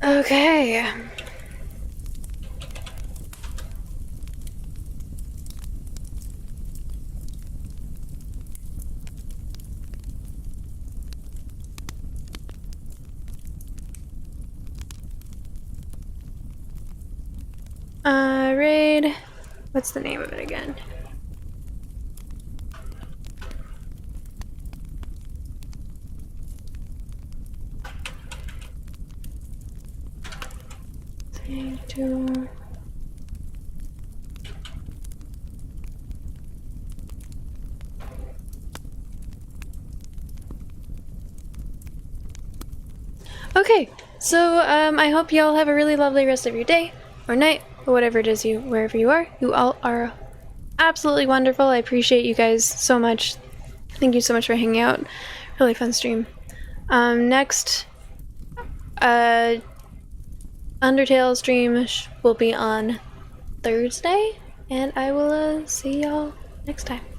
Okay. Raid. What's the name of it again? Two. Okay, so I hope you all have a really lovely rest of your day or night or whatever it is wherever you are. You all are absolutely wonderful. I appreciate you guys so much. Thank you so much for hanging out. Really fun stream. Next, Undertale stream will be on Thursday, and I will see y'all next time.